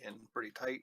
in pretty tight.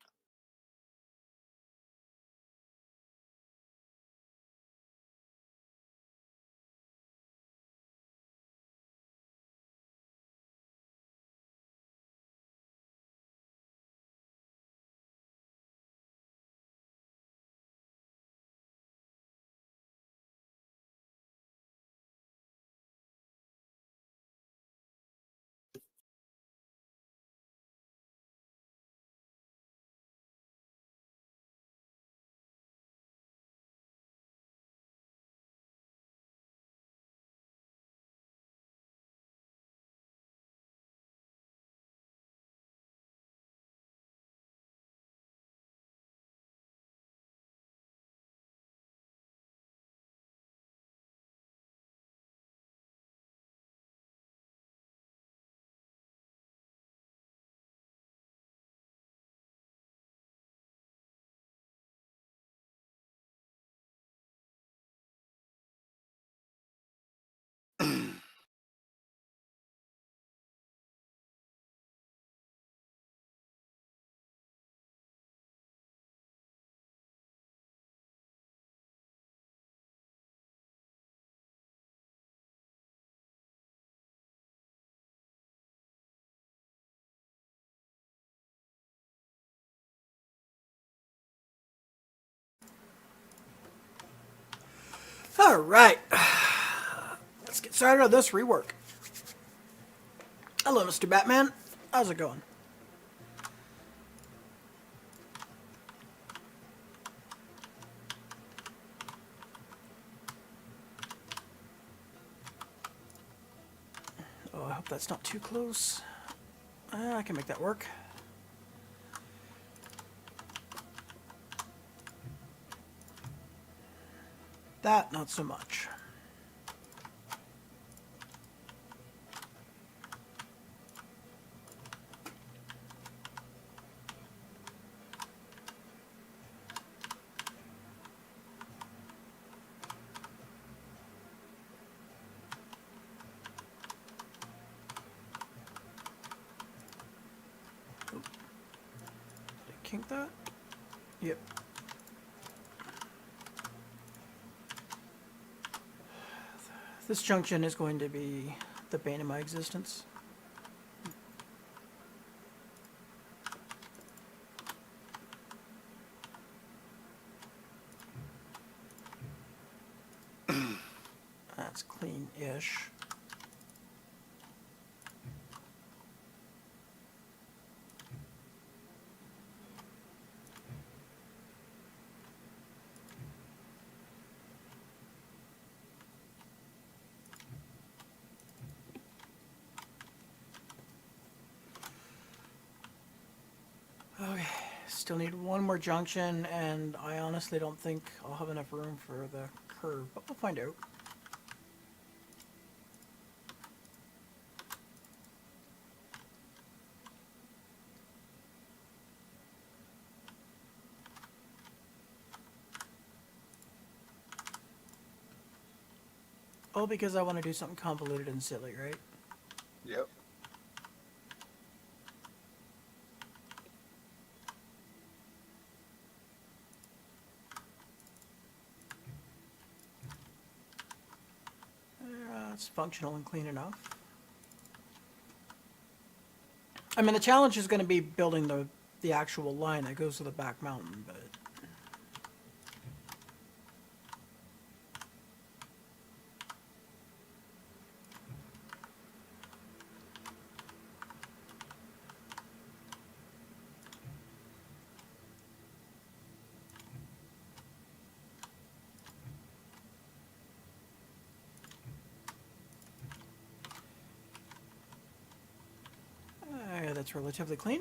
All right, let's get started on this rework. Hello, Mr. Batman. How's it going? Oh, I hope that's not too close. I can make that work. That, not so much. Did I kink that? Yep. This junction is going to be the bane of my existence. That's clean-ish. Okay, still need one more junction, and I honestly don't think I'll have enough room for the curve, but we'll find out. All because I want to do something convoluted and silly, right? Yep. It's functional and clean enough. I mean, the challenge is going to be building the actual line that goes to the back mountain, but... that's relatively clean.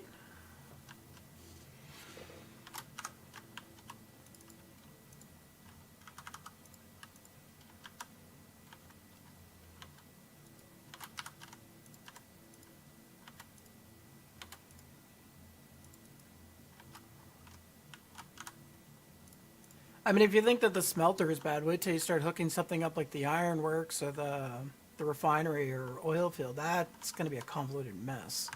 I mean, if you think that the smelter is bad, wait till you start hooking something up like the ironworks or the refinery or oil field. That's going to be a convoluted mess.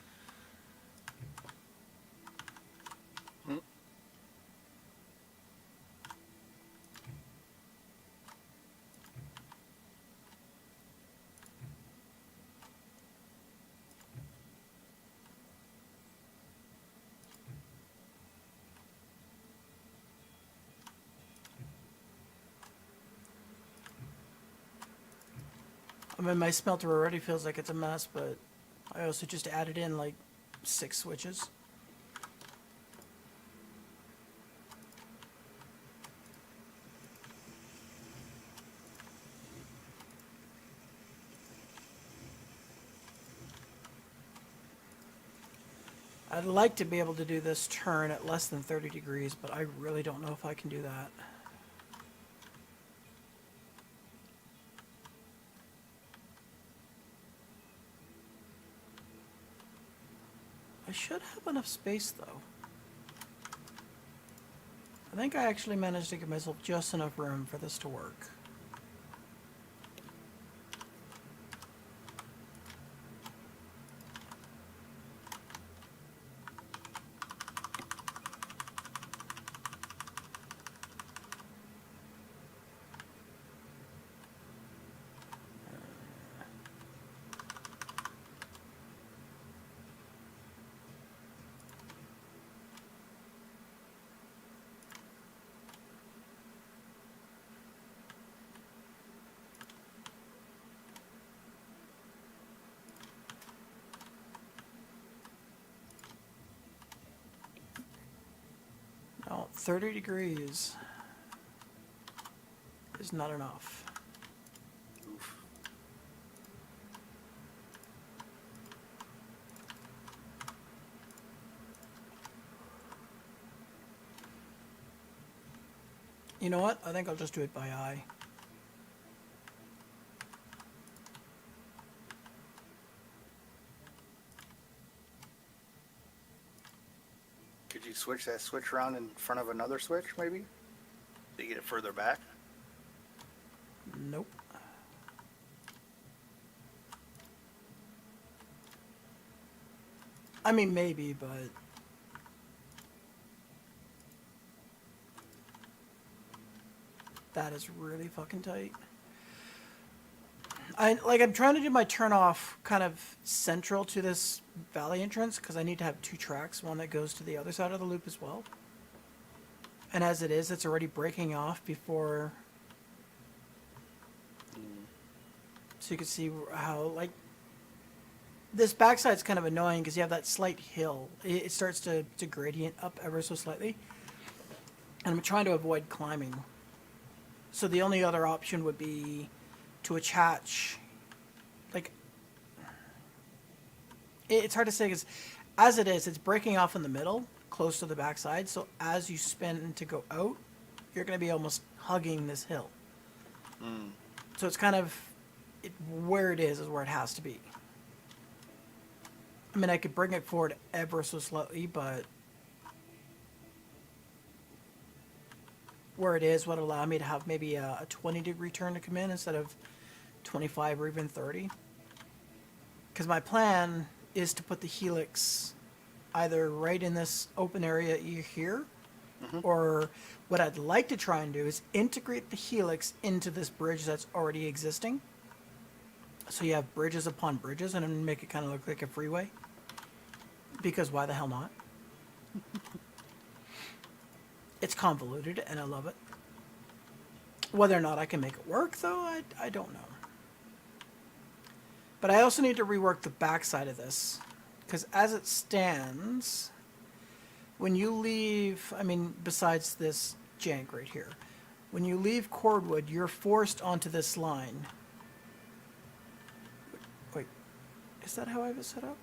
I mean, my smelter already feels like it's a mess, but I also just added in like 6 switches. I'd like to be able to do this turn at less than 30 degrees, but I really don't know if I can do that. I should have enough space though. I think I actually managed to give myself just enough room for this to work. No, 30 degrees is not enough. Oof. You know what? I think I'll just do it by eye. Could you switch that switch around in front of another switch, maybe? To get it further back? Nope. I mean, maybe, but that is really fucking tight. I'm trying to do my turn off kind of central to this valley entrance because I need to have 2 tracks, one that goes to the other side of the loop as well. And as it is, it's already breaking off before. So you can see how, like, this backside's kind of annoying because you have that slight hill. It starts to gradient up ever so slightly. And I'm trying to avoid climbing. So the only other option would be to attach, like, it's hard to say because as it is, it's breaking off in the middle, close to the backside. So as you spin to go out, you're going to be almost hugging this hill. So it's kind of, where it is where it has to be. I mean, I could bring it forward ever so slightly, but where it is would allow me to have maybe a 20-degree turn to come in instead of 25 or even 30. Because my plan is to put the helix either right in this open area here, or what I'd like to try and do is integrate the helix into this bridge that's already existing. So you have bridges upon bridges and then make it kind of look like a freeway. Because why the hell not? It's convoluted and I love it. Whether or not I can make it work, though, I don't know. But I also need to rework the backside of this. Because as it stands, when you leave, I mean, besides this jank right here, when you leave Cordwood, you're forced onto this line. Wait, is that how I have it set up?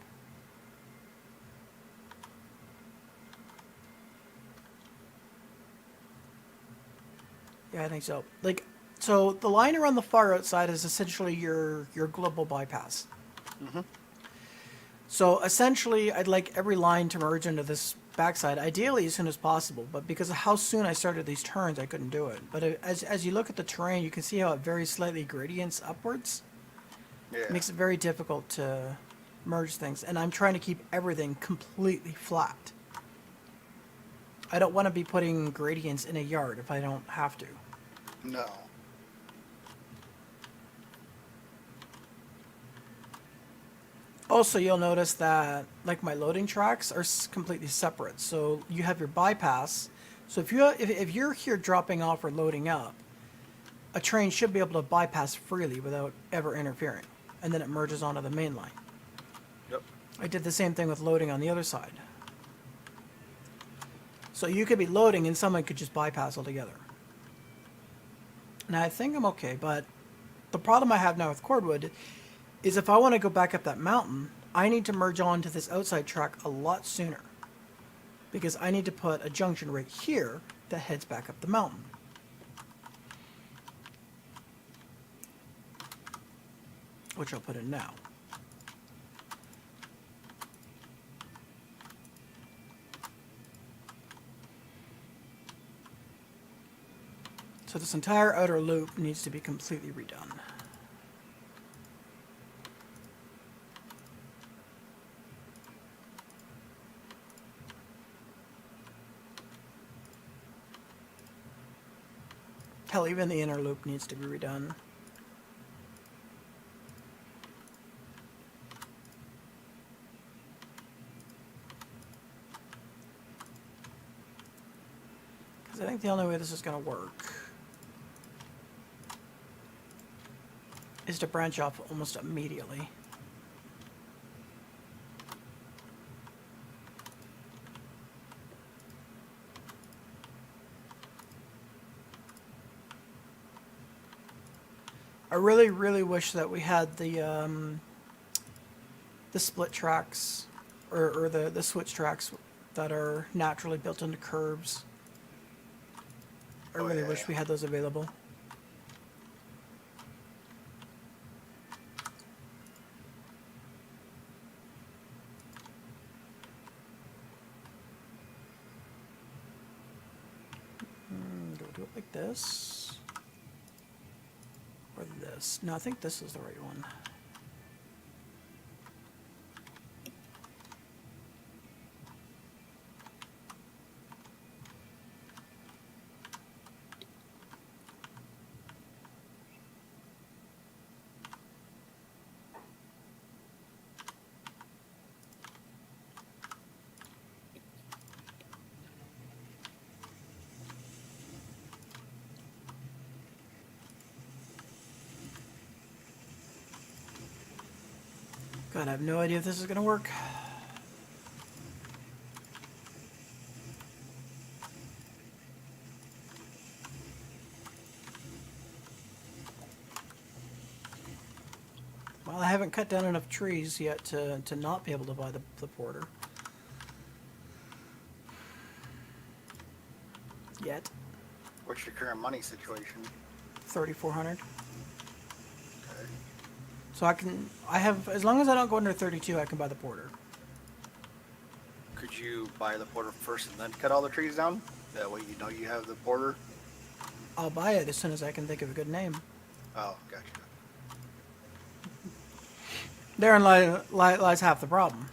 Yeah, I think so. Like, so the line around the far outside is essentially your global bypass. So essentially, I'd like every line to merge into this backside, ideally as soon as possible. But because of how soon I started these turns, I couldn't do it. But as you look at the terrain, you can see how it very slightly gradients upwards. Yeah. It makes it very difficult to merge things. And I'm trying to keep everything completely flat. I don't want to be putting gradients in a yard if I don't have to. No. Also, you'll notice that, like, my loading tracks are completely separate. So you have your bypass. So if you're here dropping off or loading up, a train should be able to bypass freely without ever interfering, and then it merges onto the main line. Yep. I did the same thing with loading on the other side. So you could be loading and someone could just bypass altogether. Now I think I'm okay, but the problem I have now with Cordwood is if I want to go back up that mountain, I need to merge onto this outside track a lot sooner. Because I need to put a junction right here that heads back up the mountain. Which I'll put in now. So this entire outer loop needs to be completely redone. Hell, even the inner loop needs to be redone. Because I think the only way this is going to work is to branch off almost immediately. I really, really wish that we had the split tracks or the switch tracks that are naturally built into curves. I Oh, really yeah, wish yeah. we had those available. Do I do it like this? Or this? No, I think this is the right one. God, I have no idea if this is going to work. Well, I haven't cut down enough trees yet to not be able to buy the porter. Yet. What's your current money situation? 3,400. Okay. So I have, as long as I don't go under 32, I can buy the porter. Could you buy the porter first and then cut all the trees down? That way you know you have the porter. I'll buy it as soon as I can think of a good name. Oh, gotcha. Therein lies half the problem.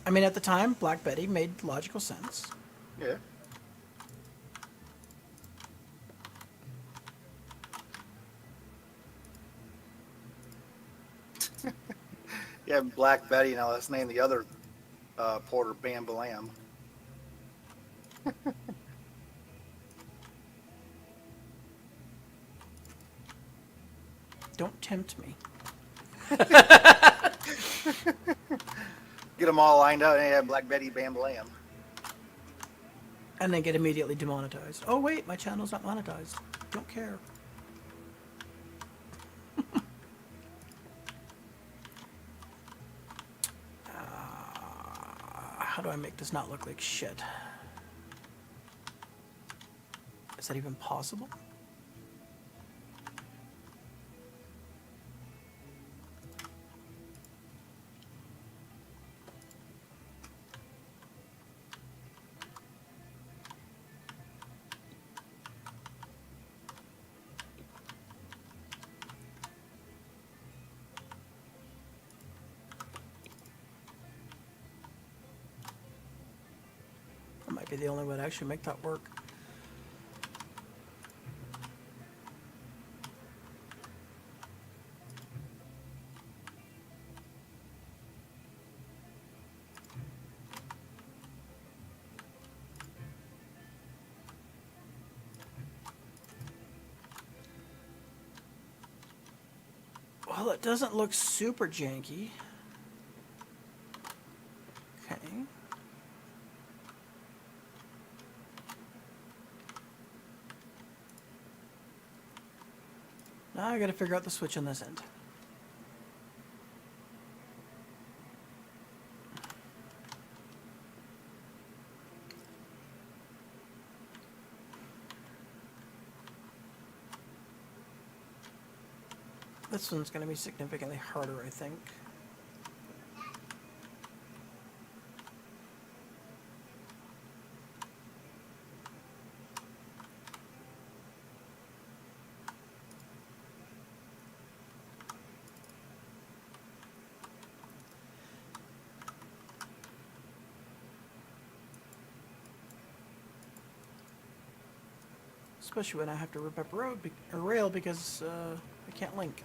I mean, at the time, Black Betty made logical sense. Yeah. Yeah, Black Betty. Now let's name the other porter Bam Balam. Don't tempt me. Get them all lined up. And yeah, Black Betty Bam Balam. And then get immediately demonetized. Oh wait, my channel's not monetized. Don't care. How do I make this not look like shit? Is that even possible? That might be the only way to actually make that work. Well, it doesn't look super janky. Okay. Now I gotta figure out the switch on this end. This one's gonna be significantly harder, I think. Especially when I have to rip up a rail because I can't link.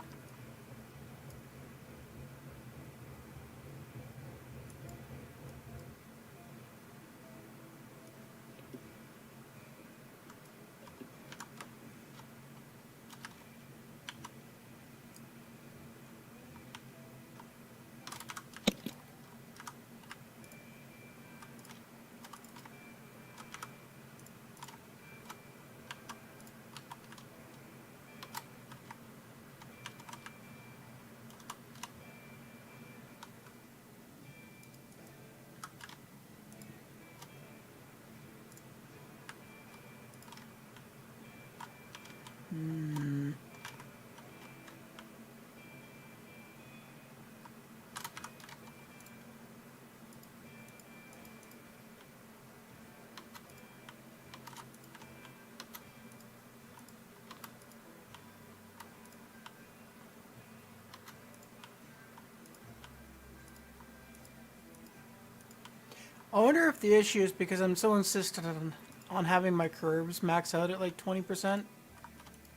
I wonder if the issue is because I'm so insistent on having my curves max out at like 20%,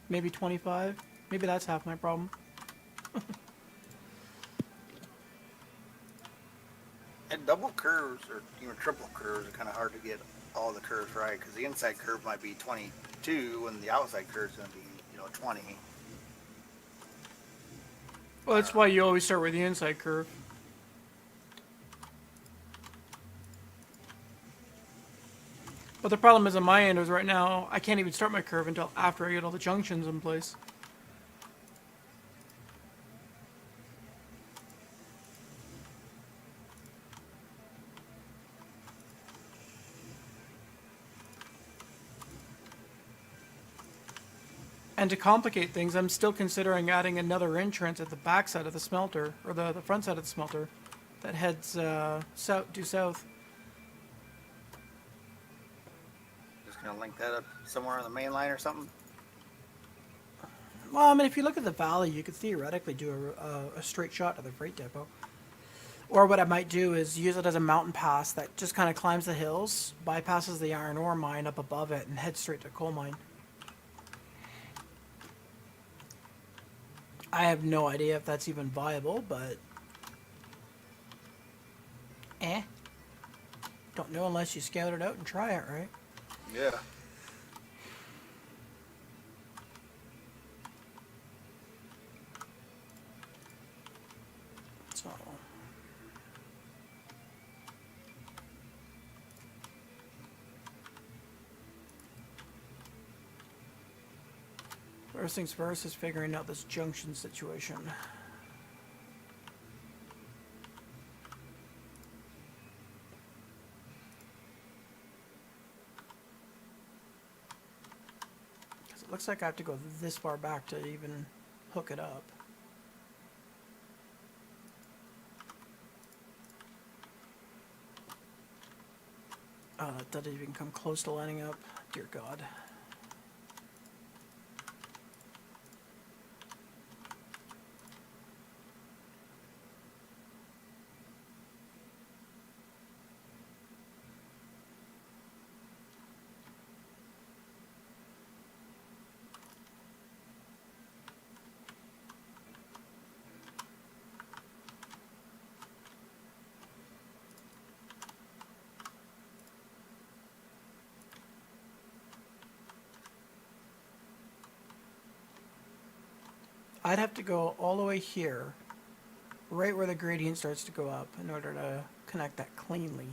maybe 25. Maybe that's half my problem. And double curves or even triple curves are kind of hard to get all the curves right because the inside curve might be 22 and the outside curve is going to be 20. Well, that's why you always start with the inside curve. But the problem is on my end is right now, I can't even start my curve until after I get all the junctions in place. And to complicate things, I'm still considering adding another entrance at the back side of the smelter, or the front side of the smelter, that heads due south. Just going to link that up somewhere on the main line or something. Well, I mean, if you look at the valley, you could theoretically do a straight shot to the freight depot. Or what I might do is use it as a mountain pass that just kind of climbs the hills, bypasses the iron ore mine up above it, and heads straight to coal mine. I have no idea if that's even viable, but... Don't know unless you scout it out and try it, right? Yeah. So... First things first is figuring out this junction situation. Because it looks like I have to go this far back to even hook it up. Oh, that doesn't even come close to lining up. Dear God. I'd have to go all the way here, right where the gradient starts to go up, in order to connect that cleanly.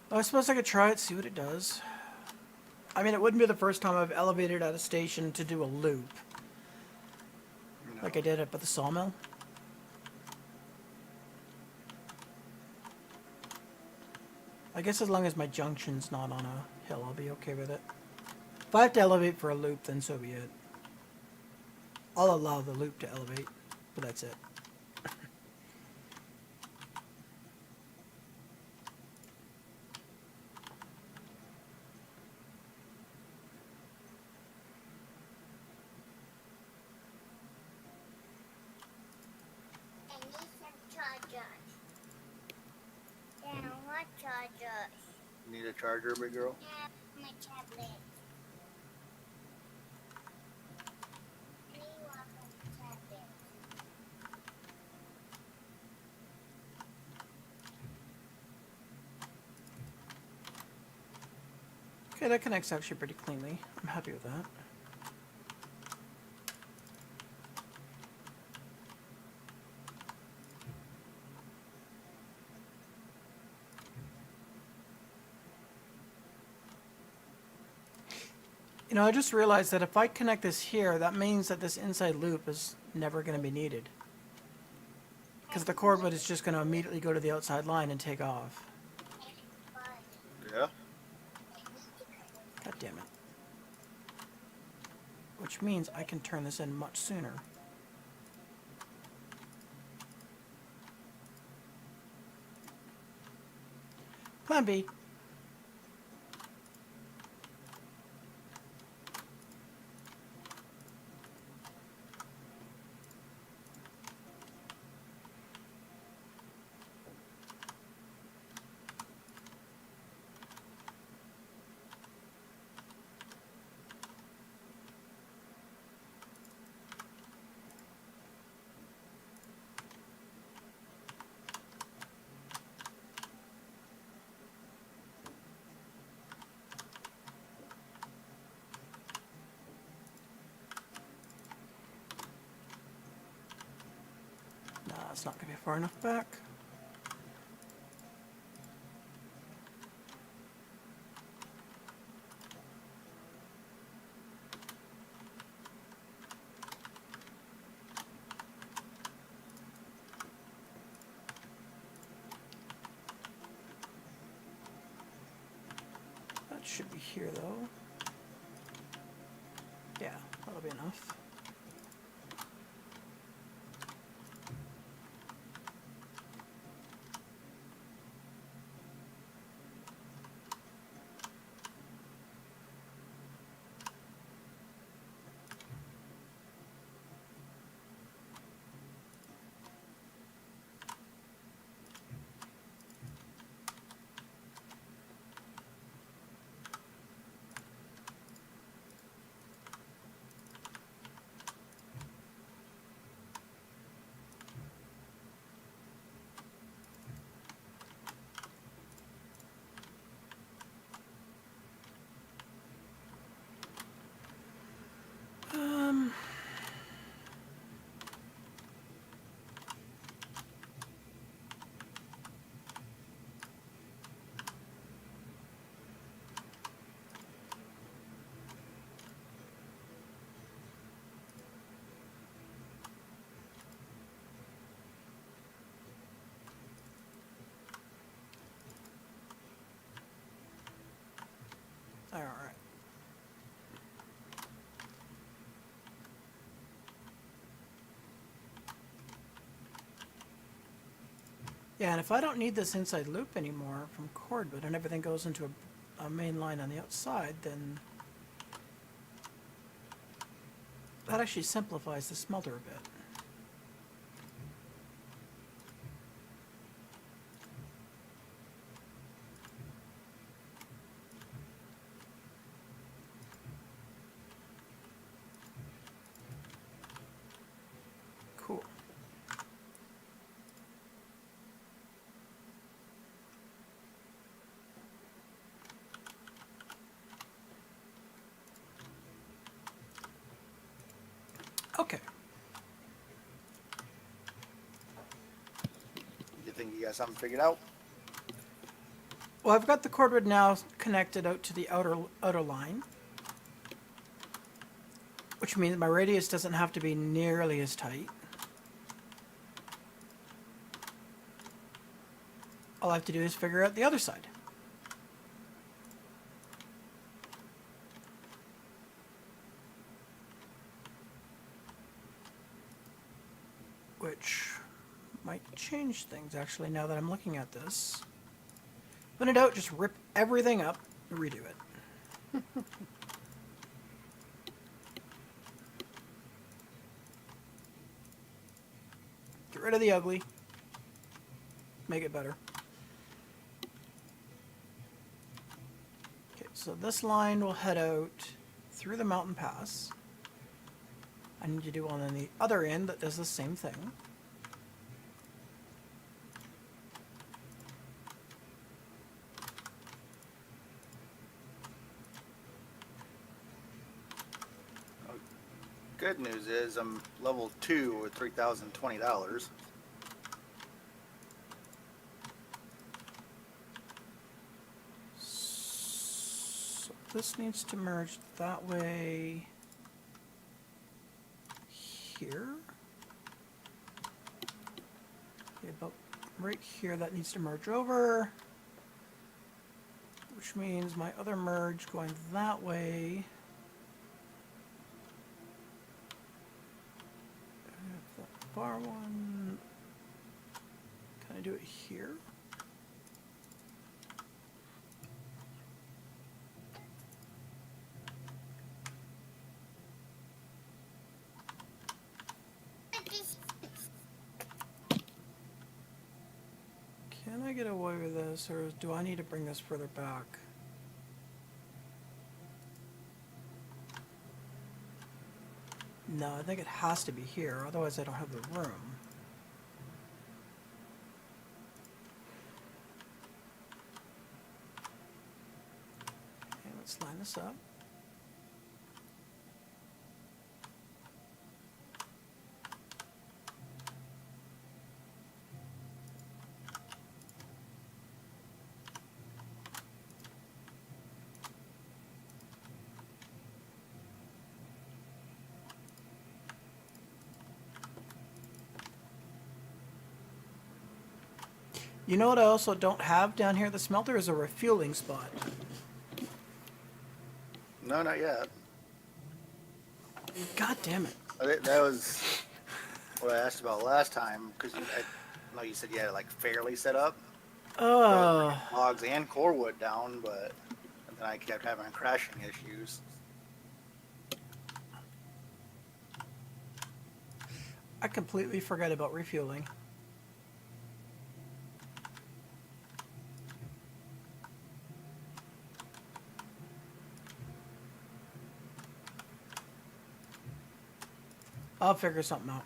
Well, I suppose I could try it, see what it does. I mean, it wouldn't be the first time I've elevated at a station to do a loop, No. like I did up at the sawmill. I guess as long as my junction's not on a hill, I'll be okay with it. If I have to elevate for a loop, then so be it. I'll allow the loop to elevate, but that's it. I need some chargers. Yeah, what chargers? Need a charger, big girl? Yeah, my tablet. I need one for the tablet. Okay, that connects actually pretty cleanly. I'm happy with that. You know, I just realized that if I connect this here, that means that this inside loop is never going to be needed. Because the cord wood is just going to immediately go to the outside line and take off. Yeah. God damn it. Which means I can turn this in much sooner. Plan B. Nah, it's not going to be far enough back. That should be here though. Yeah, that'll be enough. All right. Yeah, and if I don't need this inside loop anymore from cordwood and everything goes into a main line on the outside, then that actually simplifies the smelter a bit. Cool. Okay. You think you got something figured out? Well, I've got the cordwood now connected out to the outer line, which means my radius doesn't have to be nearly as tight. All I have to do is figure out the other side. Which might change things actually now that I'm looking at this. When in doubt, just rip everything up and redo it. Get rid of the ugly. Make it better. Okay, so this line will head out through the mountain pass. I need to do one on the other end that does the same thing. Good news is I'm level 2 with $3,020. So this needs to merge that way here. Okay, about right here that needs to merge over. Which means my other merge going that way. The bar one. Can I do it here? Can I get away with this, or do I need to bring this further back? No, I think it has to be here, otherwise I don't have the room. Okay, let's line this up. You know what I also don't have down here at the smelter is a refueling spot. No, not yet. God damn it. That was what I asked about last time, because I know you said you had it like fairly set up. Oh, Logs and core wood down, but then I kept having crashing issues. I completely forgot about refueling. I'll figure something out.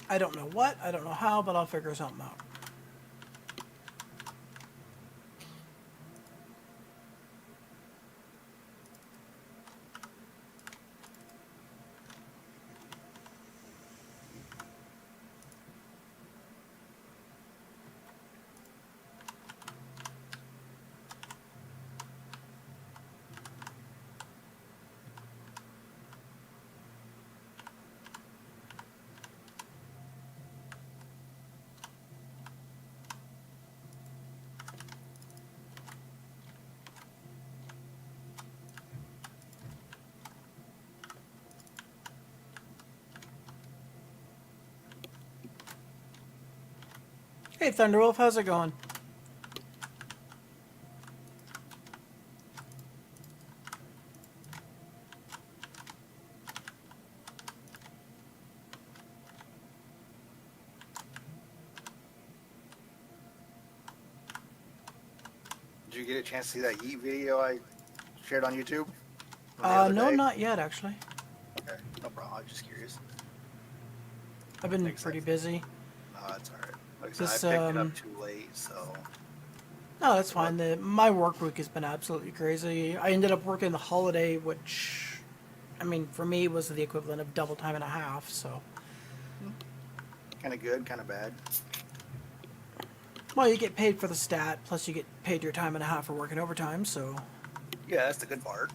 I don't know what, I don't know how, but I'll figure something out. Hey Thunderwolf, how's it going? Did you get a chance to see that Yeet video I shared on YouTube? The other No, day? not yet actually. Okay, no problem. I was just curious. I've been Makes pretty sense. busy. No, that's alright. Like I This, said, I picked it up too late, so No, that's fine. My work week has been absolutely crazy. I ended up working the holiday, which, I mean, for me was the equivalent of double time and a half. So, Kind of good, kind of bad. well, you get paid for the stat, plus you get paid your time and a half for working overtime. So, Yeah, that's the good part.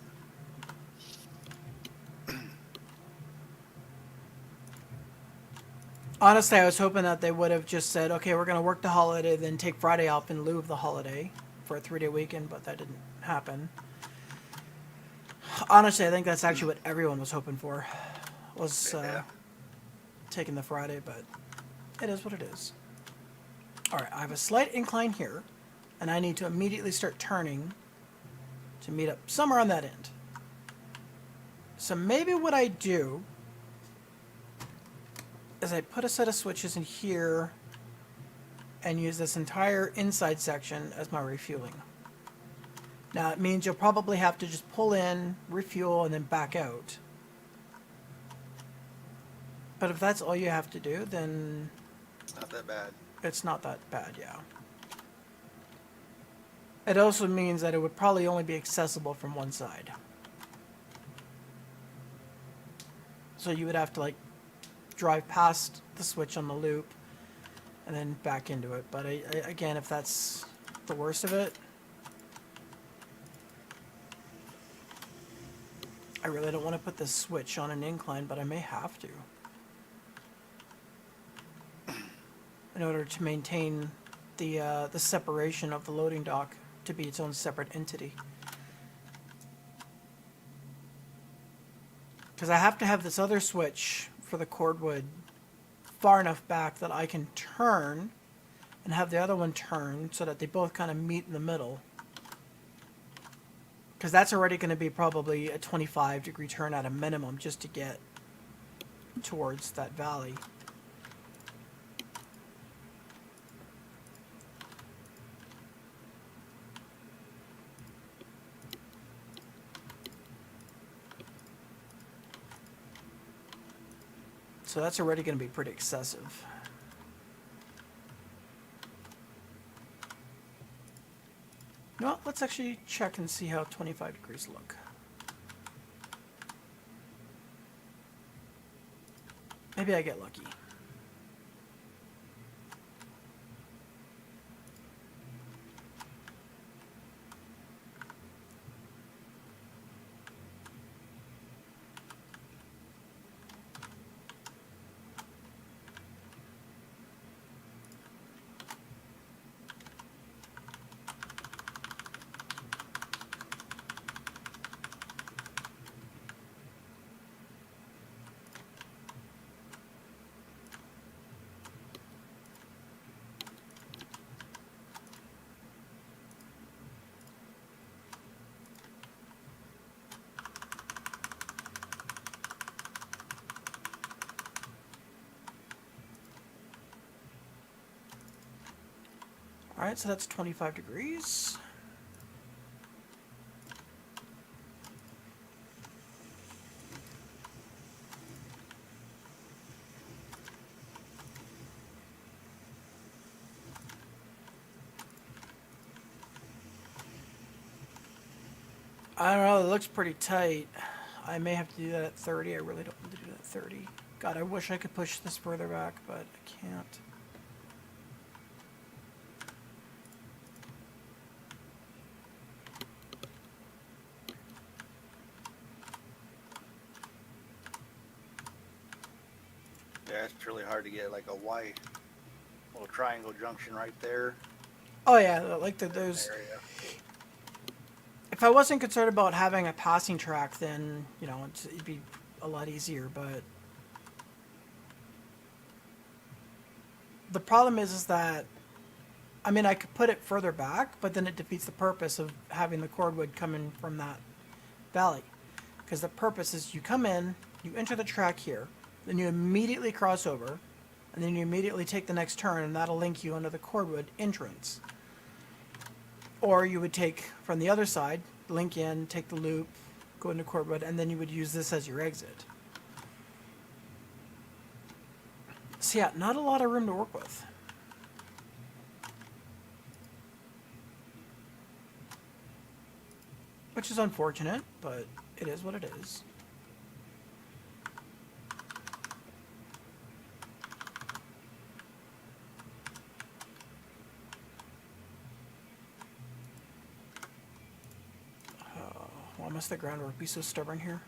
honestly, I was hoping that they would have just said, okay, we're going to work the holiday, then take Friday off in lieu of the holiday for a 3-day weekend, but that didn't happen. Honestly, I think that's actually what everyone was hoping for, was Yeah. taking the Friday, but it is what it is. All right, I have a slight incline here, and I need to immediately start turning to meet up somewhere on that end. So maybe what I do is I put a set of switches in here and use this entire inside section as my refueling. Now it means you'll probably have to just pull in, refuel, and then back out. But if that's all you have to do, then It's not that bad. it's not that bad, yeah. It also means that it would probably only be accessible from one side. So you would have to like drive past the switch on the loop and then back into it. But again, if that's the worst of it, I really don't want to put this switch on an incline, but I may have to in order to maintain the separation of the loading dock to be its own separate entity. Because I have to have this other switch for the cordwood far enough back that I can turn and have the other one turn so that they both kind of meet in the middle. Because that's already going to be probably a 25-degree turn at a minimum just to get towards that valley. So that's already going to be pretty excessive. No, let's actually check and see how 25 degrees look. Maybe I get lucky. All right, so that's 25 degrees. I don't know, it looks pretty tight. I may have to do that at 30. I really don't want to do that at 30. God, I wish I could push this further back, but I can't. Yeah, it's really hard to get like a white little triangle junction right there. Oh yeah, like those. Area. If I wasn't concerned about having a passing track, then you know it'd be a lot easier. But the problem is that, I mean, I could put it further back, but then it defeats the purpose of having the cordwood coming from that valley. Because the purpose is you come in, you enter the track here, then you immediately cross over, and then you immediately take the next turn, and that'll link you under the cordwood entrance. Or you would take from the other side, link in, take the loop, go into cordwood, and then you would use this as your exit. So yeah, not a lot of room to work with. which is unfortunate, but it is what it is. Why must the groundwork be so stubborn here?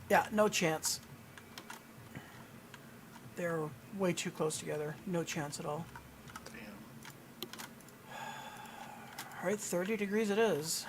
Yeah, no chance. They're way too close together. No chance at all. Damn. Alright, 30 degrees it is.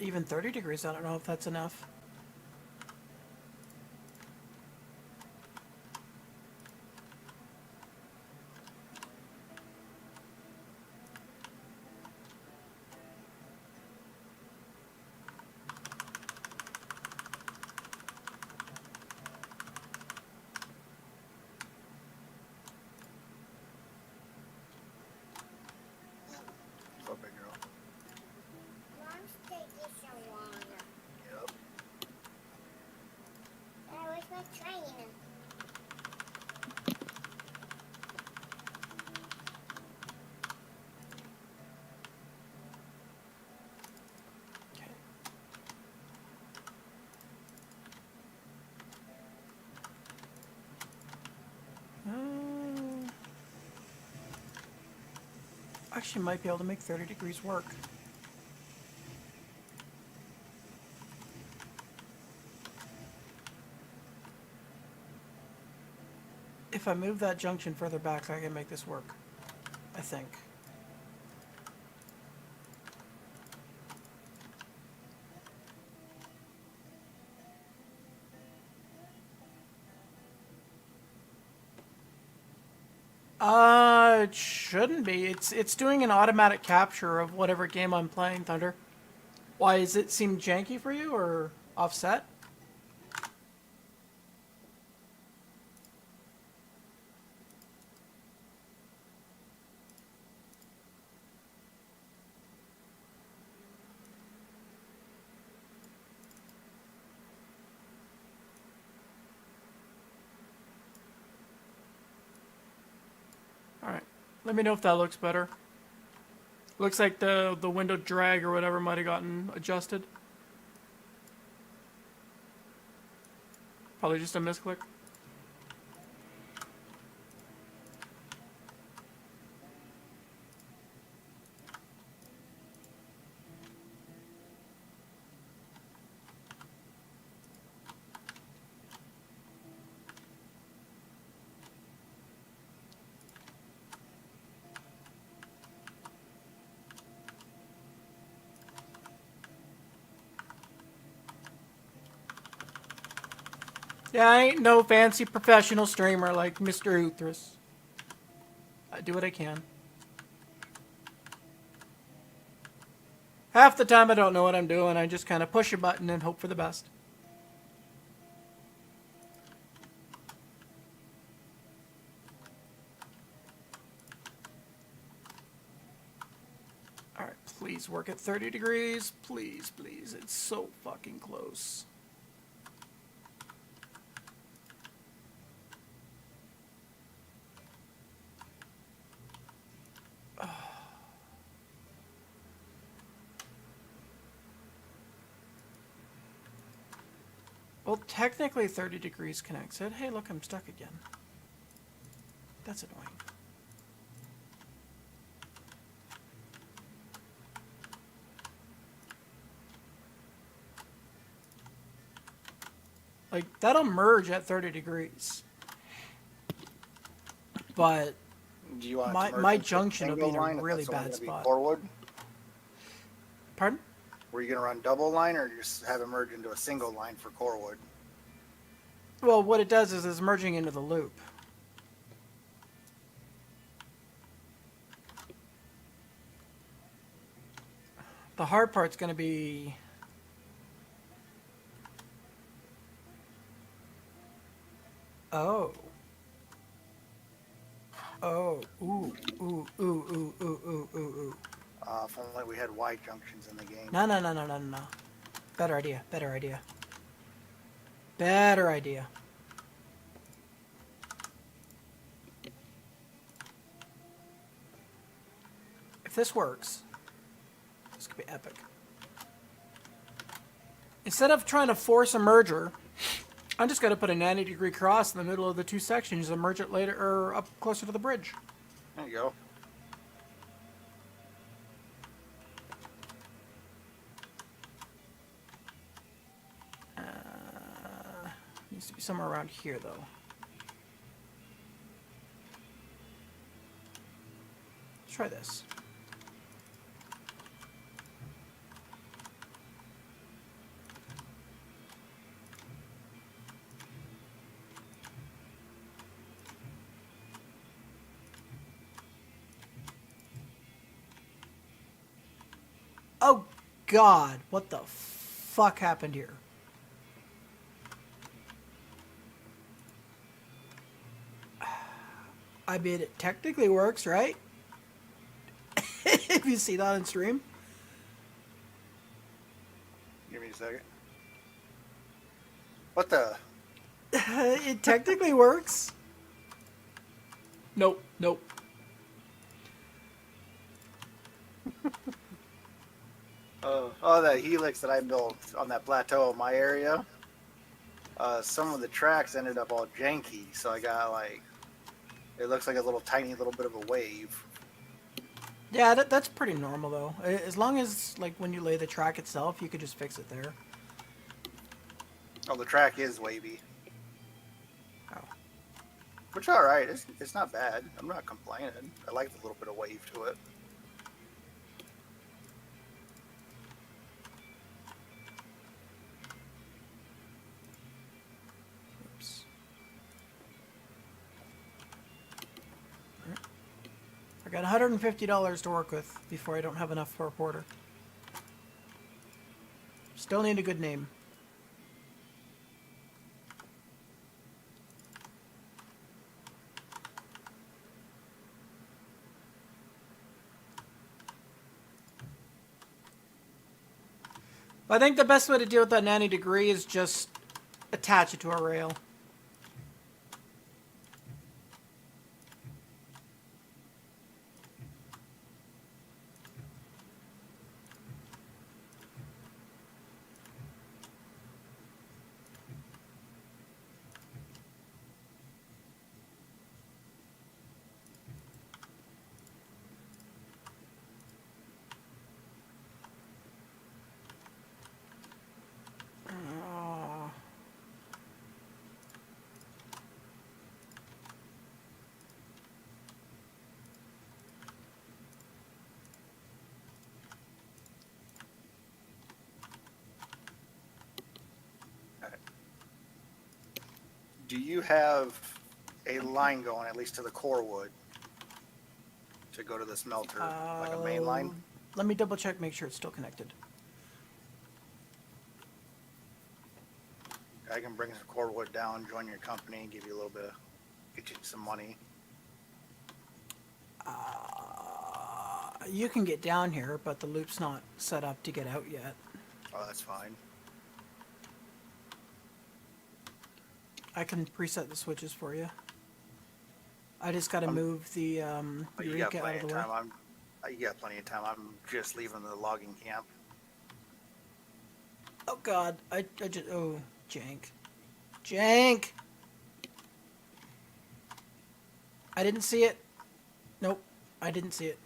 Even 30 degrees, I don't know if that's enough. So big girl. Mom's taking so long. Yep. Where's my train? Okay. Actually, might be able to make 30 degrees work. If I move that junction further back, I can make this work. I think. It shouldn't be. It's doing an automatic capture of whatever game I'm playing, Thunder. Why, does it seem janky for you or offset? Alright. Let me know if that looks better. Looks like the window drag or whatever might have gotten adjusted. Probably just a misclick. Yeah, I ain't no fancy professional streamer like Mr. Uthras. I do what I can. Half the time I don't know what I'm doing. I just kind of push a button and hope for the best. Alright, please work at 30 degrees. Please, please. It's so fucking close. Well, technically 30 degrees connects it. Hey, look, I'm stuck again. That's annoying. Like, that'll merge at 30 degrees. But Do you want My- it to merge my into a junction will be single in a line if really that's only bad gonna be spot. core wood? pardon? Were you gonna run double line or just have it merge into a single line for core wood? Well, what it does is it's merging into the loop. The hard part's going to be oh. Oh, ooh, ooh, ooh, ooh, ooh, ooh, ooh, ooh. If only we had Y junctions in the game. No, no, no, no, no, no. Better idea, better idea. Better idea. If this works, this could be epic. Instead of trying to force a merger, I'm just going to put a 90-degree cross in the middle of the two sections and merge it later or up closer to the bridge. There you go. Needs to be somewhere around here, though. Let's try this. Oh, God. What the fuck happened here? I mean, it technically works, right? If you see that on stream. Give me a second. What the? It technically works. Nope, nope. Oh, that helix that I built on that plateau in my area. Some of the tracks ended up all janky, so I got like, it looks like a little tiny little bit of a wave. Yeah, that's pretty normal, though. As long as, like, when you lay the track itself, you could just fix it there. Oh, the track is wavy. Oh. Which all right, it's not bad. I'm not complaining. I like the little bit of wave to it. Oops. Alright. I got $150 to work with before I don't have enough for a porter. Still need a good name. I think the best way to deal with that 90 degree is just attach it to a rail. Do you have a line going at least to the core wood to go to the smelter, like a main line? Let me double check, make sure it's still connected. I can bring some core wood down, join your company, give you a little bit, get you some money. You can get down here, but the loop's not set up to get out yet. Oh, that's fine. I can preset the switches for you. I just got to move the But you got Eureka out plenty of of the way. time. You got plenty of time. I'm just leaving the logging camp. Oh God, I just jank. I didn't see it. Nope, I didn't see it.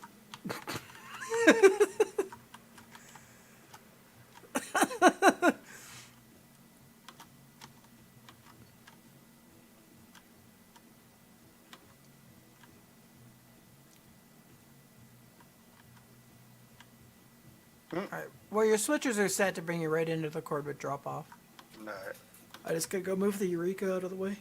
All right. Well, your switches are set to bring you right into the Corbett drop-off. No, I just gotta go move the Eureka out of the way.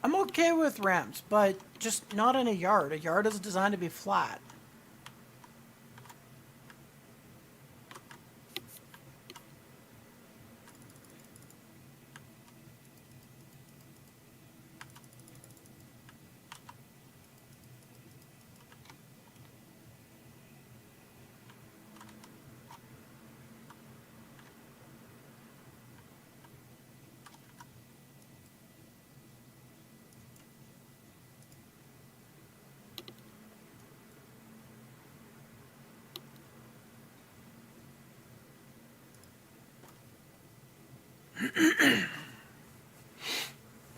I'm okay with ramps, but just not in a yard. A yard is designed to be flat.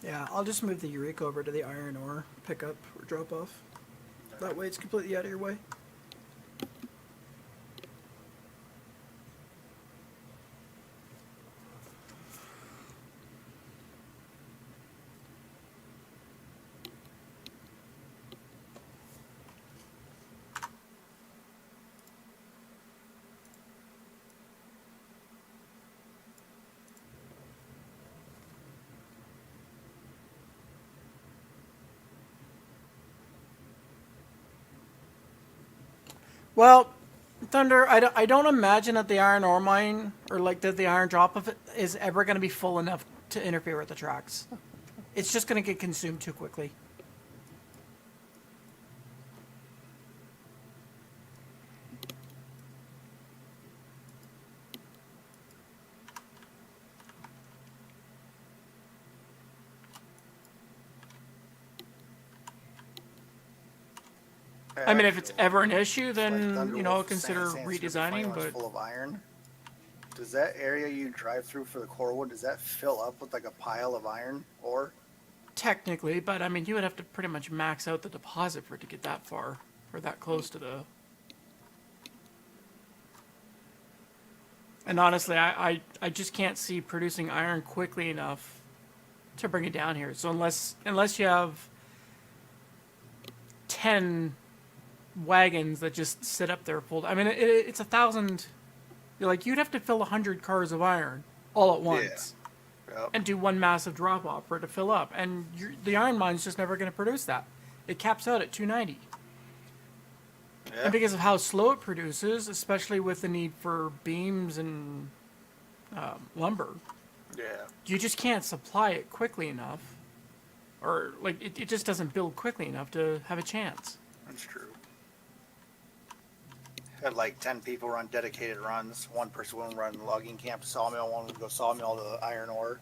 Yeah, I'll just move the Eureka over to the iron ore pickup or drop off. That way it's completely out of your way. Well, Thunder, I don't imagine that the iron ore mine or like the iron drop of it is ever going to be full enough to interfere with the tracks. It's just going to get consumed too quickly. I mean, if it's ever an issue, then, you know, consider redesigning, but... full of iron. Does that area you drive through for the core wood, does that fill up with like a pile of iron ore? Technically, but I mean, you would have to pretty much max out the deposit for it to get that far, or that close to the... And honestly, I just can't see producing iron quickly enough to bring it down here. So unless you have 10 wagons that just sit up there full... I mean, it's 1,000... Like, you'd have to fill 100 cars of iron all at once. Yeah. Yep. And do one massive drop-off for it to fill up. And the iron mine's just never going to produce that. It caps out at 290. Yeah. And because of how slow it produces, especially with the need for beams and lumber, Yeah. you just can't supply it quickly enough. Or, like, it just doesn't build quickly enough to have a chance. That's true. Had like 10 people run dedicated runs. One person would run logging camp to sawmill, one would go sawmill to iron ore.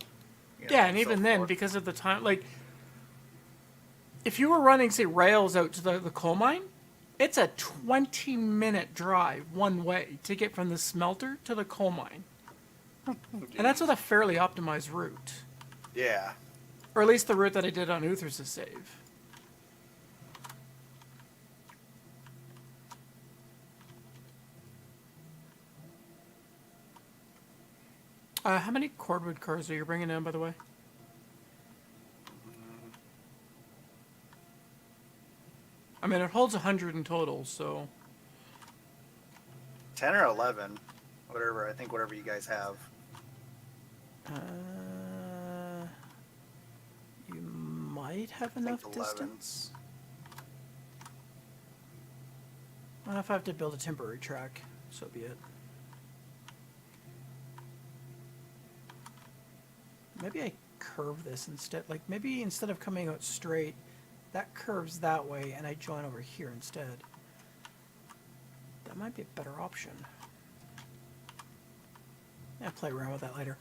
You know, Yeah, and so even then, forth. because of the time, like, if you were running, say, rails out to the coal mine, it's a 20-minute drive one way to get from the smelter to the coal mine. And that's with a fairly optimized route. Yeah. Or at least the route that I did on Uther's save. How many cordwood cars are you bringing in, by the way? I mean, it holds 100 in total, so... 10 or 11, whatever. I think whatever you guys have. You might have enough 11. distance. Well, if I have to build a temporary track, so be it. Maybe I curve this instead. Like, maybe instead of coming out straight, that curves that way, and I join over here instead. That might be a better option. I'll play around with that later.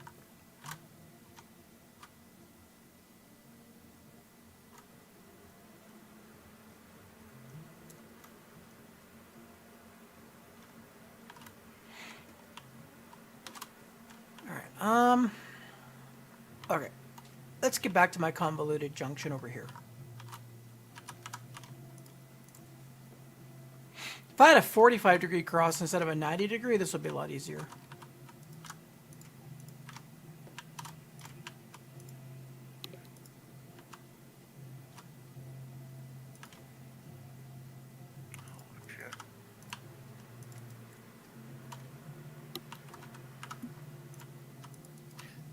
Alright, okay. Let's get back to my convoluted junction over here. If I had a 45-degree cross instead of a 90-degree, this would be a lot easier.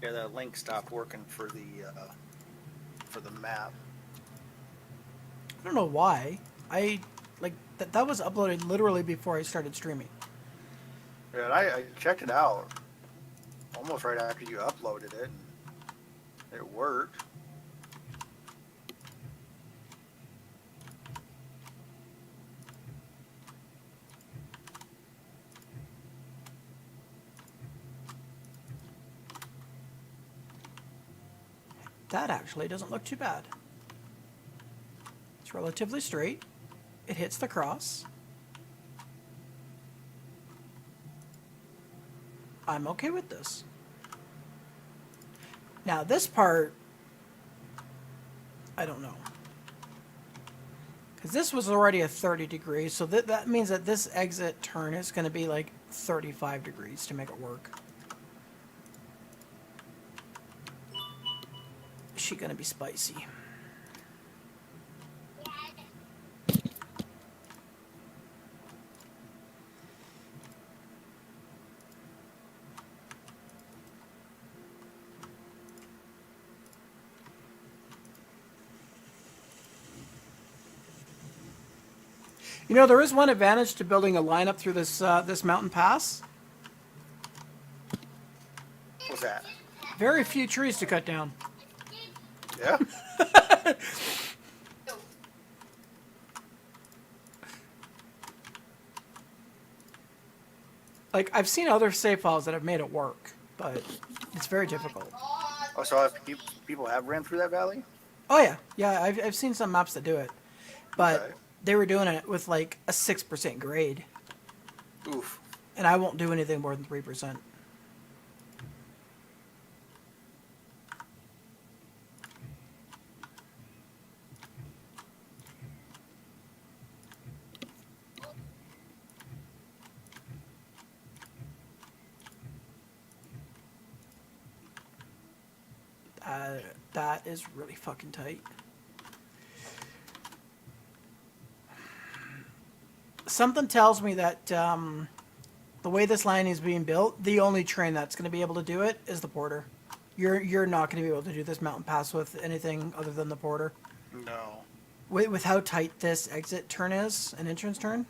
Yeah, that link stopped working for the map. I don't know why. That was uploaded literally before I started streaming. Yeah, and I checked it out almost right after you uploaded it. And it worked. That actually doesn't look too bad. It's relatively straight. It hits the cross. I'm okay with this. Now this part, I don't know. Because this was already a 30 degrees, so that means that this exit turn is going to be like 35 degrees to make it work. Is she going to be spicy? You know, there is one advantage to building a lineup through this this mountain pass. What's that? Very few trees to cut down. Yeah. Like, I've seen other save files that have made it work, but it's very difficult. Oh, so people have ran through that valley? Oh yeah, yeah, I've seen some maps that do it, but Okay. they were doing it with like a 6% grade, Oof. and I won't do anything more than 3%. That is really fucking tight. Something tells me that the way this line is being built, the only train that's going to be able to do it is the porter. You're not going to be able to do this mountain pass with anything other than the porter. No. With how tight this exit turn is, an entrance turn.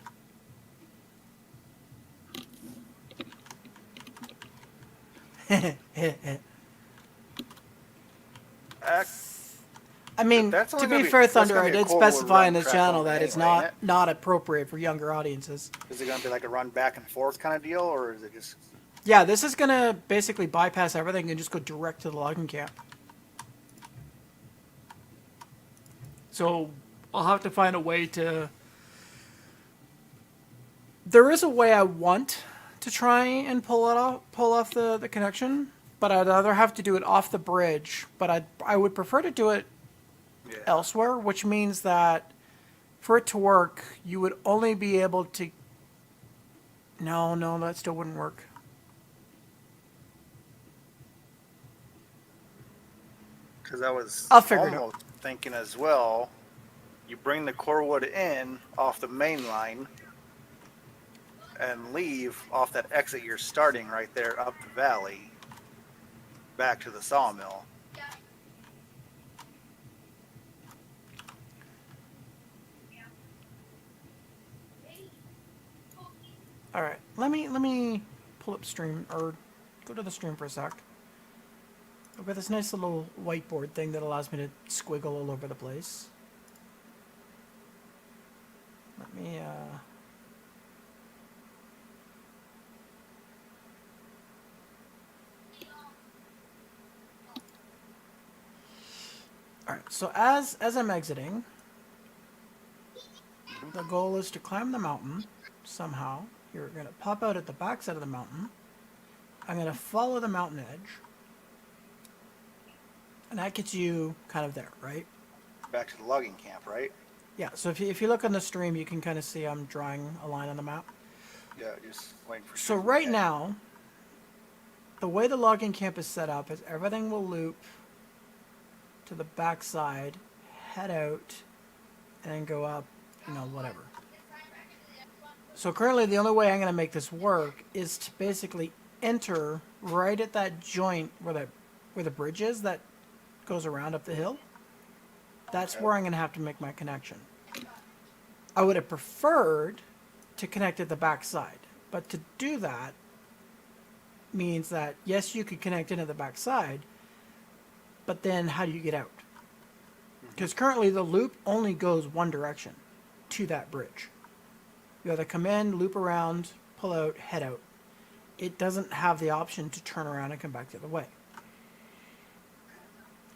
I mean, That's to only be gonna be- fair, that's Thunder, gonna I be a did cool specify run in this track channel over that it's anyway, ain't it? not appropriate for younger audiences. Is it going to be like a run back and forth kind of deal, or is it just... Yeah, this is gonna basically bypass everything and just go direct to the logging camp. So I'll have to find a way to... There is a way I want to try and pull off the connection, but I'd rather have to do it off the bridge. But I would prefer to do it Yeah. elsewhere, which means that for it to work, you would only be able to. No, that still wouldn't work. Because I was I'll figure it out. almost thinking as well, you bring the core wood in off the main line and leave off that exit you're starting right there up the valley back to the sawmill. All right, let me pull up stream or go to the stream for a sec. I've got this nice little whiteboard thing that allows me to squiggle all over the place. Let me All right, so as I'm exiting, the goal is to climb the mountain somehow. You're going to pop out at the back side of the mountain. I'm going to follow the mountain edge. And that gets you kind of there, right? Back to the logging camp, right? Yeah, so if you look on the stream, you can kind of see I'm drawing a line on the map. Yeah, just waiting for. So right now, the way the logging camp is set up is everything will loop to the back side, head out, and then go up, whatever. So currently the only way I'm going to make this work is to basically enter right at that joint where the bridge is that goes around up the hill. That's where I'm going to have to make my connection. I would have preferred to connect at the back side, but to do that means that, yes, you could connect into the back side, but then how do you get out? Because currently the loop only goes one direction, to that bridge. You either come in, loop around, pull out, head out. It doesn't have the option to turn around and come back the other way.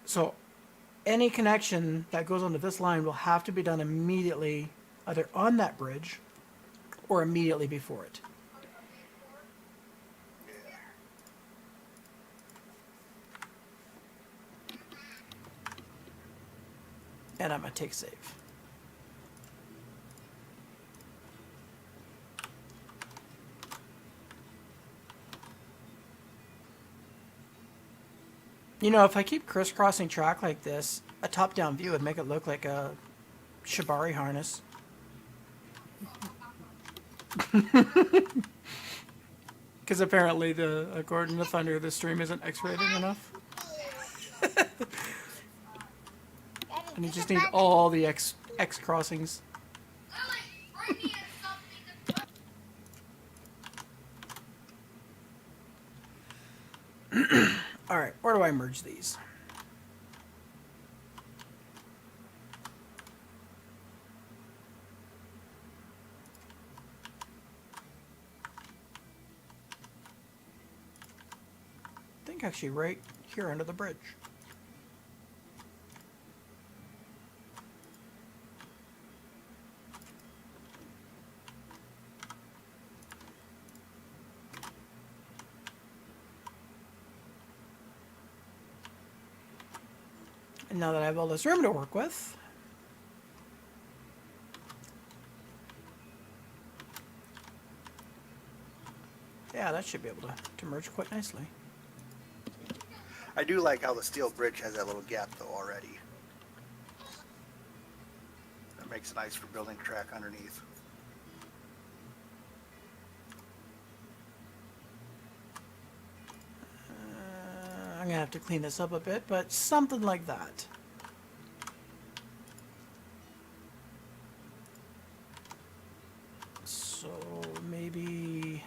So any connection that goes onto this line will have to be done immediately, either on that bridge or immediately before it. And I'm going to take save. If I keep crisscrossing track like this, a top-down view would make it look like a shibari harness. Because apparently, according to Thunder, the stream isn't X-rated enough. And you just need all the X crossings. All right, where do I merge these? I think actually right here under the bridge. And now that I have all this room to work with, yeah, that should be able to merge quite nicely. I do like how the steel bridge has that little gap though already. That makes it nice for building track underneath. I'm gonna have to clean this up a bit, but something like that. So maybe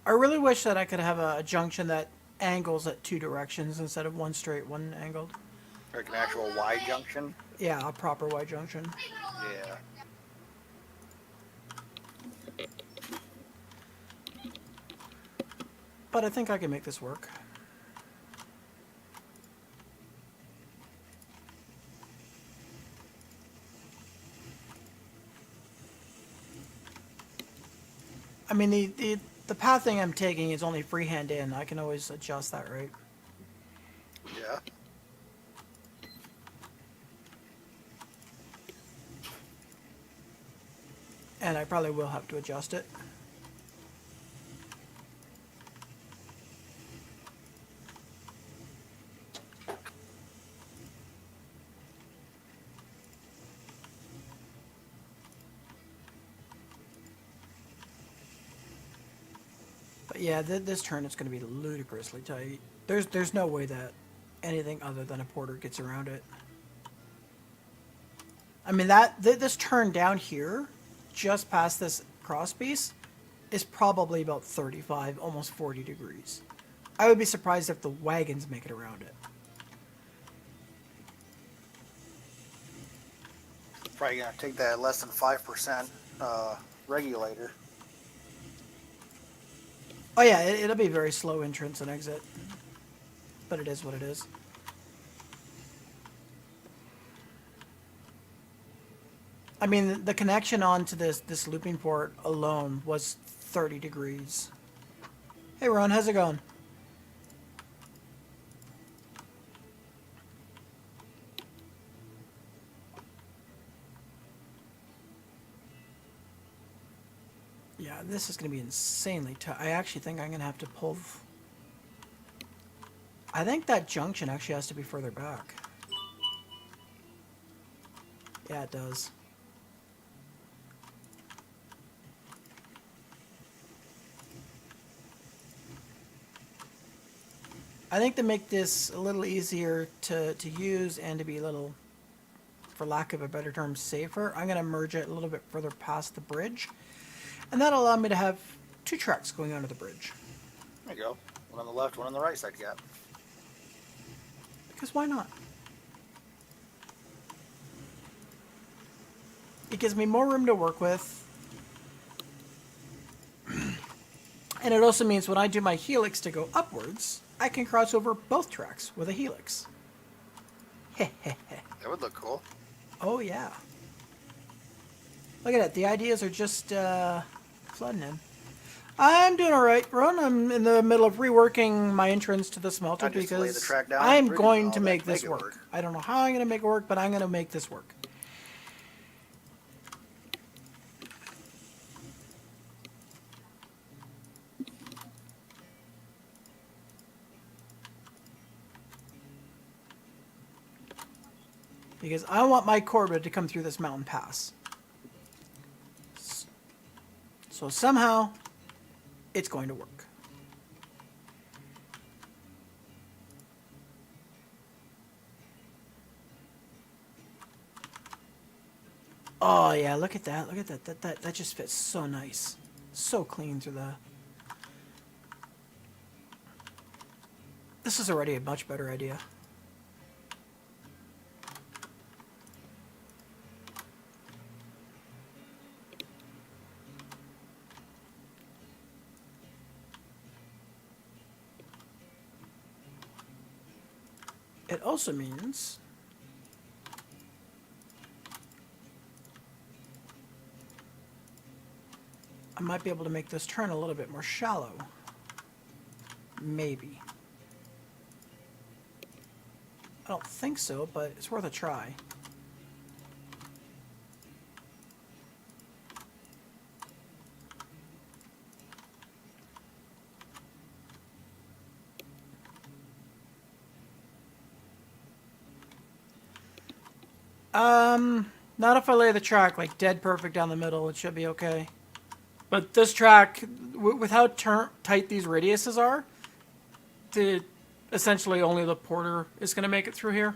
I really wish that I could have a junction that angles at two directions instead of one straight, one angled. Like an actual Y junction. Yeah, a proper Y junction. Yeah. But I think I can make this work. I mean, the pathing I'm taking is only freehand in. I can always adjust that, right? Yeah. And I probably will have to adjust it. But yeah, this turn is going to be ludicrously tight. There's no way that anything other than a porter gets around it. I mean, this turn down here, just past this cross piece, is probably about 35, almost 40 degrees. I would be surprised if the wagons make it around it. Probably gonna take that less than 5% regulator. Oh yeah, it'll be very slow entrance and exit. But it is what it is. I mean, the connection onto this looping port alone was 30 degrees. Hey Ron, how's it going? Yeah, this is going to be insanely tough. I actually think I'm going to have to pull... I think that junction actually has to be further back. Yeah, it does. I think to make this a little easier to use and to be a little, for lack of a better term, safer, I'm going to merge it a little bit further past the bridge. And that'll allow me to have two tracks going under the bridge. There you go. One on the left, one on the right side gap. Because why not? It gives me more room to work with. And it also means when I do my helix to go upwards, I can cross over both tracks with a helix. That would look cool. Oh yeah. Look at it. The ideas are just flooding in. I'm doing all right, Ron. I'm in the middle of reworking my entrance to the smelter I just lay the because track down I'm and going all to that make to this make it work. work. I don't know how I'm going to make it work, but I'm going to make this work. Because I want my Corvette to come through this mountain pass. So somehow, it's going to work. Oh yeah, look at that. Look at that. That just fits so nice. So clean through the... This is already a much better idea. It also means I might be able to make this turn a little bit more shallow. Maybe. I don't think so, but it's worth a try. Not if I lay the track like dead perfect down the middle, it should be okay. But this track, with how tight these radiuses are, essentially only the porter is going to make it through here.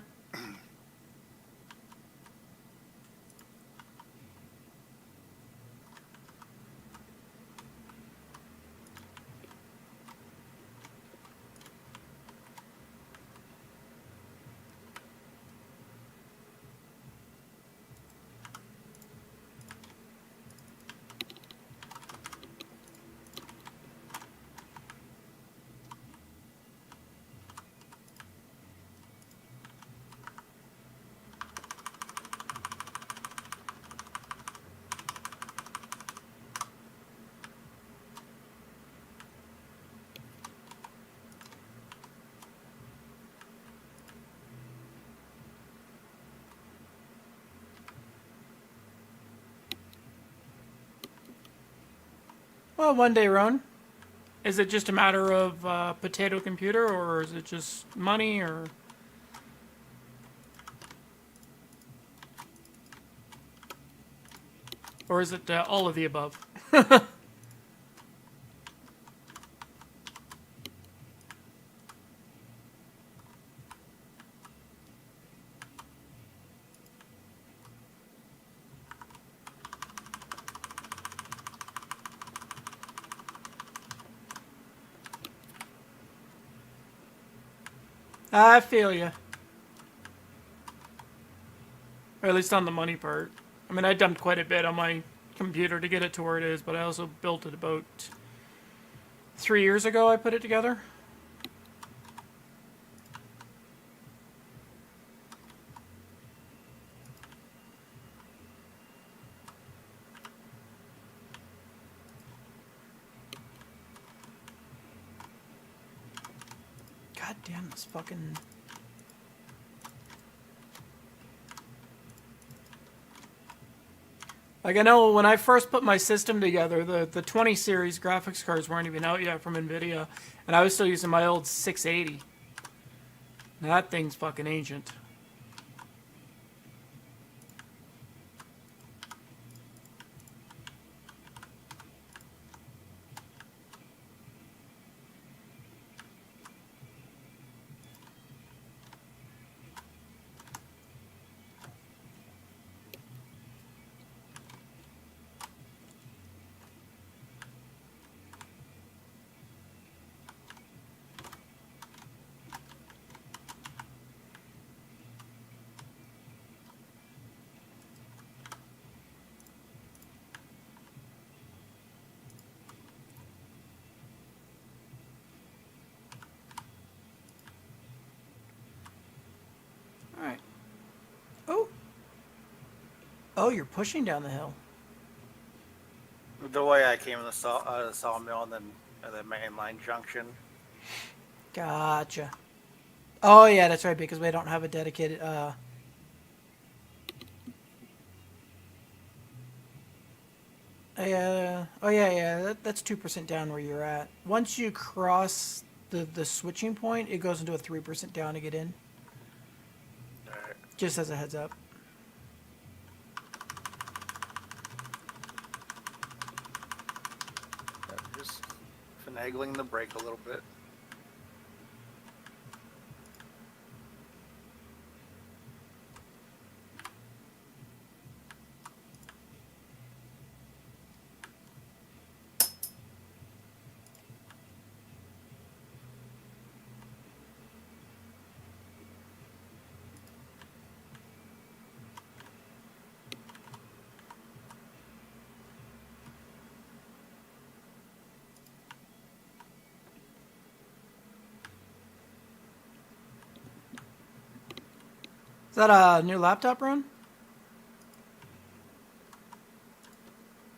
Well, one day, Ron. Is it just a matter of potato computer, or is it just money, or is it all of the above? I feel you. Or at least on the money part. I mean, I dumped quite a bit on my computer to get it to where it is, but I also built it about 3 years ago. I put it together. God damn this fucking. Like, I know when I first put my system together, the 20 series graphics cards weren't even out yet from NVIDIA, and I was still using my old 680. Now that thing's fucking ancient. Alright. Oh! Oh, you're pushing down the hill. The way I came in the out of the sawmill and then the main line junction. Gotcha. Oh, yeah, that's right, because we don't have a dedicated, oh, yeah, that's 2% down where you're at. Once you cross the switching point, it goes into a 3% down to get in. Alright. Just as a heads up. Just finagling the brake a little bit. Is that a new laptop, Ron?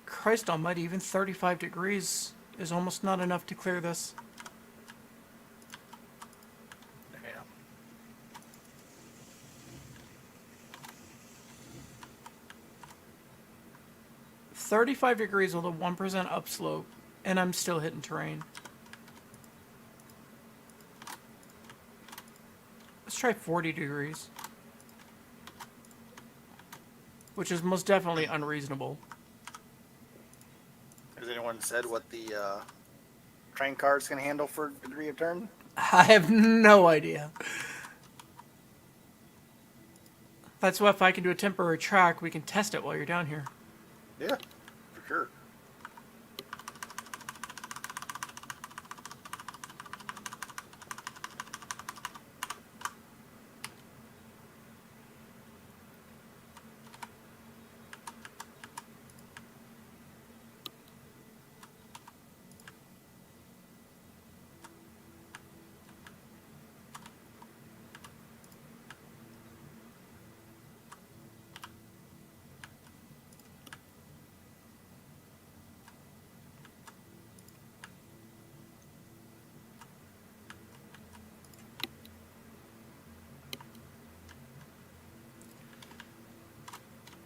Christ almighty, even 35 degrees is almost not enough to clear this. Yeah. 35 degrees with a 1% upslope, and I'm still hitting terrain. Let's try 40 degrees. Which is most definitely unreasonable. Has anyone said what the train cars can handle for degree of turn? I have no idea. That's why if I can do a temporary track, we can test it while you're down here. Yeah, for sure.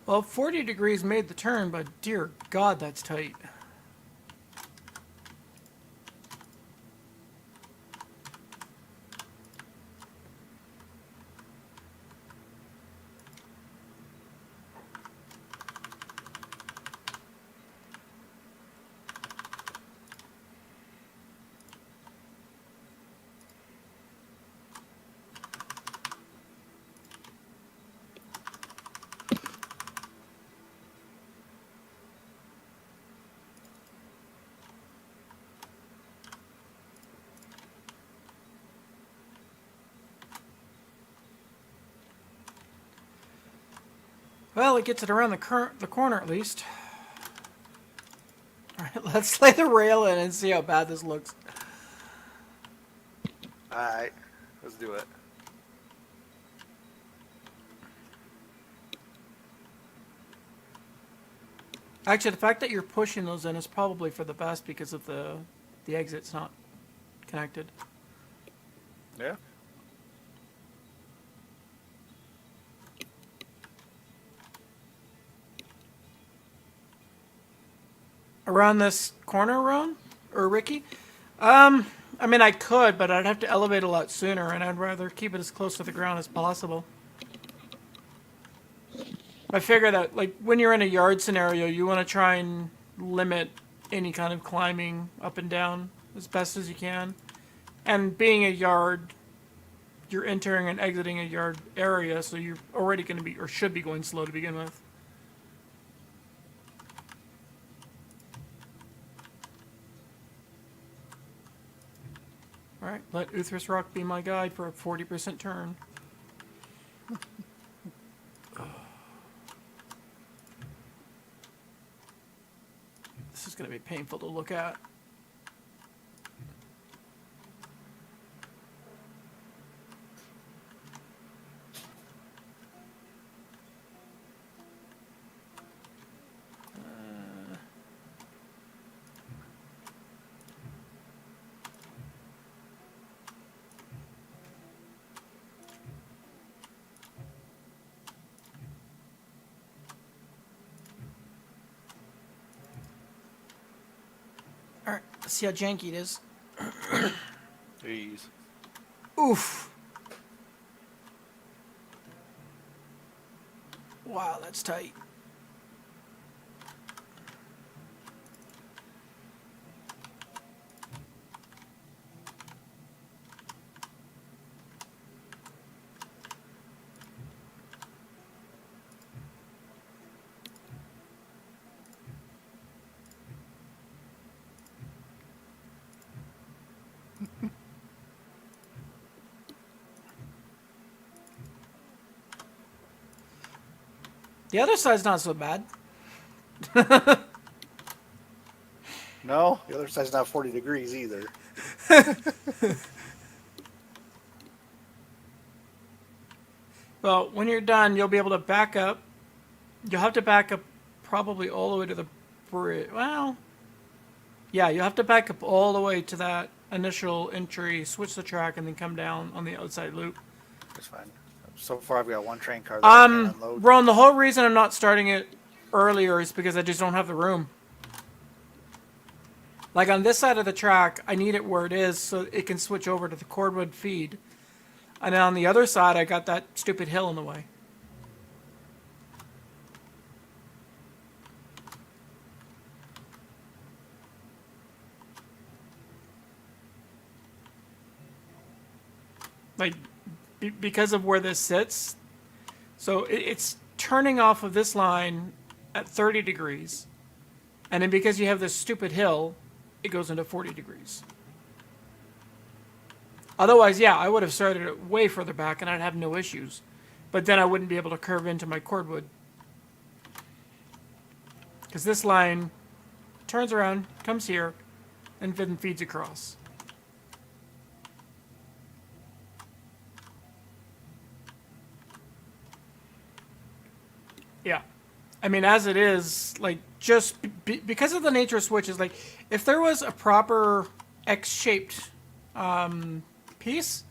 Well, 40 degrees made the turn, but dear God, that's tight. Well, it gets it around the corner at least. All right, let's lay the rail in and see how bad this looks. Alright, let's do it. Actually, the fact that you're pushing those in is probably for the best because of the exit's not connected. Yeah. Around this corner, Ron? Or Ricky? I mean, I could, but I'd have to elevate a lot sooner, and I'd rather keep it as close to the ground as possible. I figure that, like, when you're in a yard scenario, you want to try and limit any kind of climbing up and down as best as you can. And being a yard, you're entering and exiting a yard area, so you're already going to be, or should be going slow to begin with. Alright, let Uthris Rock be my guide for a 40% turn. This is going to be painful to look at. Alright, let's see how janky it is. Jeez. Oof. Wow, that's tight. The other side's not so bad. No, the other side's not 40 degrees either. Well, when you're done, you'll be able to back up. You'll have to back up probably all the way to the bridge. Well, yeah, you'll have to back up all the way to that initial entry, switch the track, and then come down on the outside loop. That's fine. So far, I've got one train car that I can unload. Ron, the whole reason I'm not starting it earlier is because I just don't have the room. Like on this side of the track, I need it where it is so it can switch over to the cordwood feed. And then on the other side, I got that stupid hill in the way. Like, because of where this sits, so it's turning off of this line at 30 degrees. And then because you have this stupid hill, it goes into 40 degrees. Otherwise, yeah, I would have started it way further back and I'd have no issues. But then I wouldn't be able to curve into my cordwood. Because this line turns around, comes here, and then feeds across. Yeah. I mean, as it is, like, just because of the nature of switches, like, if there was a proper X-shaped piece,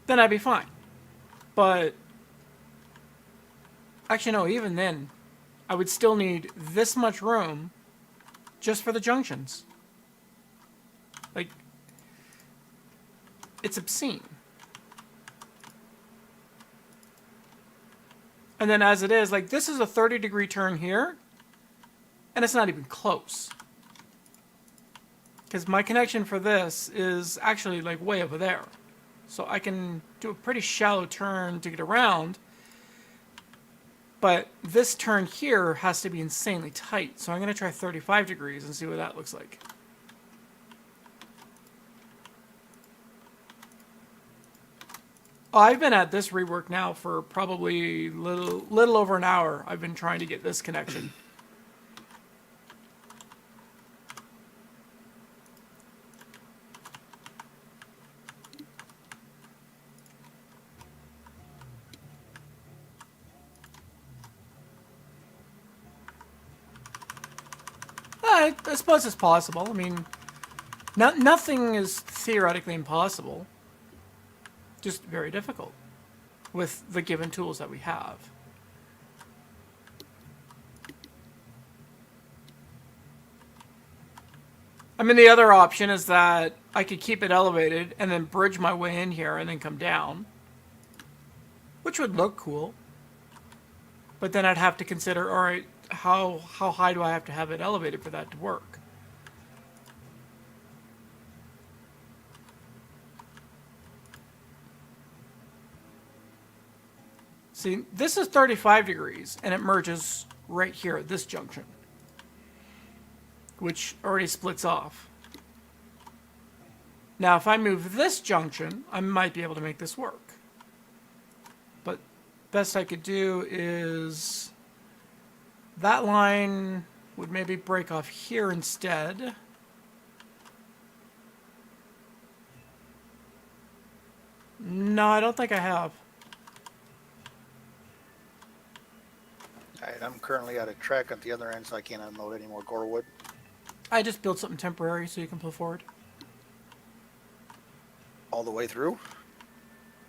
then I'd be fine. But, actually, no, even then, I would still need this much room just for the junctions. Like, it's obscene. And then as it is, like, this is a 30-degree turn here, and it's not even close. Because my connection for this is actually, like, way over there. So I can do a pretty shallow turn to get around, but this turn here has to be insanely tight. So I'm going to try 35 degrees and see what that looks like. I've been at this rework now for probably little over an hour. I've been trying to get this connection. I suppose it's possible. I mean, nothing is theoretically impossible. Just very difficult with the given tools that we have. I mean, the other option is that I could keep it elevated and then bridge my way in here and then come down, which would look cool. But then I'd have to consider, all right, how high do I have to have it elevated for that to work? See, this is 35 degrees, and it merges right here at this junction, which already splits off. Now, if I move this junction, I might be able to make this work. But best I could do is that line would maybe break off here instead. No, I don't think I have. Alright, I'm currently out of track at the other end, so I can't unload any more gore wood. I just built something temporary so you can pull forward. All the way through?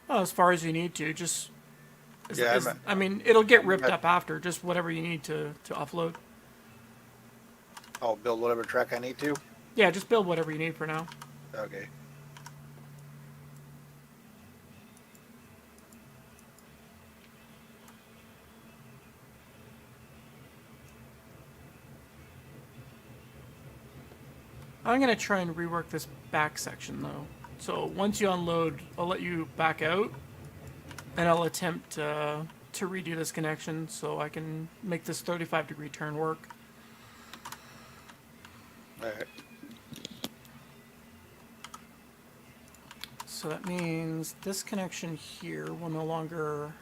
Oh, as far as you need to, just... Yeah, I mean, it'll get ripped up after, just whatever you need to offload. I'll build whatever track I need to? Yeah, just build whatever you need for now. Okay. I'm going to try and rework this back section, though. So once you unload, I'll let you back out, and I'll attempt to redo this connection so I can make this 35-degree turn work. Alright. So that means this connection here will no longer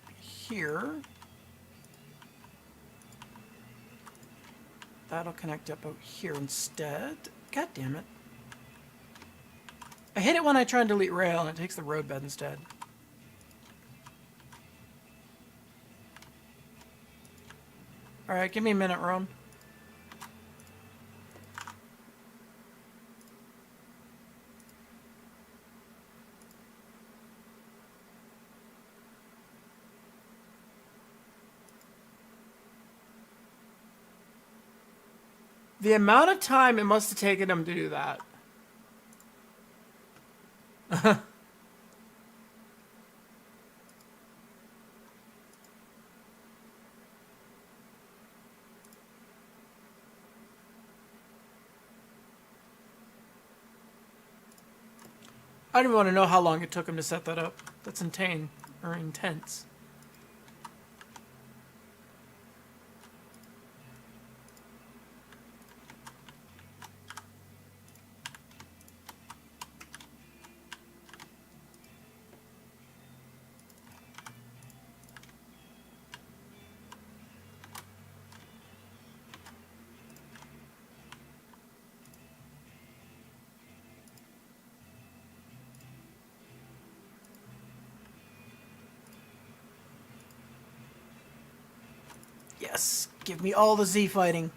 be here. That'll connect up out here instead. God damn it. I hate it when I try and delete rail and it takes the roadbed instead. Alright, give me a minute, Ron. The amount of time it must have taken him to do that. I don't even want to know how long it took him to set that up. That's intense. Yes, give me all the Z fighting.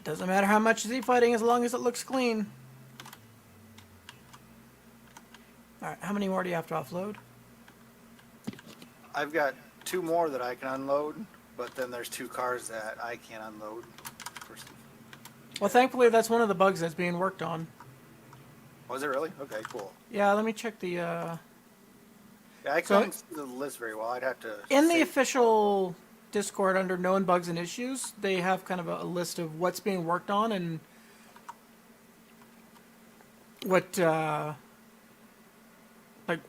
Doesn't matter how much Z fighting as long as it looks clean. Alright, how many more do you have to offload? I've got 2 more that I can unload, but then there's 2 cars that I can't unload. Well, thankfully that's one of the bugs that's being worked on. Was it really? Okay, cool. Yeah, let me check the, Yeah, I couldn't see the list very well. I'd have to... in the save- official Discord under known bugs and issues, they have kind of a list of what's being worked on and what, like,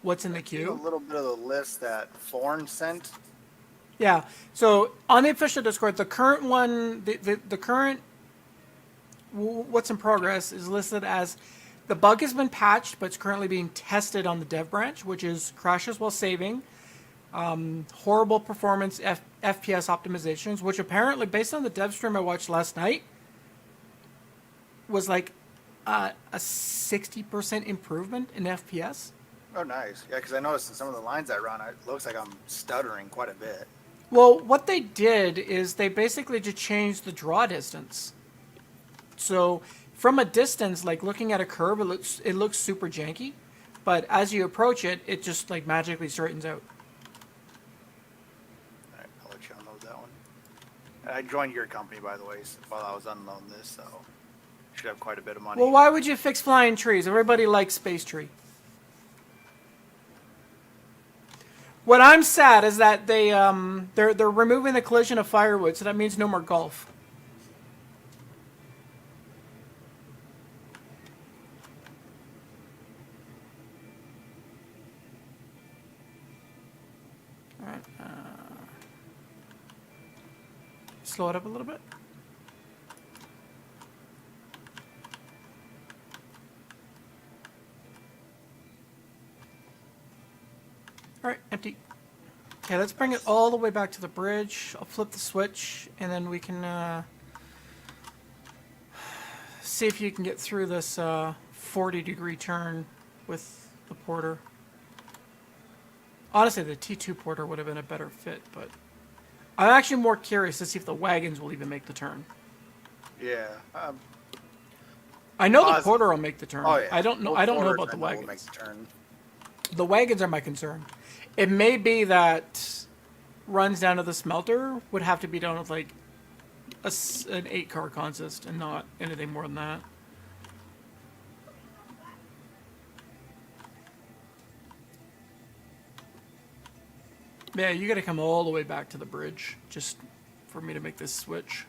what's in the I see a queue. little bit of the list that Thorn sent. Yeah. So on the official Discord, the current one, the current what's in progress is listed as the bug has been patched, but it's currently being tested on the dev branch, which is crashes while saving, horrible performance FPS optimizations, which apparently, based on the dev stream I watched last night, was like a 60% improvement in FPS. Oh, nice. Yeah, because I noticed in some of the lines I run, it looks like I'm stuttering quite a bit. Well, what they did is they basically just changed the draw distance. So from a distance, like looking at a curve, it looks super janky, but as you approach it, it just like magically straightens out. All right, I'll let you unload that one. I joined your company, by the way, while I was unloading this, so should have quite a bit of money. Well, why would you fix flying trees? Everybody likes Space Tree. What I'm sad is that they're removing the collision of firewood, so that means no more golf. All right. Slow it up a little bit. All right, empty. Okay, let's bring it all the way back to the bridge. I'll flip the switch, and then we can see if you can get through this 40-degree turn with the porter. Honestly, the T2 porter would have been a better fit, but I'm actually more curious to see if the wagons will even make the turn. Yeah. I know the porter will make the turn. Oh, yeah. I don't know. Both I don't know porters about the I know will make wagons. the turn. The wagons are my concern. It may be that runs down to the smelter would have to be done with like an 8-car consist and not anything more than that. Yeah, you gotta come all the way back to the bridge just for me to make this switch.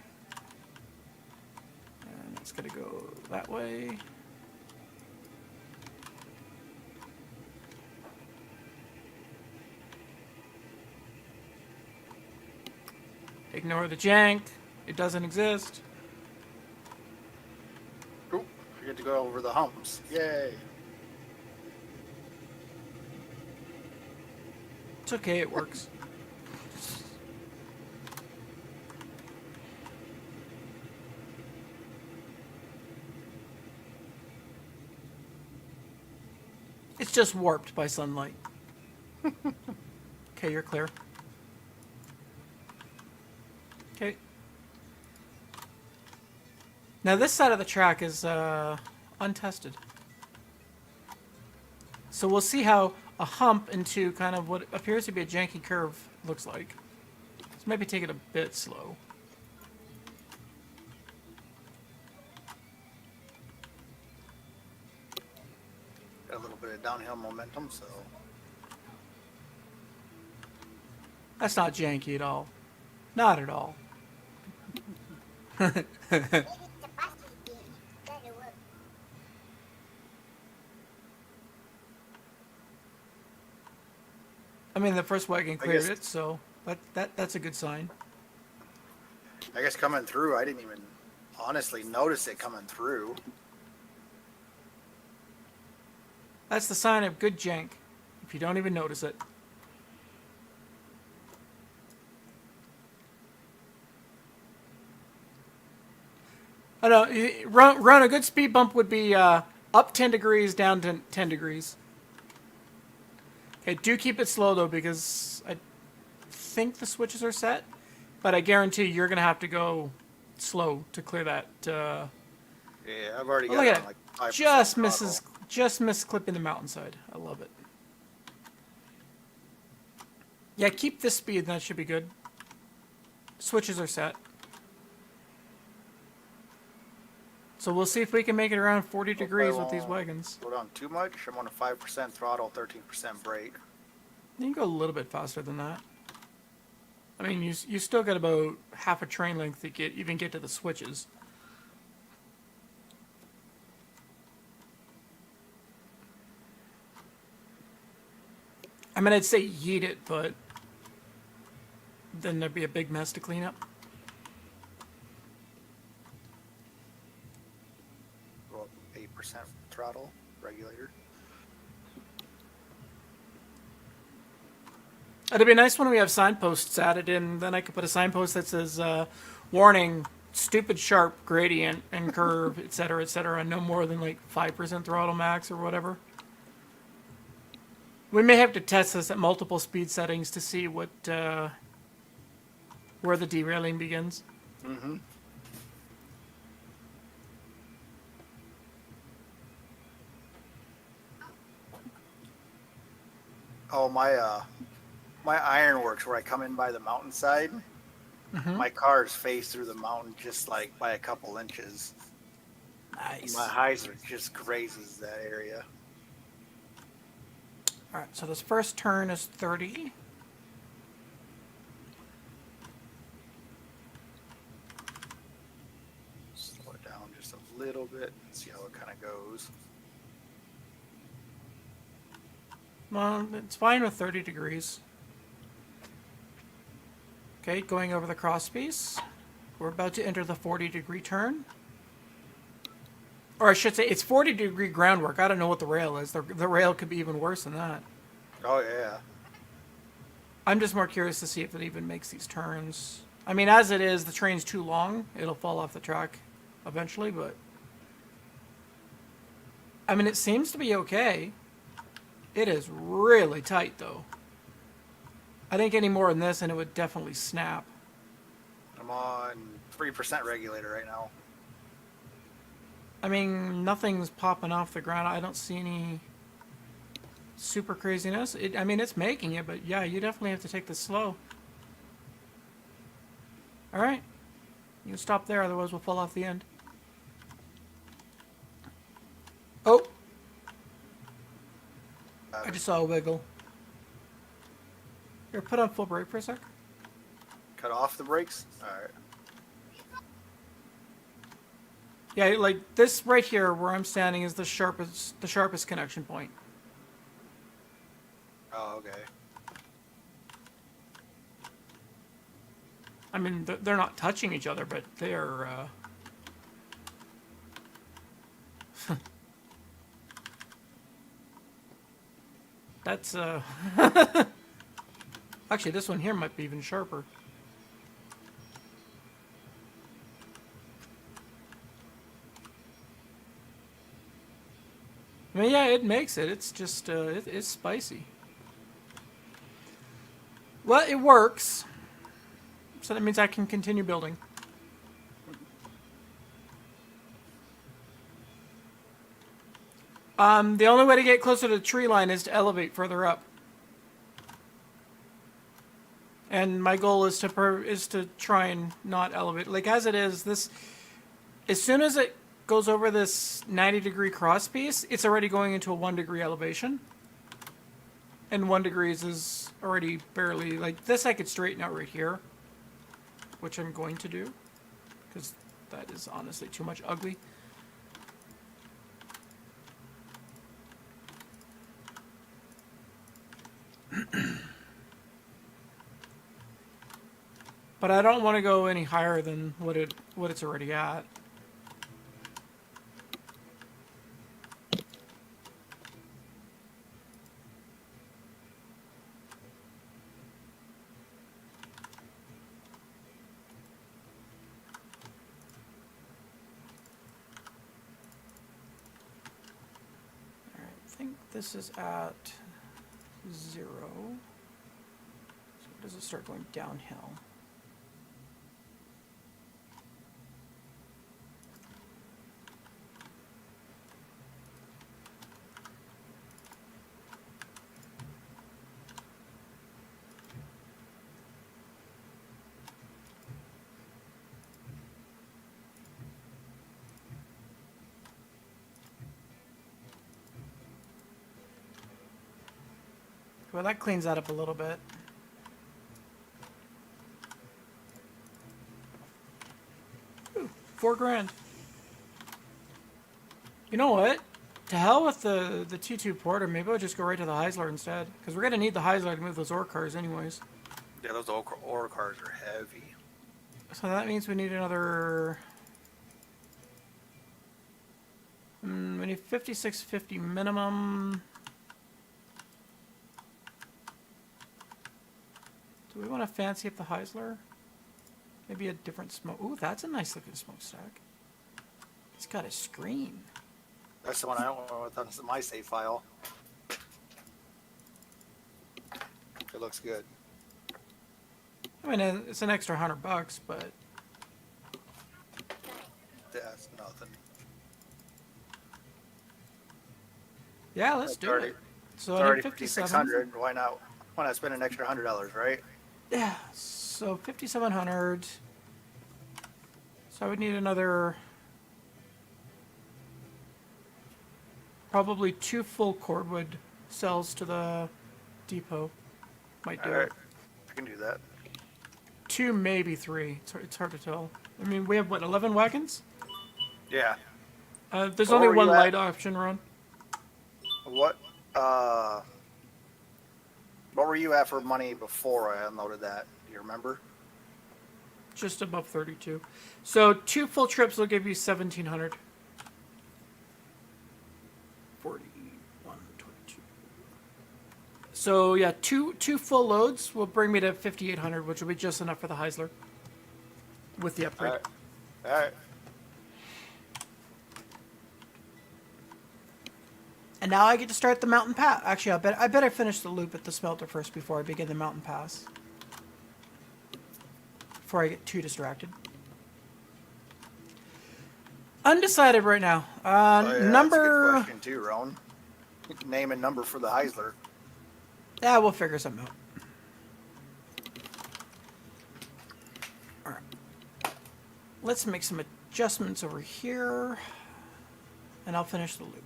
And it's gonna go that way. Ignore the jank. It doesn't exist. Oop, we get to go over the humps. Yay. It's okay, it works. It's just warped by sunlight. Okay, you're clear. Okay. Now this side of the track is untested. So we'll see how a hump into kind of what appears to be a janky curve looks like. So maybe take it a bit slow. Got a little bit of downhill momentum, so That's not janky at all. Not at all. Maybe it's the bus again. Better work. I mean, the first wagon cleared guess- it, so that's a good sign. I guess coming through, I didn't even honestly notice it coming through. That's the sign of good jank, if you don't even notice it. I know, run a good speed bump would be up 10 degrees, down 10 degrees. Okay, do keep it slow though, because I think the switches are set, but I guarantee you're going to have to go slow to clear that. Yeah, I've already got Look it at on it. like 5% Just miss clipping the mountainside. I love it. Yeah, keep this speed, and that should be good. Switches are set. So we'll see if we can make it around 40 degrees with these wagons. Slow down too much. I'm on a 5% throttle, 13% brake. You can go a little bit faster than that. I mean, you still got about half a train length to even get to the switches. I mean, I'd say yeet it, but then there'd be a big mess to clean up. Go up 8% throttle regulator. It'd be nice when we have signposts added in. Then I could put a signpost that says, "Warning: stupid sharp gradient and curve, etc., no more than like 5% throttle max or whatever." We may have to test this at multiple speed settings to see what where the derailing begins. Mm-hmm. Oh, my ironworks where I come in by the mountainside. My cars face through the mountain just like by a couple inches. Nice. My hyzer just grazes that area. All right, so this first turn is 30. Slow it down just a little bit and see how it kind of goes. Well, it's fine with 30 degrees. Okay, going over the crosspiece. We're about to enter the 40-degree turn. Or I should say, it's 40-degree groundwork. I don't know what the rail is. The rail could be even worse than that. Oh yeah. I'm just more curious to see if it even makes these turns. I mean, as it is, the train's too long. It'll fall off the track eventually, but... I mean, it seems to be okay. It is really tight, though. I think any more than this, and it would definitely snap. I'm on 3% regulator right now. I mean, nothing's popping off the ground. I don't see any super craziness. I mean, it's making it, but yeah, you definitely have to take this slow. All right. You can stop there, otherwise we'll fall off the end. Oh! I just saw a wiggle. Here, put on full brake for a sec. Cut off the brakes. All right. Yeah, like this right here where I'm standing is the sharpest connection point. Oh, okay. I mean, they're not touching each other, but they're... That's, Actually, this one here might be even sharper. I mean, yeah, it makes it. It's just, it's spicy. Well, it works. So that means I can continue building. The only way to get closer to the tree line is to elevate further up. And my goal is to try and not elevate. Like as it is, this, as soon as it goes over this 90-degree cross piece, it's already going into a 1-degree elevation. And 1 degree is already barely, like this I could straighten out right here, which I'm going to do, because that is honestly too much ugly. But I don't want to go any higher than what it's already at. I think this is at 0. So does it start going downhill? Well, that cleans that up a little bit. Ooh, $4,000. You know what? To hell with the T2 Porter. Maybe I'll just go right to the Heisler instead. Because we're going to need the Heisler to move those ore cars anyways. Yeah, those ore cars are heavy. So that means we need another. We need 5650 minimum. Do we want to fancy up the Heisler? Maybe a different smoke. Ooh, that's a nice looking smokestack. It's got a screen. That's the one I want with on my save file. It looks good. I mean, it's an extra $100, but That's nothing. yeah, let's It's do already, it. So it's I already need 57. 5,600. Why not? Why not spend an extra $100, right? Yeah, so 5,700. So I would need another, probably 2 full cordwood cells to the depot. Might do All right, it. I can do that. 2, maybe 3. It's hard to tell. I mean, we have, what, 11 wagons? Yeah. There's Where only were one you at? light option, Ron. What? What were you at for money before I unloaded that? Do you remember? Just above 32. So 2 full trips will give you 1,700. 41, 22. So yeah, two full loads will bring me to 5,800, which will be just enough for the Heisler with the All upgrade. right. All right. And now I get to start the mountain pass. Actually, I bet I finish the loop at the smelter first before I begin the mountain pass. Before I get too distracted. Undecided right now. Oh, yeah, that's a good Number. question too, Roan. Name and number for the Heisler. Yeah, we'll figure something out. All right. Let's make some adjustments over here, and I'll finish the loop.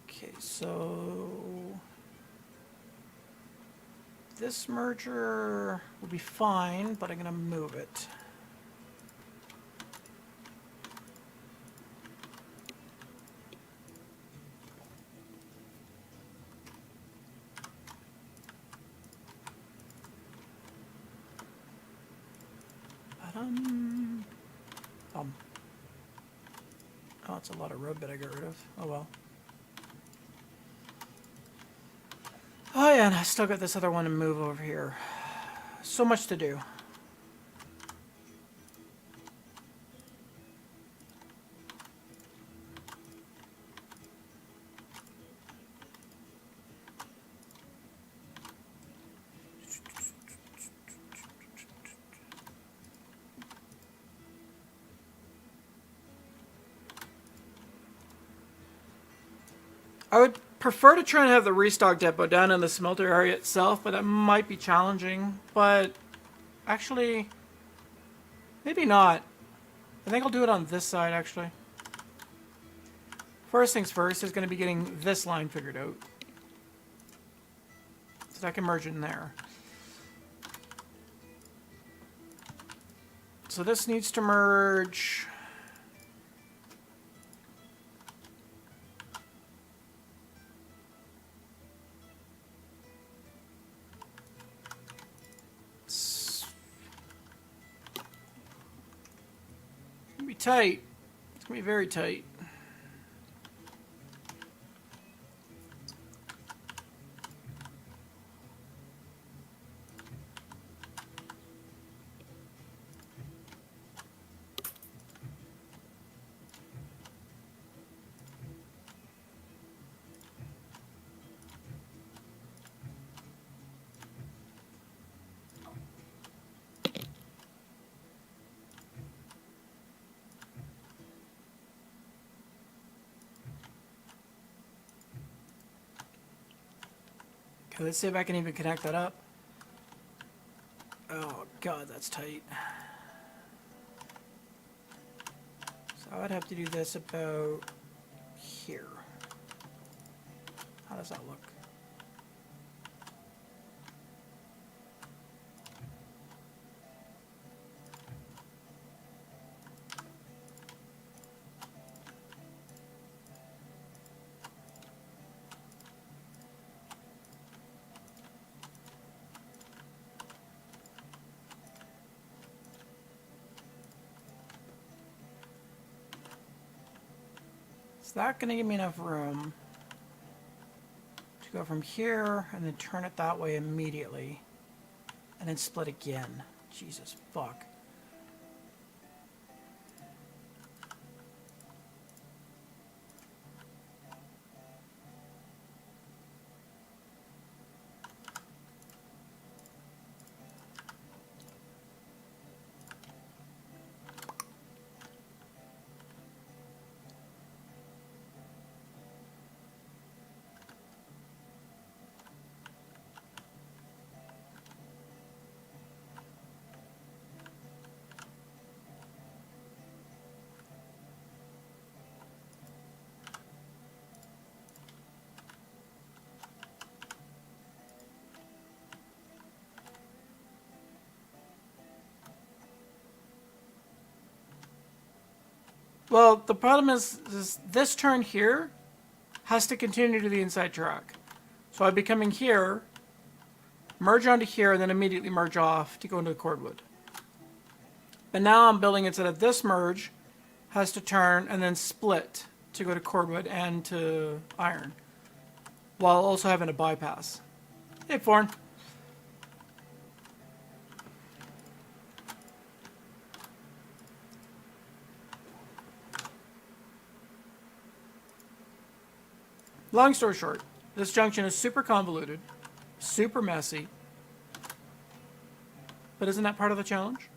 Okay, so this merger will be fine, but I'm going to move it. Um, oh, it's a lot of road bed I got rid of. Oh well. Oh yeah, and I still got this other one to move over here. So much to do. I would prefer to try and have the restock depot down in the smelter area itself, but that might be challenging. But actually, maybe not. I think I'll do it on this side, actually. First things first is going to be getting this line figured out. So that I can merge in there. So this needs to merge. It's gonna be tight. It's gonna be very tight. Okay, let's see if I can even connect that up. Oh god, that's tight. So I would have to do this about here. How does that look? Is that going to give me enough room to go from here and then turn it that way immediately and then split again? Jesus fuck. Well, the problem is this turn here has to continue to the inside track. So I'd be coming here, merge onto here, and then immediately merge off to go into the cordwood. But now I'm building instead of this merge, has to turn and then split to go to cordwood and to iron, while also having a bypass. Hey, Forn. Long story short, this junction is super convoluted, super messy, but isn't that part of the challenge?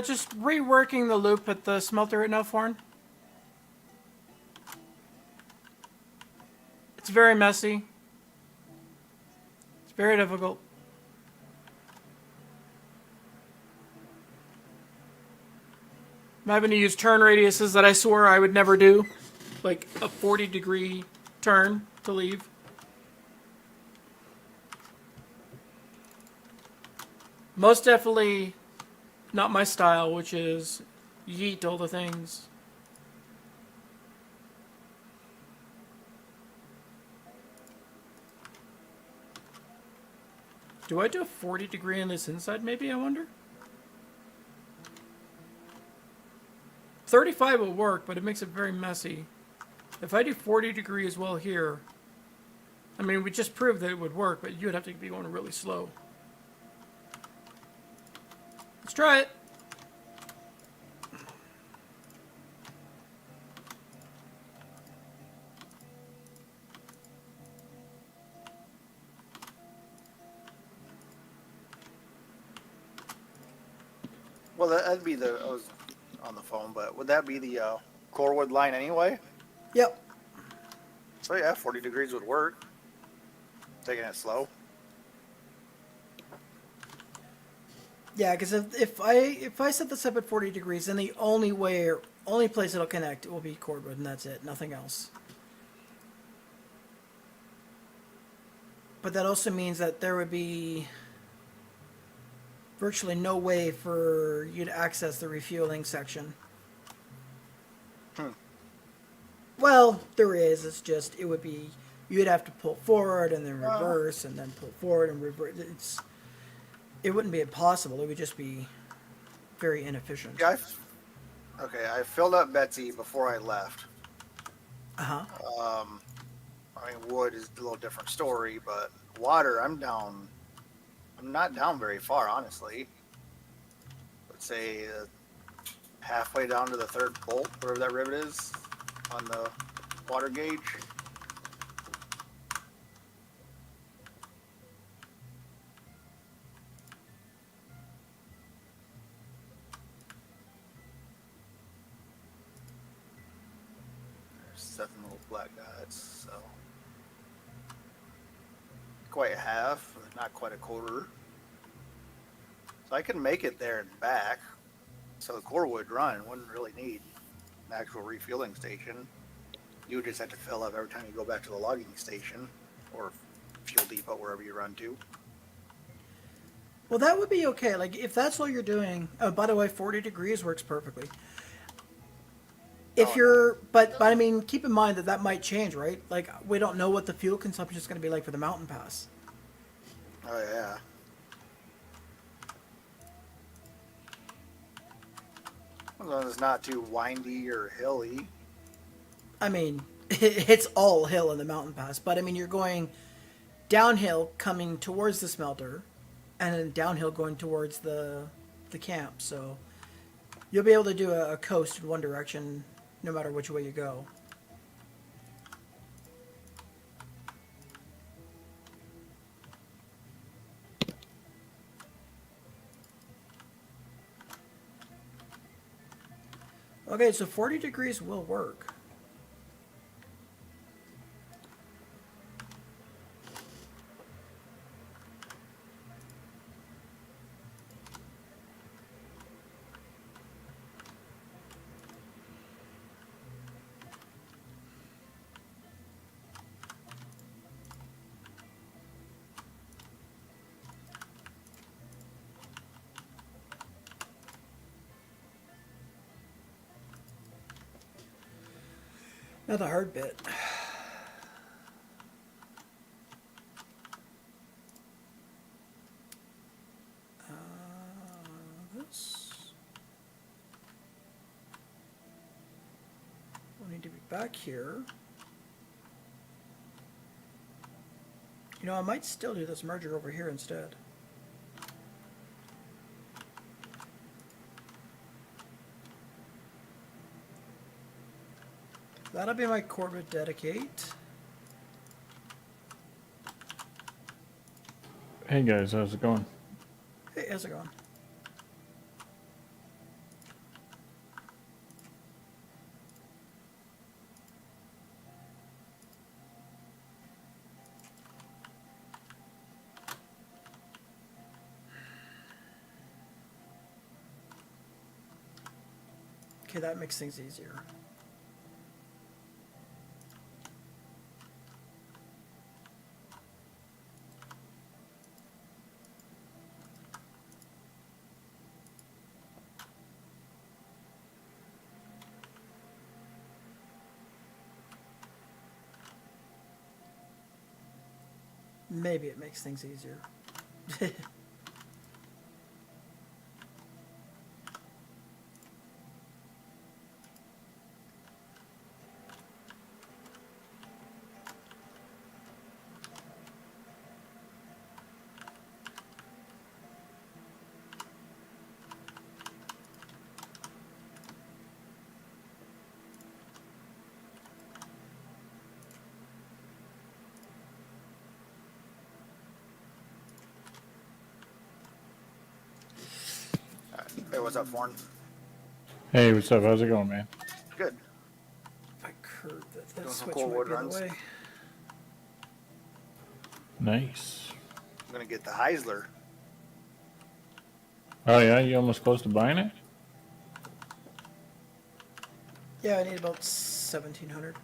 Just reworking the loop at the smelter right now, Forn. It's very messy. It's very difficult. I'm having to use turn radiuses that I swore I would never do. Like a 40-degree turn to leave. Most definitely not my style, which is yeet all the things. Do I do a 40-degree on this inside, maybe, I wonder? 35 will work, but it makes it very messy. If I do 40-degree as well here, I mean, we just proved that it would work, but you'd have to be going really slow. Let's try it. Well, that'd be the. I was on the phone, but would that be the Corewood line anyway? Yep. So yeah, 40 degrees would work. Taking it slow. Yeah, because if I set this up at 40 degrees, then the only place it'll connect will be cordwood, and that's it, nothing else. But that also means that there would be virtually no way for you to access the refueling section. Well, there is. It's just, it would be, you'd have to pull forward and then reverse and then pull forward and reverse. It wouldn't be impossible. It would just be very inefficient. Yeah. I filled up Betsy before I left. Uh-huh. I mean, wood is a little different story, but water, I'm down. I'm not down very far, honestly. say halfway down to the third bolt, wherever that rivet is on the water gauge. There's 7 little black dots, so quite half, not quite a quarter. So I can make it there and back. So the core would run, wouldn't really need an actual refueling station. You would just have to fill up every time you go back to the logging station or fuel depot, wherever you run to. Well, that would be okay. Like, if that's all you're doing. Oh, by the way, 40 degrees works perfectly. If Oh, you're, but I mean, keep in mind that that might change, right? Like, we don't know what the fuel consumption is going to be like for the mountain pass. Oh yeah. As long as it's not too windy or hilly. I mean, it's all hill in the mountain pass, but I mean, you're going downhill coming towards the smelter, and then downhill going towards the camp. So you'll be able to do a coast in one direction, no matter which way you go. Okay, so 40 degrees will work. Now the hard bit. This will need to be back here. You know, I might still do this merger over here instead. That'll be my Corvette dedicate. Hey guys, how's it going? Hey, how's it going? Okay, that makes things easier. Maybe it makes things easier. Hey, what's up, Forn? Hey, what's up? How's it going, man? Good. If I curve that, Doing that some switch cool might wood be in runs. the way. Nice. I'm gonna get the Heisler. Oh yeah, you almost close to buying it? Yeah, I need about 1,700.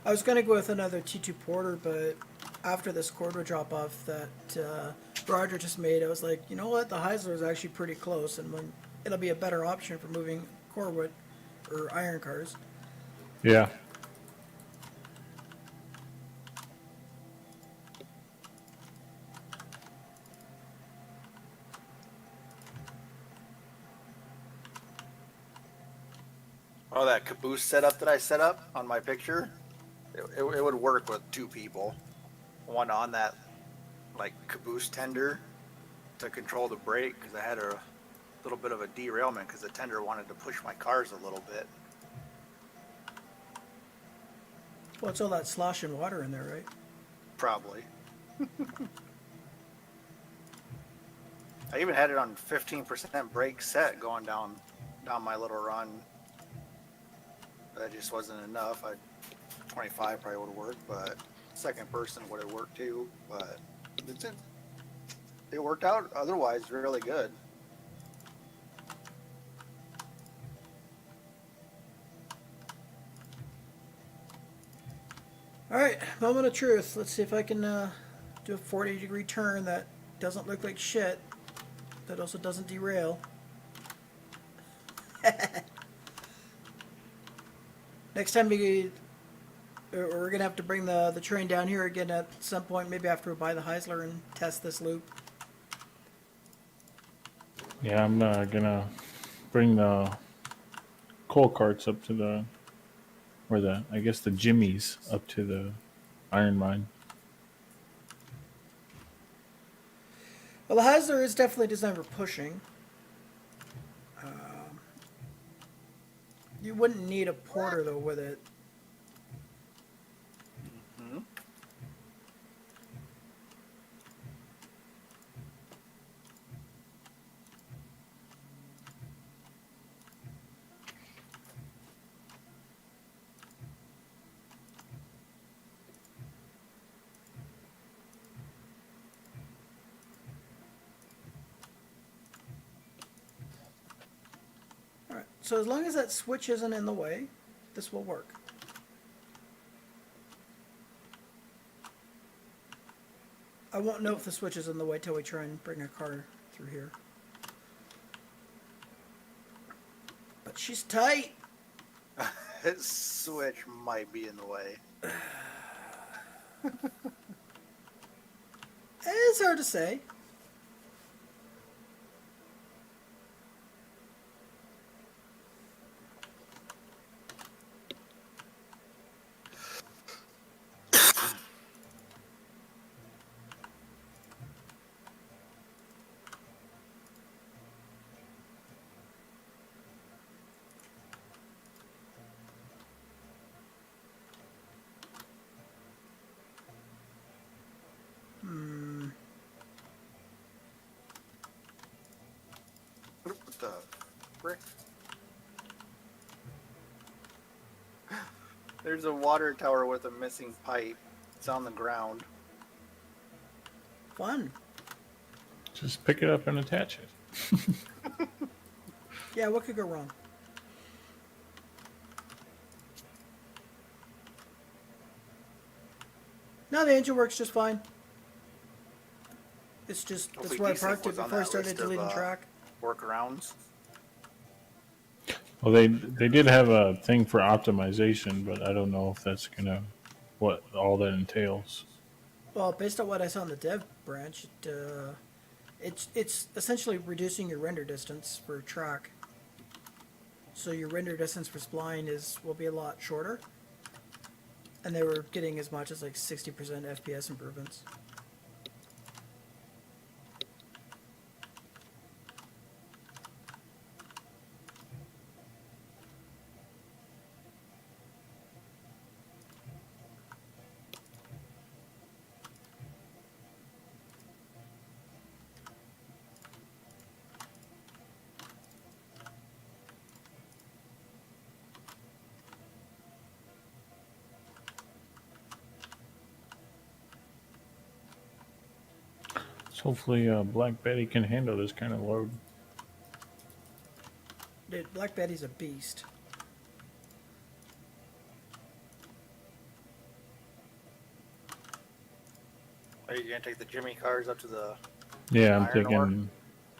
I was gonna go with another T2 Porter, but after this Cordo drop off that Roger just made, I was like, you know what, the Heisler is actually pretty close, and when it'll be a better option for moving Corwood or iron cars. Yeah. Oh, that caboose setup that I set up on my picture, it would work with two people. One on that like caboose tender to control the brake because I had a little bit of a derailment because the tender wanted to push my cars a little bit. Well, it's all that sloshing water in there, right? Probably. I even had it on 15% brake set going down my little run. That just wasn't enough. 25 probably would have worked, but second person would have worked too. But it worked out otherwise really good. All right, moment of truth. Let's see if I can do a 40-degree turn that doesn't look like shit, that also doesn't derail. Next time we're gonna have to bring the train down here again at some point, maybe after we buy the Heisler and test this loop. Yeah, I'm gonna bring the coal carts up to the, or I guess the jimmies up to the iron mine. Well, the Heisler is definitely designed for pushing. You wouldn't need a porter though with it. Mm-hmm. All right. So as long as that switch isn't in the way, this will work. I won't know if the switch is in the way till we try and bring a car through here. But she's tight. His switch might be in the way. It's hard to say. What the frick? There's a water tower with a missing pipe. It's on the ground. Fun. Just pick it up and attach it. Yeah, what could go wrong? No, the engine works just fine. It's just, that's Hopefully where I desync parked it was on before I that started list of, deleting track. Workarounds. Well, they did have a thing for optimization, but I don't know if that's what all that entails. Well, based on what I saw in the dev branch, it's essentially reducing your render distance for track. So your render distance for spline will be a lot shorter. And they were getting as much as like 60% FPS improvements. So hopefully Black Betty can handle this kind of load. Dude, Black Betty's a beast. Are you gonna take the Jimmy cars up to the Yeah, I'm iron ore? taking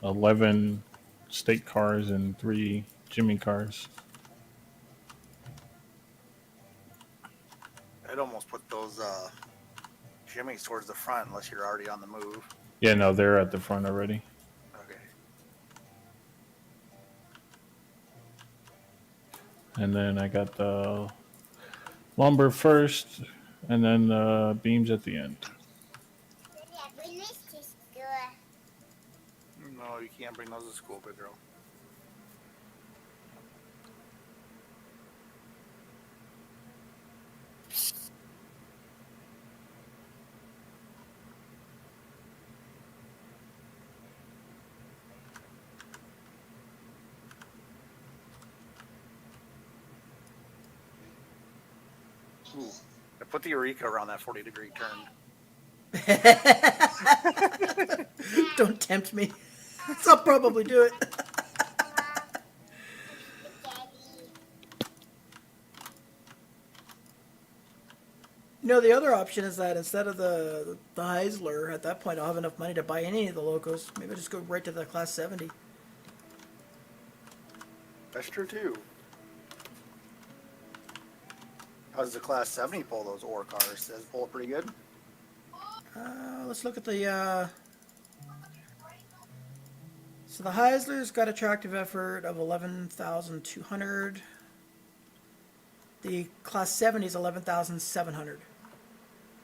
11 state cars and 3 Jimmy cars. I'd almost put those Jimmys towards the front unless you're already on the move. Yeah, no, they're at the front already. Okay. and then I got the lumber first, and then the beams at the end. Daddy, I bring this to school. No, you can't bring those to school, big girl. Ooh. I put the Eureka around that 40-degree turn. Don't tempt me. I'll probably do it. Daddy. You know, the other option is that instead of the Heisler, at that point I'll have enough money to buy any of the locos. Maybe I'll just go right to the Class 70. That's true too. How does the Class 70 pull those ore cars? Does it pull it pretty good? Let's look at the. So the Heisler's got a tractive effort of 11,200. The Class 70 is 11,700.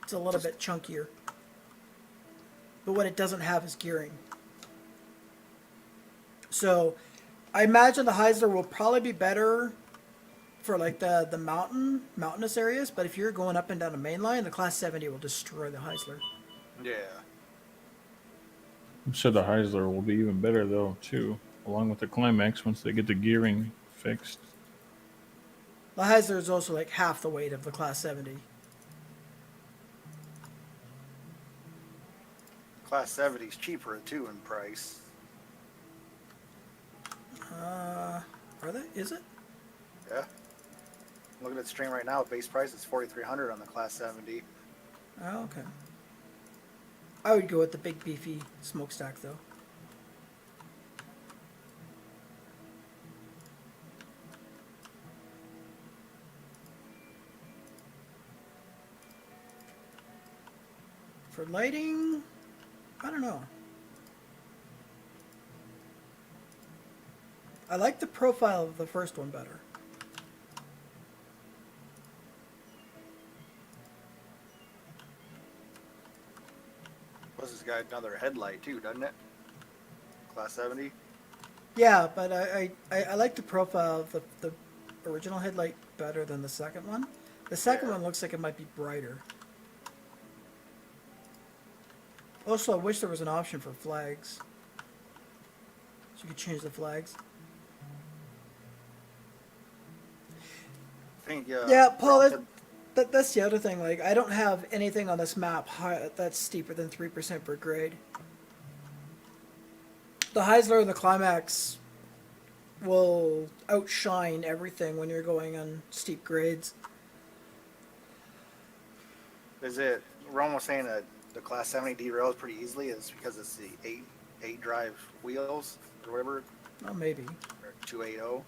It's a little bit chunkier. But what it doesn't have is gearing. So I imagine the Heisler will probably be better for like the mountainous areas, but if you're going up and down a main line, the Class 70 will destroy the Heisler. Yeah. I'm sure the Heisler will be even better though too, along with the Climax once they get the gearing fixed. The Heisler is also like half the weight of the Class 70. Class 70 is cheaper too in price. Are they? Is it? Yeah. Looking at the stream right now, base price is 4,300 on the Class 70. Oh, okay. I would go with the big beefy smokestack though. For lighting, I don't know. I like the profile of the first one better. Plus, it's got another headlight too, doesn't it? Class 70. Yeah, but I like the profile of the original headlight better than the second one. The second Yeah. one looks like it might be brighter. Also, I wish there was an option for flags. So you could change the flags. I think, Yeah, Paul, relative- that's the other thing. Like, I don't have anything on this map that's steeper than 3% per grade. The Heisler and the Climax will outshine everything when you're going on steep grades. is it? We're almost saying that the Class 70 derails pretty easily. Is because it's the eight drive wheels or whatever, Oh, maybe. or 280.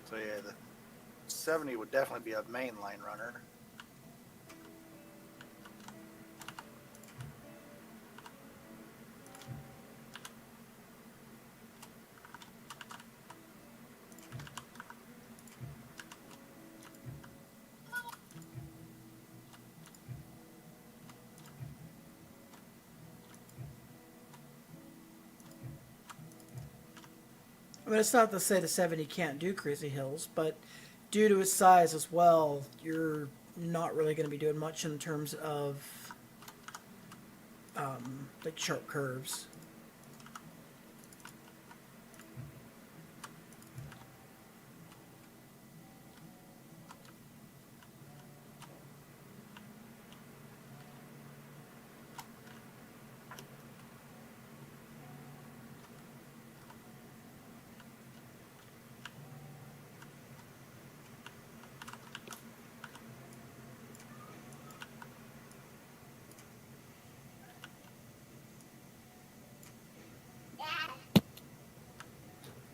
So yeah, the 70 would definitely be a mainline runner. I mean, it's not to say the 70 can't do crazy hills, but due to its size as well, you're not really going to be doing much in terms of like sharp curves.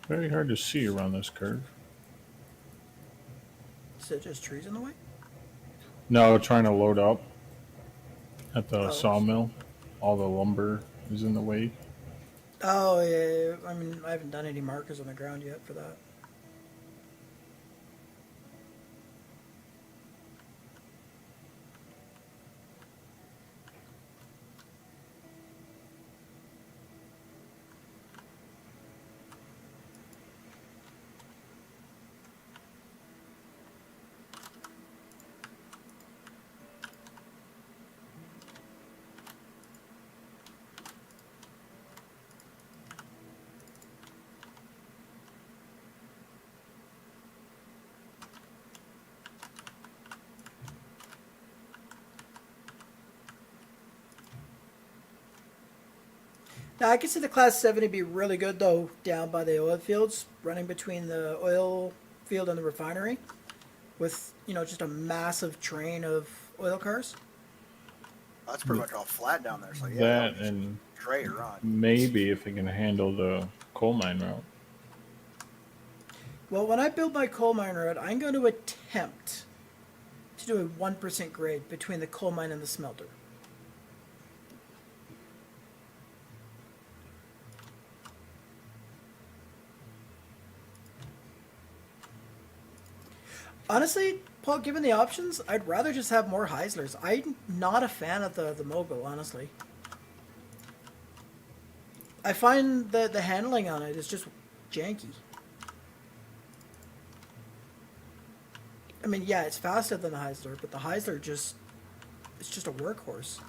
Very hard to see around this curve. Is it just trees in the way? No, trying to load up at the Oh. sawmill, all the lumber is in the way. Oh yeah, I mean I haven't done any markers on the ground yet for that. Now I can see the Class 70 be really good though down by the oil fields, running between the oil field and the refinery, with just a massive train of oil cars. That's pretty much all flat down there. So yeah, that'll That be and straight run. maybe if it can handle the coal mine route. Well, when I build my coal mine road, I'm going to attempt to do a 1% grade between the coal mine and the smelter. Honestly, Paul, given the options, I'd rather just have more Heislers. I'm not a fan of the Mogo, honestly. I find that the handling on it is just janky. I mean, yeah, it's faster than the Heisler, but the Heisler it's just a workhorse.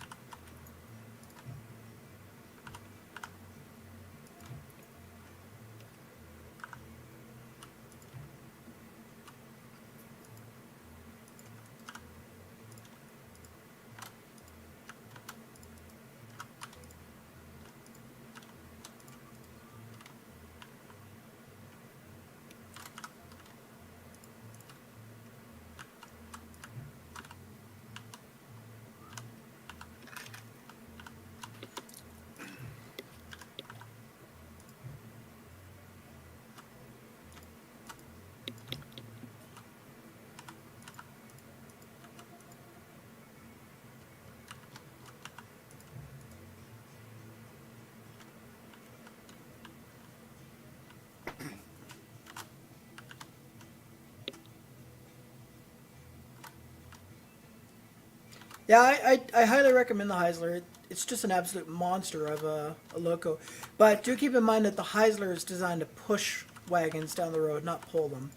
Yeah, I highly recommend the Heisler. It's just an absolute monster of a loco. But do keep in mind that the Heisler is designed to push wagons down the road, not pull them.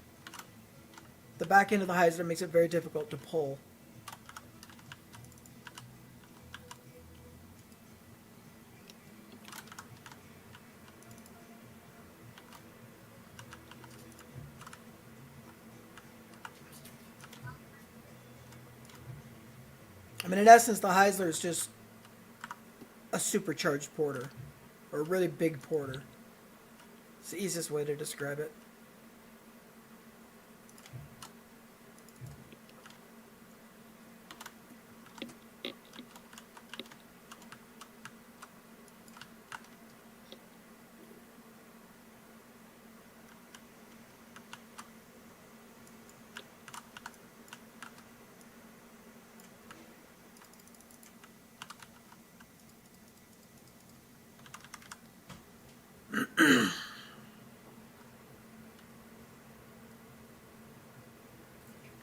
The back end of the Heisler makes it very difficult to pull. I mean, in essence, the Heisler is just a supercharged porter, or a really big porter. It's the easiest way to describe it.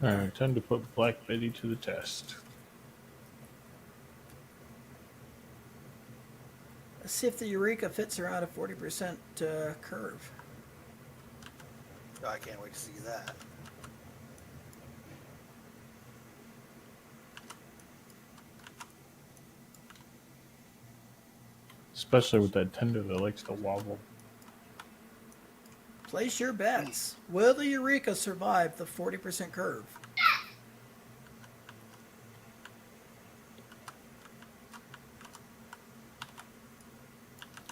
Alright, time to put Black Betty to the test. Let's see if the Eureka fits around a 40% curve. Oh, I can't wait to see that. Especially with that tender that likes to wobble. Place your bets. Will the Eureka survive the 40% curve?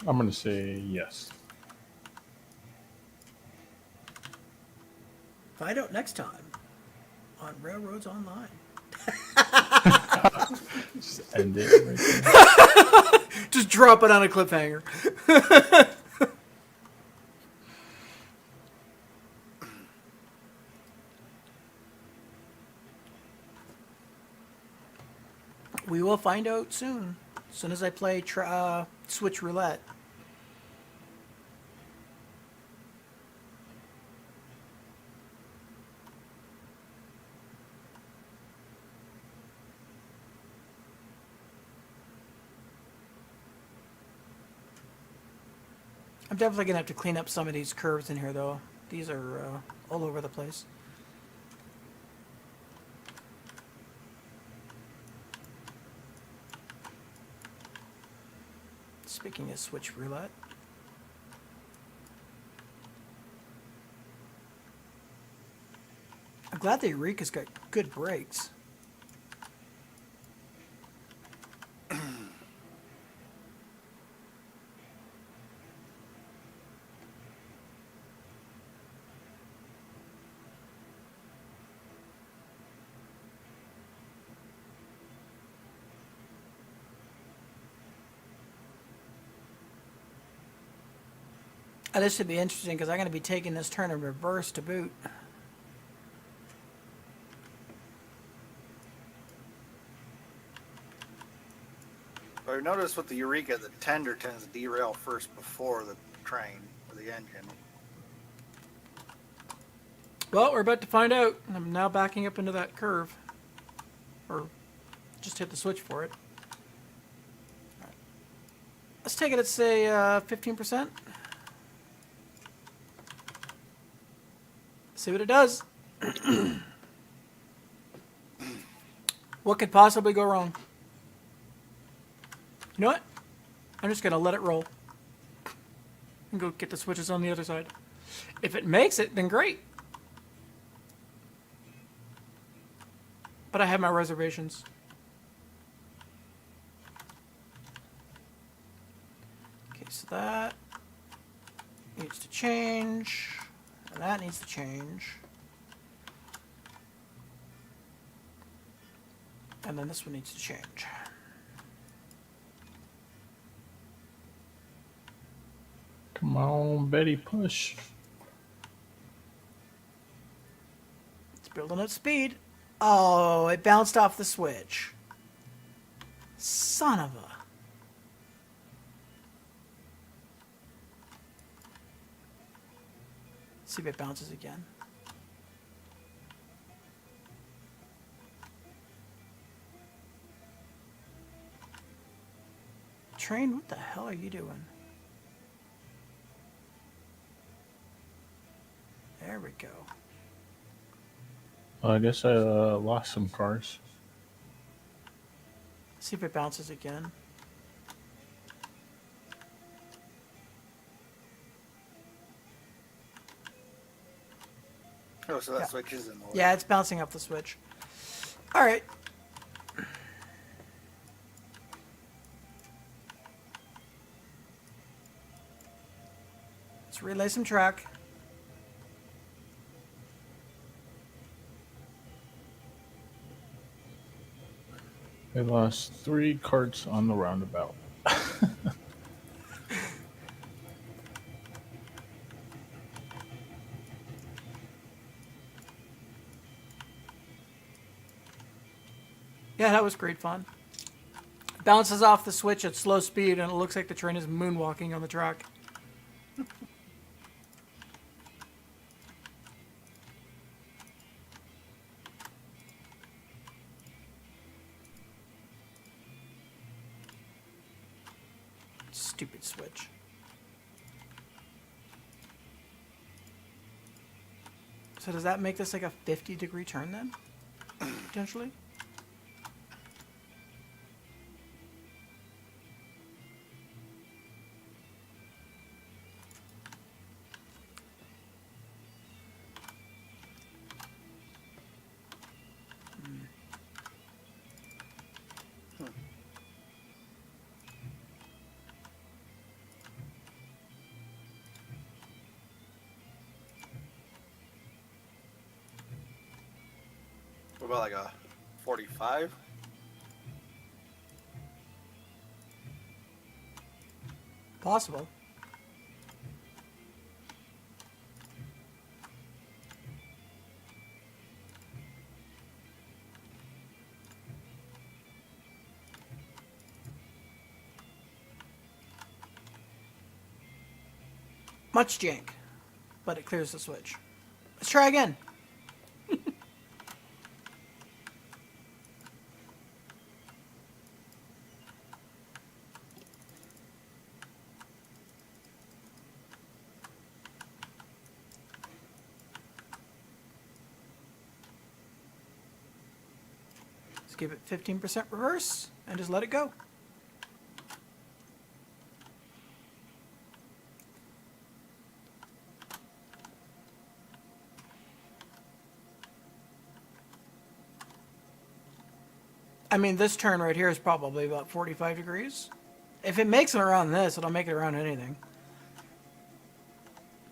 I'm gonna say yes. Find out next time on Railroads Online. Just end it right there. Just drop it on a cliffhanger. We will find out soon. As soon as I play switch roulette. I'm definitely gonna have to clean up some of these curves in here, though. These are all over the place. Speaking of switch roulette. I'm glad the Eureka's got good brakes. This should be interesting because I'm going to be taking this turn in reverse to boot. But I noticed with the Eureka, the tender tends to derail first before the train or the engine. Well, we're about to find out. I'm now backing up into that curve. Or just hit the switch for it. All right. Let's take it at, say, 15%. See what it does. What could possibly go wrong? You know what? I'm just going to let it roll. And go get the switches on the other side. If it makes it, then great. But I have my reservations. Okay, so that needs to change. And that needs to change. And then this one needs to change. Come on, Betty, push. It's building up speed. Oh, it bounced off the switch. Son of a... See if it bounces again. Train, what the hell are you doing? There we go. Well, I guess I lost some cars. See if it bounces again. Oh, so that Yeah. switch is in the way. Yeah, it's bouncing off the switch. All right. Let's relay some track. I lost 3 carts on the roundabout. Yeah, that was great fun. Bounces off the switch at slow speed, and it looks like the train is moonwalking on the track. Stupid switch. So does that make this like a 50-degree turn then? Potentially? What about like a 45? Possible. Much jank, but it clears the switch. Let's try again. Let's give it 15% reverse and just let it go. I mean, this turn right here is probably about 45 degrees. If it makes it around this, it'll make it around anything.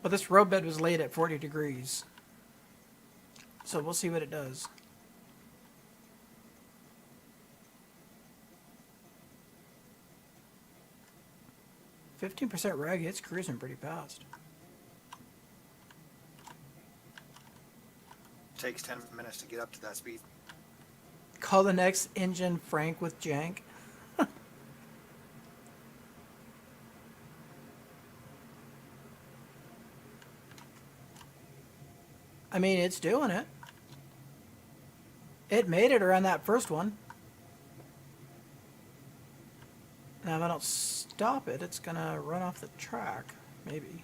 But this road bed was laid at 40 degrees. So we'll see what it does. "15% raggy, it's cruising pretty fast." Takes 10 minutes to get up to that speed. Call the next engine Frank with jank. I mean, it's doing it. It made it around that first one. Now, if I don't stop it, it's gonna run off the track. Maybe.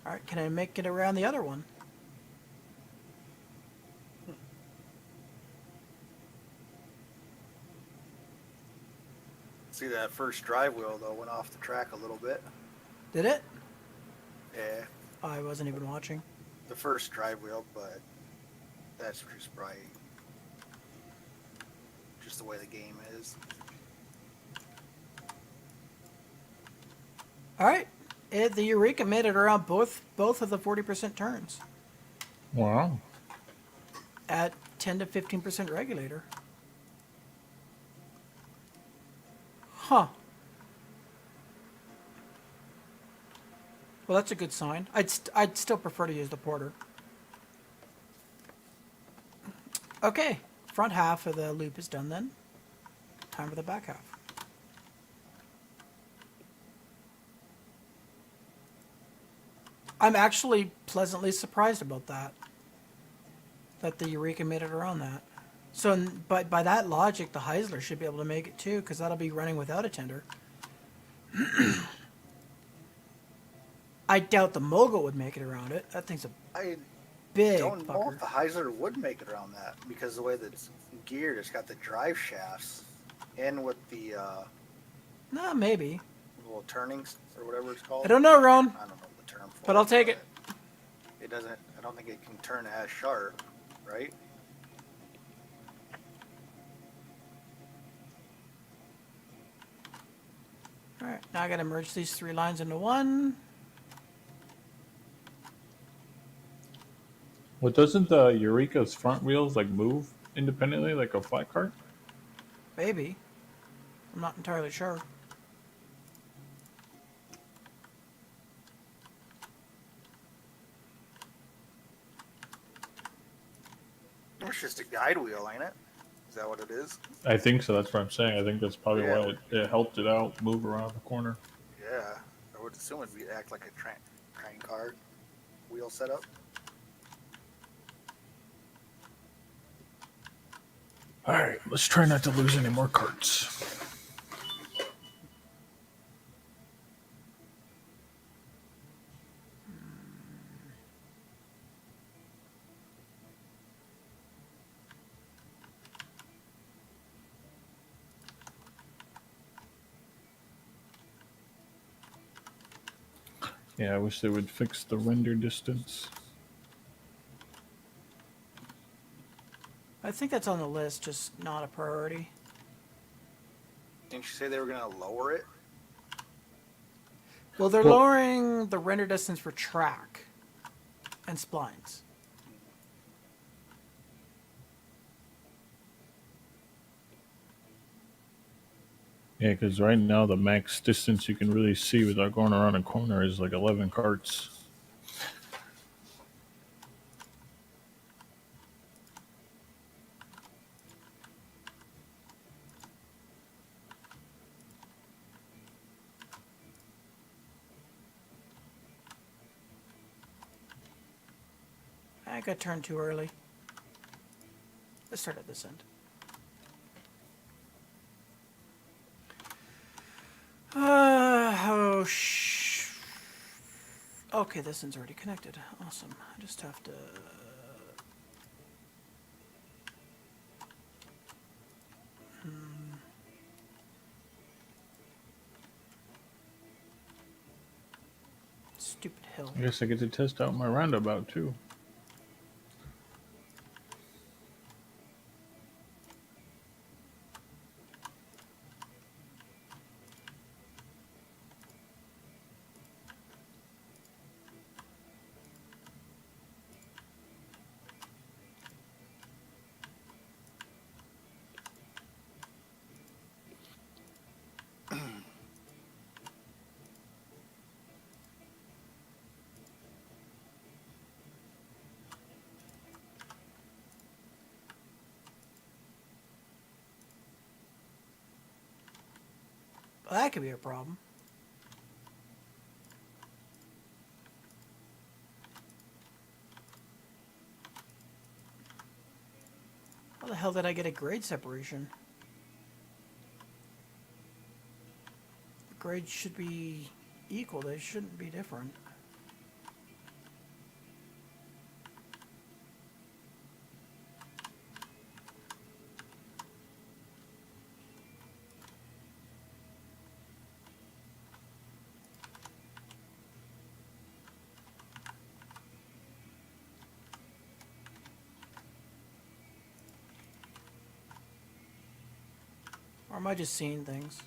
Alright, can I make it around the other one? See, that first drive wheel, though, went off the track a little bit. Did it? Yeah, Oh, I wasn't even watching. the first drive wheel, but that's just probably just the way the game is. Alright. The Eureka made it around both of the 40% turns Wow. at 10 to 15% regulator. Huh. Well, that's a good sign. I'd still prefer to use the Porter. Okay, front half of the loop is done then. Time for the back half. I'm actually pleasantly surprised about that. That the Eureka made it around that. So, by that logic, the Heisler should be able to make it too, because that'll be running without a tender. I doubt the Mogul would make it around it. That thing's a I big don't know fucker. if the Heisler would make it around that because the way that it's geared, it's got the drive shafts and with the Nah, maybe. little turnings or whatever it's called. I don't know, Ron. I don't know the term for But I'll take it. It doesn't. I don't think it can turn as sharp, right? Alright, now I gotta merge these three lines into one. Well, doesn't the Eureka's front wheels like move independently like a flat cart? Maybe. I'm not entirely sure. It's just a guide wheel, ain't it? Is that what it is? I think so. That's what I'm saying. I think that's probably Yeah. why it helped it out move around the corner. Yeah, I would assume it'd be act like a train car wheel setup. All right, let's try not to lose any more carts. Yeah, I wish they would fix the render distance. I think that's on the list, just not a priority. Didn't you say they were gonna lower it? Well, they're Well- lowering the render distance for track and splines. Yeah, because right now the max distance you can really see without going around a corner is like 11 carts. I got turned too early. Let's start at this end. Okay, this end's already connected. Awesome. I just have to. Stupid hill. I guess I get to test out my roundabout too. Well, that could be a problem. How the hell did I get a grade separation? The grades should be equal. They shouldn't be different. Or am I just seeing things?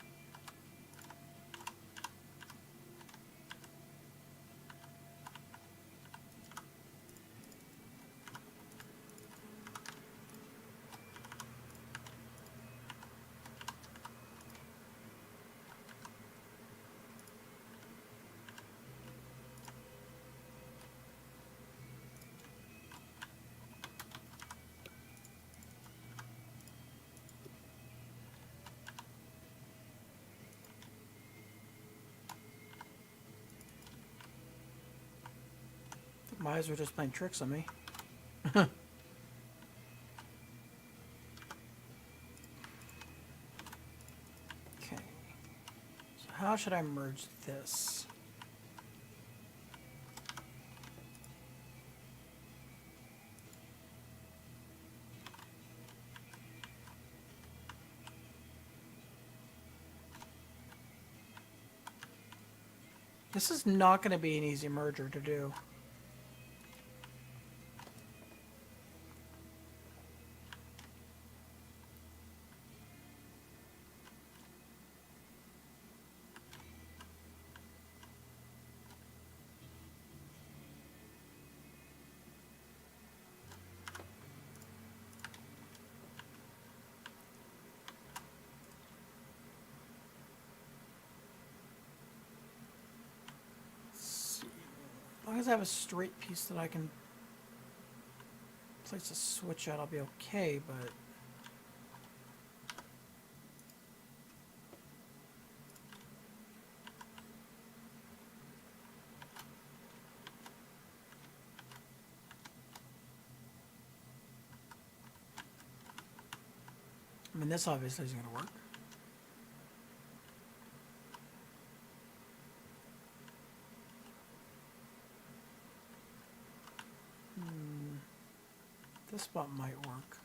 My eyes were just playing tricks on me. Okay. So how should I merge this? This is not going to be an easy merger to do. As long as I have a straight piece that I can place a switch at, I'll be okay, but... I mean, this obviously isn't going to work. This spot might work.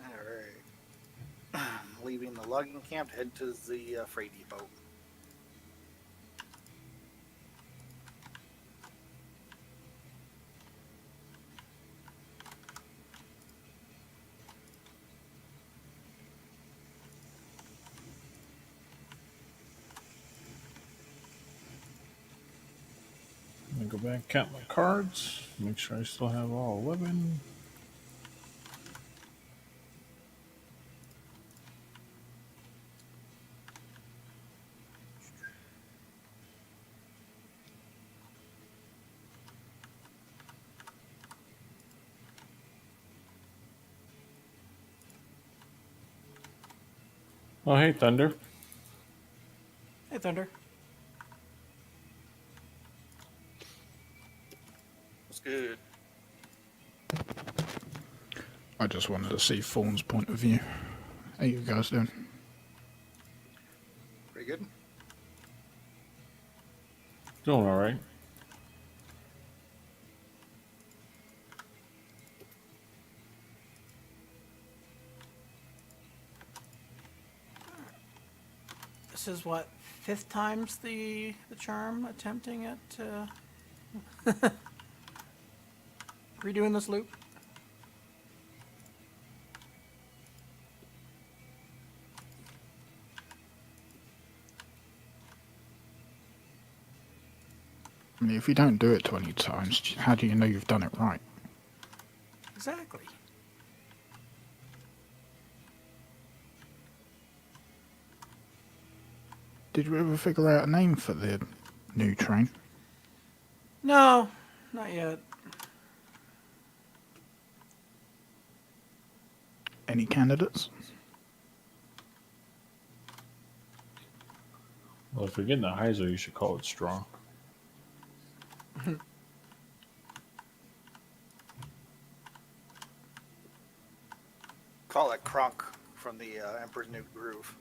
Alright. Leaving the logging camp to head to the freight depot. back, count my cards, make sure I still have all 11. Oh, hey, Thunder. Hey, Thunder. It's good. I just wanted to see Fawn's point of view. How you guys doing? Pretty good. Doing all right. This is what, fifth time's the charm attempting at redoing this loop. I mean, if you don't do it 20 times, how do you know you've done it right? Exactly. Did you ever figure out a name for the new train? No, not yet. Any candidates? Well, if you're getting a Heiser, you should call it Straw. Call it Kronk from the Emperor's New Groove.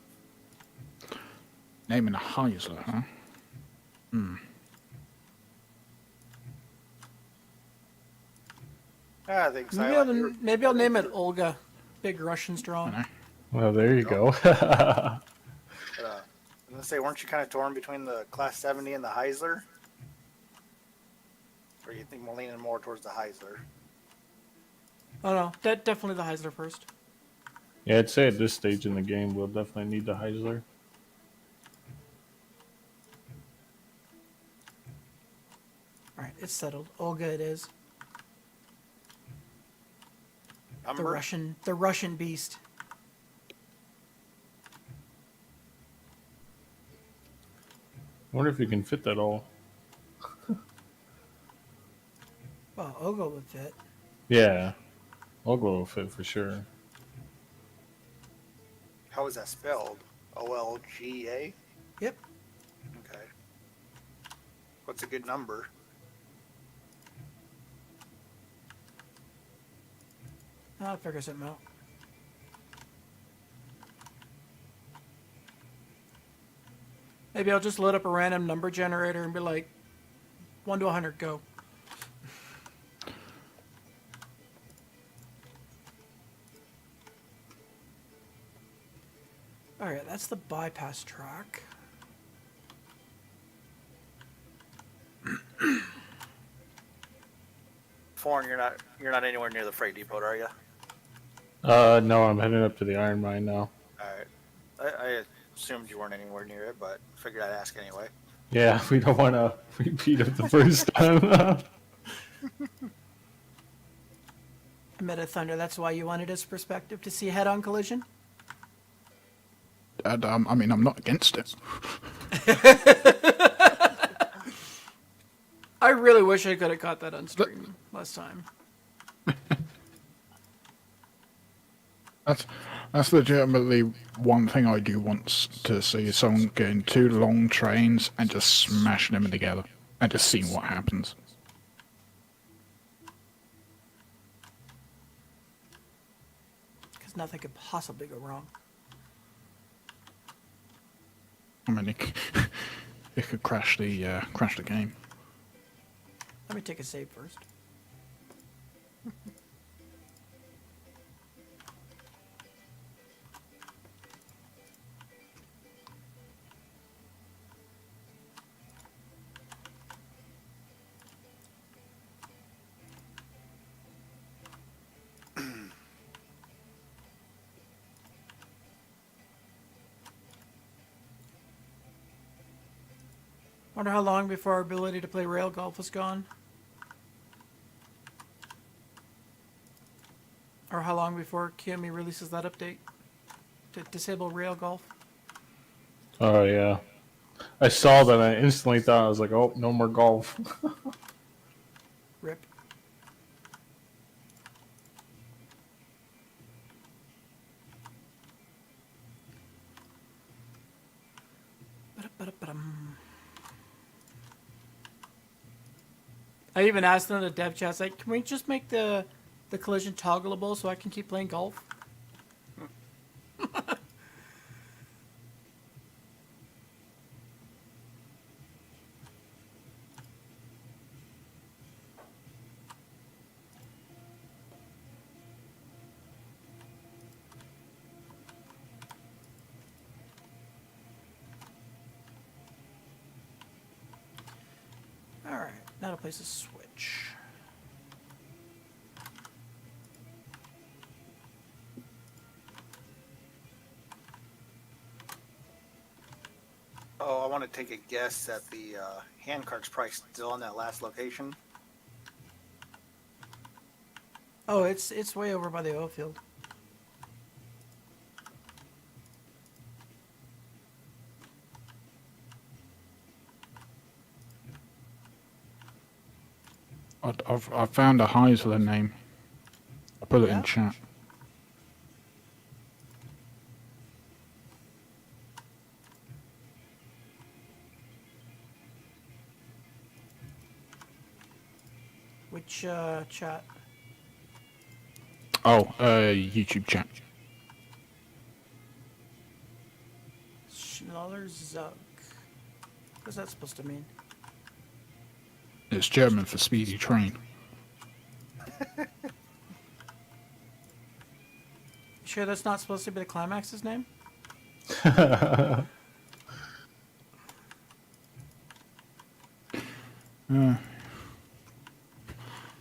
Naming a Heiser, huh? I think so. Maybe I'll name it Olga. Big Russian I straw. know. Well, there you go. I'm gonna say, weren't you kind of torn between the Class 70 and the Heisler? Or you think we're leaning more towards the Heisler? Oh no, definitely the Heisler first. Yeah, I'd say at this stage in the game, we'll definitely need the Heisler. All right, it's settled. Olga, it is. The Umber? Russian beast. I wonder if you can fit that all. Well, Olga would fit. Yeah, Oglo will fit for sure. How is that spelled? Olga? Yep. Okay. What's a good number? I'll figure something out. Maybe I'll just load up a random number generator and be like, 1 to 100, go. Alright, that's the bypass track. Foreign, you're not anywhere near the freight depot, are you? No, I'm heading up to the Iron Mine now. Alright. I assumed you weren't anywhere near it, but figured I'd ask anyway. Yeah, we don't want to repeat it the first time. Amid Thunder, that's why you wanted his perspective to see head-on collision? And, I mean, I'm not against it. I really wish I could have caught that on stream last time. That's legitimately one thing I do want to see, is someone getting two long trains and just smashing them together and just seeing what happens. Because nothing could possibly go wrong. I mean, it could crash the game. Let me take a save first. Wonder how long before our ability to play rail golf is gone. Or how long before Kiyomi releases that update to disable rail golf. Oh yeah. I saw that. I instantly thought I was like, oh, no more golf. Rip. Ba-da-ba-da-ba-dum. I even asked them in the dev chat, like, can we just make the collision toggleable so I can keep playing golf? Alright, now to place a switch. Oh, I want to take a guess that the handcart's probably still on that last location. Oh, it's way over by the oil field. I've found a Heisler name. I put it Yeah? in chat. Which chat? Oh, YouTube chat. Schneller Zug. What's that supposed to mean? It's German for speedy train. You sure that's not supposed to be the Climax's name?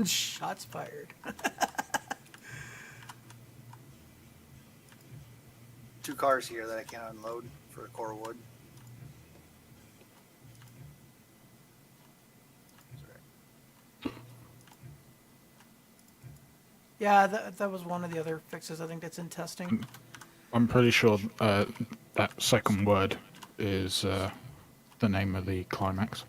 Shots fired. 2 cars here that I can't unload for core wood. Yeah, that was one of the other fixes I think that's in testing. I'm pretty sure that second word is the name of the climax.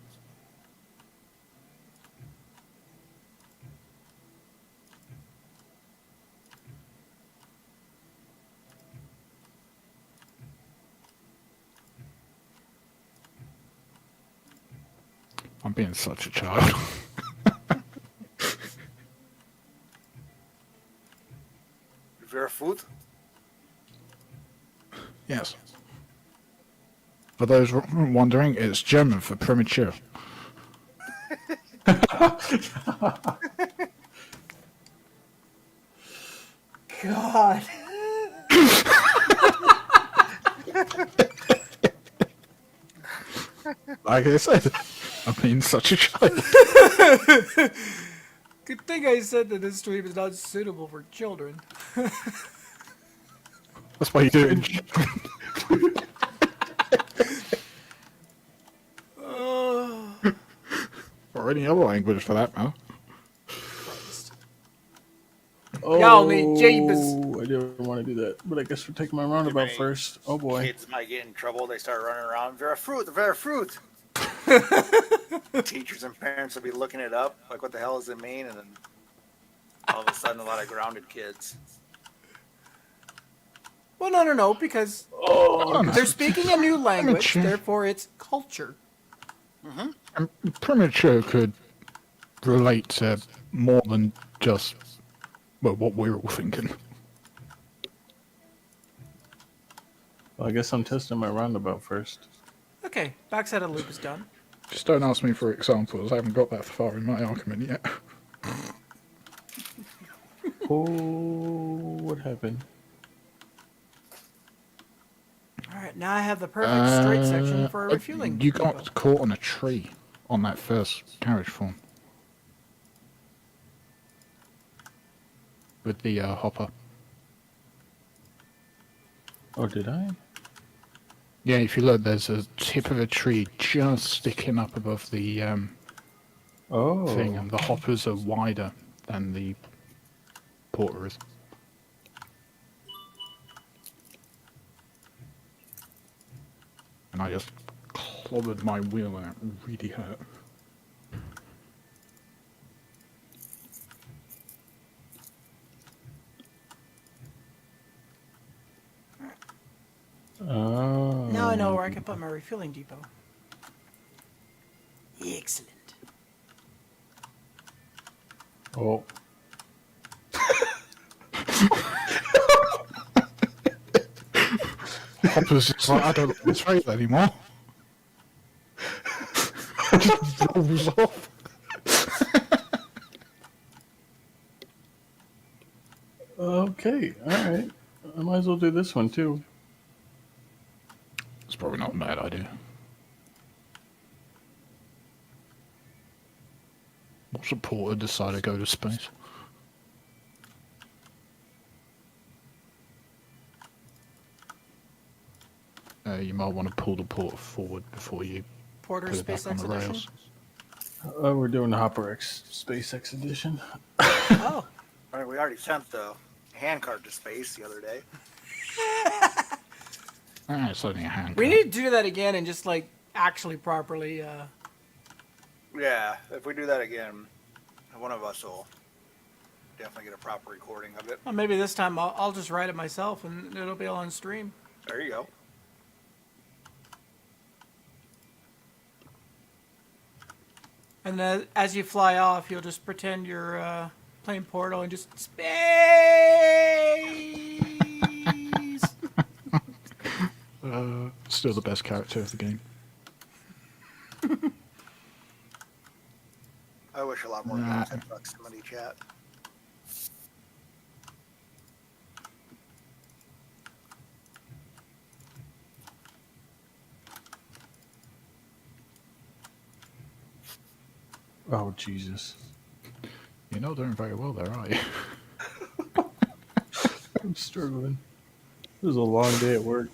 I'm being such a child. Verifoot? Yes. For those wondering, it's German for premature. God. Like I said, I'm being such a child. Good thing I said that this stream is not suitable for children. That's why you do it in or any other language for that matter. Oh, Y'all need jeepers. I didn't want to do that, but I guess we're taking my roundabout many first. Oh boy. Kids might get in trouble. They start running around. Verifoot, Verifoot. Teachers and parents will be looking it up. Like, what the hell does it mean? And then all of a sudden, a lot of grounded kids. Well, no, because they're speaking a new language, Premature. therefore it's culture. And premature could relate to more than just well, what we're all thinking. Well, I guess I'm testing my roundabout first. Okay, backside of the loop is done. Just don't ask me for examples. I haven't got that far in my argument yet. Oh, what happened? Alright, now I have the perfect straight section for a refueling. You depot. got caught on a tree on that first carriage form. With the hopper. Oh, did I? Yeah, if you look, there's a tip of a tree just sticking up above the Oh. thing, and the hoppers are wider than the porter is. And I just clobbered my wheel and it really hurt. Oh. Now I know where I can put my refueling depot. Excellent. Oh. Hopper's just like, I don't like this race anymore. Just rolls off. Okay. All right. I might as well do this one too. It's probably not a bad idea. What's a porter decide to go to space? You might want to pull the porter forward before you Porter put it back on SpaceX the edition. rails. We're doing the Hopper X SpaceX edition. Oh, All right, we already sent the handcart to space the other day. Ah, it's only a hand. we need to do that again and just like actually properly. Yeah, if we do that again, one of us will definitely get a proper recording of it. Well, maybe this time I'll just write it myself and it'll be on stream. There you go. And then as you fly off, you'll just pretend you're playing Portal and just space. Still the best character of the game. I wish a lot more Nah. guys had proximity chat. Oh Jesus. You're not doing very well there, are you? I'm struggling. It was a long day at work.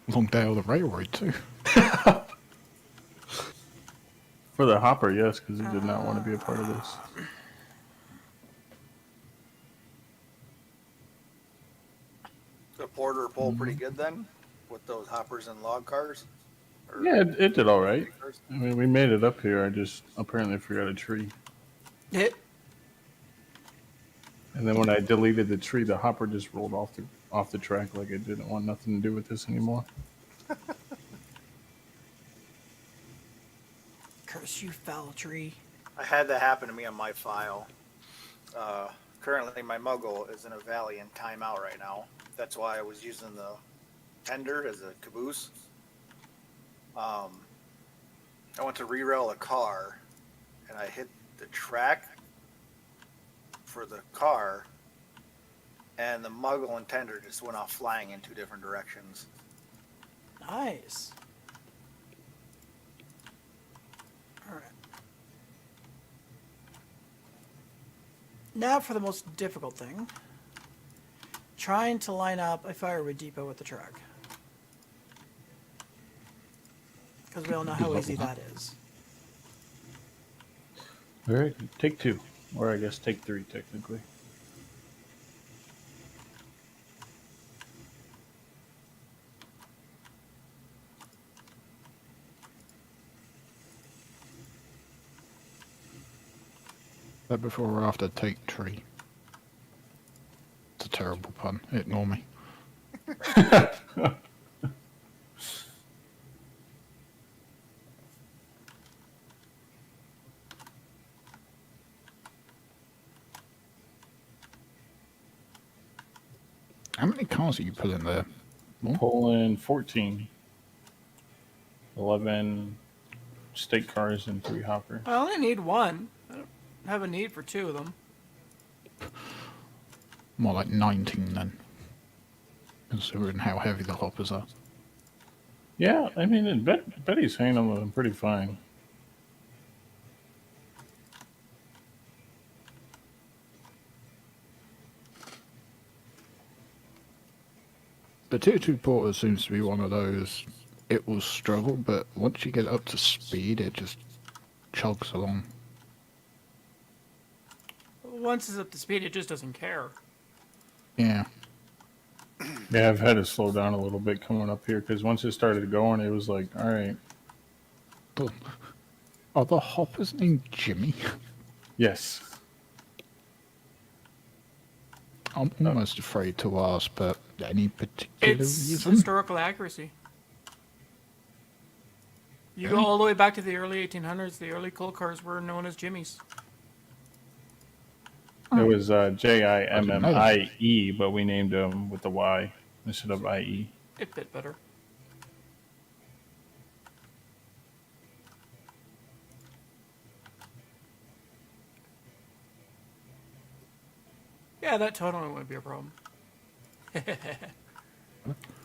Long day on the railroad too. For the Hopper, yes, because he did not want to be a part of this. The porter pull pretty good then, with those hoppers and log cars. Or Yeah, it did all right. cars? I mean, we made it up here. I just apparently forgot a tree. It. And then when I deleted the tree, the Hopper just rolled off the track like it didn't want nothing to do with this anymore. Curse you, foul tree. I had that happen to me on my file. Currently, my Muggle is in a valley in timeout right now. That's why I was using the tender as a caboose. I went to re-rail a car, and I hit the track for the car, and the Muggle and tender just went off flying in two different directions. Nice. All right. Now for the most difficult thing. Trying to line up a firewood depot with the truck. Because we all know how easy that is. All right, take two. Or I guess take three, technically. That before or after take tree. It's a terrible pun. Ignore me. How many cars are you pulling there? Pulling 14. 11 state cars and 3 hoppers. I only need one. I don't have a need for two of them. More like 19 then. Considering how heavy the hoppers are. Yeah, I mean, Betty's handling them pretty fine. The tier 2 porter seems to be one of those. It will struggle, but once you get up to speed, it just chugs along. Once it's up to speed, it just doesn't care. Yeah. Yeah, I've had to slow down a little bit coming up here because once it started going, it was like, all right, But are the hoppers named Jimmy? yes. I'm almost afraid to ask, but any particular It's reason? historical accuracy. You go Really? all the way back to the early 1800s. The early coal cars were known as Jimmies. It was Jimmie, but we named him with the Y instead of IE. It fit better. Yeah, that totally wouldn't be a problem.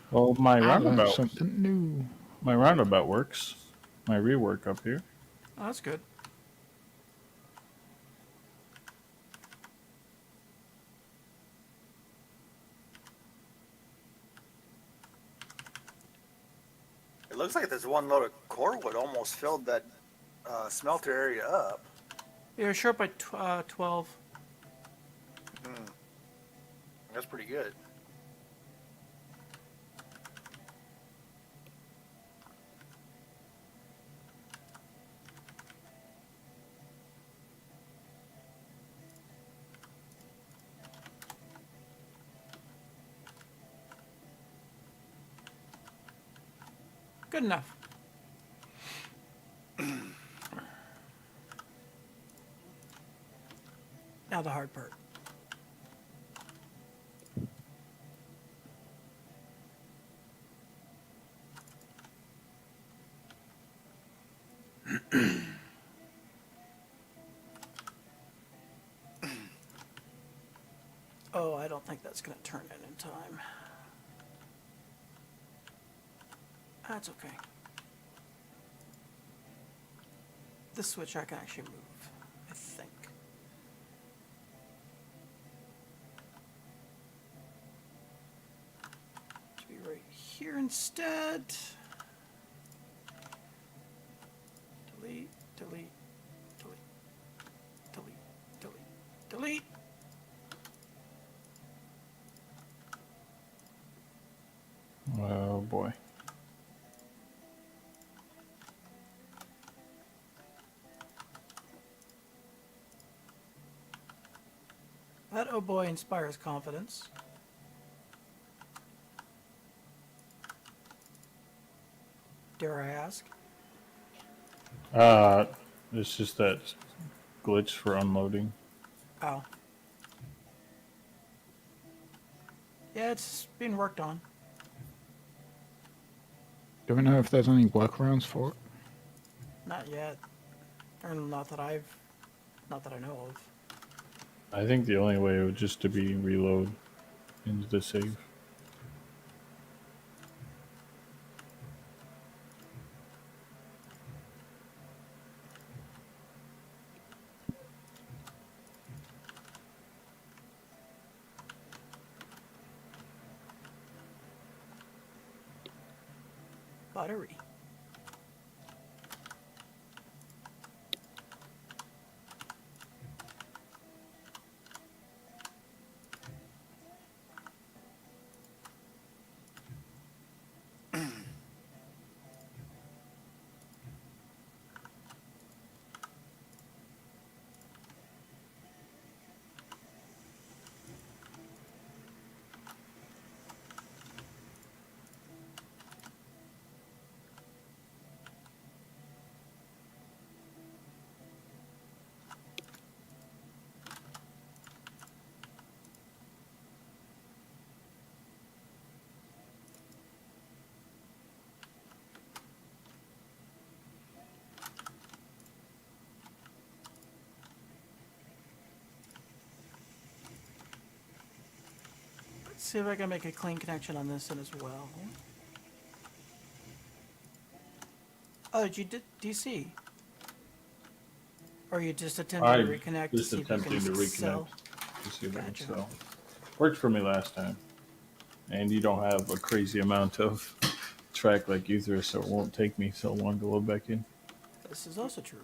Well, my I learned roundabout, something new. my roundabout works. My rework up here. Oh, that's good. It looks like this one load of core wood almost filled that smelter area up. You're short by 12. That's pretty good. Good enough. Now the hard part. Oh, I don't think that's going to turn in time. That's okay. This switch I can actually move, I think. To be right here instead. Delete, delete, delete, delete, delete, delete. Oh boy. That oh boy inspires confidence. Dare I ask? It's just that glitch for unloading. Oh. Yeah, it's being worked on. Do we know if there's any workarounds for it? Not yet. Or not that I know of. I think the only way would just to be reload into the save. Buttery. Let's see if I can make a clean connection on this one as well. Oh, did you DC? Or you just attempted to reconnect to just see if you attempting can to sell? reconnect to see if I can Gotcha. sell. Worked for me last time. and you don't have a crazy amount of track like Ether, so it won't take me so long to load back in. This is also true.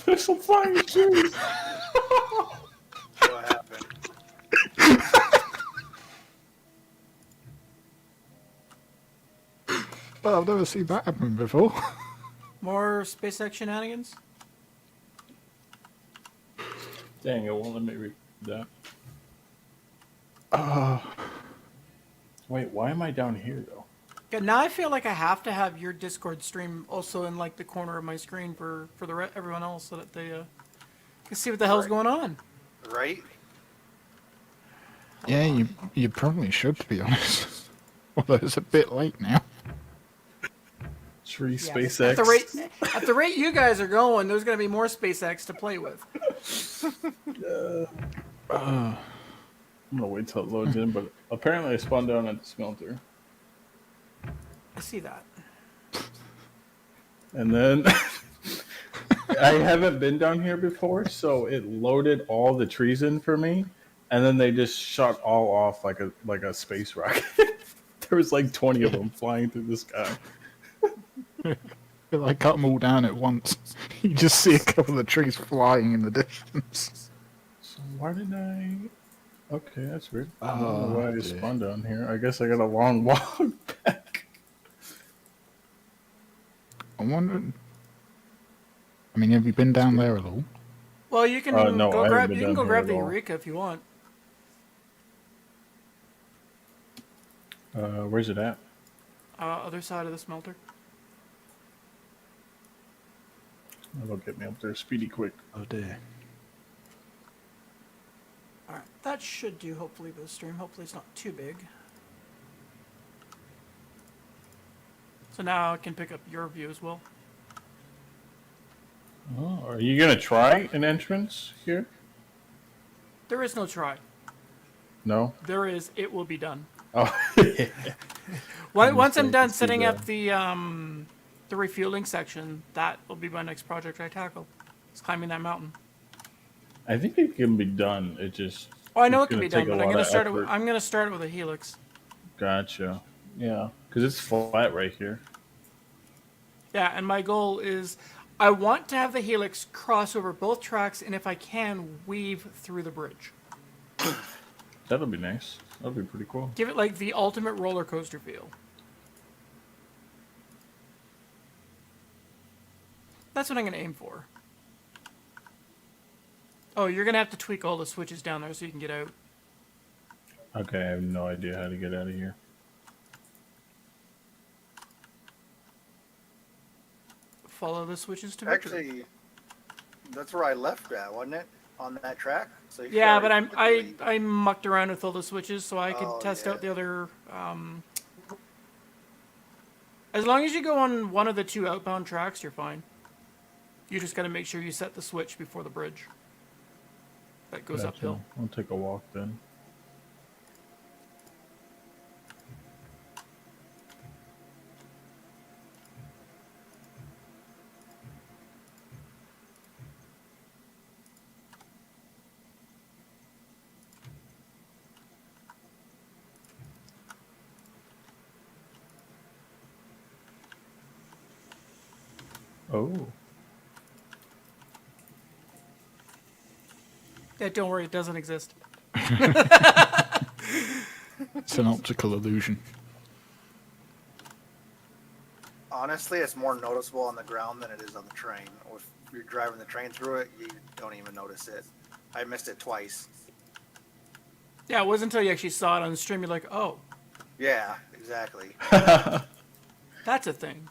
There's some flying trees. What happened? Well, I've never seen that happen before. More SpaceX shenanigans? Dang, it won't let me read that. Wait, why am I down here though? Yeah, now I feel like I have to have your Discord stream also in like the corner of my screen for everyone else so that they can see what the hell's Right. going on. Right? Yeah, you probably should, to be honest. Although it's a bit late now. Tree Yeah, SpaceX. At the rate you guys are going, there's going to be more SpaceX to play with. I'm gonna wait till it loads in, but apparently I spawned down at the smelter. I see that. And then I haven't been down here before, so it loaded all the trees in for me, and then they just shot all off like a space rocket. There was like 20 of them flying through the sky. But I cut them all down at once. You just see a couple of trees flying in the distance. So why did I? Okay, that's weird. I don't know why I dear. spawned down here. I guess I got a long walk back. I'm wondering. I mean, have you been down there at all? Well, you can No, I haven't been you can down go here grab at the all. Eureka if you want. Where's it at? Other side of the smelter. That'll get me up there speedy quick. Oh dear. All right, that should do. Hopefully, the stream. Hopefully, it's not too big. So now I can pick up your view as well. Oh, are you gonna try an entrance here? There is no try. No. There is. It will be done. Oh. Once I'm Understand, done let's do setting that. up the refueling section, that will be my next project I tackle. It's climbing that mountain. I think it can be done. It just. Oh, I know it it's can gonna be done, take a but I'm lot gonna of start it. effort. I'm gonna start it with a helix. Gotcha. Yeah, because it's flat right here. Yeah, and my goal is, I want to have the helix cross over both tracks, and if I can, weave through the bridge. That'll be nice. That'll be pretty cool. Give it like the ultimate roller coaster feel. That's what I'm gonna aim for. Oh, you're gonna have to tweak all the switches down there so you can get out. Okay, I have no idea how to get out of here. Follow the switches to victory. Actually, that's where I left at, wasn't it? On that track. So you Yeah, started but quickly. I mucked around with all the switches so I could Oh, test yeah. out the other. As long as you go on one of the two outbound tracks, you're fine. You just got to make sure you set the switch before the bridge. That goes Gotcha. uphill. I'll take a walk then. Oh. Yeah, don't worry, it doesn't exist. It's an optical illusion. Honestly, it's more noticeable on the ground than it is on the train. If you're driving the train through it, you don't even notice it. I missed it twice. Yeah, it wasn't until you actually saw it on the stream you're like, oh, Yeah, exactly. that's a thing.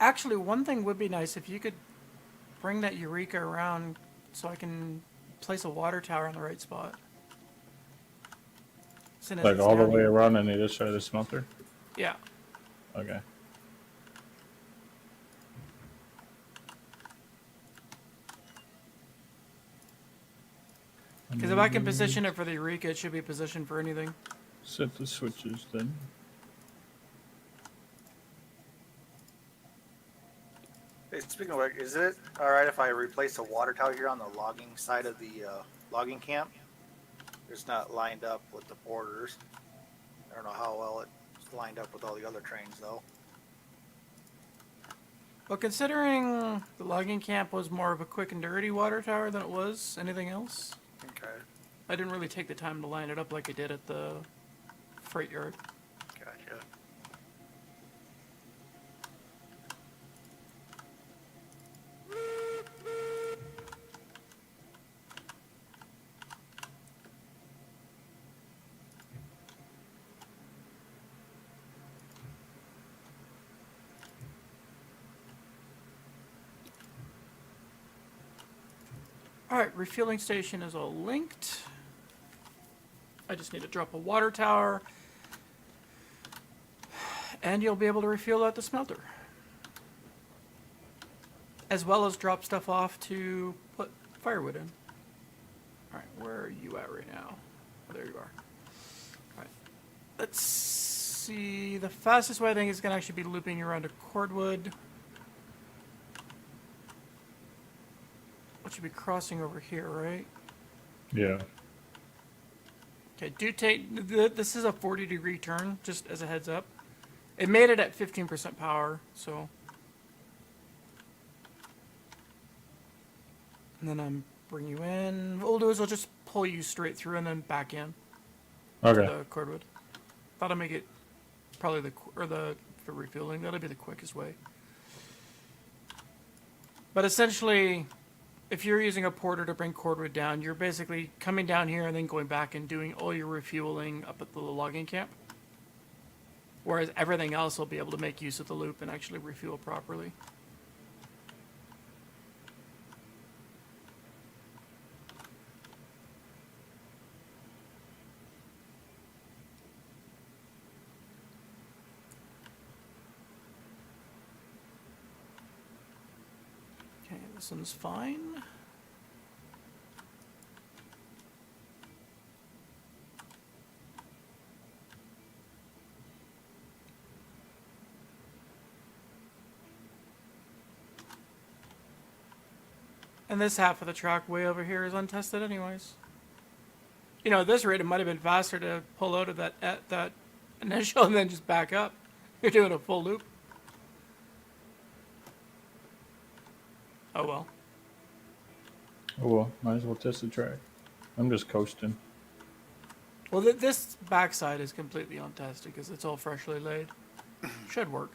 Actually, one thing would be nice if you could bring that Eureka around so I can place a water tower in the right spot. Since Like it's all the down way here. around on either side of the smelter? Yeah. Okay. Because if I can position it for the Eureka, it should be positioned for anything. Set the switches then. Hey, speaking of which, is it all right if I replace the water tower here on the logging side of the logging camp? It's not lined up with the borders. I don't know how well it's lined up with all the other trains, though. Well, considering the logging camp was more of a quick and dirty water tower than it was anything else, Okay, I didn't really take the time to line it up like I did at the freight yard. gotcha. Alright, refueling station is all linked. I just need to drop a water tower. And you'll be able to refuel at the smelter. As well as drop stuff off to put firewood in. Alright, where are you at right now? Oh, there you are. Alright. Let's see. The fastest way I think is going to actually be looping around to Cordwood. Which should be crossing over here, right? Yeah. Okay, do take, this is a 40-degree turn, just as a heads up. It made it at 15% power, so. And then I'm bring you in. What we'll do is we'll just pull you straight through and then back in Okay. to the cordwood. That'll make it probably for refueling, that'll be the quickest way. But essentially, if you're using a porter to bring cordwood down, you're basically coming down here and then going back and doing all your refueling up at the logging camp. Whereas everything else will be able to make use of the loop and actually refuel properly. Okay, this one's fine. And this half of the track way over here is untested anyways. You know, at this rate, it might have been faster to pull out of that initial and then just back up. You're doing a full loop. Oh well. Oh well, might as well test the track. I'm just coasting. Well, this backside is completely untested because it's all freshly laid. Should work.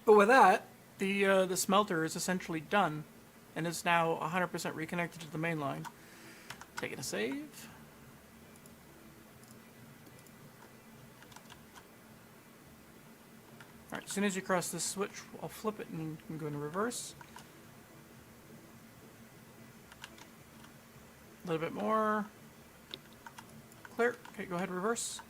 But with that, the smelter is essentially done, and is now 100% reconnected to the main line. Taking a save. All right, as soon as you cross this switch, I'll flip it and you can go into reverse. A little bit more. Clear. Okay, go ahead, reverse.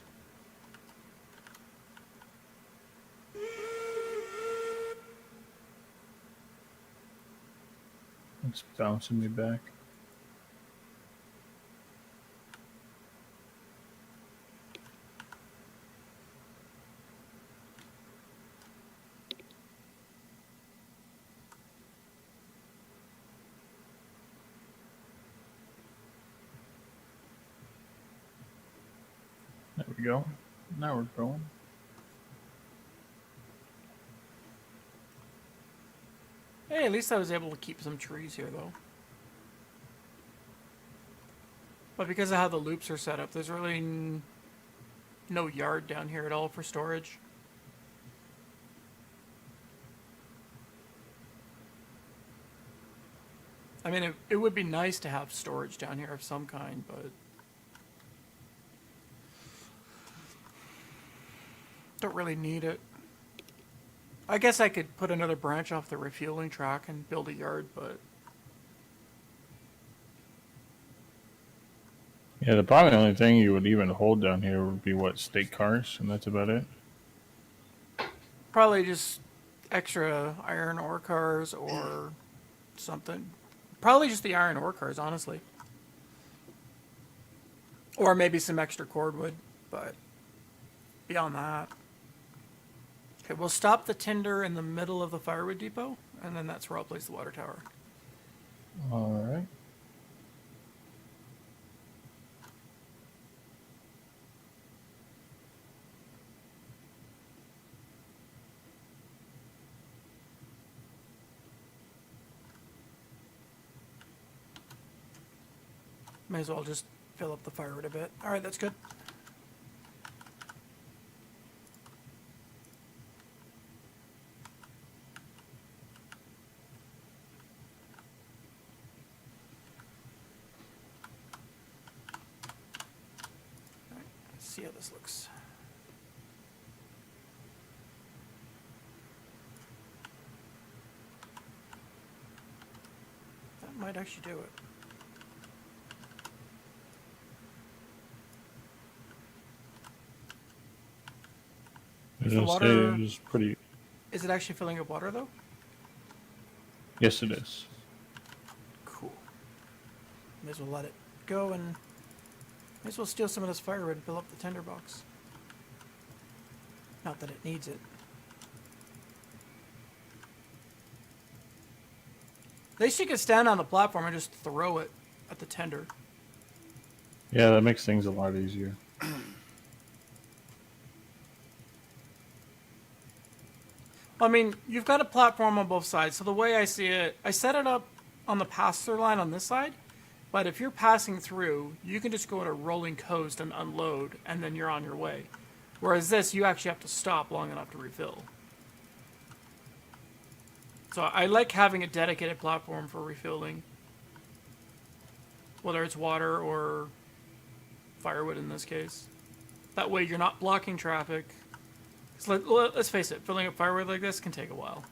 It's bouncing me back. There we go. Now we're going. Hey, at least I was able to keep some trees here, though. But because of how the loops are set up, there's really no yard down here at all for storage. I mean, it would be nice to have storage down here of some kind, but Don't really need it. I guess I could put another branch off the refueling track and build a yard, but Yeah, the probably only thing you would even hold down here would be what, state cars, and that's about it. probably just extra iron ore cars or something. Probably just the iron ore cars, honestly. Or maybe some extra cordwood, but beyond that. Okay, we'll stop the tinder in the middle of the firewood depot, and then that's where I'll place the water tower. All right. May as well just fill up the firewood a bit. All right, that's good. All right, let's see how this looks. That might actually do it. I was the gonna say water- it was pretty. Is it actually filling up water, though? Yes, it is. Cool. May as well let it go and may as well steal some of this firewood and fill up the tinderbox. Not that it needs it. At least you can stand on the platform and just throw it at the tender. Yeah, that makes things a lot easier. I mean, you've got a platform on both sides, so the way I see it, I set it up on the pass-through line on this side, but if you're passing through, you can just go at a rolling coast and unload, and then you're on your way. Whereas this, you actually have to stop long enough to refill. So I like having a dedicated platform for refilling, whether it's water or firewood in this case. That way you're not blocking traffic. 'Cause let's face it, filling up firewood like this can take a while.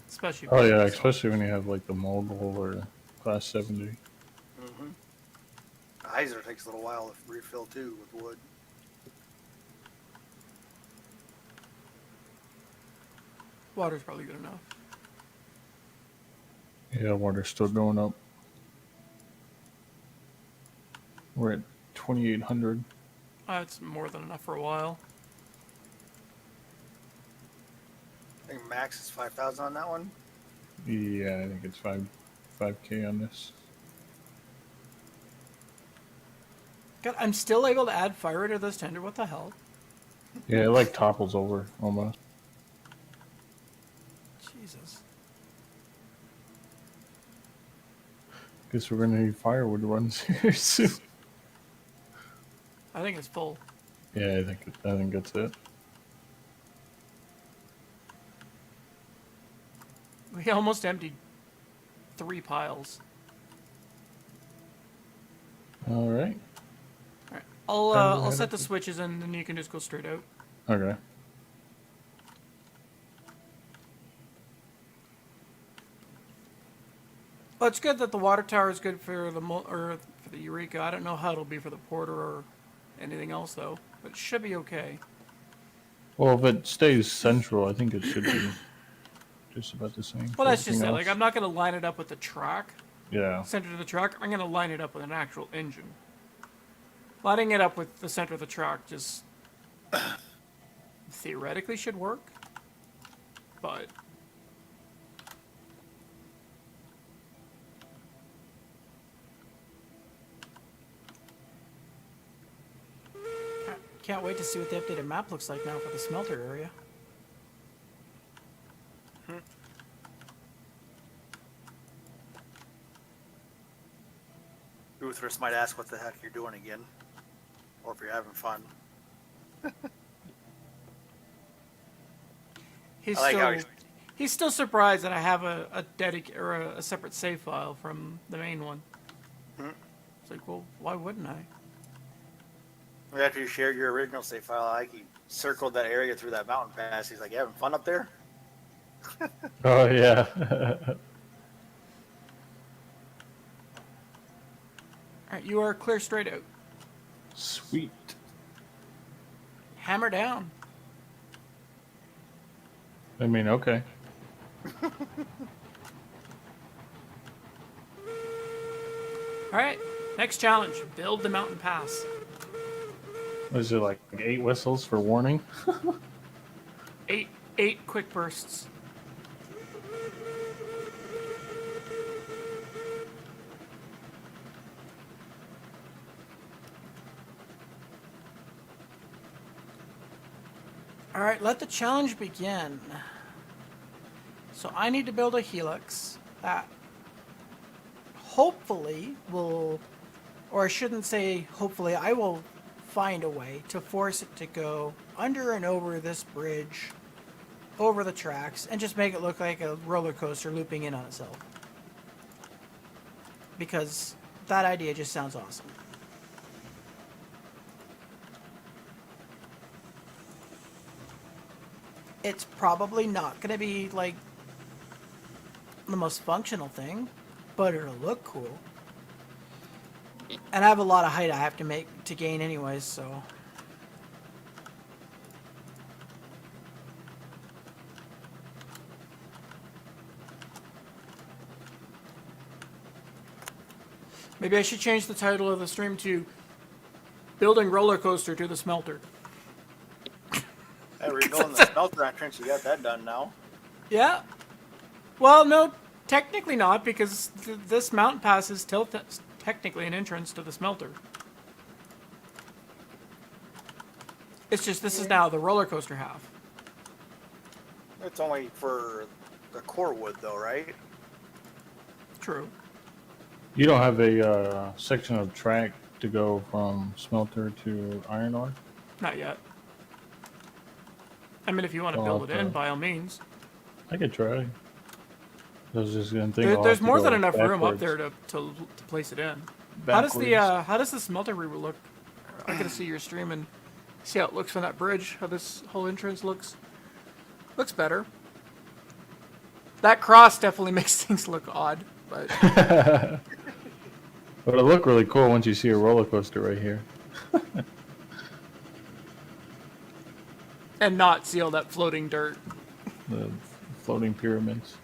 Especially. Oh yeah, especially when you have like the mobile or class 70. Mm-hmm. Heiser takes a little while to refill too with wood. Water's probably good enough. Yeah, water's still going up. We're at 2,800. That's more than enough for a while. I think max is 5,000 on that one. Yeah, I think it's 5K on this. God, I'm still able to add firewood to this tender. What the hell? Yeah, it like topples over almost. Jesus. Guess we're gonna need firewood runs here soon. I think it's full. Yeah, I think that's it. We almost emptied 3 piles. All right. Alright. Go I'll ahead. set the switches and then you can just go straight out. Okay. Well, it's good that the water tower is good for the or for the Eureka. I don't know how it'll be for the Porter or anything else though, but it should be okay. Well, if it stays central, I think it should be just about the same. Well, for that's just everything it. Like, else. I'm not going to line it up with the track, Yeah. center of the track. I'm going to line it up with an actual engine. Lining it up with the center of the track just theoretically should work, but can't wait to see what the updated map looks like now for the smelter area. Uthris might ask what the heck you're doing again, or if you're having fun. He's I like how still he's still surprised that I have a separate save file from the main one. It's like, well, why wouldn't I? After you shared your original save file, I keep circled that area through that mountain pass. He's like, "You having fun up there?" Oh yeah. All right, you are clear straight out. Sweet. Hammer down. I mean, okay. All right, next challenge: build the mountain pass. Was it like 8 whistles for warning? Eight quick bursts. All right, let the challenge begin. So I need to build a helix that hopefully will, or I shouldn't say hopefully, I will find a way to force it to go under and over this bridge, over the tracks, and just make it look like a roller coaster looping in on itself. Because that idea just sounds awesome. It's probably not going to be like the most functional thing, but it'll look cool. And I have a lot of height I have to make to gain anyways, so. Maybe I should change the title of the stream to Building Roller Coaster to the Smelter. Hey, we're building the smelter entrance. You got that done now. Yeah. Well, no, technically not, because this mountain pass is still technically an entrance to the smelter. It's just this is now the roller coaster half. It's only for the core wood, though, right? True. You don't have a section of track to go from smelter to iron ore? Not yet. I mean, if you want to build it in, by all means. I could try. I was just gonna think. There's more than enough room up there to place it in. Backwards. How does the smelter look? I gotta see your stream and see how it looks from that bridge. How this whole entrance looks. Looks better. That cross definitely makes things look odd, but But it'll look really cool once you see a roller coaster right here. and not see all that floating dirt. The floating pyramids.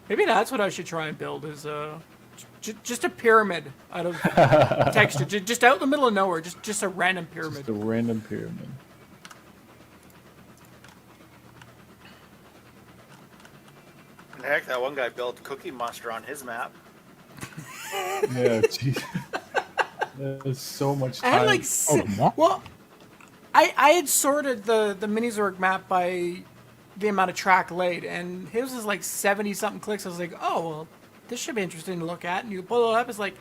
Maybe that's what I should try and build is just a pyramid out of texture, just out in the middle of nowhere, just a random pyramid. Just a random pyramid. And heck, that one guy built Cookie Monster on his map. Yeah, geez. There's so much I time. had like what? well, I had sorted the Minizwerg map by the amount of track laid, and his was like 70 something clicks. I was like, oh well, this should be interesting to look at. And you pull it up, it's like,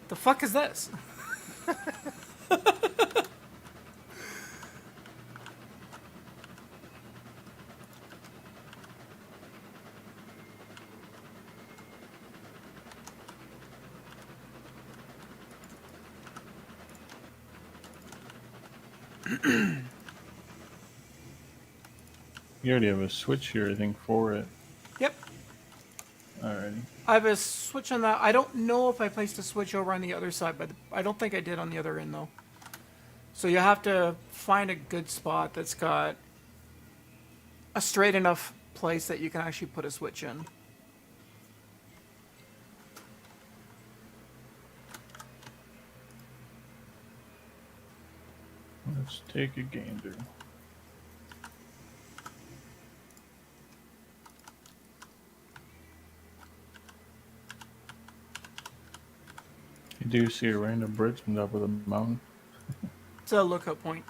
the fuck is this? You already have a switch here, I think, for it. Yep. Alrighty. I have a switch on that. I don't know if I placed a switch over on the other side, but I don't think I did on the other end, though. So you have to find a good spot that's got a straight enough place that you can actually put a switch in. Let's take a gander. You do see a random bridge on top of the mountain. It's a lookout point.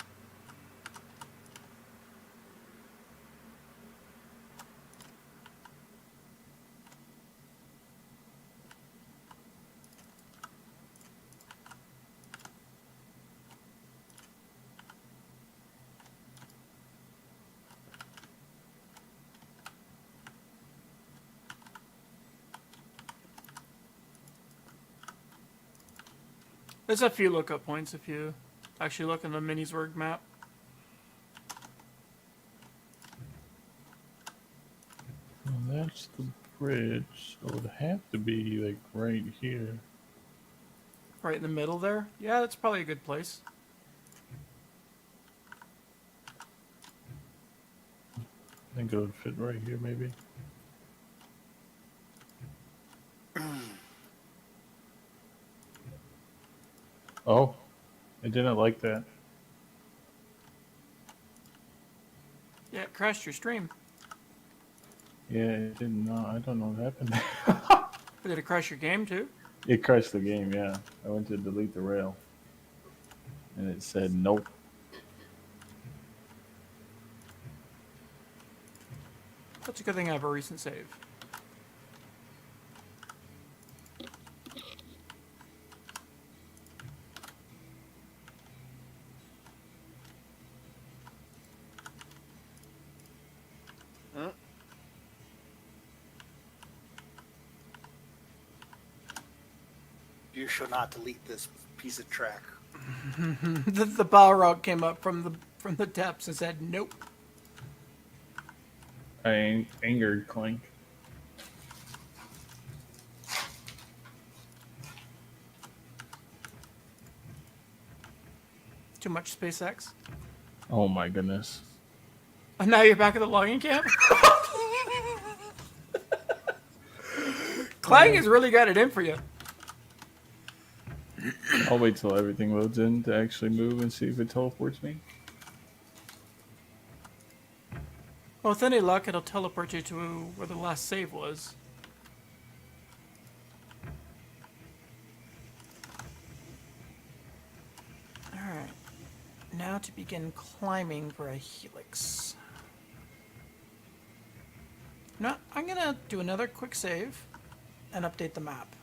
There's a few lookup points if you actually look in the Minizwerg map. that's the bridge, so it would have to be like right here. Right in the middle there? Yeah, that's probably a good place. I think it would fit right here, maybe. Oh, I didn't like that. Yeah, it crashed your stream. Yeah, it didn't. I don't know what happened. But did it crash your game too? It crashed the game. Yeah, I went to delete the rail, and it said nope. That's a good thing I have a recent save. Hmm? You shall not delete this piece of track. The Balrog came up from the depths and said, "Nope." I angered Clank. Too much SpaceX. Oh my goodness. And now you're back at the logging camp. Clang has really got it in for you. I'll wait till everything loads in to actually move and see if it teleports me. Well, with any luck, it'll teleport you to where the last save was. Alright. Now to begin climbing for a helix. No, I'm gonna do another quick save and update the map.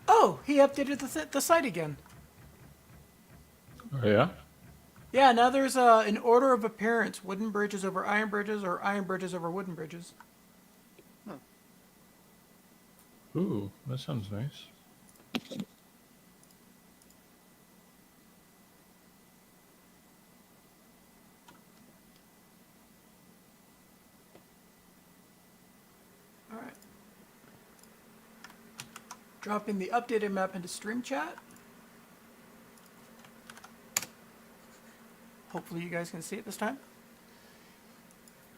Oh, he updated the site again. Oh yeah. Yeah, now there's an order of appearance: wooden bridges over iron bridges, or iron bridges over wooden bridges. Ooh, that sounds nice. All right. Dropping the updated map into stream chat. Hopefully you guys can see it this time.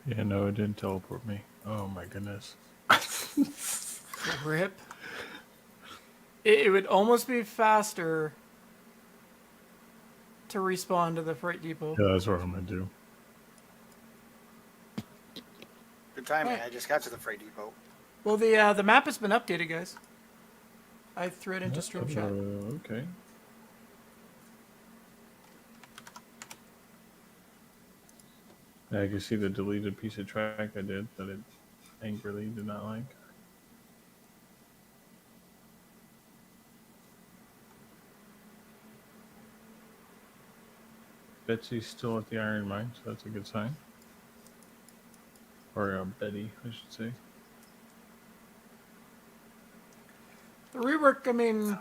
Yeah, no, it didn't teleport me. Oh my goodness. Rip. It would almost be faster to respawn to the freight depot. Yeah, that's what I'm gonna do. Good timing. Right. I just got to the freight depot. Well, the map has been updated, guys. I threw it into stream chat. Okay. I can see the deleted piece of track I did that it angrily did not like. Betsy's still at the iron mine, so that's a good sign. Or Betty, I should say. The rework, I mean,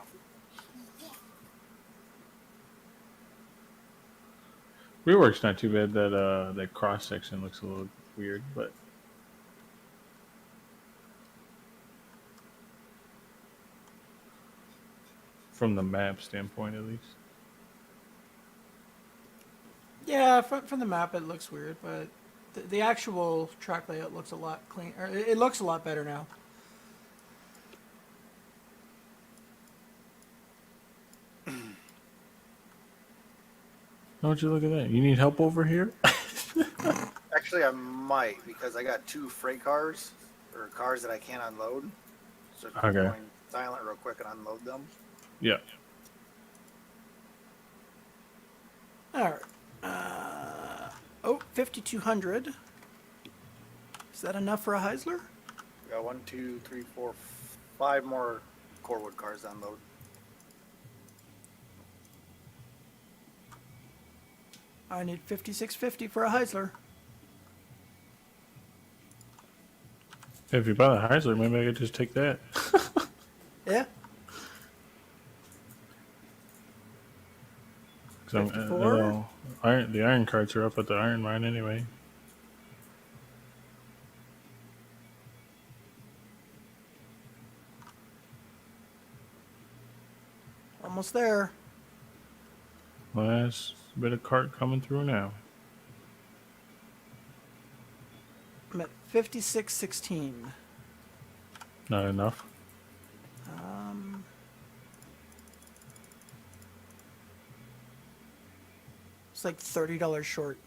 Rework's not too bad. That cross section looks a little weird, but from the map standpoint, at least. yeah, from the map it looks weird, but the actual track layout looks a lot clean. Or it looks a lot better now. How would you look at that? You need help over here? Actually, I might because I got 2 freight cars or cars that I can't unload. So if I'm Okay. going silent real quick and unload them. Yeah. All right. 5,200. Is that enough for a Heisler? We got 1, 2, 3, 4, 5 more Corwood cars to unload. I need 5,650 for a Heisler. If you buy the Heisler, maybe I could just take that. Yeah. 'Cause I'm, 54? well, the iron carts are up at the iron mine anyway. Almost there. Last bit of cart coming through now. I'm at 5616. Not enough. It's like $30 short.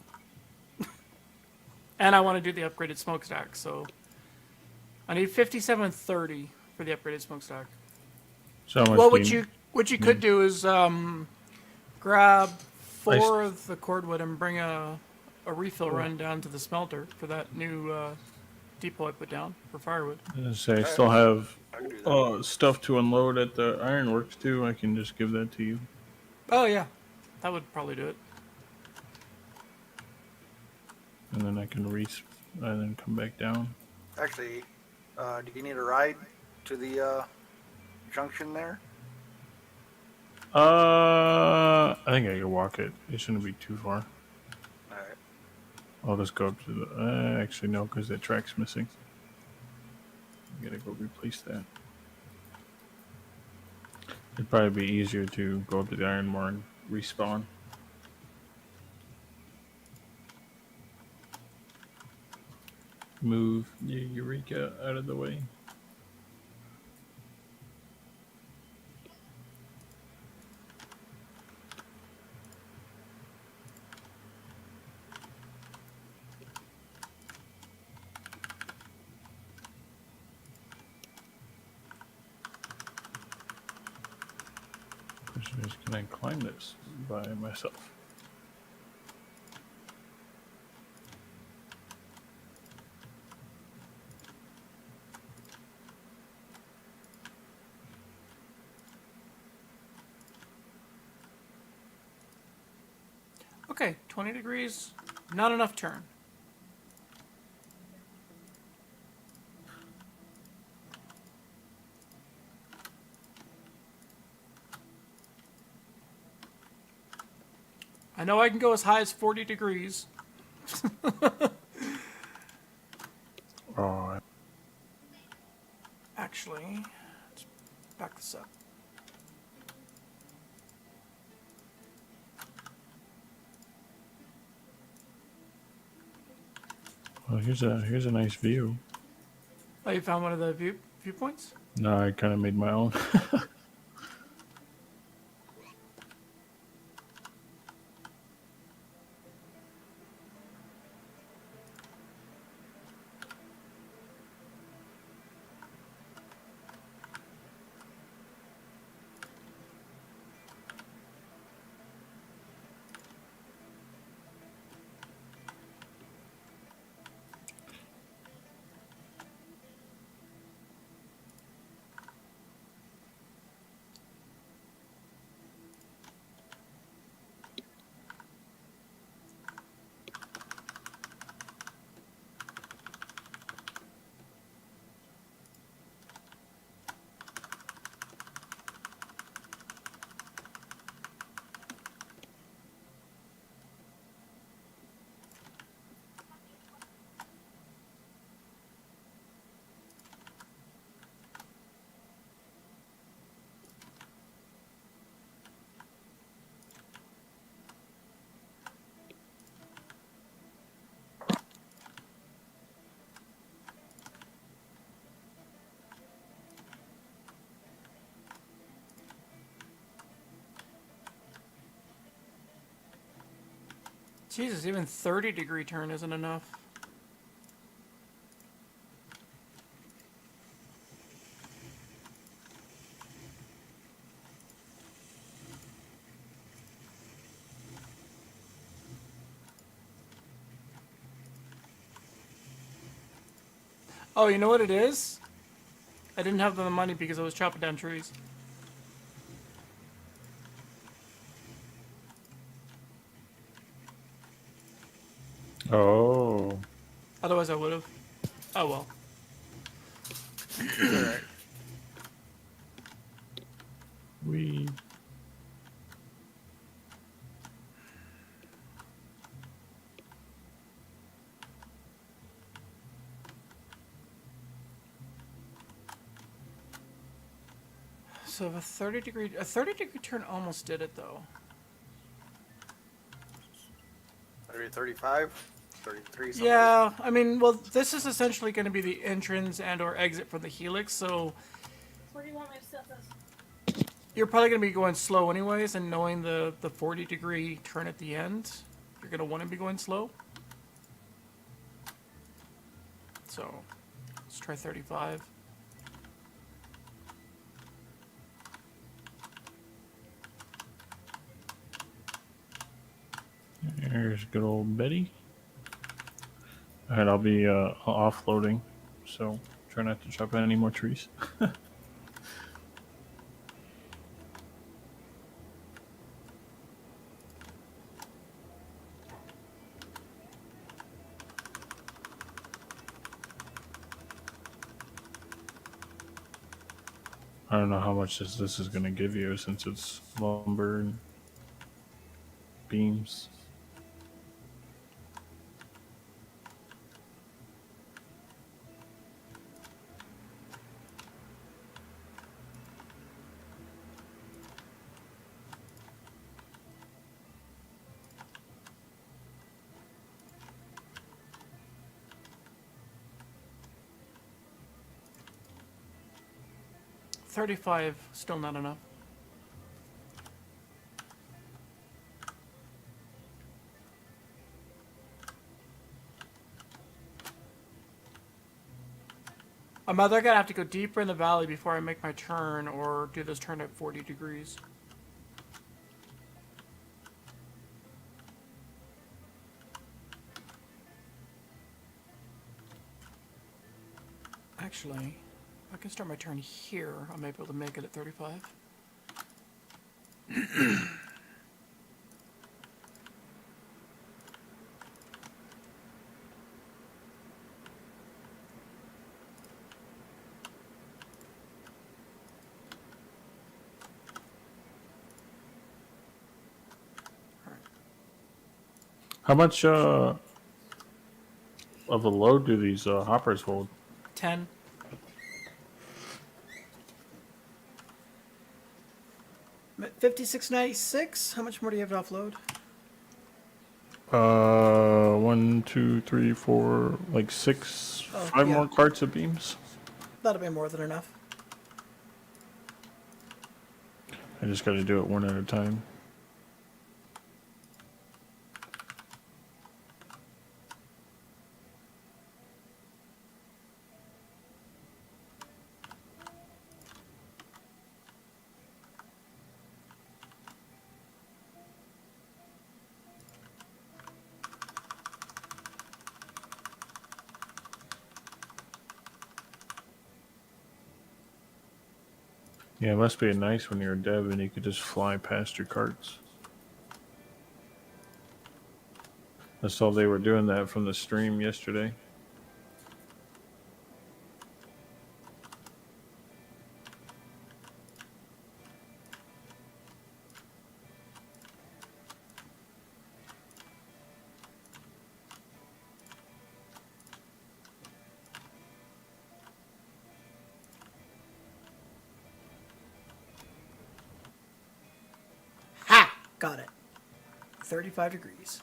And I want to do the upgraded smokestack, so I need 5730 for the upgraded smokestack. So how much Well, do what you could do is grab I s- 4 of the cordwood and bring a refill run down to the smelter for that new depot I put down for firewood. say I still have I can do that. stuff to unload at the ironworks too. I can just give that to you. Oh yeah, that would probably do it. And then I can and then come back down. Actually, do you need a ride to the junction there? I think I can walk it. It shouldn't be too far. Alright. I'll just go up to the. Actually, no, because that track's missing. I gotta go replace that. It'd probably be easier to go up to the iron mine and respawn. Move the Eureka out of the way. Question is, can I climb this by myself? Okay, 20 degrees, not enough turn. I know I can go as high as 40 degrees. Oh, Actually, let's back this up. well, here's a nice view. Oh, you found one of the viewpoints? No, I kind of made my own. Jesus, even 30-degree turn isn't enough. Oh, you know what it is? I didn't have the money because I was chopping down trees. Oh. Otherwise, I would have. Oh well. It's all right. We. So a 30-degree turn almost did it though. 35, 33. Something. Yeah, I mean, well, this is essentially going to be the entrance and or exit for the helix, so Where do you want me to set this? you're probably going to be going slow anyways, and knowing the 40-degree turn at the end, you're going to want to be going slow. So, let's try 35. There's good old Betty. Alright, I'll be offloading, so try not to chop down any more trees. I don't know how much this is going to give you since it's lumber and beams. $35, still not enough. I'm either gonna have to go deeper in the valley before I make my turn, or do this turn at 40 degrees. Actually, if I can start my turn here, I may be able to make it at 35. How much of a load do these hoppers hold? 10. I'm at 56.96. How much more do you have to offload? 1, 2, 3, 4, like 6, Oh, 5 yeah. more carts of beams. That'll be more than enough. I just got to do it one at a time. Yeah, it must be nice when you're a dev and you could just fly past your carts. I saw they were doing that from the stream yesterday. Ha! Got it. 35 degrees.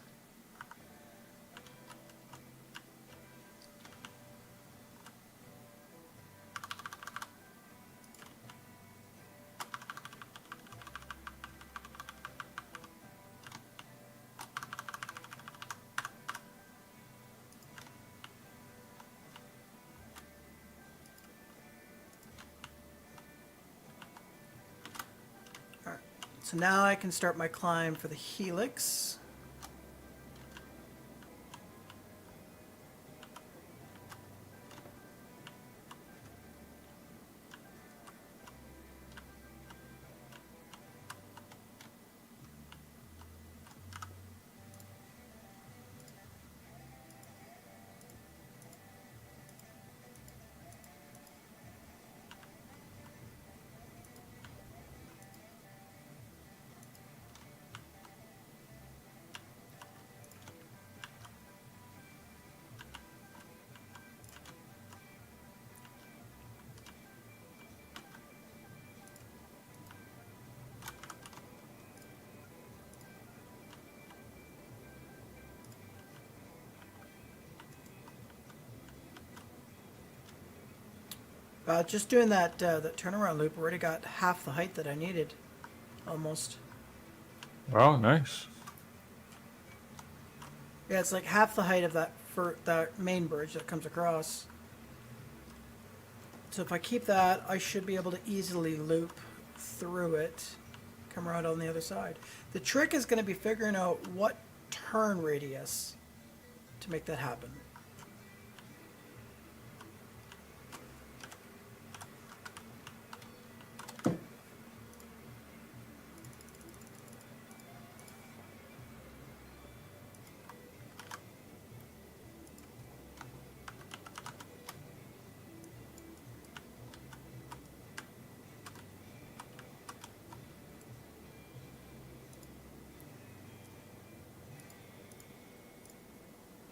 Alright, so now I can start my climb for the helix. Just doing that that turnaround loop already got half the height that I needed, almost. Oh, nice. Yeah, it's like half the height of that main bridge that comes across. So if I keep that, I should be able to easily loop through it, come around on the other side. The trick is going to be figuring out what turn radius to make that happen.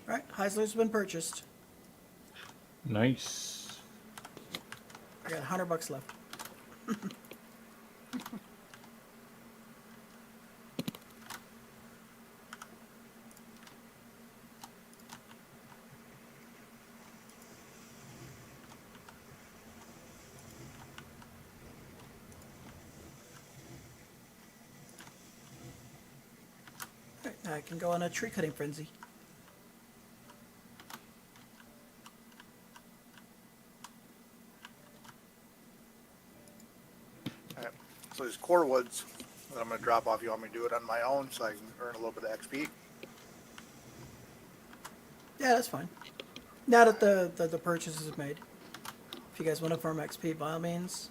All right, Heisler's been purchased. Nice. I got $100 left. All right, now I can go on a tree cutting frenzy. Alright, so these core woods that I'm going to drop off, you want me to do it on my own so I can earn a little bit of XP? Yeah, that's fine. Now that the purchase is made. If you guys want to farm XP, by all means.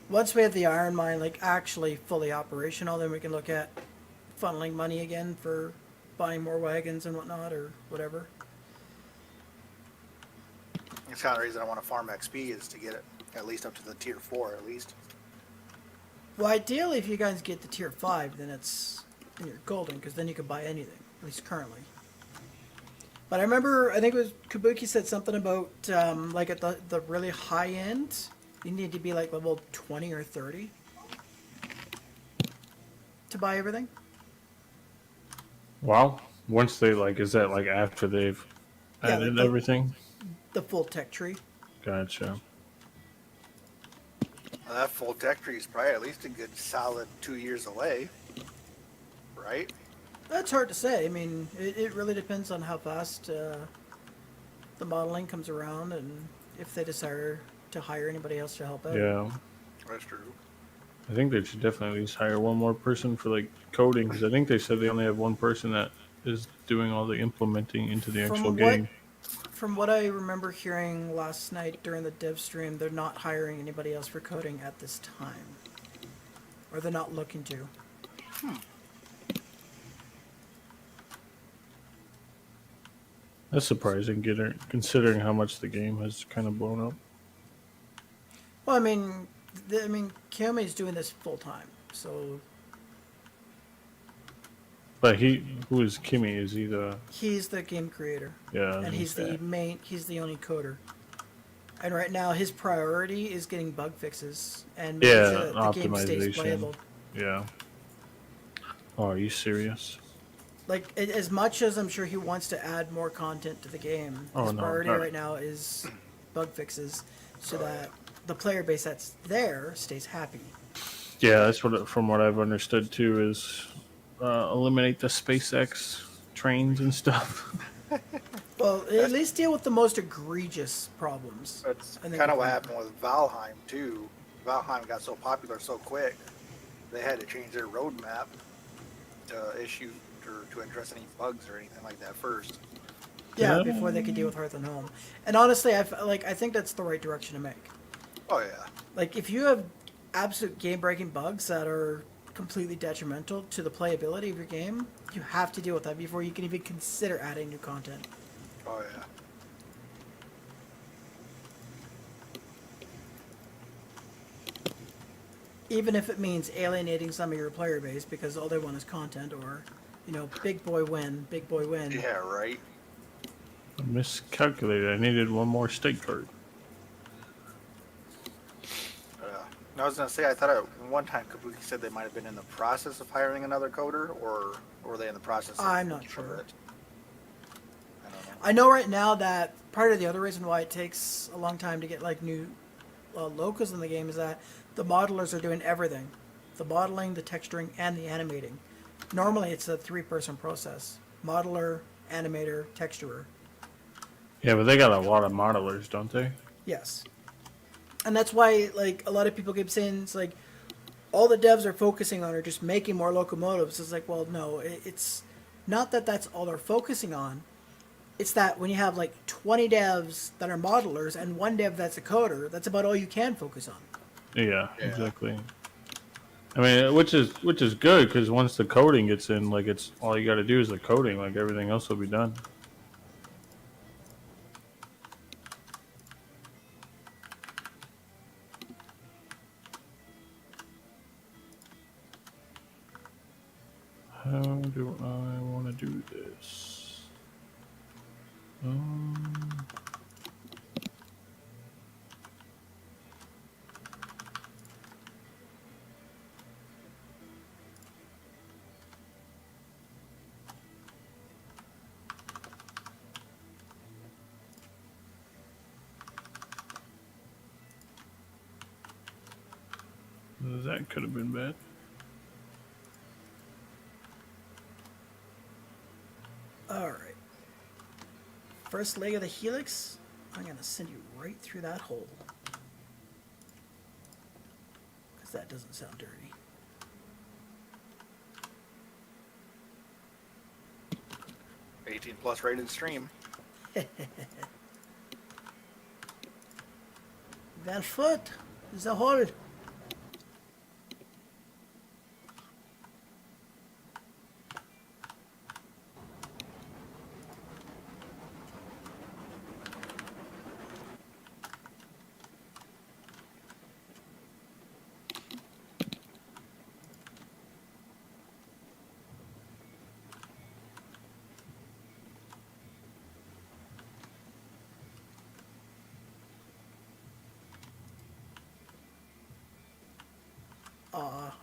Once we have the iron mine like actually fully operational, then we can look at funneling money again for buying more wagons and whatnot or whatever. That's kind of the reason I want to farm XP is to get it at least up to the tier 4 at least. Well, ideally, if you guys get to tier 5, then you're golden, because then you can buy anything, at least currently. But I remember, I think it was Kabuki said something about, like at the really high end, you need to be like level 20 or 30 to buy everything. Wow. Once they is that like after they've Yeah, added like everything? the full tech tree. Gotcha. Well, that full tech tree is probably at least a good solid 2 years away, right? That's hard to say. I mean, it really depends on how fast the modeling comes around and if they desire to hire anybody else to help out. Yeah. That's true. I think they should definitely at least hire one more person for coding, because I think they said they only have one person that is doing all the implementing into the actual game. From what I remember hearing last night during the dev stream, they're not hiring anybody else for coding at this time. Or they're not looking to. That's surprising, considering how much the game has kind of blown up. Well, I mean, Kiyomi's doing this full time, so But who is Kimmy? Is he the? he's the game creator, Yeah. I was and gonna he's say. he's the only coder. And right now, his priority is getting bug fixes and Yeah, making sure that the game stays optimization. playable. Yeah. Oh, are you serious? Like, as much as I'm sure he wants to add more content to the game, Oh, his no, priority not- right now is bug fixes so that the player base that's there stays happy. Yeah, that's from what I've understood too, is eliminate the SpaceX trains and stuff. Well, at least deal with the most egregious problems. That's I think kind of we'll what find happened with Valheim too. Valheim got so popular so quick, they had to change their roadmap to issue or to address any bugs or anything like that first. Yeah, Yeah. before they could deal with Hearth and Home. And honestly, I think that's the right direction to make. Oh yeah, Like, if you have absolute game-breaking bugs that are completely detrimental to the playability of your game, you have to deal with that before you can even consider adding new content. oh yeah. Even if it means alienating some of your player base because all they want is content, or, big boy win, big boy win. Yeah, right. I miscalculated. I needed one more steak card. And I was gonna say, I thought at one time Kabuki said they might have been in the process of hiring another coder, or were they in the process? I'm not of sure. it? I know right now that part of the other reason why it takes a long time to get like new locals in the game is that the modelers are doing everything, the modeling, the texturing, and the animating. Normally, it's a 3-person process: modeler, animator, texturer. Yeah, but they got a lot of modelers, don't they? Yes, and that's why like a lot of people keep saying it's like all the devs are focusing on are just making more locomotives. It's like, well, no, it's not that that's all they're focusing on. It's that when you have like 20 devs that are modelers and one dev that's a coder, that's about all you can focus on. Yeah, exactly. I mean, which is good because once the coding gets in, like it's all you got to do is the coding. Like everything else will be done. How do I want to do this? Um, that could have been bad. All right. First leg of the helix, I'm going to send you right through that hole. Because that doesn't sound dirty. +18 rated stream. Van foot is the hole.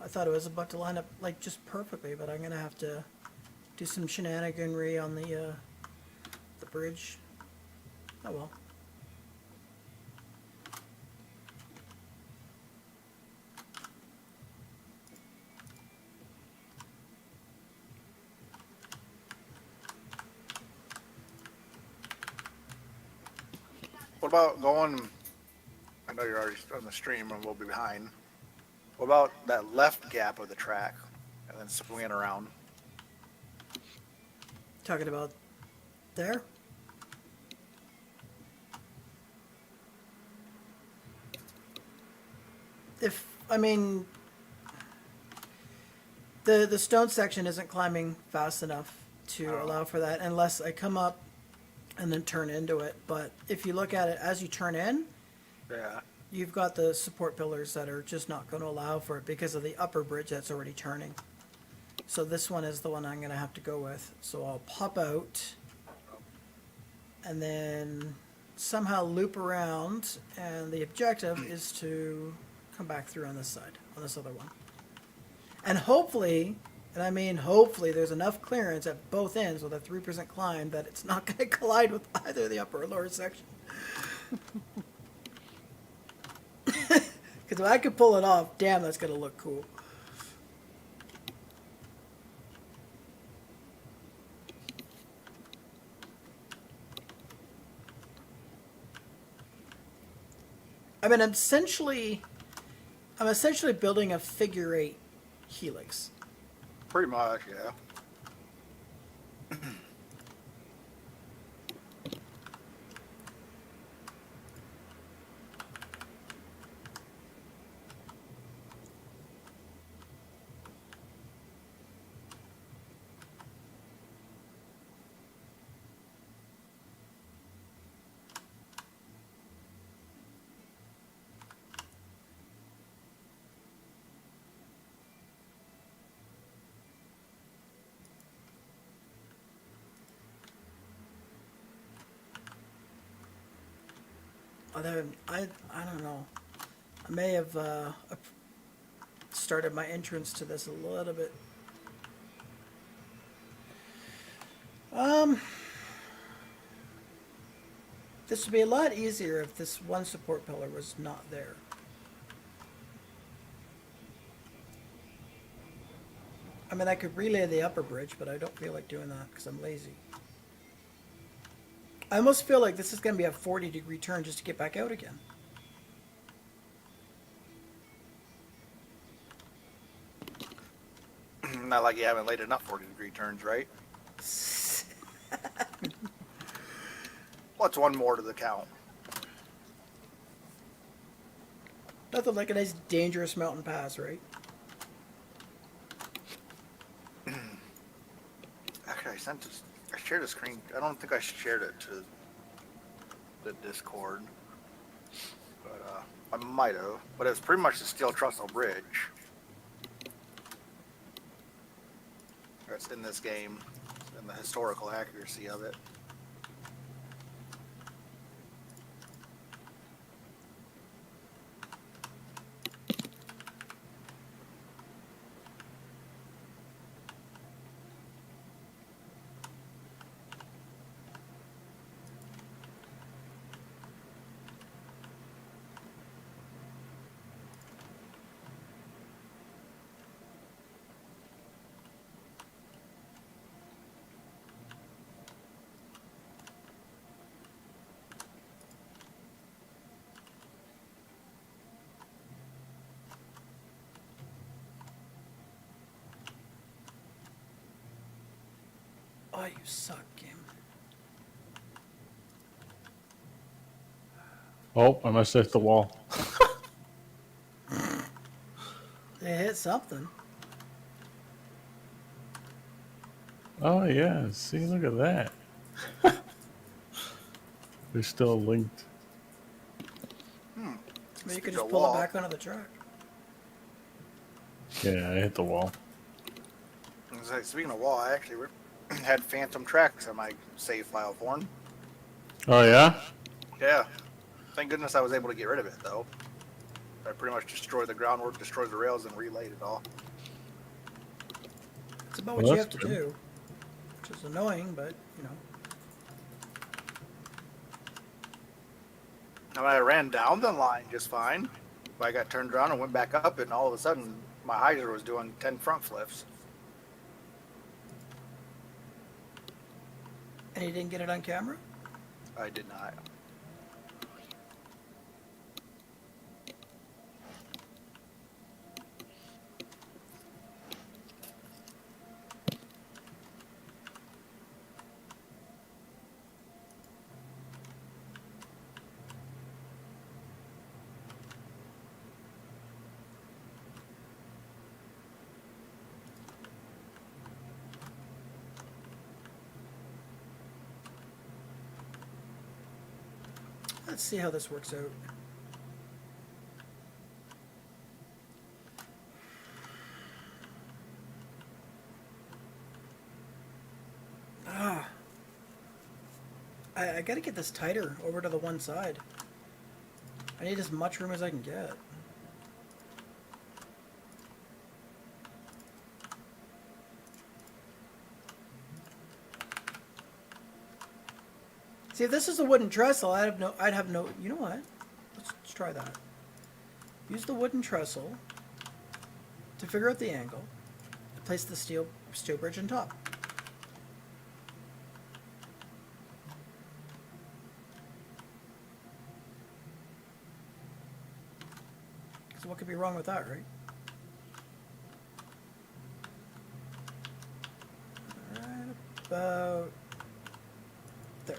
I thought it was about to line up like just perfectly, but I'm going to have to do some shenaniganry on the bridge. Oh well. What about going? I know you're already on the stream and we'll be behind. What about that left gap of the track and then swinging around? Talking about there? If, I mean, the stone section isn't climbing fast enough to allow for that unless I come up and then turn into it. But if you look at it as you turn in, Yeah. you've got the support pillars that are just not going to allow for it because of the upper bridge that's already turning. So this one is the one I'm going to have to go with. So I'll pop out and then somehow loop around, and the objective is to come back through on this side, on this other one. And hopefully, and I mean hopefully, there's enough clearance at both ends with a 3% climb that it's not going to collide with either the upper or lower section. Because if I could pull it off, damn, that's going to look cool. I mean, I'm essentially building a figure 8 helix. Pretty much, yeah. Although I don't know. I may have started my entrance to this a little bit. This would be a lot easier if this one support pillar was not there. I mean, I could relay the upper bridge, but I don't feel like doing that because I'm lazy. I almost feel like this is going to be a 40-degree turn just to get back out again. Not like you haven't laid enough 40-degree turns, right? What's one more to the count? Nothing like a nice dangerous mountain pass, right? Actually, I shared a screen. I don't think I shared it to the Discord, but I might have. But it's pretty much the steel trestle bridge. It's in this game, and the historical accuracy of it. Oh, you suck, game. Oh, I must have hit the wall. They hit something. Oh yeah, see, look at that. They're still linked. Maybe you Speaking could just of pull wall, it back onto the track. Yeah, I hit the wall. Speaking of wall, I actually had phantom tracks on my save file form. Oh yeah? Yeah. Thank goodness I was able to get rid of it, though. I pretty much destroyed the groundwork, destroyed the rails, and relayed it all. It's about Well, what you have that's to good. do, which is annoying, but you know. I mean, I ran down the line just fine. But I got turned around and went back up, and all of a sudden, my hyzer was doing 10 front flips. And you didn't get it on camera? I did not. Let's see how this works out. Ah. I gotta get this tighter over to the one side. I need as much room as I can get. See, if this is a wooden trestle, I'd have no, you know what? Let's try that. Use the wooden trestle to figure out the angle. Place the steel bridge on top. So what could be wrong with that, right? Right about there.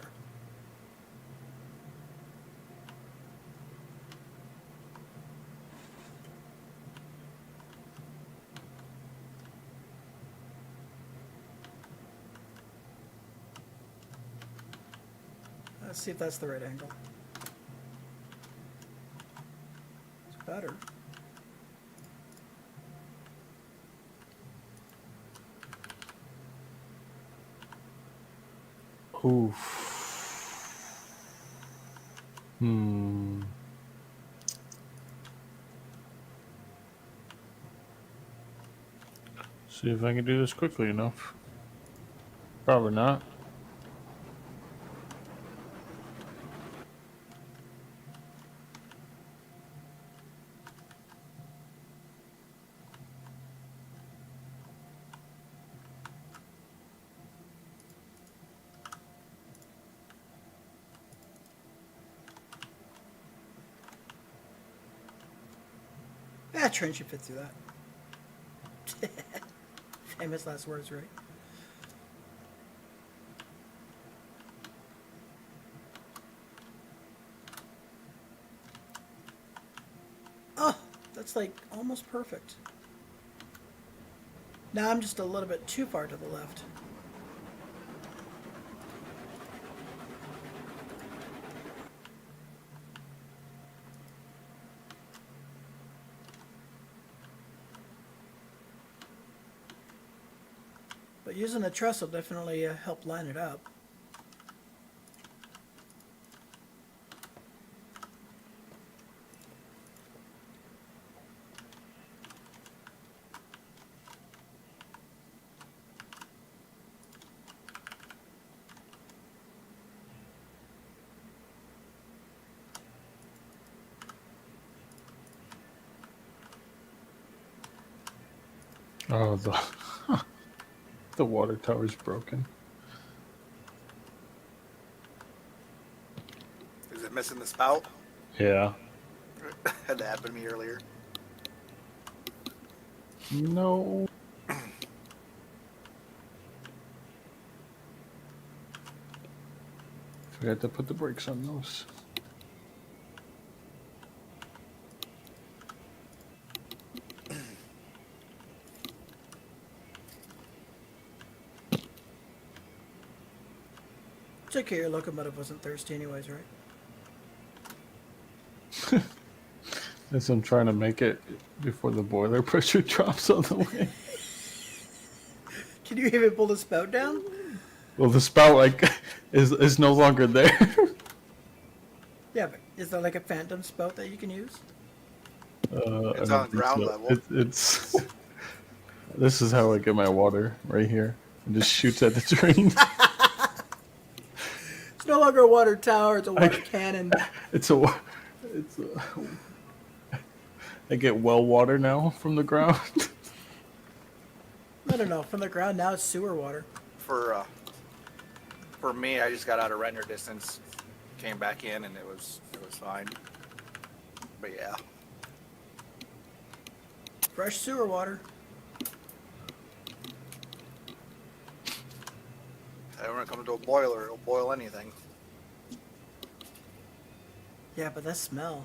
Let's see if that's the right angle. It's better. Oof. Hmm. See if I can do this quickly enough. Probably not. Yeah, train should fit through that. Famous last words, right? Oh, that's like almost perfect. Now I'm just a little bit too far to the left. But using a truss will definitely help line it up. Oh, the water tower's broken. Is it missing the spout? Yeah. Had that happen to me earlier. No. Forgot to put the brakes on those. It's okay, your locomotive wasn't thirsty anyways, right? As I'm trying to make it before the boiler pressure drops on the way. Can you even pull the spout down? Well, the spout like is no longer there. Yeah, but is there like a phantom spout that you can use? I It's don't on think ground so. level. It's this is how I get my water right here. It just shoots at the drain. It's no longer a water tower, it's a water I- cannon. it's a I get well water now from the ground. I don't know, from the ground now it's sewer water. For me, I just got out of render distance, came back in, and it was fine. But yeah, Fresh sewer water. when it comes to a boiler, it'll boil anything. Yeah, but that smell.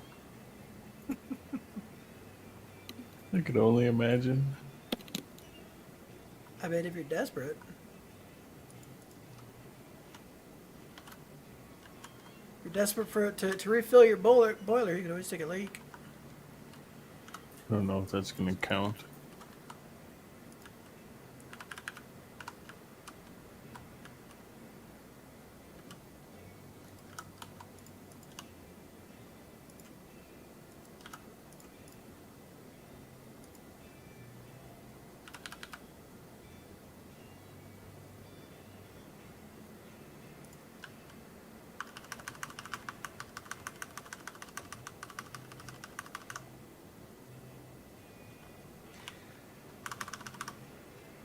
I could only imagine. I mean, if you're desperate. If you're desperate to refill your boiler, you can always take a leak. I don't know if that's gonna count.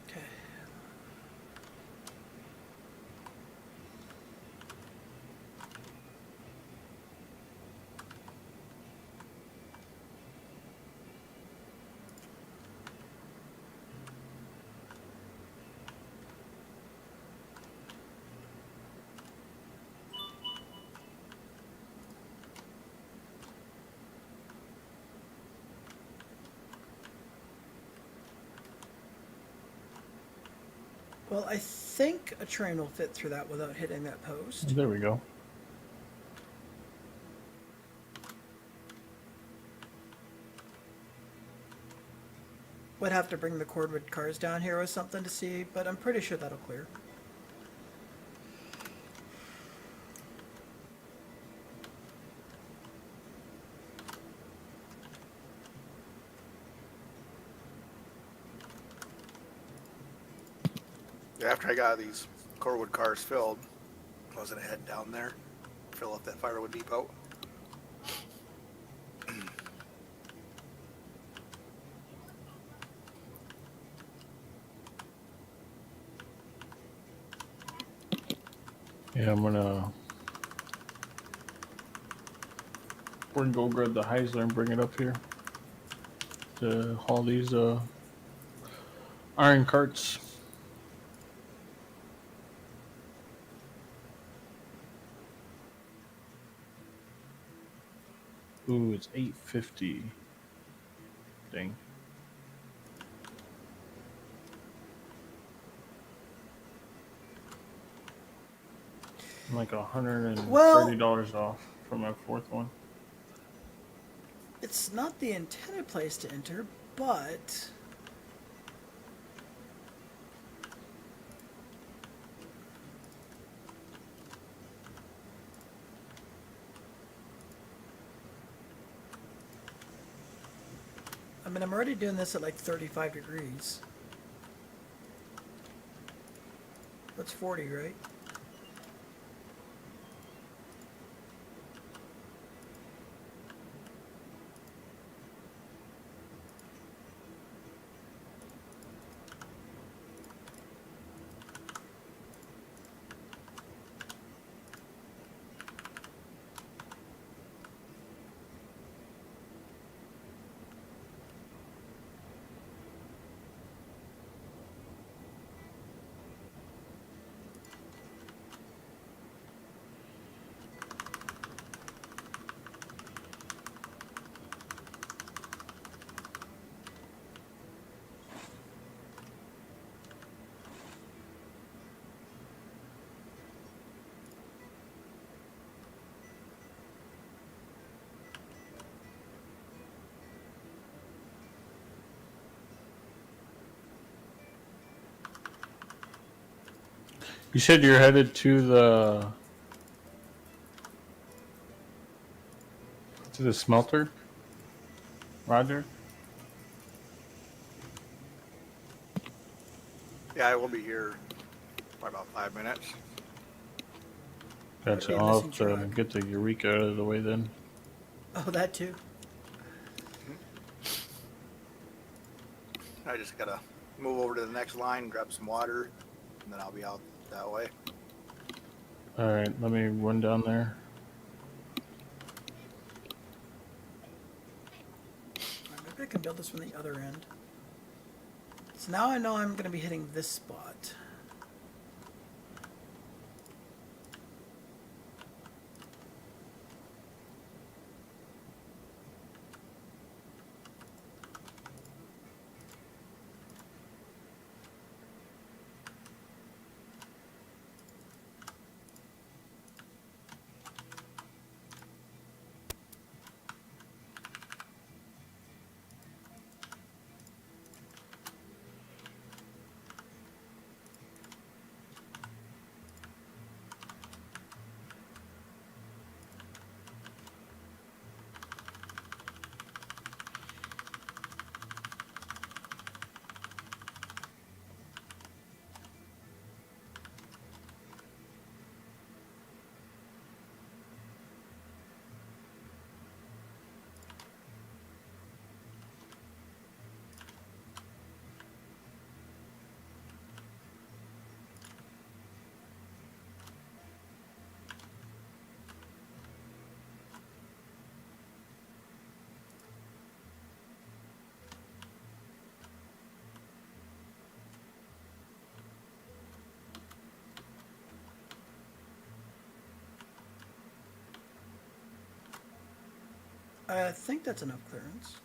Okay. Well, I think a train will fit through that without hitting that post. There we go. Would have to bring the cordwood cars down here or something to see, but I'm pretty sure that'll clear. After I got these Corwood cars filled, I was gonna head down there, fill up that firewood depot. Yeah, we're gonna go grab the Heisler and bring it up here. to haul these iron carts. Ooh, it's 850. Dang. I'm like $130 off for my fourth one. It's not the intended place to enter, but I mean, I'm already doing this at like 35 degrees. That's 40, right? You said you're headed to the smelter, Roger? Yeah, I will be here for about 5 minutes. That'd Gotcha. be a I'll missing have to truck. get the Eureka out of the way then. Oh, that too. I just gotta move over to the next line, grab some water, and then I'll be out that way. All right, let me run down there. Alright, maybe I can build this from the other end. So now I know I'm going to be hitting this spot. I think that's enough clearance.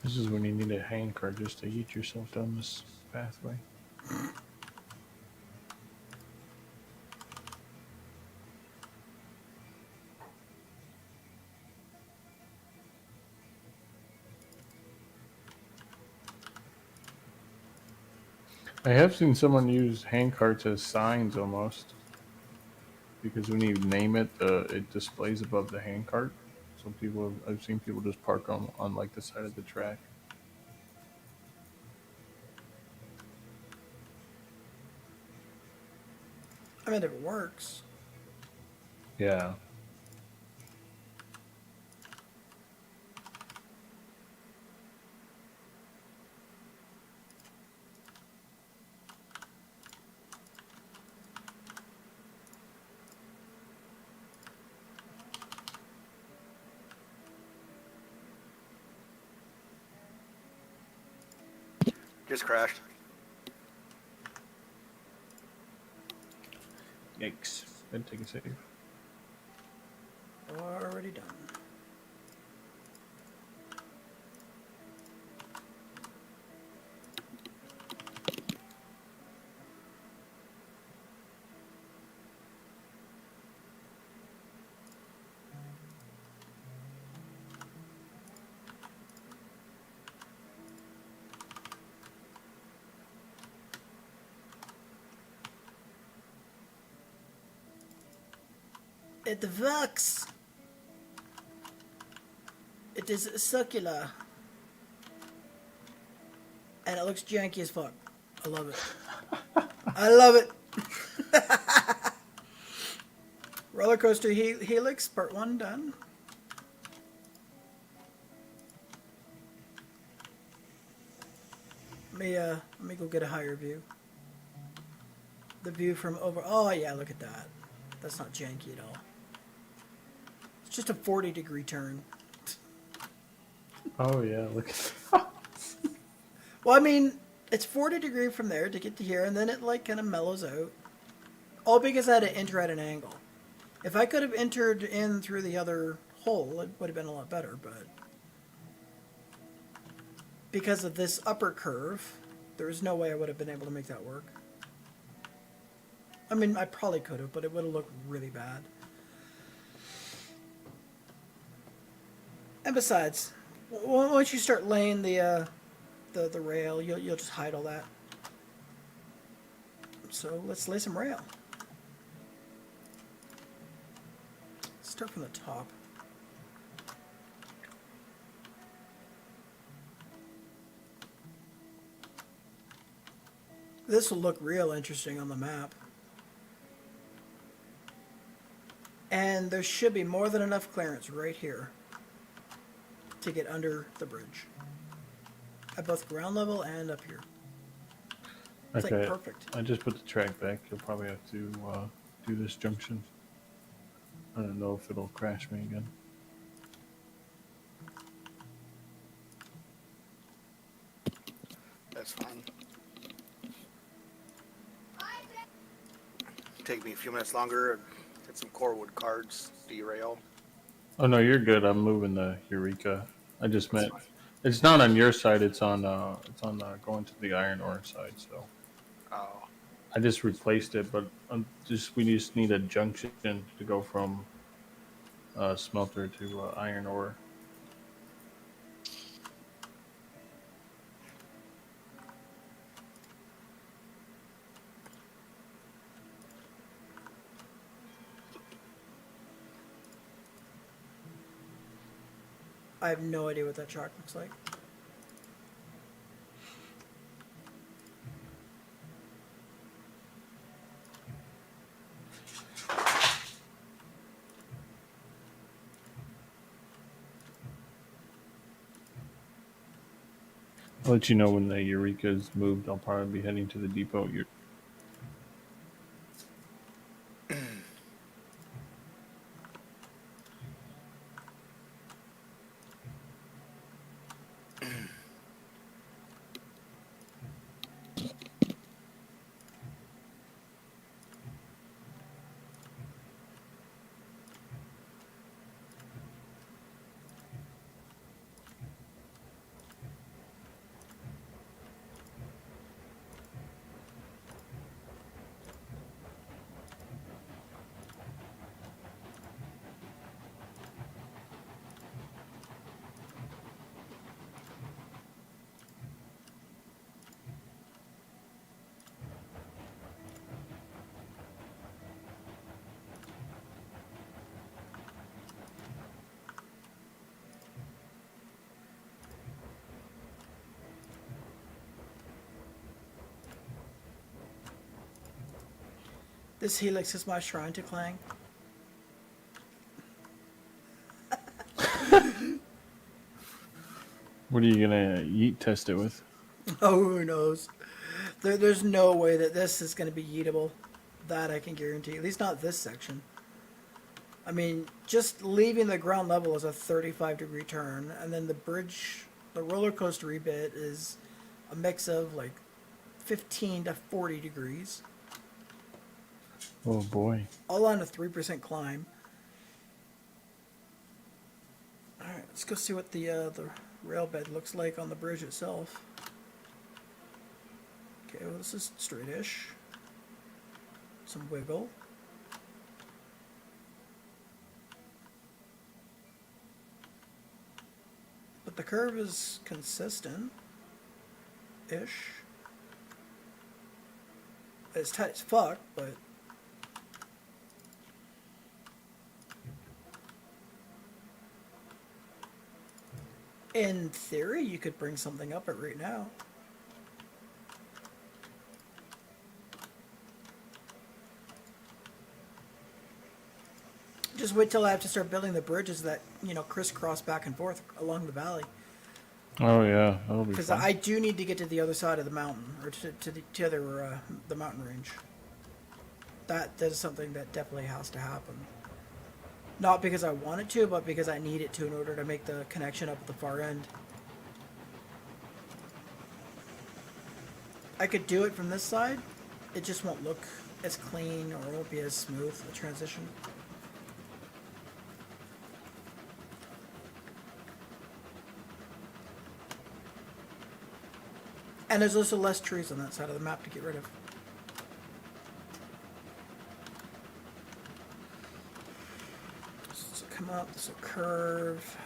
This is when you need a hand cart just to eat yourself down this pathway. I have seen someone use hand carts as signs almost, because when you name it, it displays above the hand cart. Some people, I've seen people just park on like the side of the track. I mean, if it works. Yeah. Just crashed. Yikes. Been take a save. Already done. It works. It is circular. And it looks janky as fuck. I love it. I love it. Roller Coaster Helix, part 1 done. Let me go get a higher view. The view from over. Oh yeah, look at that. That's not janky at all. It's just a 40-degree turn. Oh yeah, look at that. Well, I mean, it's 40-degree from there to get to here, and then it like kind of mellows out. All because I had to enter at an angle. If I could have entered in through the other hole, it would have been a lot better, but because of this upper curve, there was no way I would have been able to make that work. I mean, I probably could have, but it would have looked really bad. And besides, once you start laying the rail, you'll just hide all that. So let's lay some rail. Start from the top. This will look real interesting on the map. And there should be more than enough clearance right here to get under the bridge. At both ground level and up here. It's Okay. like perfect. I just put the track back. You'll probably have to do this junction. I don't know if it'll crash me again. That's fine. Take me a few minutes longer and get some core wood cards, derail. Oh no, you're good. I'm moving the Eureka. I just That's meant fine. it's not on your side. It's on going to the iron ore side. So Oh, I just replaced it, but we just need a junction to go from smelter to iron ore. I have no idea what that track looks like. I'll let you know when the Eureka is moved. I'll probably be heading to the depot. This helix is my shrine to Clang. What are you gonna yeet test it with? Oh, who knows? There's no way that this is going to be yeetable. That I can guarantee. At least not this section. I mean, just leaving the ground level is a 35-degree turn, and then the bridge, the roller coaster bit is a mix of like 15 to 40 degrees, Oh boy. all on a 3% climb. All right, let's go see what the rail bed looks like on the bridge itself. Okay, well this is straightish. Some wiggle. But the curve is consistent-ish. It's tight as fuck, but in theory, you could bring something up it right now. Just wait till I have to start building the bridges that, you know, crisscross back and forth along the valley. Oh yeah, that'll be Because fun. I do need to get to the other side of the mountain, or the mountain range. That is something that definitely has to happen. Not because I want it to, but because I need it to in order to make the connection up at the far end. I could do it from this side. It just won't look as clean, or it won't be as smooth a transition. And there's also less trees on that side of the map to get rid of. This will come up, this will curve.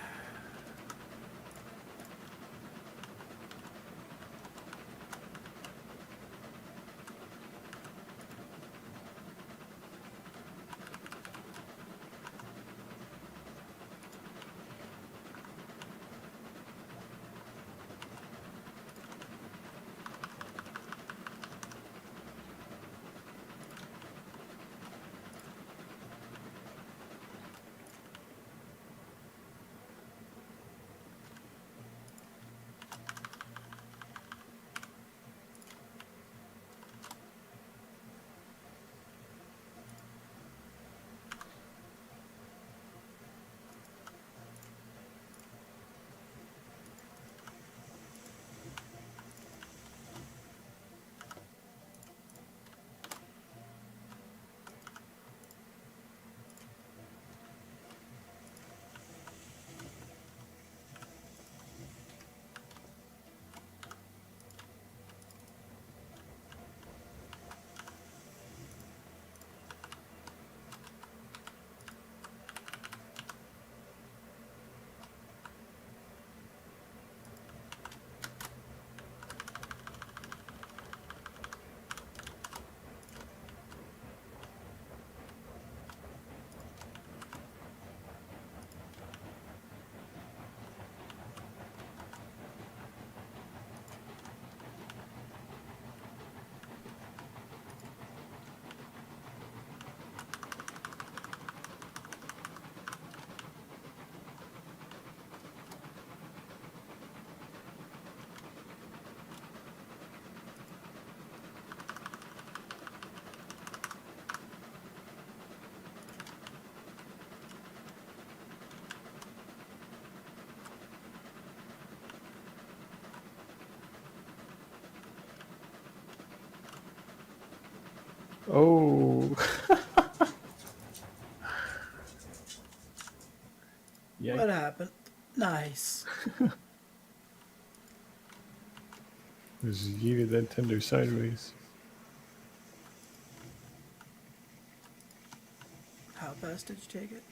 Oh. Yeah. What happened? Nice. Just yeeted that tender sideways. How fast did you take it?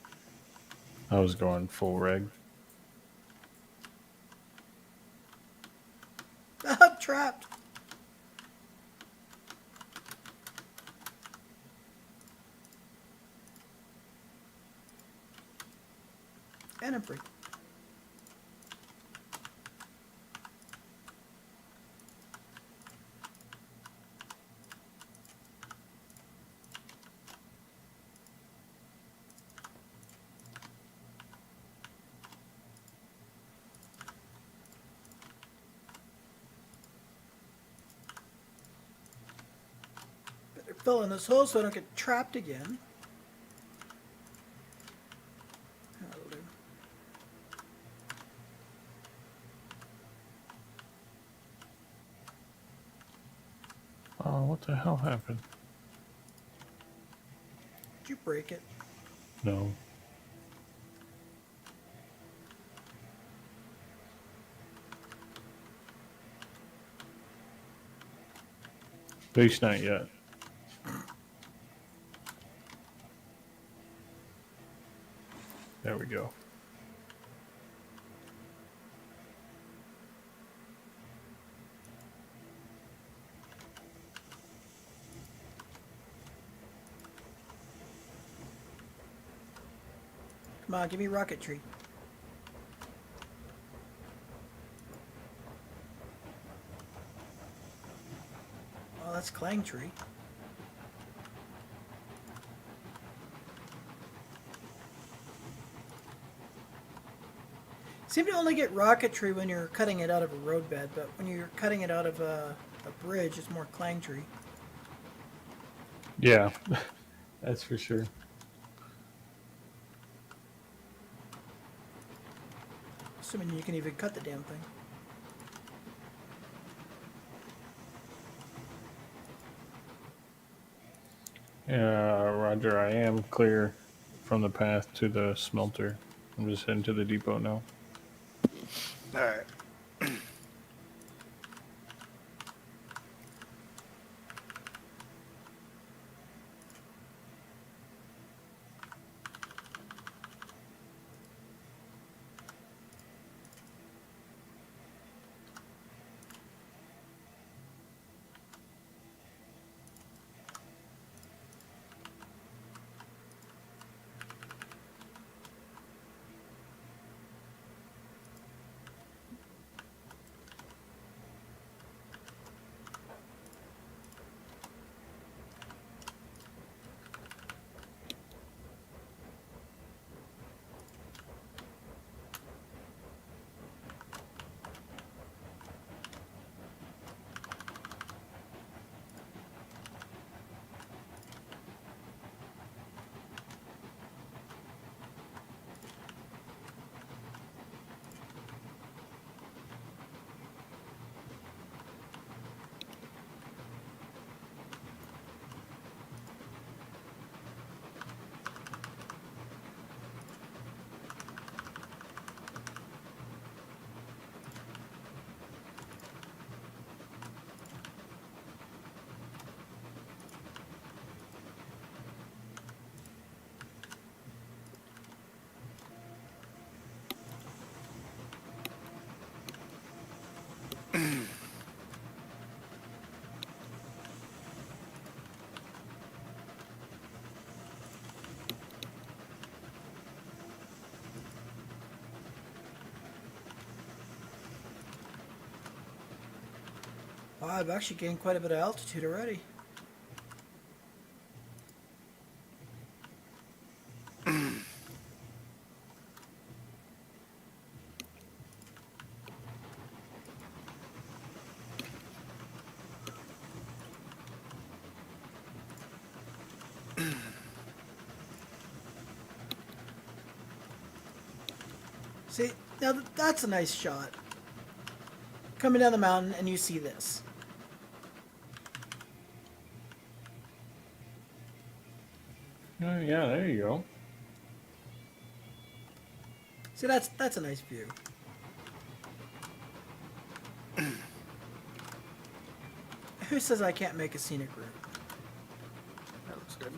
I was going full reg. I'm trapped. And I'm free. fill in this hole so I don't get trapped again. That'll do. Oh, what the hell happened? Did you break it? No. At least not yet. There we go. Come on, give me rocketry. Oh, that's clang tree. Seem to only get rocketry when you're cutting it out of a roadbed, but when you're cutting it out of a bridge, it's more clang tree. Yeah, that's for sure. Assuming you can even cut the damn thing. Yeah, Roger, I am clear from the path to the smelter. I'm just heading to the depot now. All right. Wow, I've actually gained quite a bit of altitude already. See, now that's a nice shot. Coming down the mountain and you see this. Oh, yeah, there you go. See, that's a nice view. Who says I can't make a scenic route? That looks good.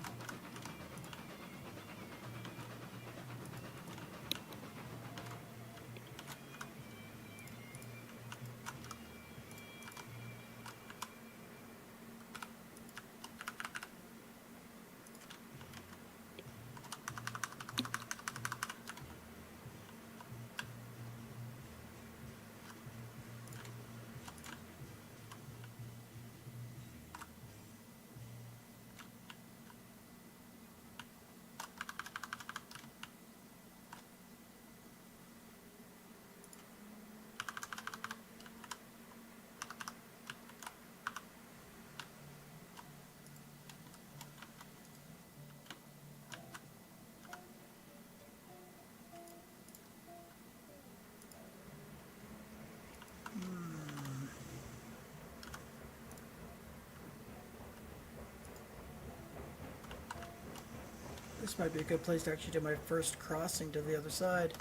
This might be a good place to actually do my first crossing to the other side.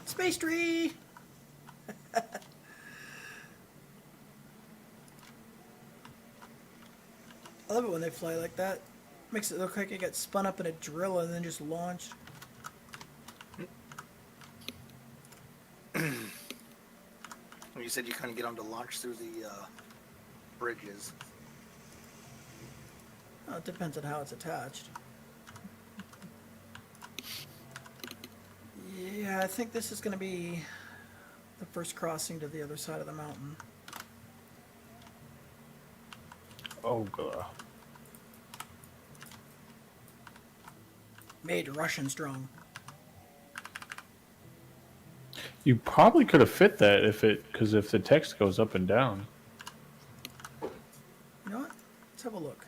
Space tree! I love it when they fly like that. Makes it look like it got spun up in a drill and then just launched. You said you couldn't get them to launch through the bridges. Oh, it depends on how it's attached. Yeah, I think this is going to be the first crossing to the other side of the mountain. Oh god. Made Russian strong. You probably could have fit that because if the text goes up and down. You know what? Let's have a look.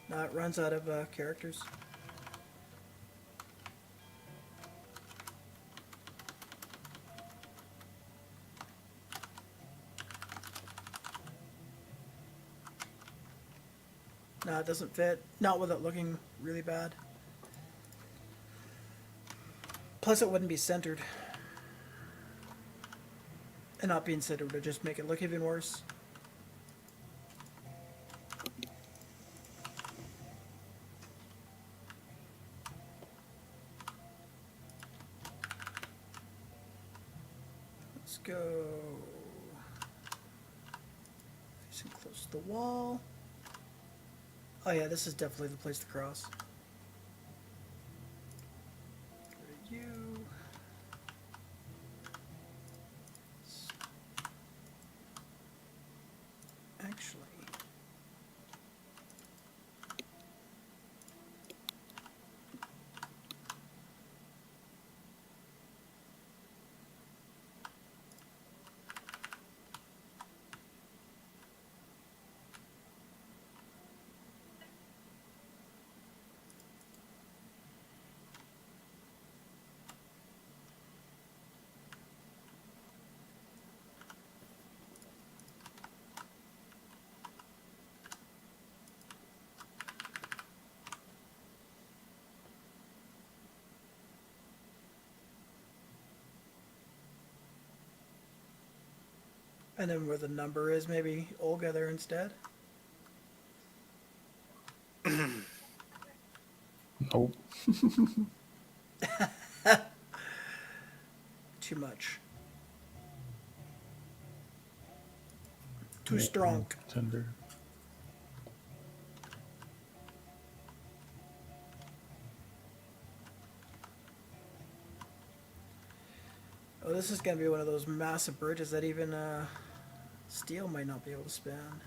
No, it runs out of characters. No, it doesn't fit. Not with it looking really bad. Plus, it wouldn't be centered. And not being centered would just make it look even worse. Let's go. Facing close to the wall. Oh yeah, this is definitely the place to cross. Go to you. Actually, and then where the number is, maybe Olga there instead. Nope. Too much. Too strong. Tender. Oh, this is going to be one of those massive bridges that even steel might not be able to span.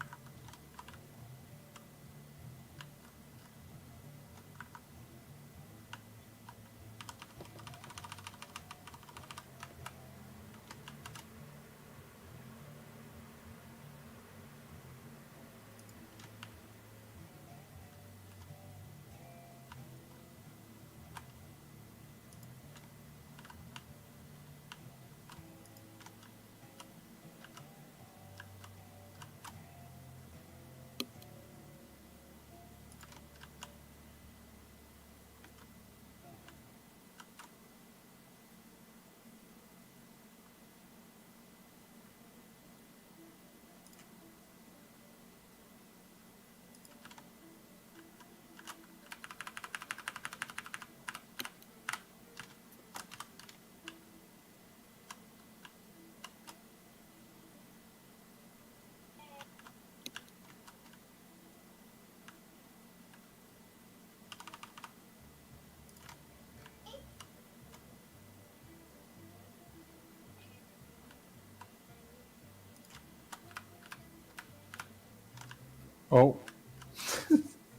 Oh,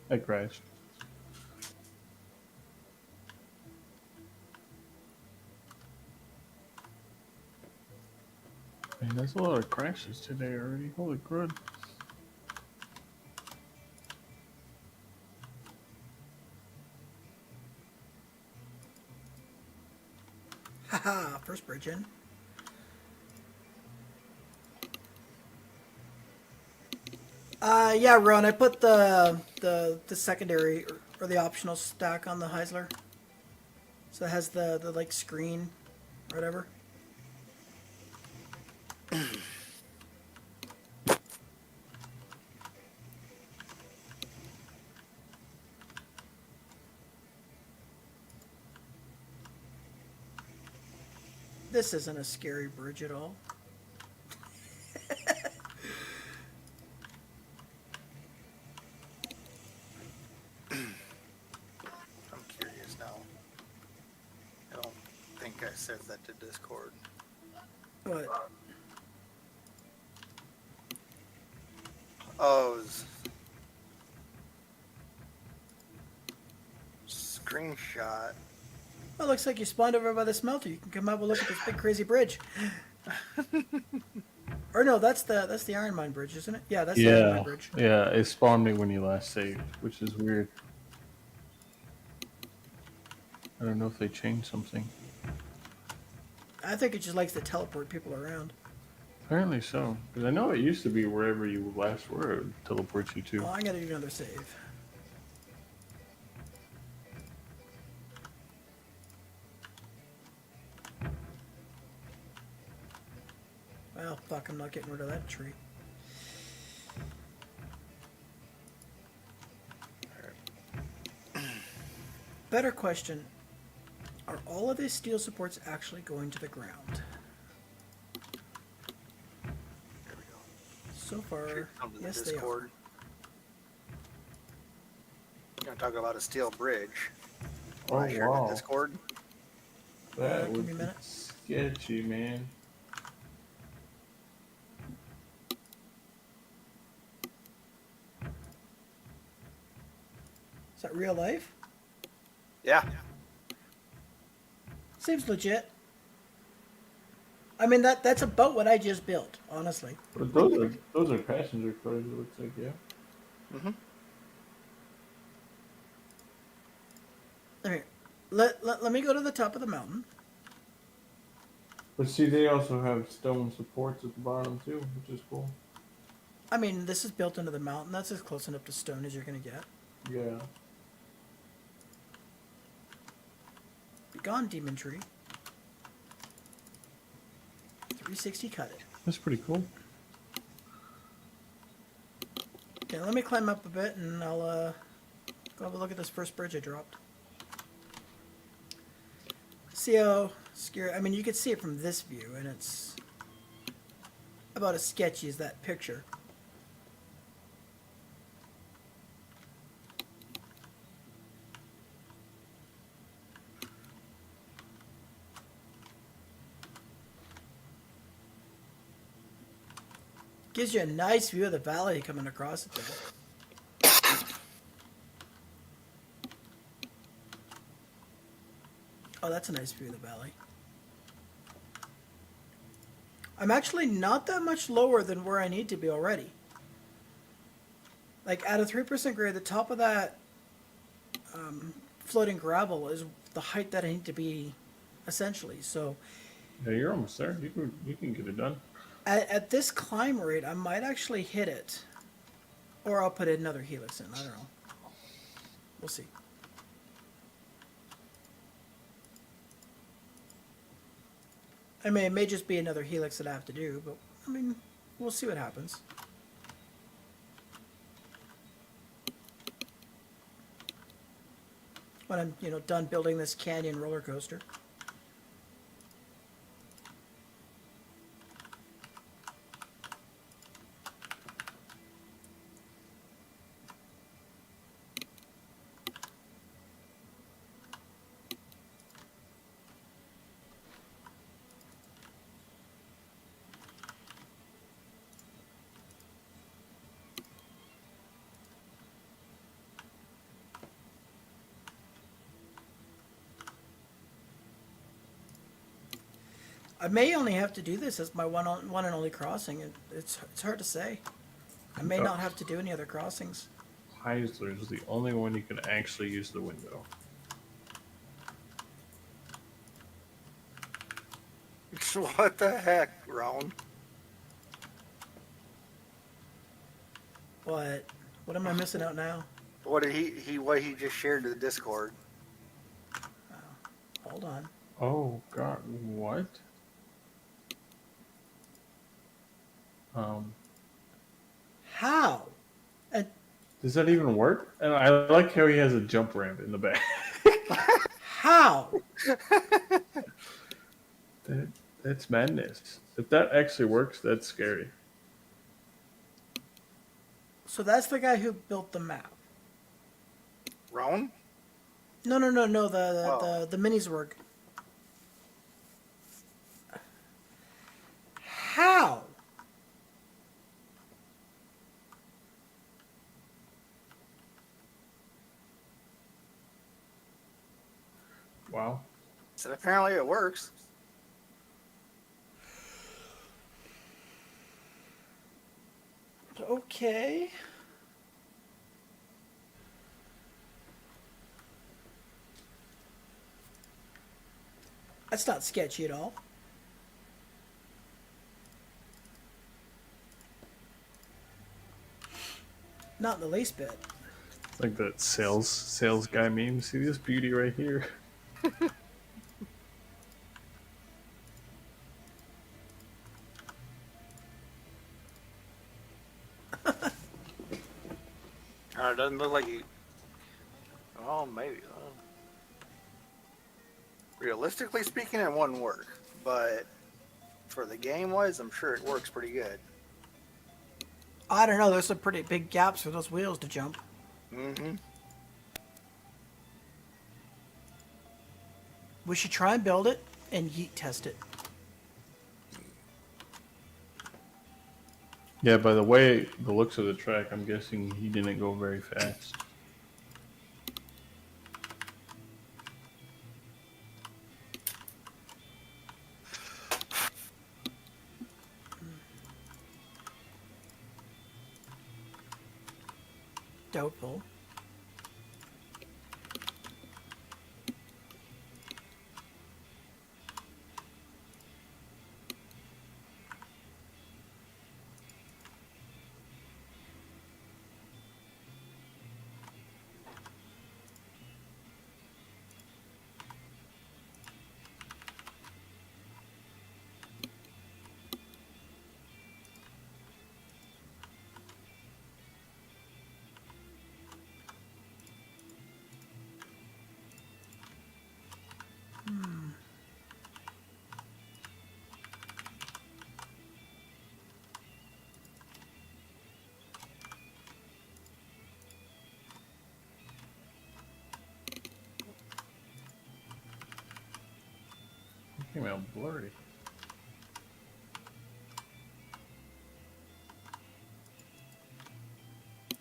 I crashed. Man, there's a lot of crashes today already. Holy crud. Haha, first bridge in. Yeah, Ron, I put the secondary or the optional stack on the Heisler. So it has the like screen or whatever. This isn't a scary bridge at all. I'm curious now. I don't think I said that to Discord. But Oh, it was screenshot. well, it looks like you spawned over by the smelter. You can come have a look at this big crazy bridge. Or no, that's the Iron Mine bridge, isn't it? Yeah, that's the Iron Mine Yeah, bridge. yeah, it spawned me when you last saved, which is weird. I don't know if they changed something. I think it just likes to teleport people around. Apparently so, because I know it used to be wherever you last were, it would teleport you to. Oh, I gotta do another save. Well, fuck, I'm not getting rid of that tree. Better question. Are all of these steel supports actually going to the ground? There we go. So far, Should come to the yes, they are. Discord. We're gonna talk about a steel bridge. Oh, I shared wow. the Discord. That Give would me a be minute. sketchy, man. Is that real life? Yeah. Seems legit. I mean, that's about what I just built, honestly. But those are passenger cars. It looks like, yeah. Mm-hmm. Okay, let me go to the top of the mountain. But see, they also have stone supports at the bottom too, which is cool. I mean, this is built into the mountain. That's as close enough to stone as you're gonna get. Yeah. Be gone, demon tree. 360 cut it. That's pretty cool. Okay, let me climb up a bit and I'll go have a look at this first bridge I dropped. See how scary. I mean, you can see it from this view, and it's about as sketchy as that picture. Gives you a nice view of the valley coming across it there. Oh, that's a nice view of the valley. I'm actually not that much lower than where I need to be already. Like, at a 3% grade, the top of that floating gravel is the height that I need to be, essentially. So, Yeah, you're almost there. You can get it done. at this climb rate, I might actually hit it. Or I'll put another helix in. I don't know. We'll see. I mean, it may just be another helix that I have to do, but, I mean, we'll see what happens. When I'm, done building this canyon roller coaster. I may only have to do this as my one and only crossing. It's hard to say. I may not have to do any other crossings. Heisler's the only one you can actually use the window. What the heck, Ron? What? What am I missing out now? What did what he just shared to the Discord? Hold on. Oh God, what? How? And Does that even work? And I like how he has a jump ramp in the back. how? That's madness. If that actually works, that's scary. So that's the guy who built the map. Ron? No. Oh. The Minizwerg. How? Wow. So apparently it works. Okay. That's not sketchy at all. Not in the least bit. It's like that sales guy meme. See this beauty right here? It doesn't look like he. Oh, maybe. Realistically speaking, it wouldn't work. But for the game wise, I'm sure it works pretty good. I don't know. There's some pretty big gaps for those wheels to jump. Mm-hmm. We should try and build it and yeet test it. Yeah, by the way, the looks of the track, I'm guessing he didn't go very fast. Doubtful. It came out blurry.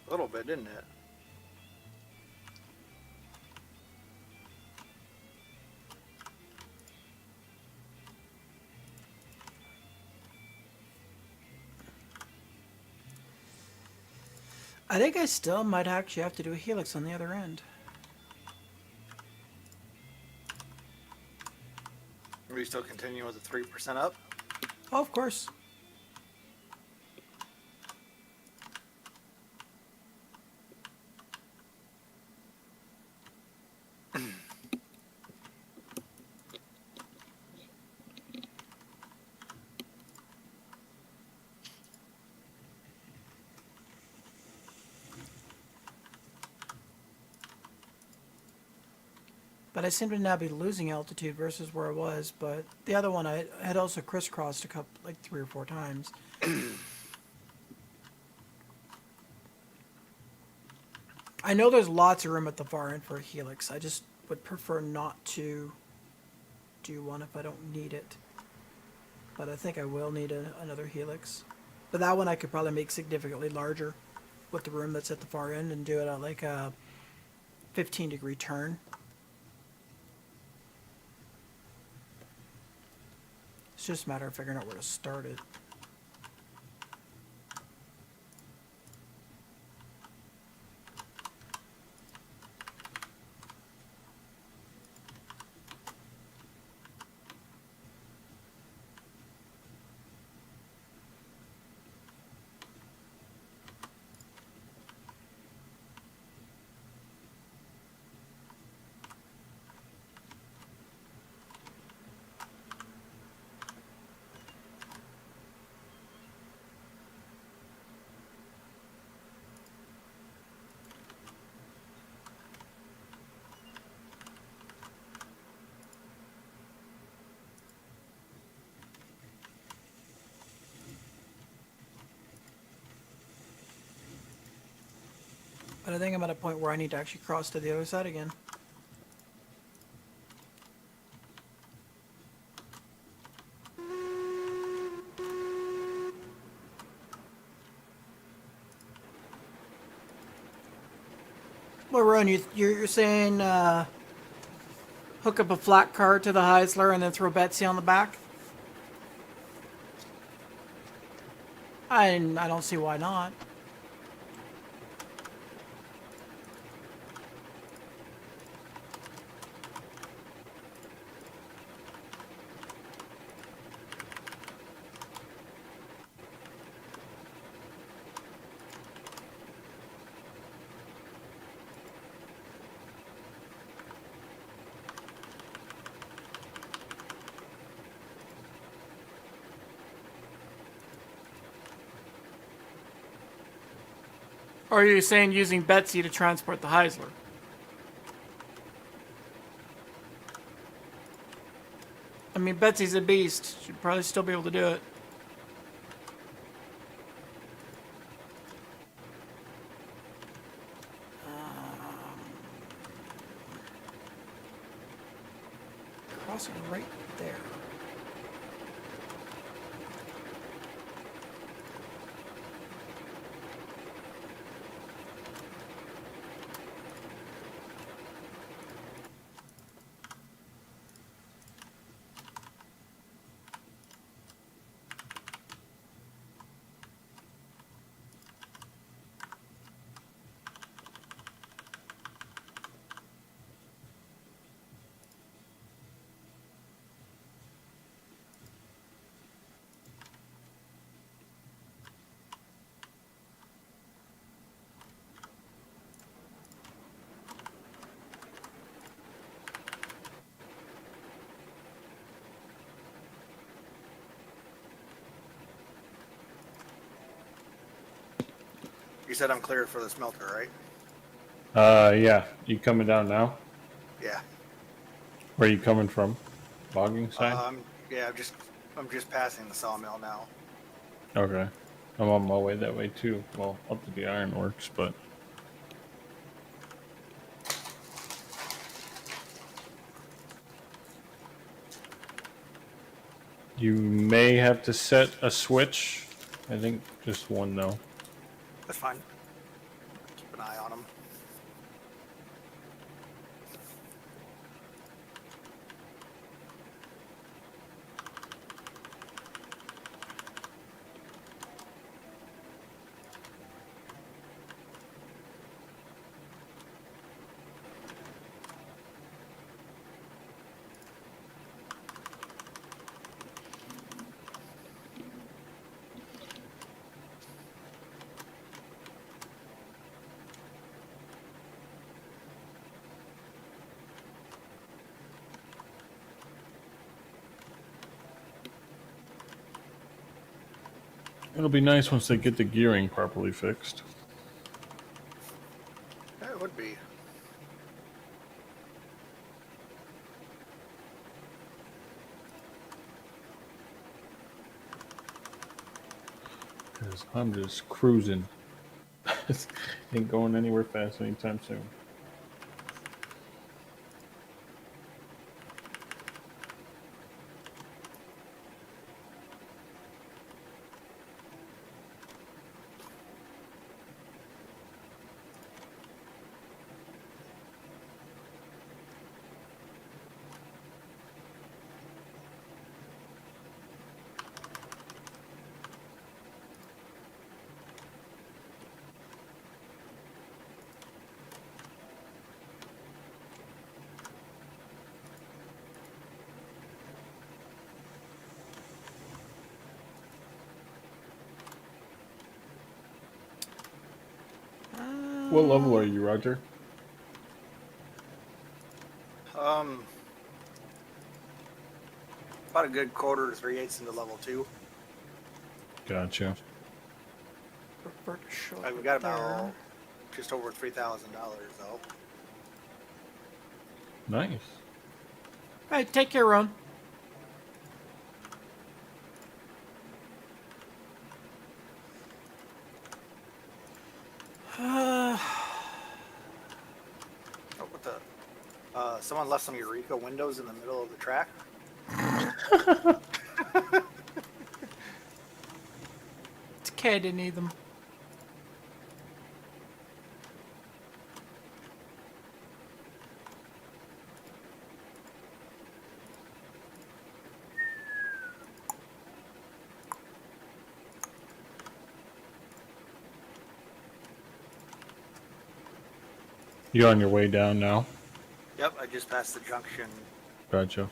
A little bit, didn't it? I think I still might actually have to do a helix on the other end. Are we still continuing with the 3% up? Oh, of course. But I seem to now be losing altitude versus where I was. But the other one I had also crisscrossed a couple, like 3 or 4 times. I know there's lots of room at the far end for a helix. I just would prefer not to do one if I don't need it. But I think I will need another helix. But that one I could probably make significantly larger with the room that's at the far end and do it at like a 15-degree turn. It's just a matter of figuring out where to start it. But I think I'm at a point where I need to actually cross to the other side again. Well, Ron, you're saying hook up a flat car to the Heisler and then throw Betsy on the back? I don't see why not. Or are you saying using Betsy to transport the Heisler? I mean, Betsy's a beast. She'd probably still be able to do it. Crossing right there. You said I'm cleared for the smelter, right? Yeah. You coming down now? Yeah. Where are you coming from? Logging side? Yeah. I'm just passing the sawmill now. Okay. I'm on my way that way too. Well, up to the ironworks, but you may have to set a switch. I think just one though. That's fine. Keep an eye on them. It'll be nice once they get the gearing properly fixed. Yeah, it would be. Because I'm just cruising. Ain't going anywhere fast anytime soon. What level are you, Roger? Um, about a good quarter to 3/8 into level 2. Gotcha. Prefer to show it I've got there. about just over $3,000 though. Nice. All right, take care, Ron. Oh, what the? Someone left some Eureka windows in the middle of the track. It's okay, I didn't need them. You on your way down now? Yep, I just passed the junction. Gotcha.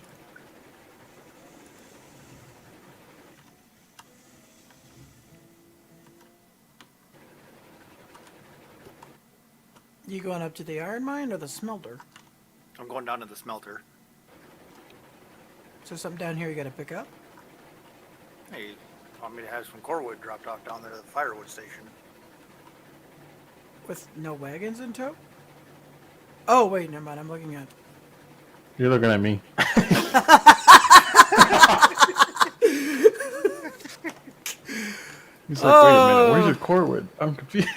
You going up to the iron mine or the smelter? I'm going down to the smelter. Is there something down here you got to pick up? Hey, want me to have some core wood dropped off down there to the firewood station? With no wagons in tow? Oh, wait, never mind. I'm looking at... You're looking at me. He's like, wait a minute, where's your Corwood? I'm confused.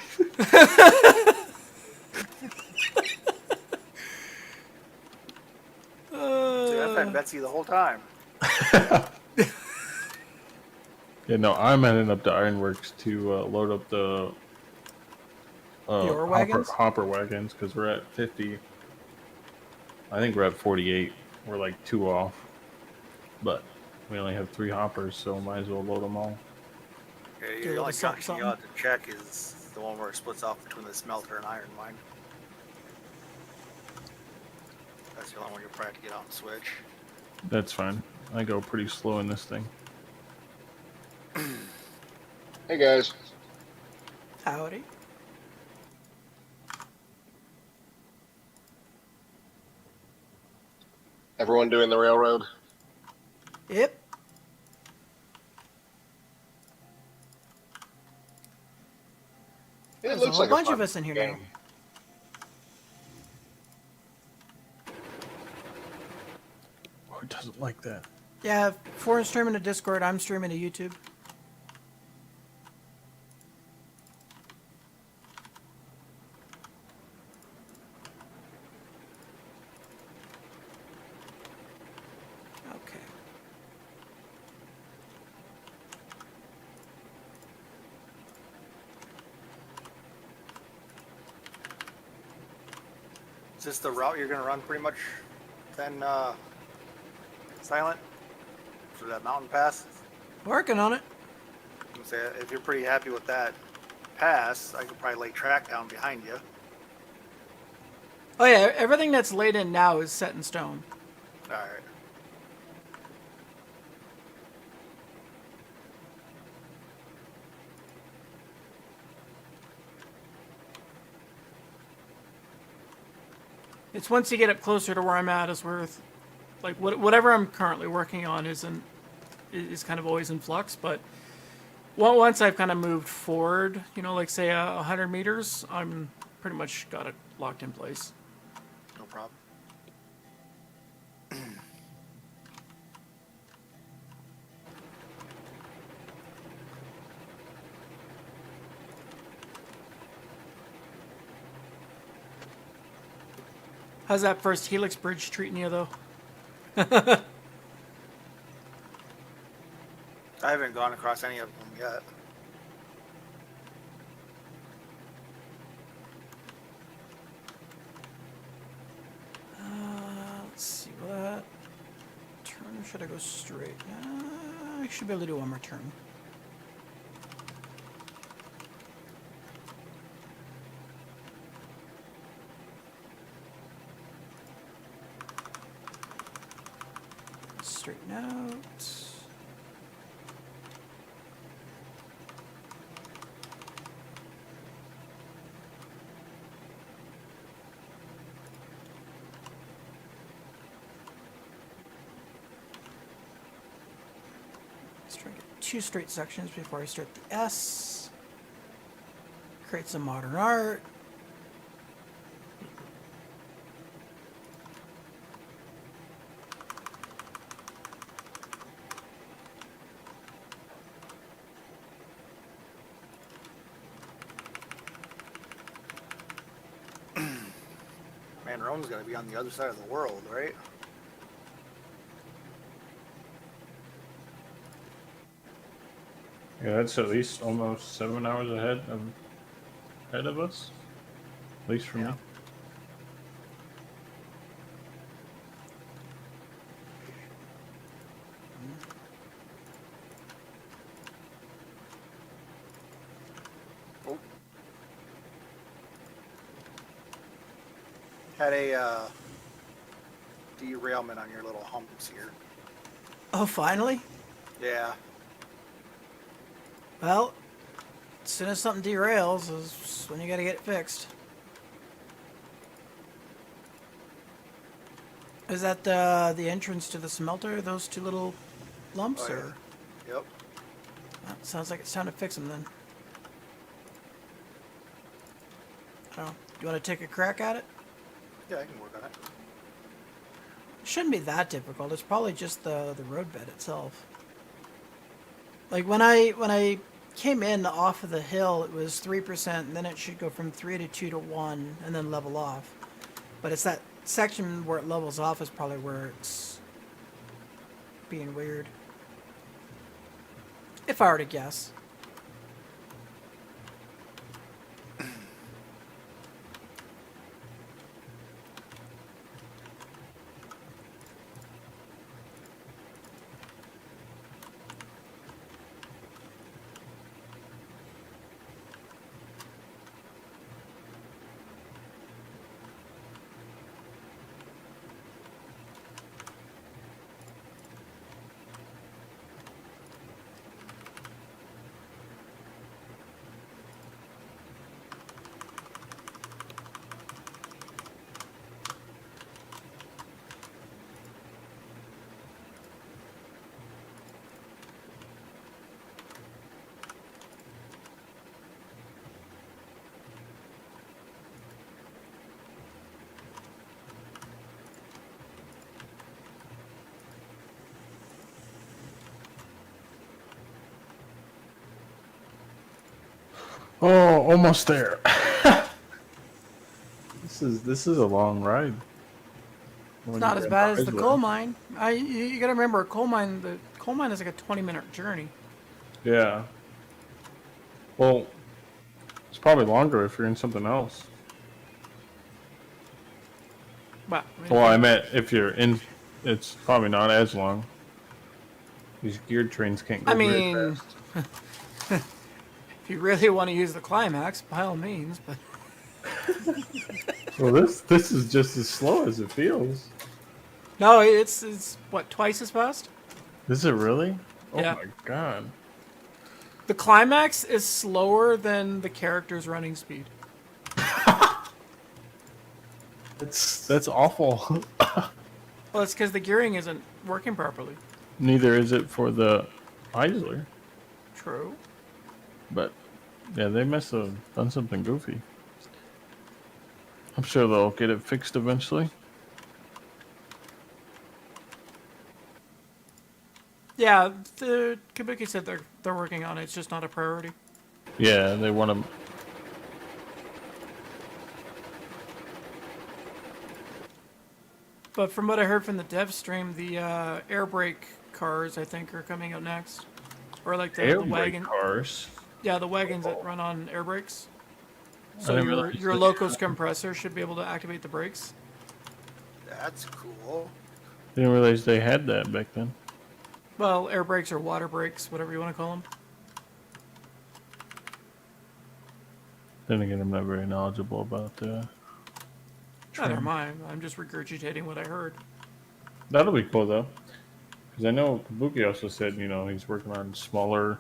See, I've had Betsy the whole time. Yeah, no, I'm heading up to Ironworks to load up the ore wagons? hopper wagons because we're at 50. I think we're at 48. We're like 2 off, but we only have 3 hoppers, so might as well load them all. Okay, Do a the only little something, junction you'll have to check is the one where it splits off between the smelter and iron mine. That's the only one you'll probably have to get out and switch. That's fine. I go pretty slow in this thing. Hey guys, Howdy. everyone doing the railroad? Yep. It There's looks a whole like bunch fun of us in here game. now. Who doesn't like that? Yeah, Foreign's streaming to Discord. I'm streaming to YouTube. Okay. Is this the route you're going to run pretty much then, Silent? For that mountain pass? Working on it. I'm say if you're pretty happy with that pass, I could probably lay track down behind you. Oh yeah, everything that's laid in now is set in stone. Alright. It's once you get up closer to where I'm at is worth, like whatever I'm currently working on is kind of always in flux. But once I've kind of moved forward, you know, like say 100 meters, I'm pretty much got it locked in place. No problem. How's that first Helix bridge treating you though? I haven't gone across any of them yet. Let's see. Will that turn or should I go straight? I should be able to do one more turn. Straighten out. Let's try to get 2 straight sections before I start the S. Create some modern art. Man, Rome's got to be on the other side of the world, right? Yeah, that's at least almost 7 hours ahead of us. At least for me. Yeah. Oh. Had a derailment on your little humps here. Oh, finally? Yeah. Well, as soon as something derails is when you gotta get it fixed. Is that the entrance to the smelter? Those 2 little lumps, Oh, yeah. or? Yep. That sounds like it's time to fix them then. I don't know. Do you want to take a crack at it? Yeah, I can work on it. It shouldn't be that difficult. It's probably just the roadbed itself. Like when I came in off of the hill, it was 3%, and then it should go from 3 to 2 to 1, and then level off. But it's that section where it levels off is probably where it's being weird. If I were to guess. Oh, almost there. This is a long ride. It's not as bad as the coal mine. You gotta remember, a coal mine. The coal mine is like a 20-minute journey. Yeah. Well, it's probably longer if you're in something else. Well, Well, I meant if you're in, it's probably not as long. These geared trains can't go I very mean, fast. if you really want to use the climax, by all means. But Well, this is just as slow as it feels. no, it's what, twice as fast. Is it really? Oh Yeah. my god. The climax is slower than the character's running speed. That's awful. Well, it's because the gearing isn't working properly. Neither is it for the Eisler. True. But yeah, they must have done something goofy. I'm sure they'll get it fixed eventually. Yeah, the Kabuki said they're working on it. It's just not a priority. Yeah, they want to. But from what I heard from the dev stream, the air brake cars, I think, are coming out next. Or like the Air wagon. brake cars. Yeah, the wagons that run on air brakes. I So didn't your realize your that. locos compressor should be able to activate the brakes. That's cool. Didn't realize they had that back then. Well, air brakes or water brakes, whatever you want to call them. Then again, I'm not very knowledgeable about Neither am I. I'm just regurgitating what I heard. That'll be cool though, because I know Kabuki also said he's working on smaller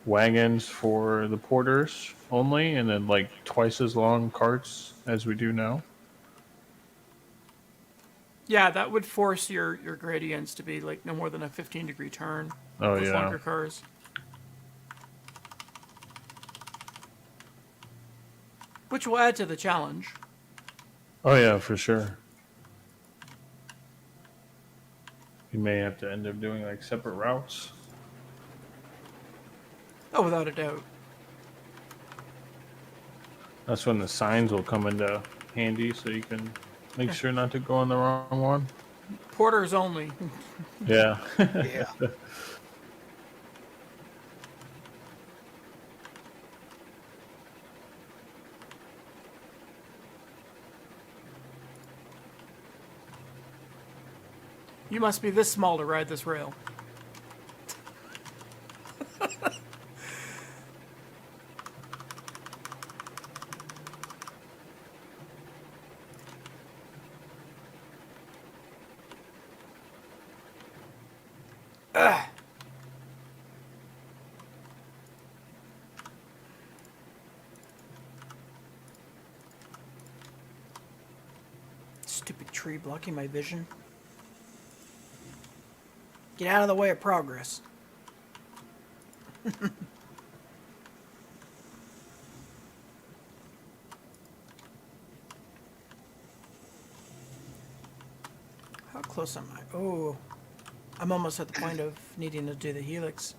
wagons for the porters only, and then like twice as long carts as we do now. Yeah, that would force your gradients to be like no more than a 15-degree turn Oh with yeah. longer cars. Which will add to the challenge. Oh yeah, for sure. You may have to end up doing like separate routes. Oh, without a doubt. That's when the signs will come into handy, so you can make sure not to go on the wrong one. Porters only. Yeah. Yeah. You must be this small to ride this rail. Stupid tree blocking my vision. Get out of the way of progress. How close am I? Oh, I'm almost at the point of needing to do the helix.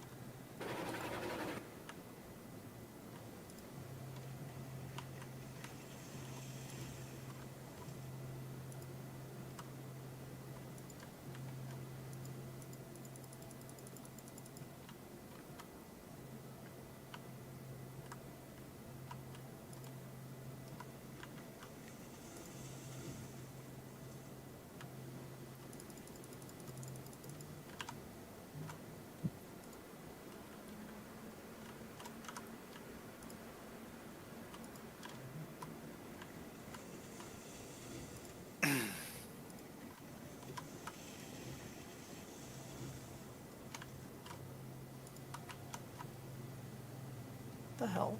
The hell?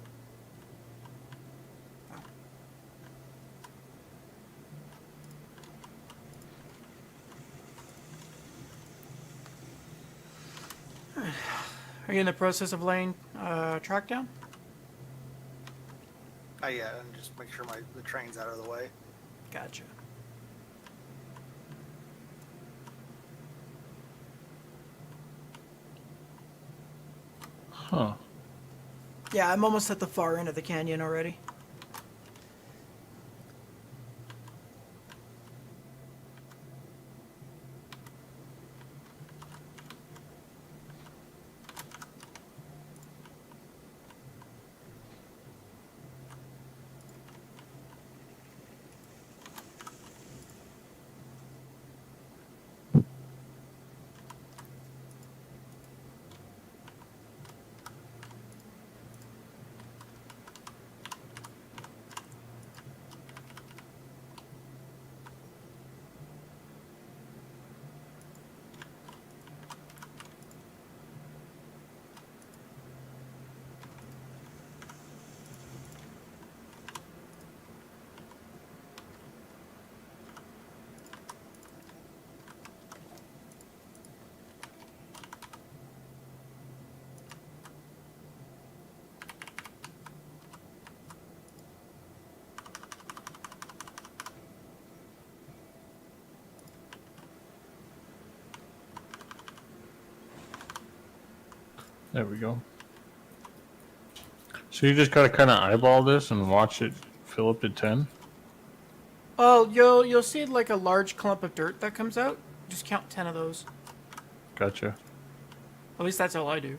Are you in the process of laying track down? Yeah, and just make sure the train's out of the way. Gotcha. Huh. Yeah, I'm almost at the far end of the canyon already. There we go. So you just gotta kind of eyeball this and watch it fill up to 10. Well, you'll see like a large clump of dirt that comes out. Just count 10 of those. Gotcha. At least that's all I do.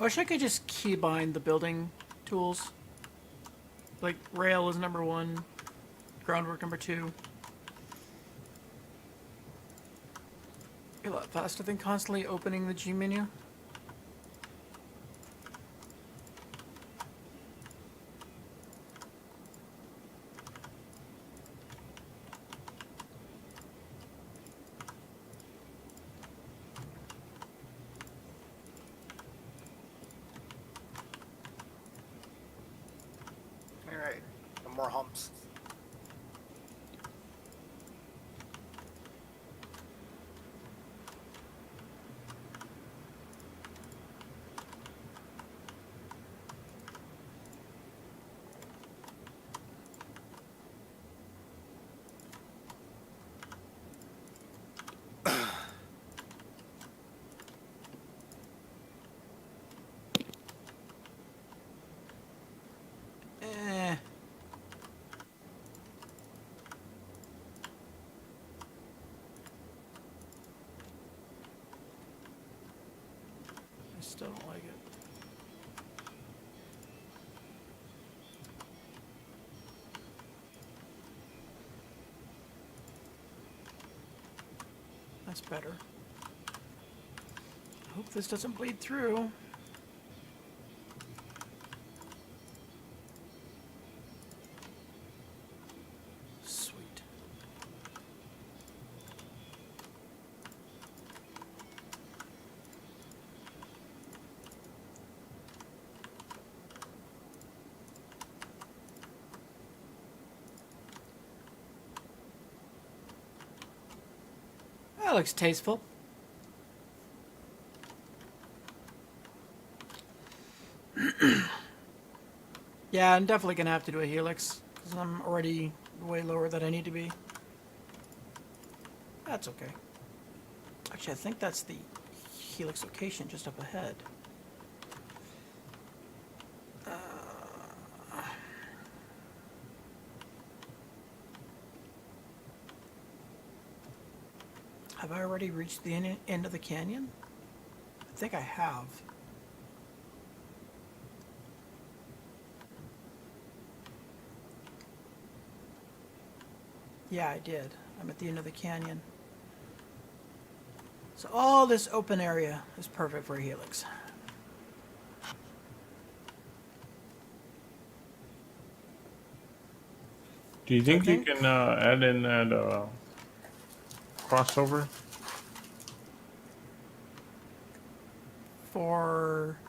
I wish I could just keybind the building tools. Like, rail is number 1, groundwork number 2. A lot faster than constantly opening the G menu. All right, no more humps. Eh. I still don't like it. That's better. I hope this doesn't bleed through. Sweet. That looks tasteful. Yeah, I'm definitely gonna have to do a helix because I'm already way lower than I need to be. That's okay. Actually, I think that's the helix location just up ahead. Have I already reached the end of the canyon? I think I have. Yeah, I did. I'm at the end of the canyon. So all this open area is perfect for a helix. Do you think you think- can add in that crossover? For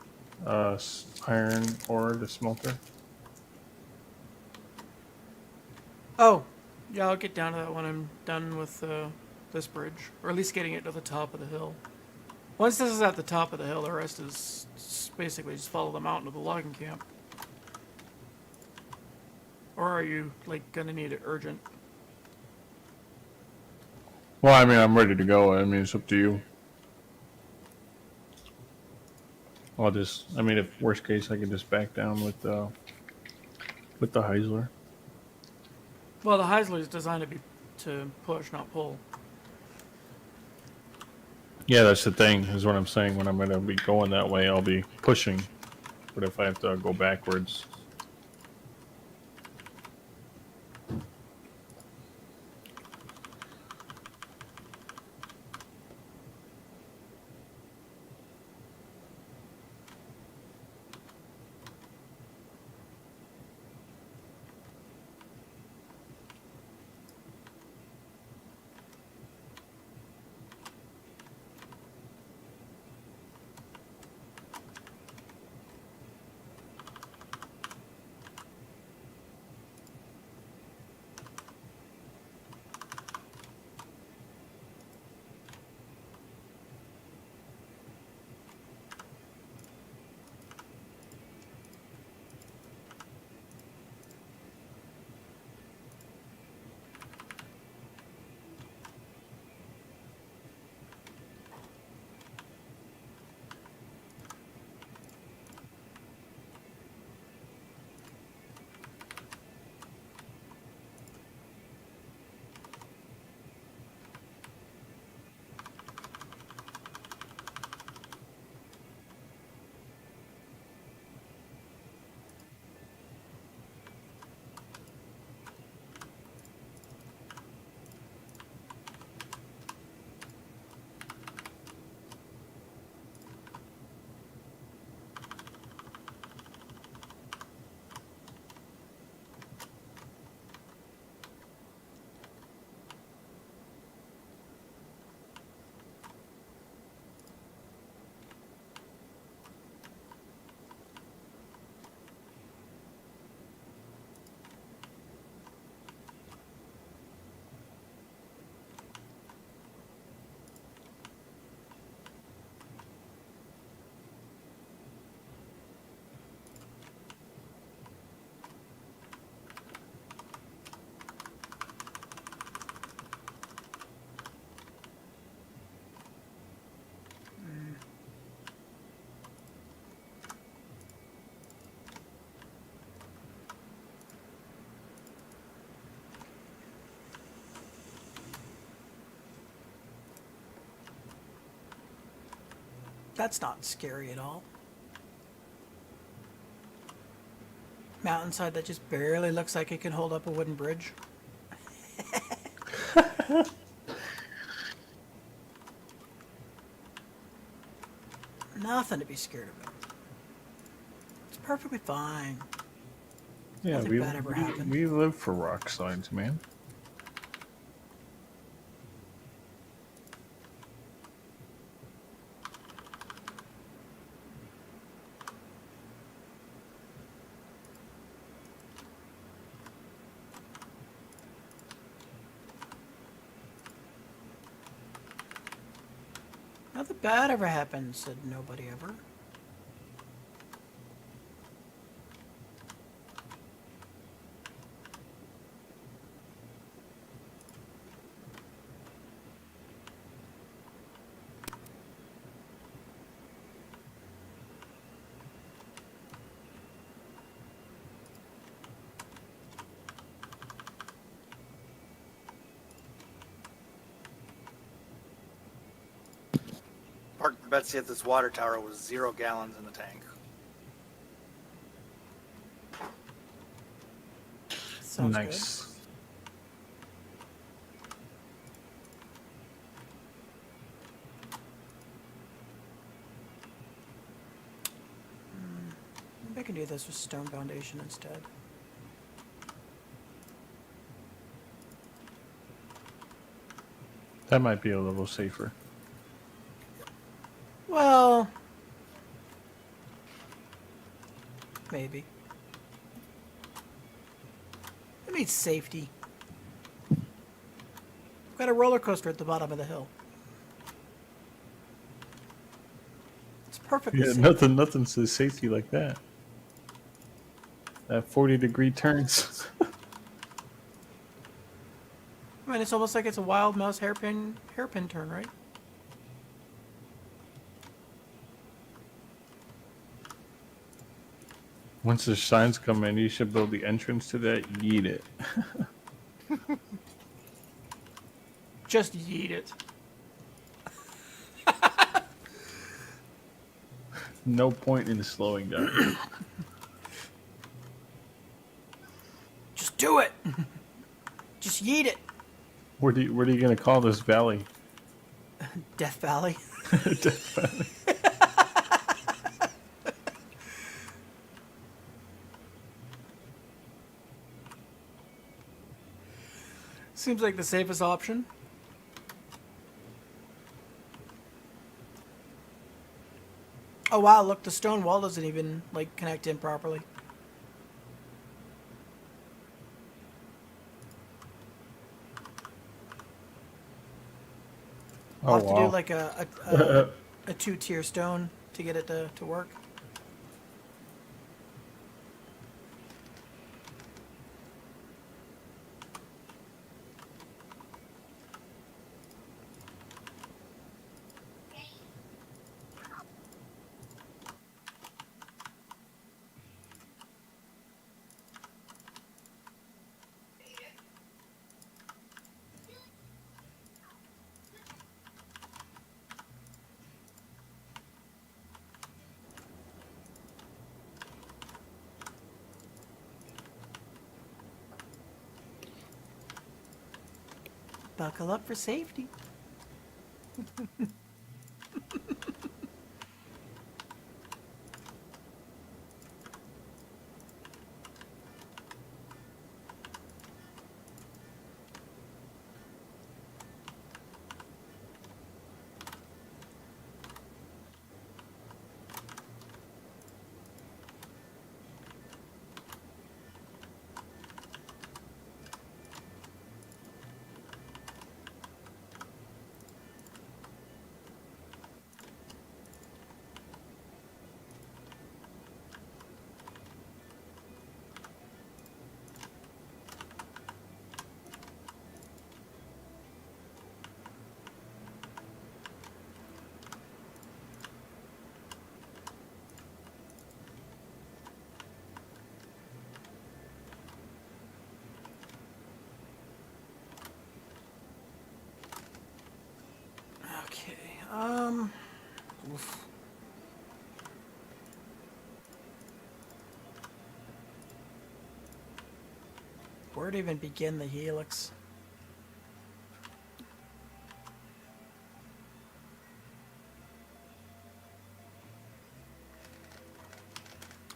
Iron ore to smelter? oh, yeah, I'll get down to that when I'm done with this bridge, or at least getting it to the top of the hill. Once this is at the top of the hill, the rest is basically just follow the mountain to the logging camp. Or are you like gonna need it urgent? Well, I mean, I'm ready to go. I mean, it's up to you. I'll just, I mean, if worst case, I can just back down with the Heisler. Well, the Heisler is designed to push, not pull. Yeah, that's the thing, is what I'm saying. When I'm going to be going that way, I'll be pushing. But if I have to go backwards. That's not scary at all. Mountainside that just barely looks like it can hold up a wooden bridge. Nothing to be scared about. It's perfectly fine. Yeah, Nothing bad ever happened. we live for rock slides, man. Nothing bad ever happened, said nobody ever. Parked Betsy at this water tower with 0 gallons in the tank. Sounds Nice. good. Maybe I can do this with stone foundation instead. That might be a little safer. Well, maybe. It means safety. We've got a roller coaster at the bottom of the hill. It's perfectly Yeah, safe. nothing says safety like that. That 40-degree turns. I mean, it's almost like it's a wild mouse hairpin turn, right? Once the signs come in, you should build the entrance to that. Yeet it. Just yeet it. No point in slowing down. Just do it. Just yeet it. What are you gonna call this valley? Death Valley. Death Valley. Seems like the safest option. Oh wow, look, the stone wall doesn't even, like, connect in properly. Oh I'll have to do wow. like a 2-tier stone to get it to work. Buckle up for safety. Okay. Oof. Where to even begin the helix?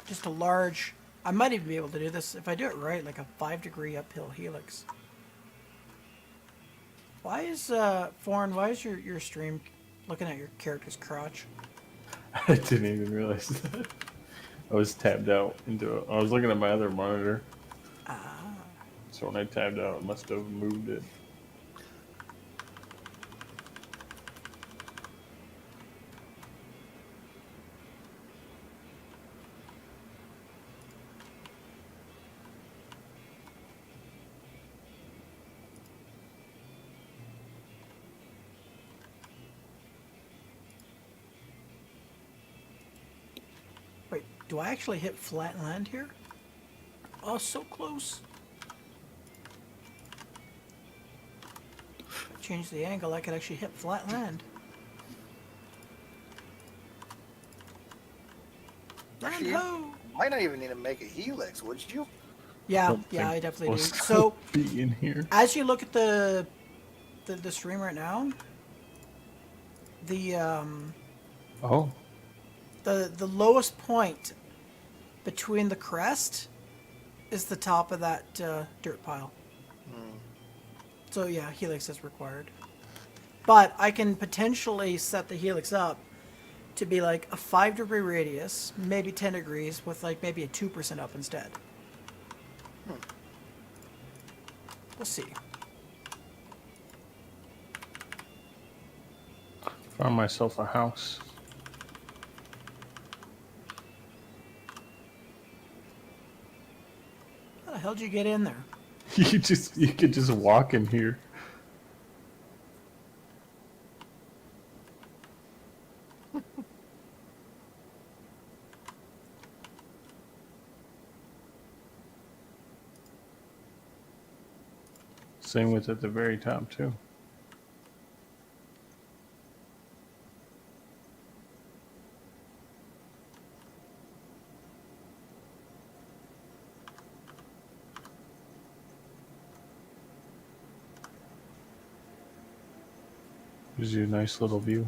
Just a large. I might even be able to do this if I do it right, like a 5-degree uphill helix. Why is Foreign? Why is your stream looking at your character's crotch? I didn't even realize that. I was tabbed out into it. I was looking at my other monitor. So when I tabbed out, it must have moved it. Wait, do I actually hit flat land here? Oh, so close. If I change the angle, I could actually hit flat land. Land Actually, ho! might not even need to make a helix, would you? Yeah, Don't yeah, think I definitely do. supposed to So, be in here. as you look at the stream right now, the Oh, the lowest point between the crest is the top of that dirt pile. So yeah, helix is required. But I can potentially set the helix up to be like a 5-degree radius, maybe 10 degrees, with like maybe a 2% up instead. We'll see. found myself a house. How the hell did you get in there? You could just walk in here. Same with at the very top too. Gives you a nice little view.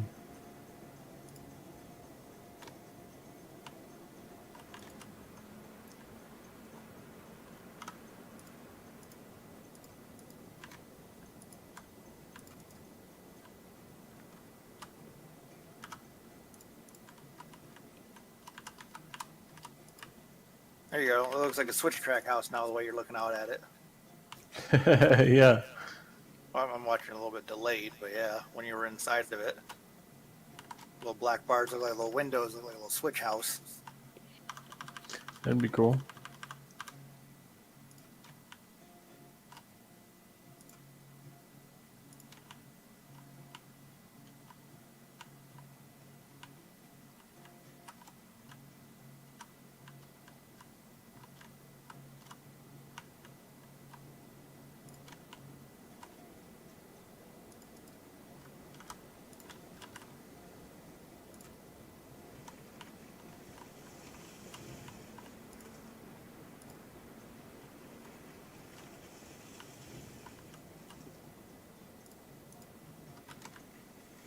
There you go. It looks like a switch track house now, the way you're looking out at it. Yeah. Well, I'm watching a little bit delayed, but yeah, when you were inside of it, little black bars look like little windows, look like a little switch house. That'd be cool.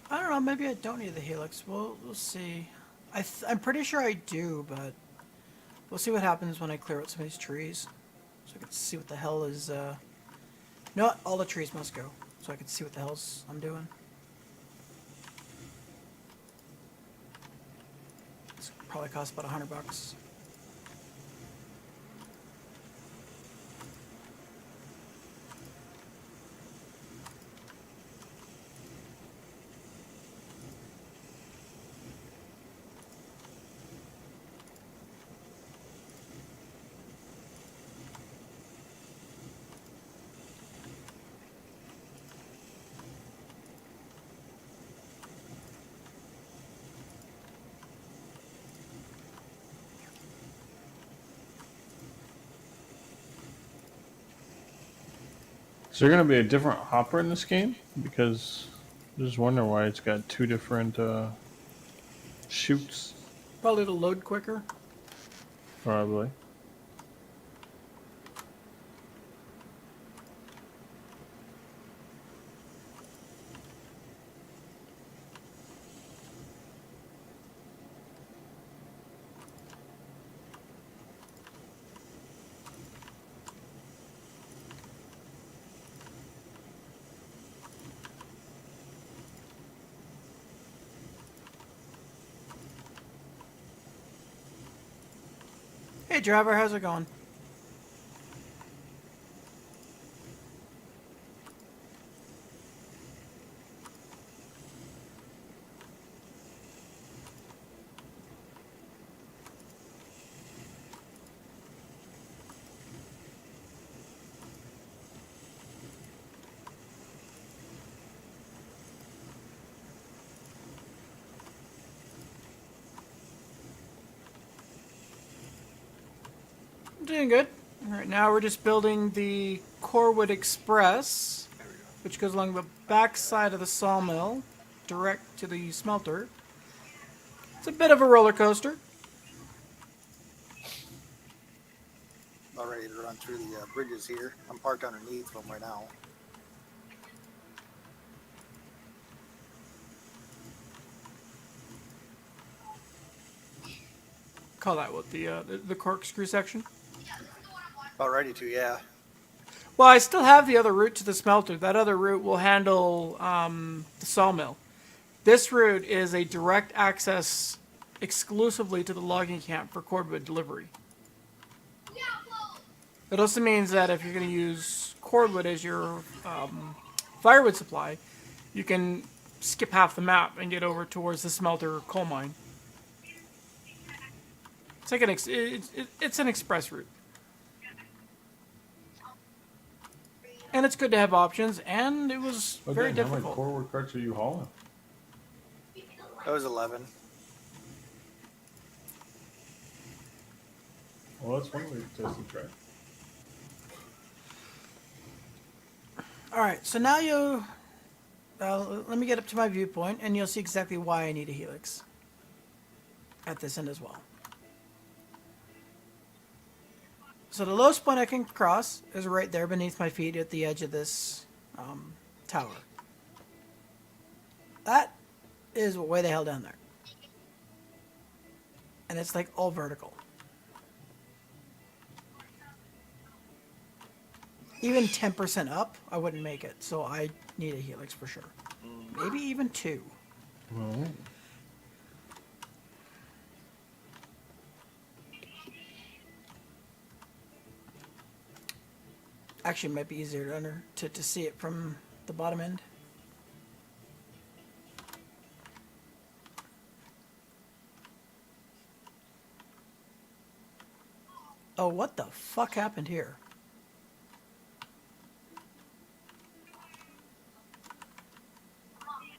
I don't know. Maybe I don't need the helix. We'll see. I'm pretty sure I do, but we'll see what happens when I clear out some of these trees, so I can see what the hell is. No, all the trees must go, so I can see what the hell's I'm doing. This probably costs about $100. Is there gonna be a different hopper in this game? Because I just wonder why it's got two different chutes. Probably it'll load quicker. Probably. Hey, driver, how's it going? I'm doing good. All right, now we're just building the Corwood Express, which goes along the back side of the sawmill, direct to the smelter. It's a bit of a roller coaster. About ready to run through the bridges here. I'm parked underneath them right now. Call that what the corkscrew section. About ready to, yeah. Well, I still have the other route to the smelter. That other route will handle the sawmill. This route is a direct access exclusively to the logging camp for cordwood delivery. It also means that if you're going to use cordwood as your firewood supply, you can skip half the map and get over towards the smelter coal mine. It's like it's an express route. And it's good to have options, and it was very How many difficult. forward carts are you hauling? That was 11. Well, that's one way to test the track. All right, so now you. Let me get up to my viewpoint, and you'll see exactly why I need a helix at this end as well. So the lowest point I can cross is right there beneath my feet at the edge of this tower. That is way the hell down there. And it's like all vertical. Even 10% up, I wouldn't make it. So I need a helix for sure. Maybe even 2. Well, Actually, it might be easier to see it from the bottom end. Oh, what the fuck happened here?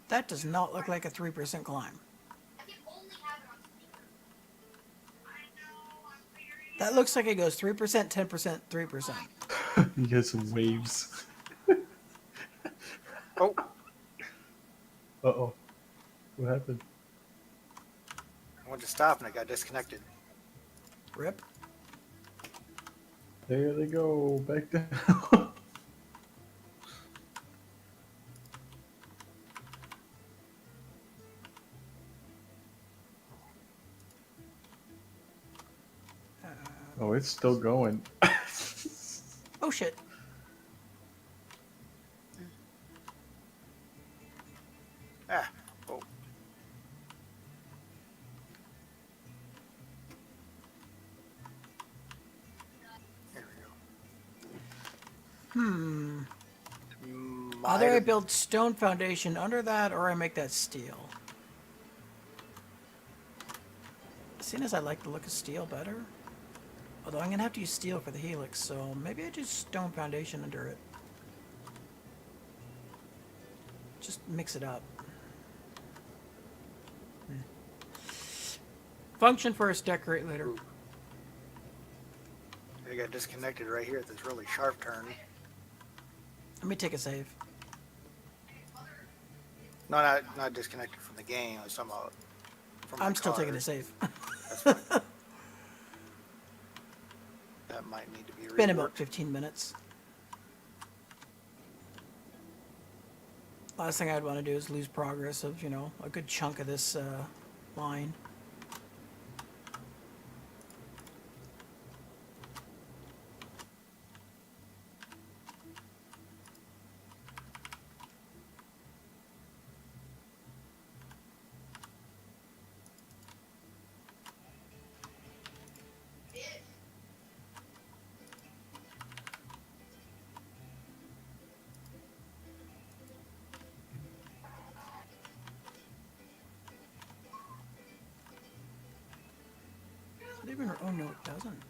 That does not look like a 3% climb. That looks like it goes 3%, 10%, 3%. you get some waves. Oh, Uh-oh. What happened? I went to stop and I got disconnected. Rip. There they go. Back down. Oh, it's still going. Oh shit. Ah, oh. There we go. Either I build stone foundation under that or I make that steel. Seeing as I like the look of steel better. Although I'm going to have to use steel for the helix, so maybe I do stone foundation under it. Just mix it up. Function first, decorate later. I got disconnected right here at this really sharp turn. Let me take a save. No, not disconnected from the game. I was talking about from my I'm still car. taking a save. That's fine. That might need to be Been about reworked. 15 minutes. Last thing I'd want to do is lose progress of, you know, a good chunk of this line. Could even. Oh no, it doesn't.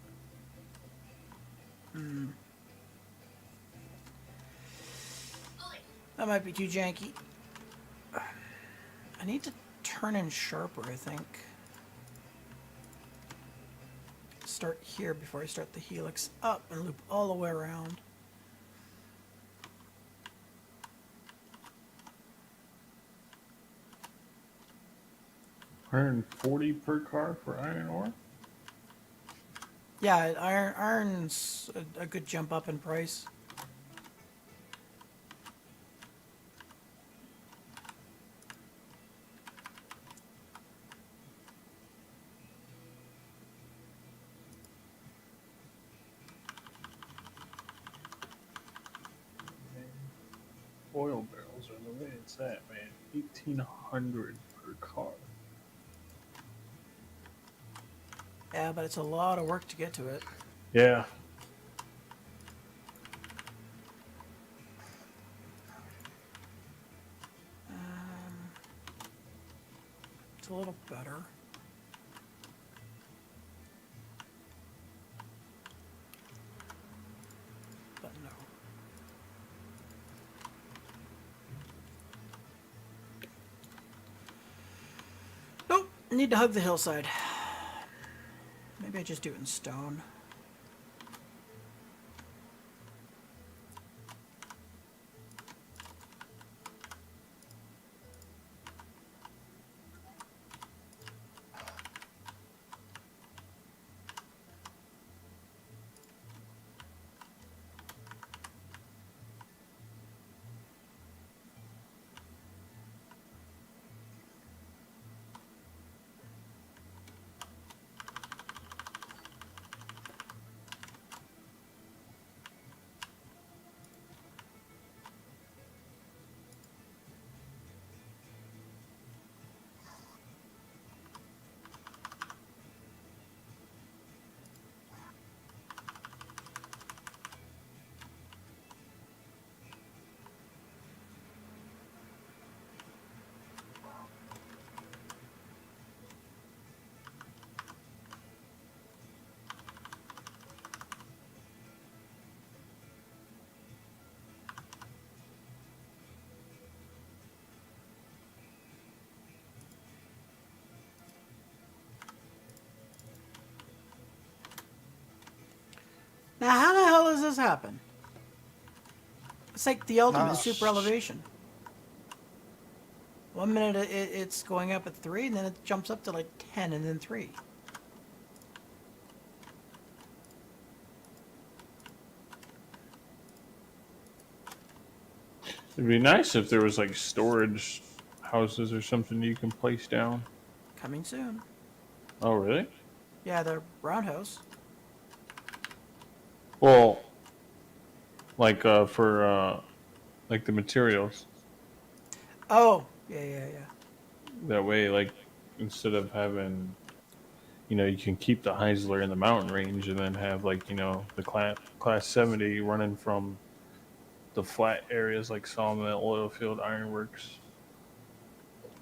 That might be too janky. I need to turn in sharper, I think. Start here before I start the helix up and loop all the way around. $140 per car for iron ore. Yeah, iron's a good jump up in price. Oil barrels are the way it's at, man. 1,800 per car. Yeah, but it's a lot of work to get to it. Yeah. It's a little better. But no. Nope, need to hug the hillside. Maybe I just do it in stone. Now, how the hell does this happen? It's like the ultimate super elevation. 1 minute it's going up at 3, and then it jumps up to like 10, and then 3. It'd be nice if there was like storage houses or something you can place down. Coming soon. Oh, really? Yeah, the roundhouse. Well, like for like the materials. Oh, yeah. That way, like instead of having, you can keep the Heisler in the mountain range and then have like the class 70 running from the flat areas like Sawmill, Oilfield, Ironworks.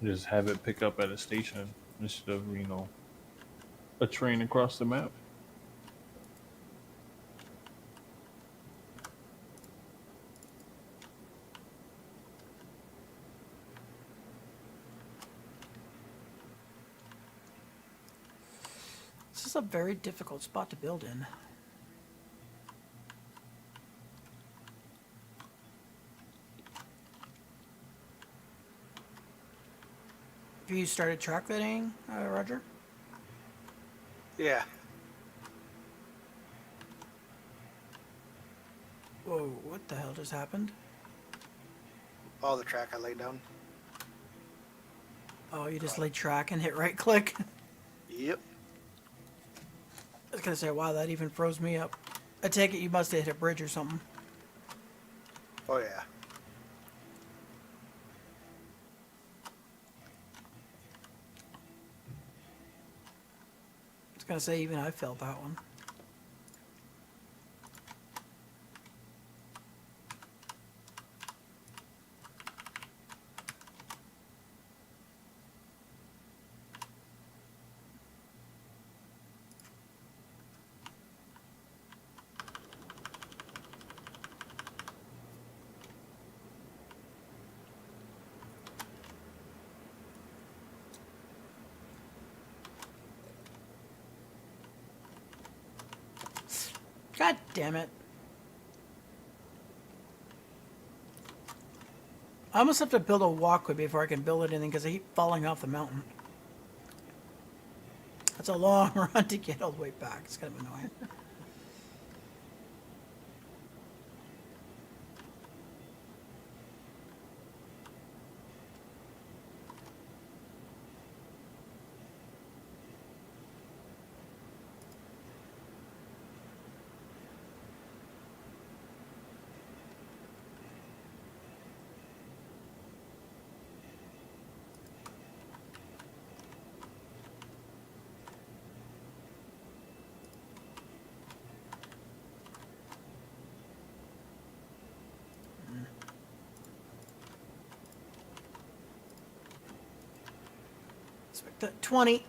Just have it pick up at a station instead of a train across the map. This is a very difficult spot to build in. Have you started track fitting, Roger? Yeah. Whoa, what the hell just happened? All the track I laid down. Oh, you just laid track and hit right click? Yep. I was gonna say, wow, that even froze me up. I take it you must have hit a bridge or something. Oh yeah. I was gonna say, even I felt that one. God damn it. I almost have to build a walkway before I can build anything because I keep falling off the mountain. That's a long run to get all the way back. It's kind of annoying. Expect that 20.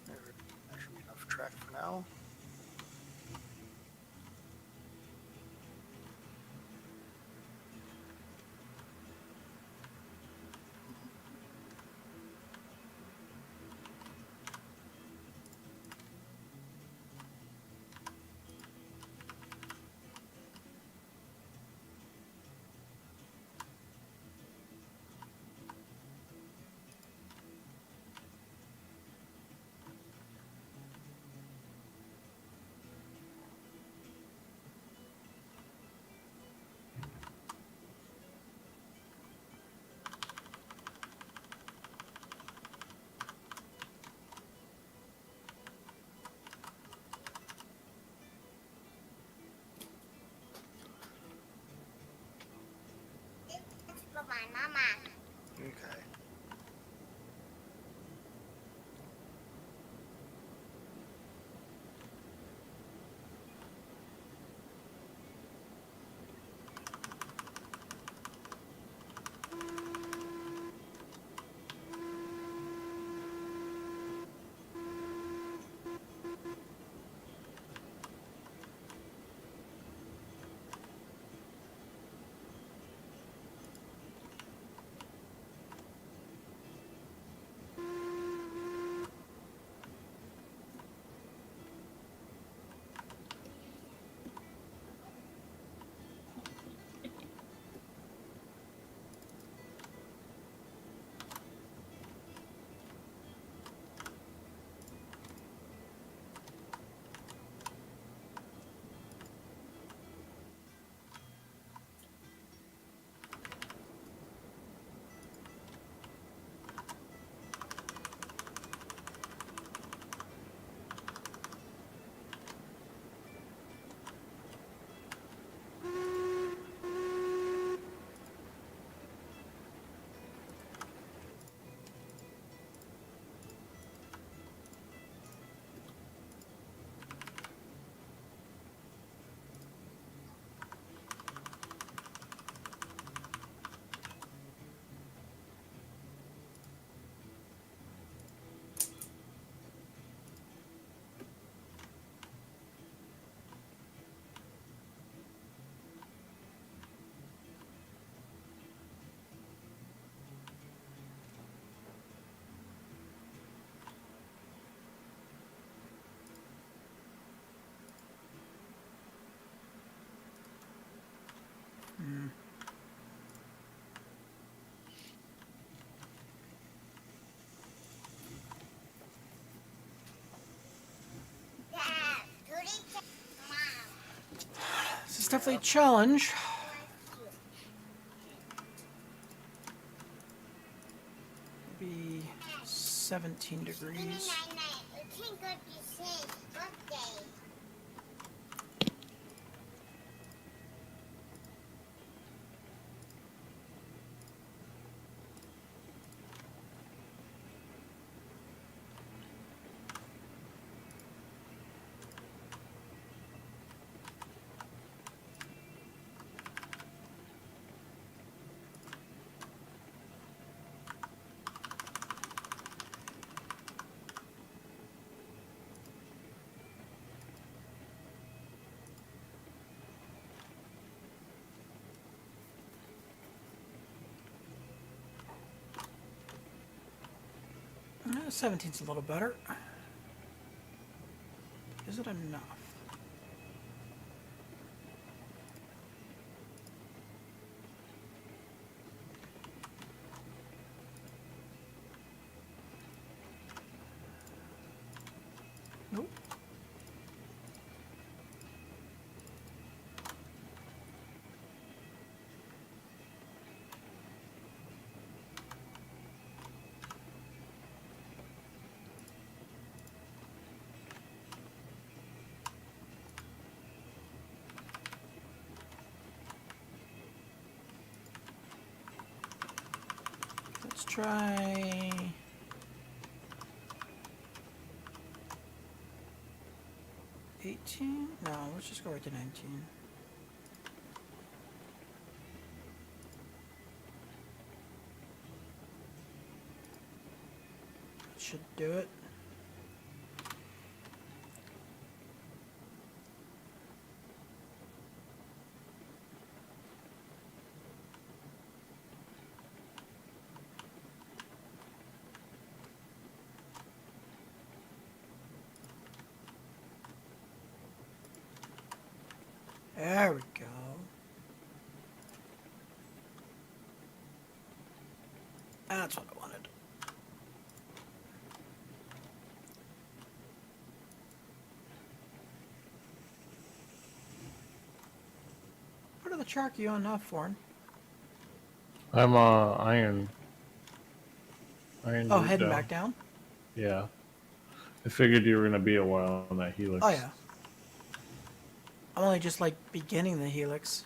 That should be enough track for now. That's for my mama. Okay. Dad, do they take Mom? This is definitely a challenge. Maybe 17 Night degrees. night. We can't go to Sam's birthday. Uh, 17's a little better. Is it enough? Nope. Let's try 18. No, let's just go right to 19. Should do it. There we go. That's what I wanted. What are the track you on now, Forn? I'm iron. Iron. Oh, route heading down. back down? Yeah. I figured you were gonna be a while on that helix. Oh, yeah. I'm only just like beginning the helix.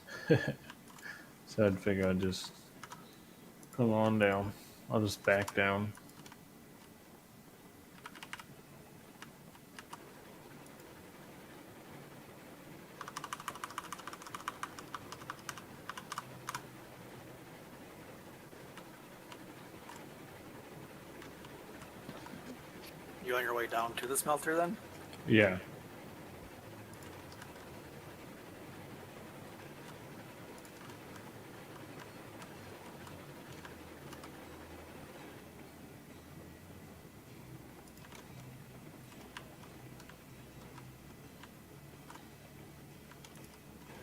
So I'd figure I'd just come on down. I'll just back down. You on your way down to the smelter then? Yeah.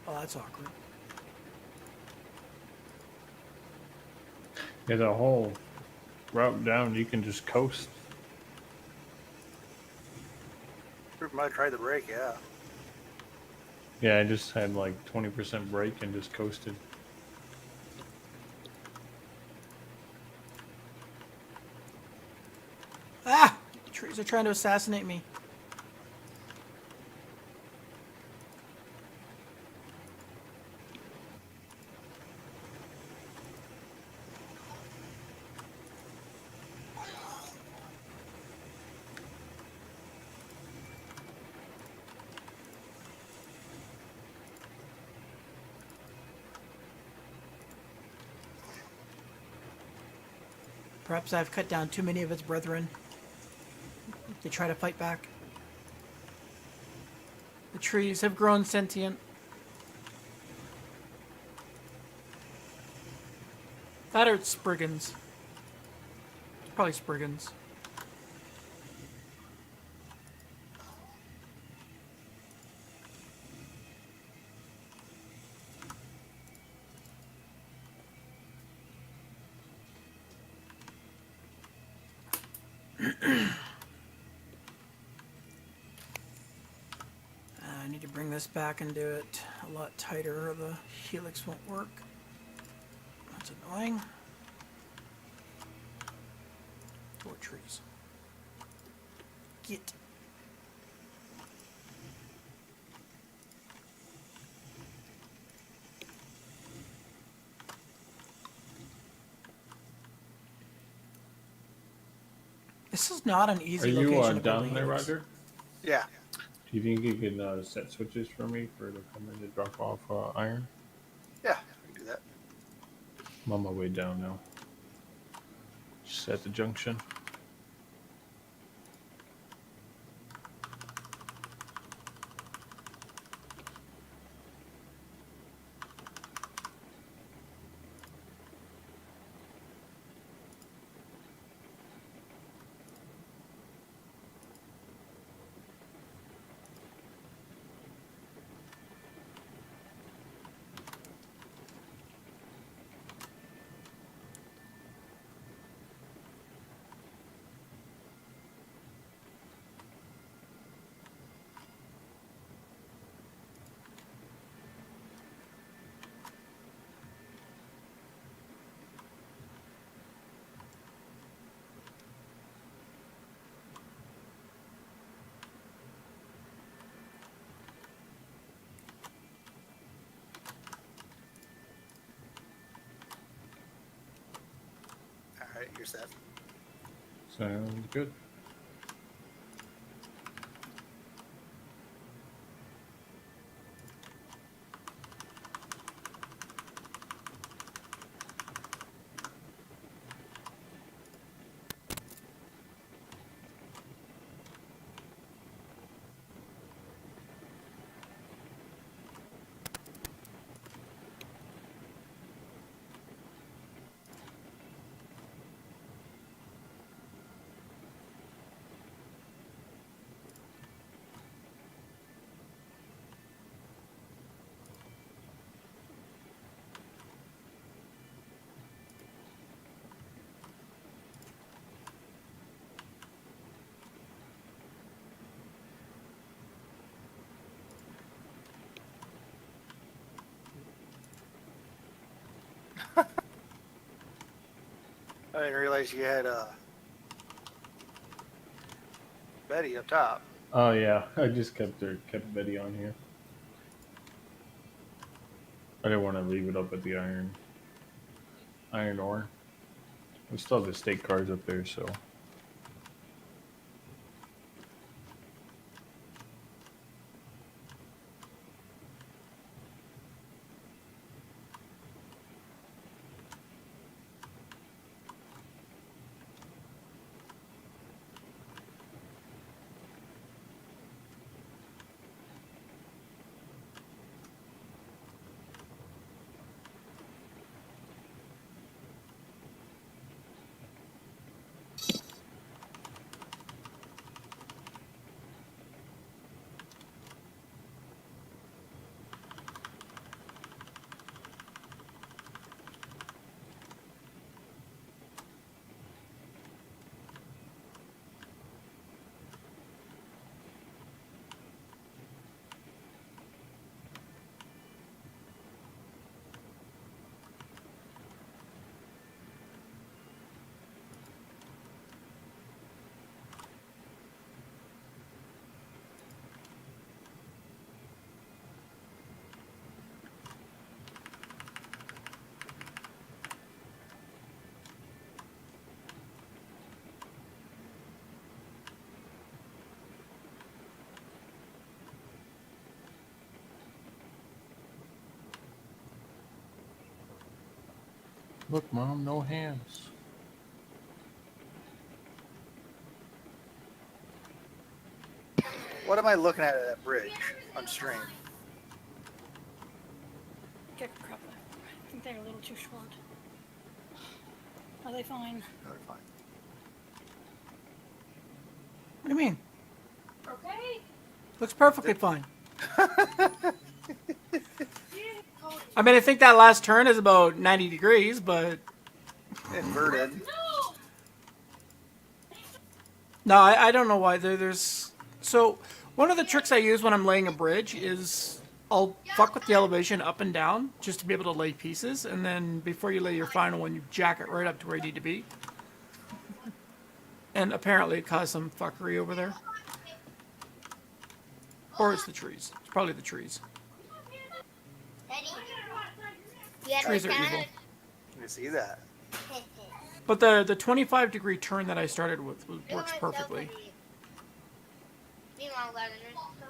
Oh, that's awkward. Yeah, the whole route down, you can just coast. We might try the brake, yeah. Yeah, I just had like 20% brake and just coasted. Ah! The trees are trying to assassinate me. Perhaps I've cut down too many of its brethren. They try to fight back. The trees have grown sentient. That or it's Spriggans. Probably Spriggans. I need to bring this back and do it a lot tighter or the helix won't work. That's annoying. 4 trees. like it. This is not an Are easy you location to build a down there, helix. Roger? Yeah. Do you think you can set switches for me for to come in to drop off iron? Yeah, we can do that. I'm on my way down now. Just at the junction. All right, you're set. Sounds good. I didn't realize you had Betty up top. Oh yeah, I just kept Betty on here. I didn't want to leave it up at the iron ore. We still have the state cars up there, so. Look, Mom, no hands. What am I looking at that bridge on stream? Get crap. I think they're a little too short. Are they fine? No, they're fine. What do you mean? Okay. Looks perfectly fine. I mean, I think that last turn is about 90 degrees, but Inverted. no, I don't know why there's. So one of the tricks I use when I'm laying a bridge is I'll fuck with the elevation up and down just to be able to lay pieces, and then before you lay your final one, you jack it right up to where you need to be. And apparently it caused some fuckery over there. Or it's the trees. It's probably the trees. Daddy, you had Trees a are evil. time. You see that? But the 25-degree turn that I started with works perfectly.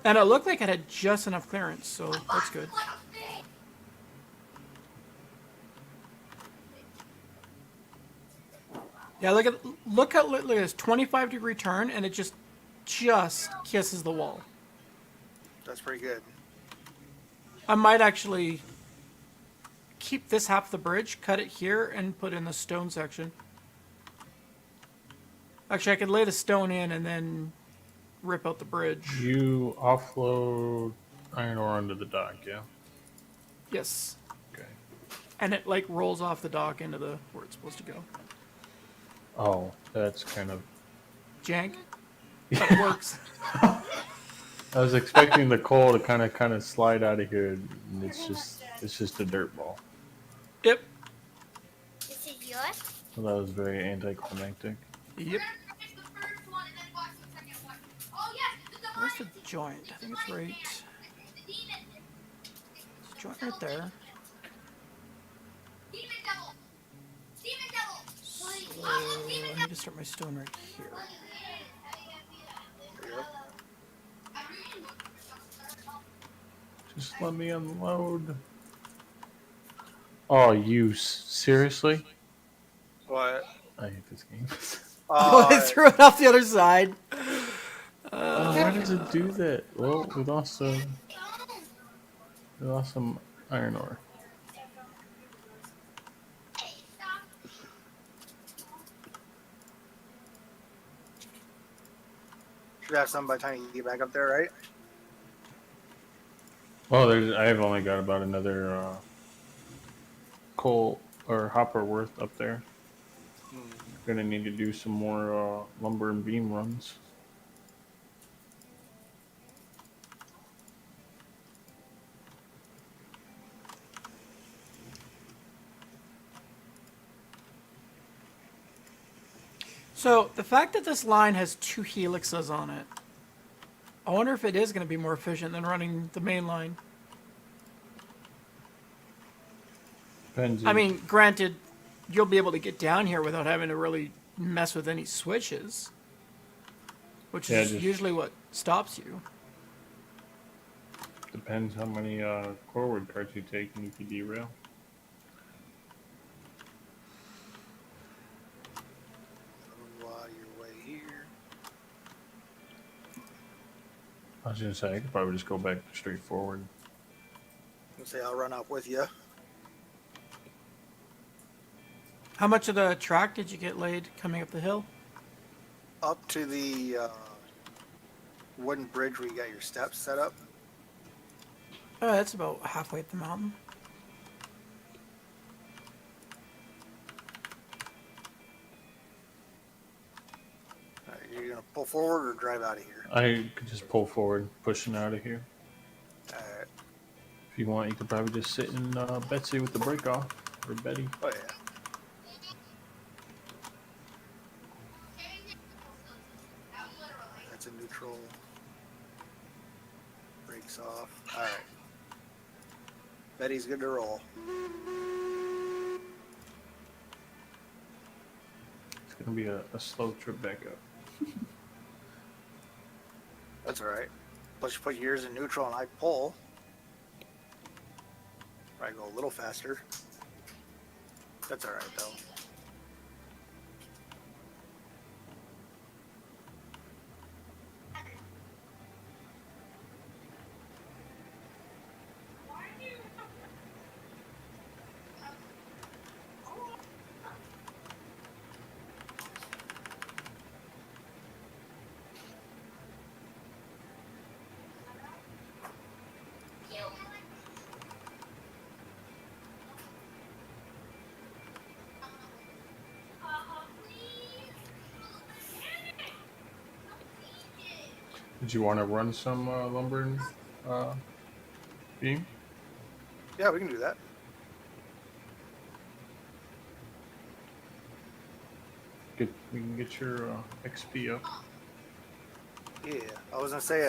And it looked like it had just enough clearance, so that's good. Yeah, look at this 25-degree turn, and it just kisses the wall. That's pretty good. I might actually keep this half of the bridge, cut it here, and put in the stone section. Actually, I could lay the stone in and then rip out the bridge. You offload iron ore onto the dock, yeah? Yes. Okay. And it like rolls off the dock into the where it's supposed to go. Oh, that's kind of... Jank. That works. I was expecting the coal to kind of slide out of here, and it's just a dirt ball. Yep. This is yours? So that was very anticlimactic. Yep. Where's the joint? I think it's right. It's a joint right there. So I need to start my stone right here. Just let me unload. Oh, you seriously? What? I hate this game. Oh, I threw it off the other side. Oh, why does it do that? Well, we lost some iron ore. Should have some by the time you get back up there, right? Well, I've only got about another coal or hopper worth up there. Gonna need to do some more lumber and beam runs. So the fact that this line has 2 helixes on it, I wonder if it is going to be more efficient than running the main line. Depends. I mean, granted, you'll be able to get down here without having to really mess with any switches, which is usually what stops you. Depends how many forward carts you take and if you derail. While you're way here. I was gonna say I could probably just go back straight forward. Let's say I'll run up with you. How much of the track did you get laid coming up the hill? Up to the wooden bridge where you got your steps set up. That's about halfway up the mountain. You're gonna pull forward or drive out of here? I could just pull forward, pushing out of here. Alright. If you want, you could probably just sit in Betsy with the brake off, or Betty. Oh yeah. That's a neutral. Brakes off. Alright. Betty's good to roll. It's gonna be a slow trip back up. That's alright. Plus you put yours in neutral and I pull. I go a little faster. That's alright though. Did you want to run some lumber and beam? Yeah, we can do that. We can get your XP up. Yeah. I was gonna say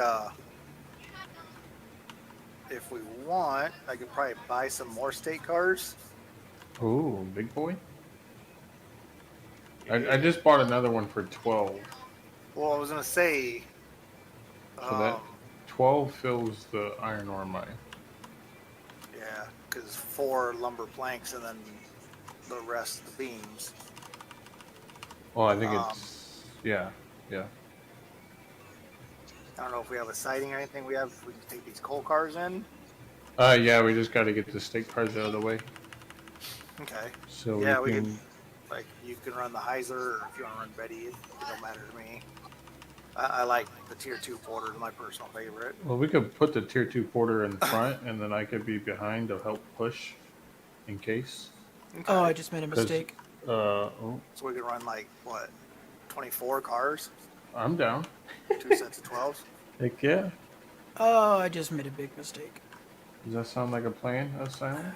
if we want, I could probably buy some more state cars. Ooh, big boy. I just bought another one for 12. Well, I was gonna say, So that um, 12 fills the iron ore mine. yeah, because 4 lumber planks and then the rest the beams. Well, I think Um, it's yeah, yeah. I don't know if we have a siding or anything. We can take these coal cars in. Yeah, we just got to get the stake cards out of the way Okay. so we Yeah, we could. can. Like, you can run the Heiser, or if you want to run Betty, it don't matter to me. I like the tier 2 porter, my personal favorite. Well, we could put the tier 2 porter in front, and then I could be behind to help push in case. Okay. Oh, I just made a Because mistake. oh, So we could run like what, 24 cars, I'm down. 2 sets of 12s. Heck yeah. Oh, I just made a big mistake. Does that sound like a plan, Asylum?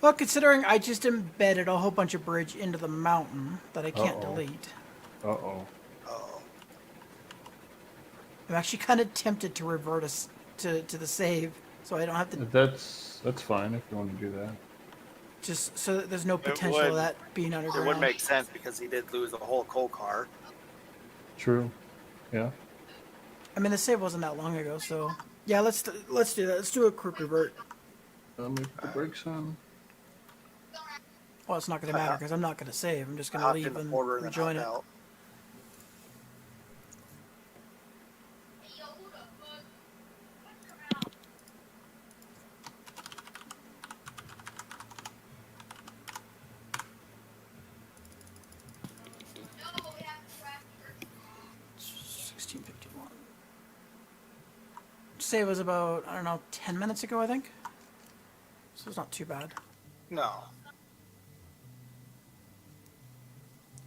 Well, considering I just embedded a whole bunch of bridge into the mountain that I can't Uh-oh. delete, Uh-oh. Oh, I'm actually kind of tempted to revert us to the save, so I don't have to That's fine if you want to do that. just so that there's no potential of would. that being it underground. would make sense because he did lose the whole coal car. True. Yeah. I mean, the save wasn't that long ago, so yeah, let's do that. Let's do a quick revert. Let me put the brakes on. Well, it's not going to matter because I'm not going to save. I'm just going to Hopped in leave the and porter and then rejoin hopped it. out. No, we have to track her. 1651. Save was about, I don't know, 10 minutes ago, I think. So it's not too bad. No.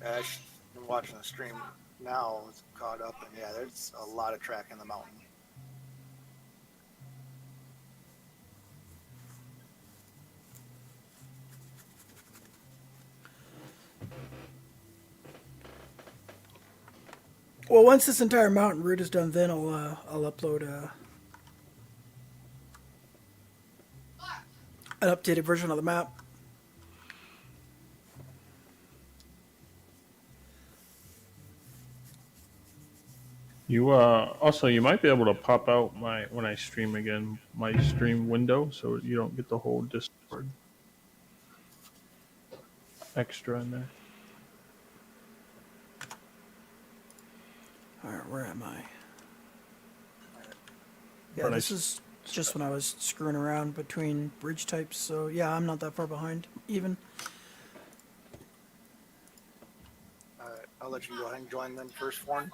Ash, been watching the stream now. It's caught up, and yeah, there's a lot of track in the mountain. Well, once this entire mountain route is done, then I'll upload an updated version of the map. You also you might be able to pop out my when I stream again my stream window so you don't get the whole Discord extra in there. All right, where am I? Yeah, But this is just when I was screwing around between bridge types, so yeah, I'm not that far behind, even. Alright, I'll let you go ahead and join then first one.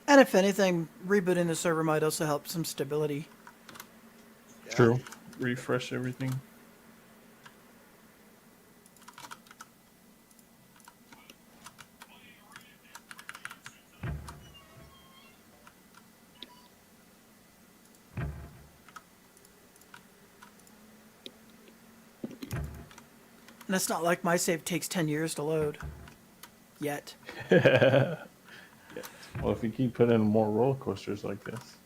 And if anything, rebooting the server might also help some stability. Yeah. True. Refresh everything. And it's not like my save takes 10 years to load. Yet. Well, if you keep putting in more roller coasters like this.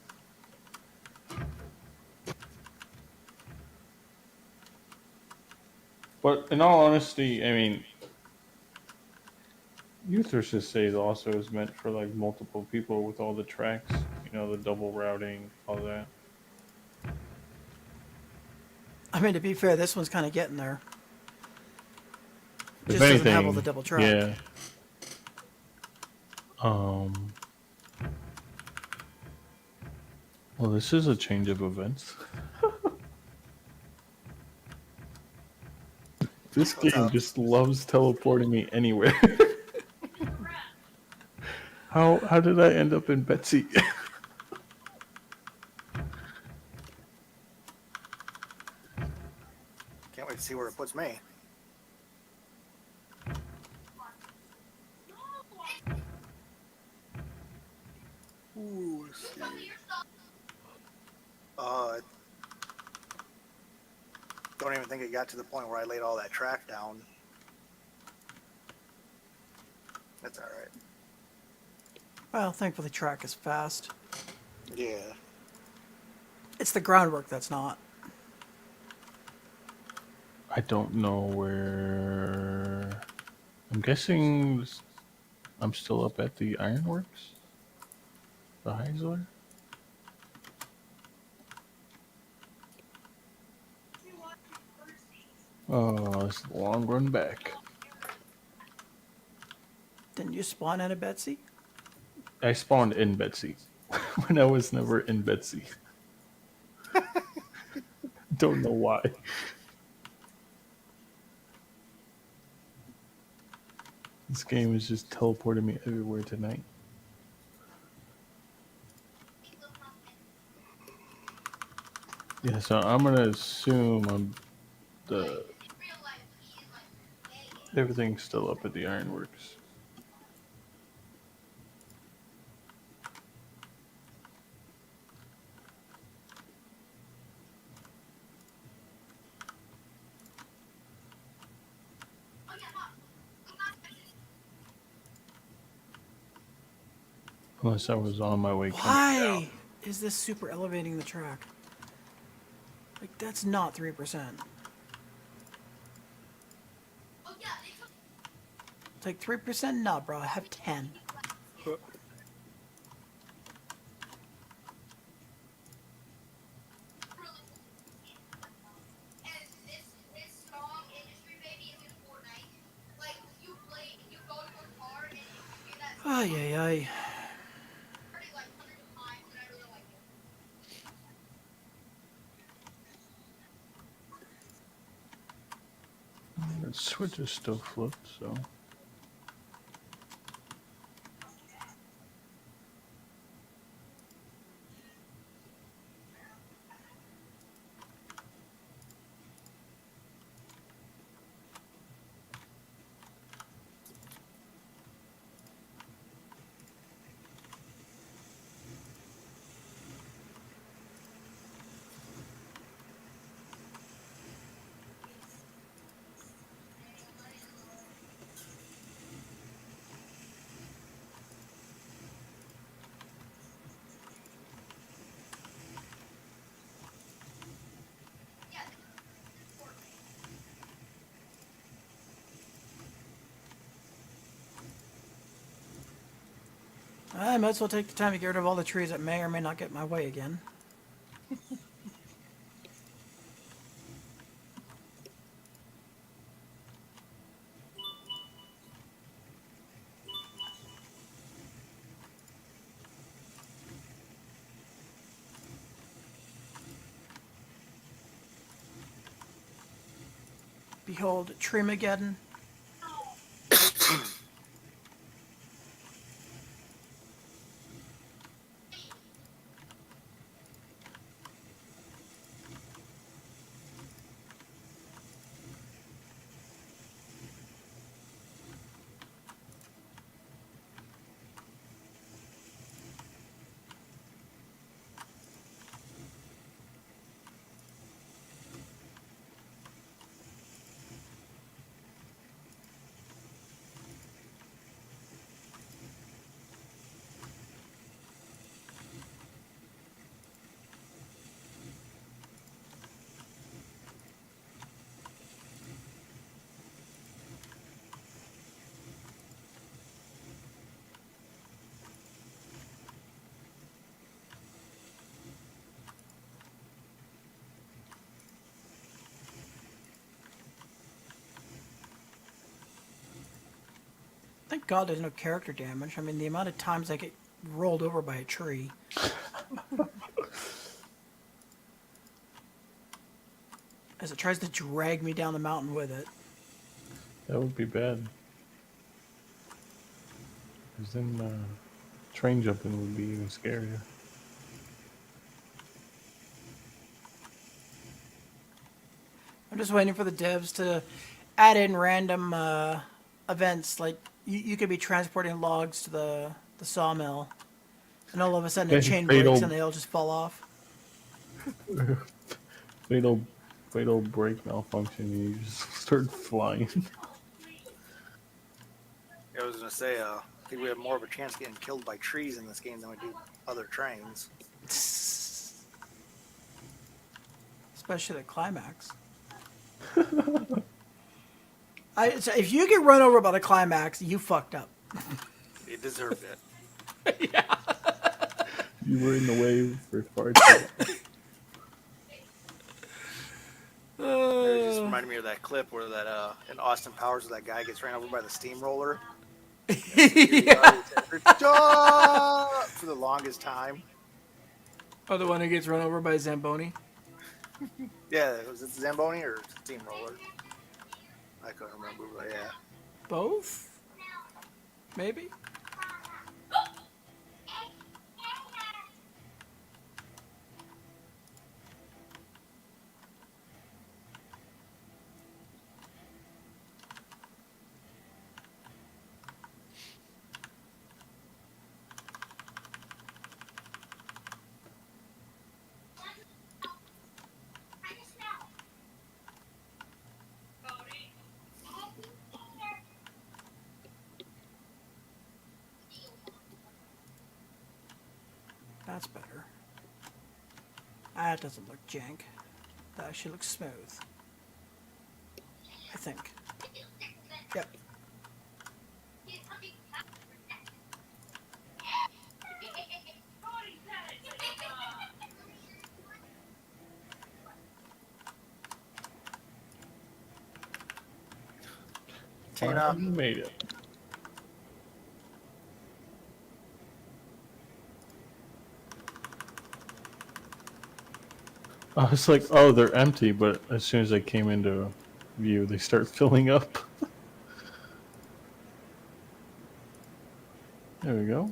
But in all honesty, I mean, Youth versus Save also is meant for like multiple people with all the tracks, you know, the double routing, all that. I mean, to be fair, this one's kind of getting there. If Just doesn't have all the double track. Yeah. Well, this is a change of events. This What's game up? just loves teleporting me anywhere. How did I end up in Betsy? Can't wait to see where it puts me. Ooh, let's see. Don't even think it got to the point where I laid all that track down. That's all right. Well, thankfully track is fast. Yeah. It's the groundwork that's not. I don't know where. I'm guessing I'm still up at the ironworks? The Heisler? Oh, it's a long run back. Didn't you spawn at a Betsy? I spawned in Betsy when I was never in Betsy. Don't know why. This game is just teleporting me everywhere tonight. Yeah, so I'm gonna assume the everything's still up at the ironworks. Unless I was on my way coming down. Why is this super elevating the track? Like, that's not 3%. It's like 3%? Nah, bro, I have 10. Ay, ay, ay. The switch is still flipped, so. I might as well take the time to get rid of all the trees that may or may not get in my way again. Behold, Treemageddon. Thank God there's no character damage. I mean, the amount of times I get rolled over by a tree. As it tries to drag me down the mountain with it. That would be bad. Because then train jumping would be even scarier. I'm just waiting for the devs to add in random events. Like, you could be transporting logs to the sawmill, and all of a sudden a chain breaks and they all just fall off. Fatal Fatal brake malfunction. You just start flying. I was gonna say, I think we have more of a chance of getting killed by trees in this game than we do other trains. Especially the climax. So if you get run over by the climax, you fucked up. It deserved it. You were in the way for far too It just reminded me of that clip where that in Austin Powers, that guy gets ran over by the steamroller. Yeah. Stop! For the longest time. Oh, the one who gets run over by Zamboni. Yeah, was it Zamboni or steamroller? I couldn't remember, but yeah. Both? Maybe? That's better. That doesn't look jank. That actually looks smooth. I think. Yep. Tina. Finally made it. I was like, oh, they're empty, but as soon as I came into view, they start filling up. There we go.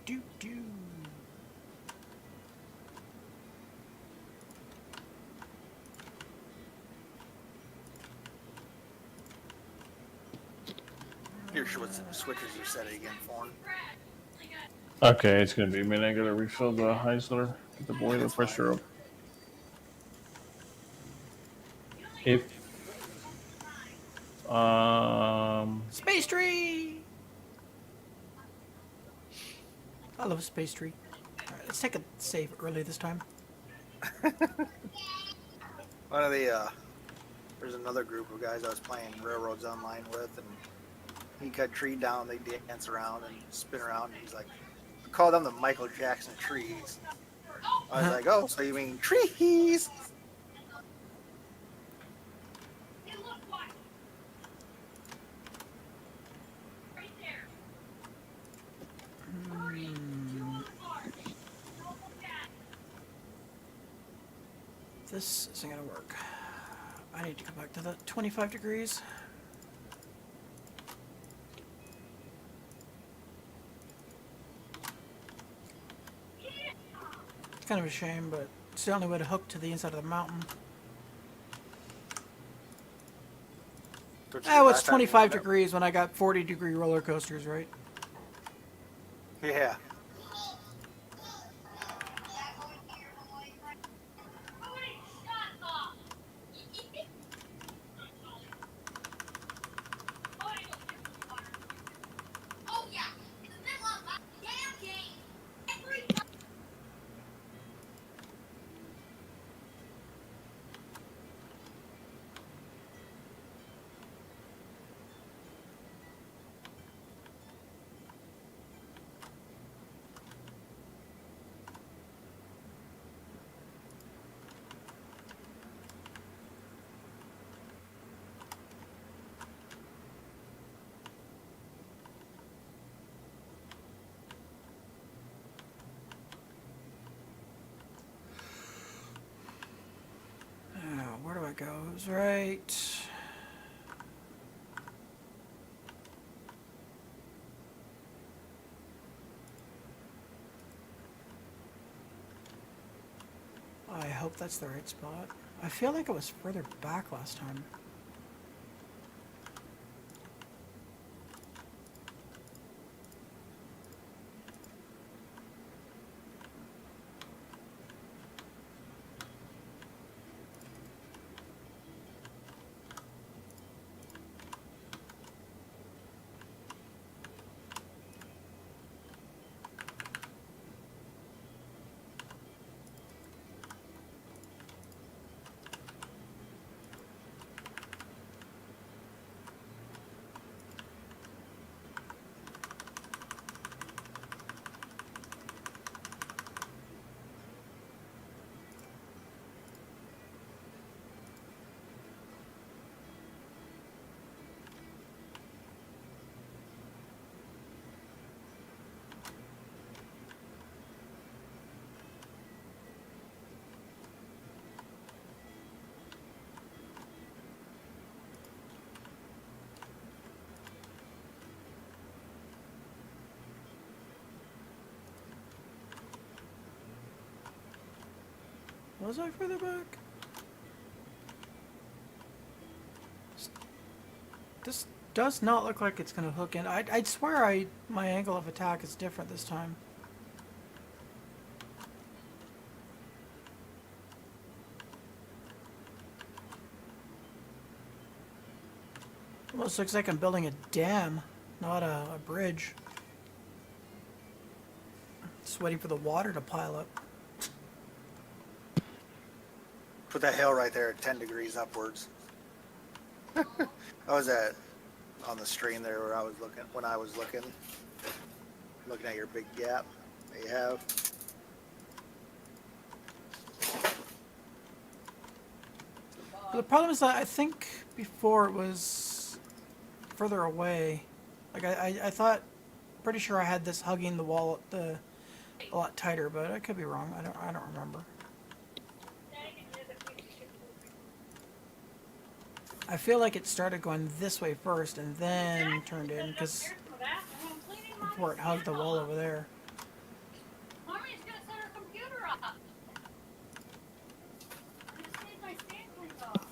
Do. Here's what the switches are set again for. Okay, it's gonna be a minute. I gotta refill the Heisler, get the boiler That's pressure fine. up. If Space tree! I love space tree. Alright, let's take a save early this time. One of the there's another group of guys I was playing Railroads Online with, and he cut tree down. They dance around and spin around. And he's like, we call them the Michael Jackson trees. I was like, oh, so you mean trees? This isn't gonna work. I need to go back to the 25 degrees. It's kind of a shame, but it's the only way to hook to the inside of the mountain. Oh, it's 25 degrees when I got 40-degree roller coasters, right? Yeah. was right. I hope that's the right spot. I feel like it was further back last time. Was I further back? This does not look like it's gonna hook in. I'd swear my angle of attack is different this time. Almost looks like I'm building a dam, not a bridge. Just waiting for the water to pile up. Put that hill right there at 10 degrees upwards. I was on the stream there where I was looking looking at your big gap that you have. The problem is that I think before it was further away. Like I thought, pretty sure I had this hugging the wall a lot tighter, but I could be wrong. I don't remember. I feel like it started going this way first and then turned in because before it hugged the wall over there. Mommy's gonna set her computer up. I just need my stand cleaned off.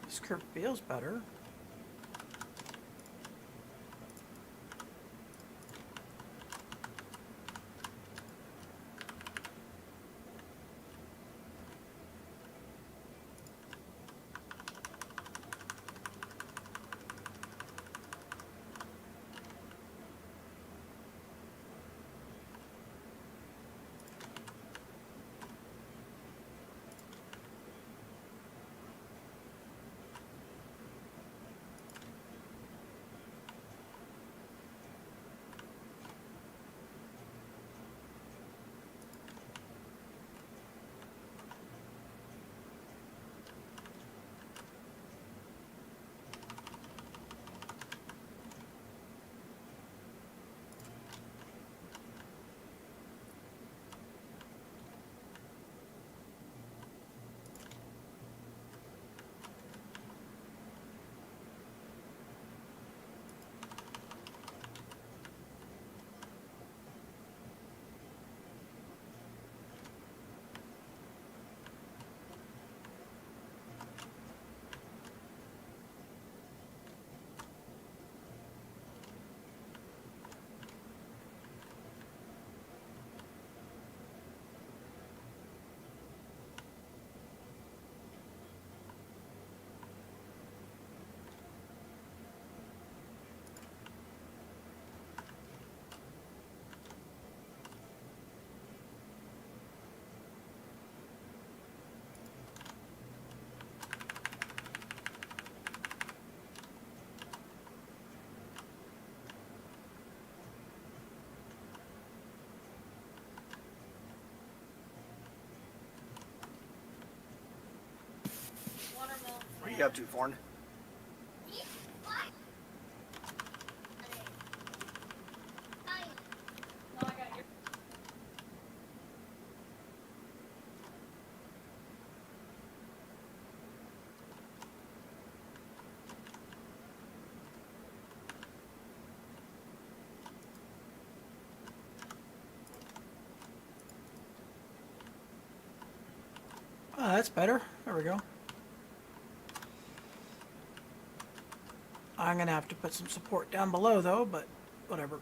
This curve feels better. What are you up to, Forn? Oh, that's better. There we go. I'm gonna have to put some support down below though, but whatever.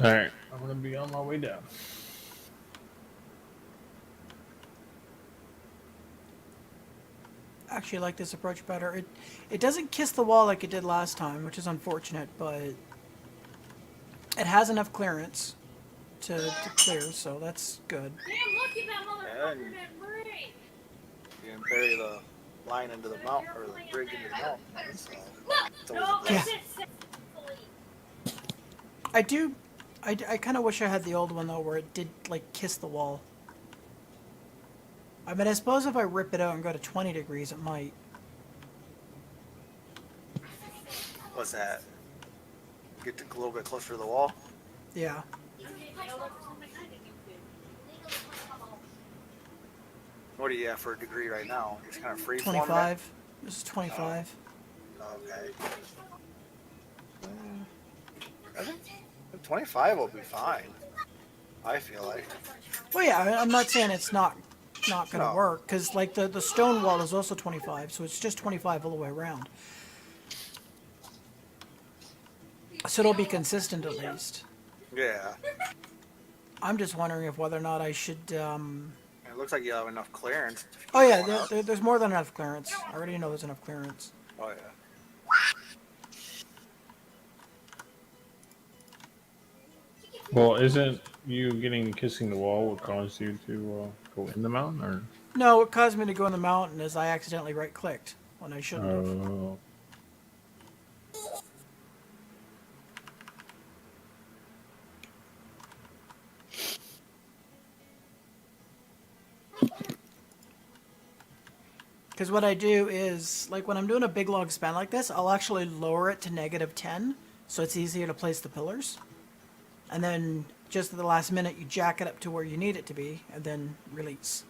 All right, I'm gonna be on my way down. Actually, I like this approach better. It doesn't kiss the wall like it did last time, which is unfortunate, but it has enough clearance to clear, so that's good. Damn, look at that motherfucker And that break. you can bury the line into the mountain or the bridge into the mountain. So it's always No, a I Yeah. plus. said successfully. I do. I kind of wish I had the old one though, where it did like kiss the wall. I mean, I suppose if I rip it out and go to 20 degrees, it might. What's that? Get a little bit closer to the wall. Yeah. What are you at for a degree right now? Just kind of free form. 25. This is 25. Okay. I think 25 will be fine. I feel like. Well, yeah. I'm not saying it's not gonna No. work, because like the stone wall is also 25, so it's just 25 all the way around. So it'll be consistent at least. Yeah. I'm just wondering if whether or not I should. It looks like you have enough clearance. to keep Oh yeah, going up. there's more than enough clearance. I already know there's enough clearance. Oh yeah. Well, isn't you getting kissing the wall what caused you to go in the mountain, or? No, what caused me to go in the mountain is I accidentally right-clicked when I shouldn't have. Oh. Because what I do is, like when I'm doing a big log span like this, I'll actually lower it to -10, so it's easier to place the pillars. And then just at the last minute, you jack it up to where you need it to be, and then release.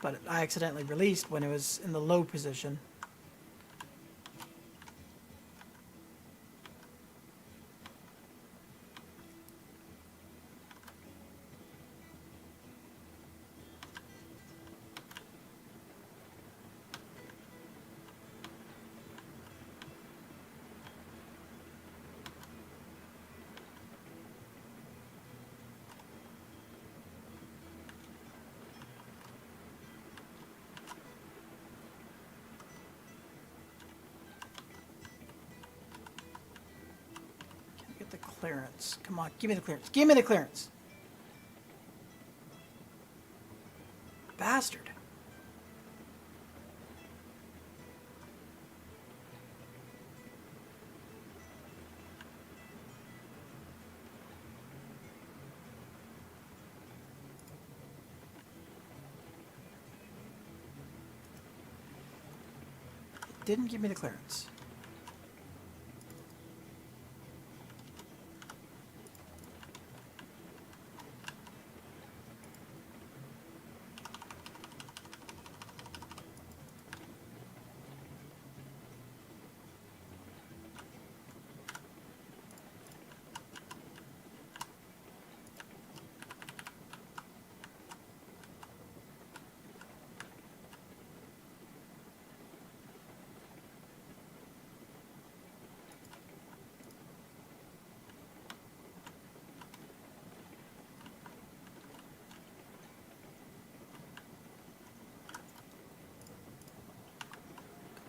But I accidentally released when it was in the low position. Can I get the clearance? Come on, give me the clearance. Give me the clearance! Bastard. Didn't give me the clearance.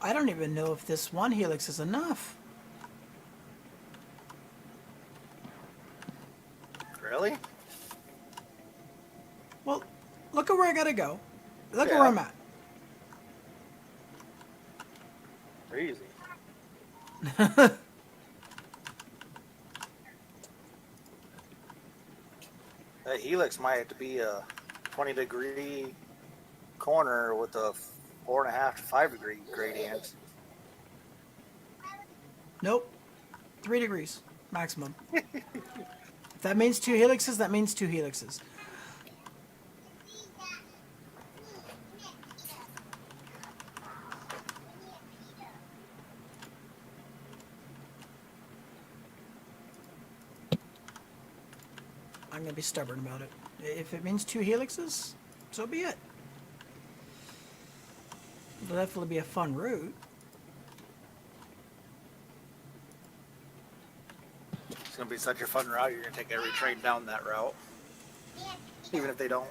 I don't even know if this one helix is enough. Really? Well, look at where I gotta go. Look at Yeah. where I'm at. Crazy. That helix might have to be a 20 degree corner with a 4.5 to 5 degree gradient. Nope. 3 degrees maximum. If that means 2 helixes, that means 2 helixes. I'm gonna be stubborn about it. If it means 2 helixes, so be it. It'll definitely be a fun route. It's gonna be such a fun route. You're gonna take every train down that route, even if they don't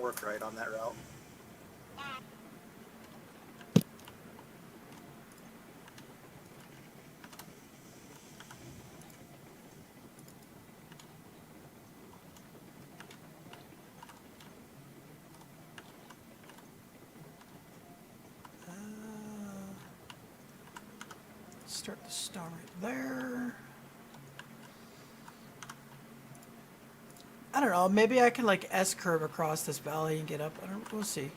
work right on that route. Start the star right there. I don't know. Maybe I can like S curve across this valley and get up. I don't. We'll see.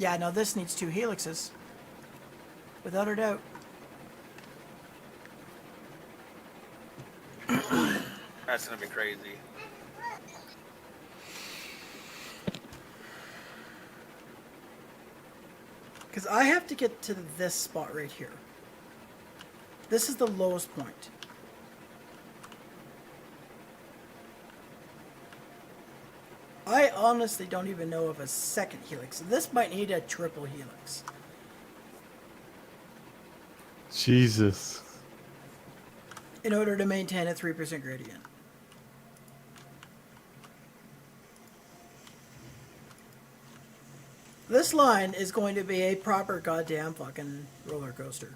Yeah, no, this needs 2 helixes. Without a doubt. That's gonna be crazy. Because I have to get to this spot right here. This is the lowest point. I honestly don't even know of a second helix. This might need a triple helix. Jesus. In order to maintain a 3% gradient. This line is going to be a proper goddamn fucking roller coaster.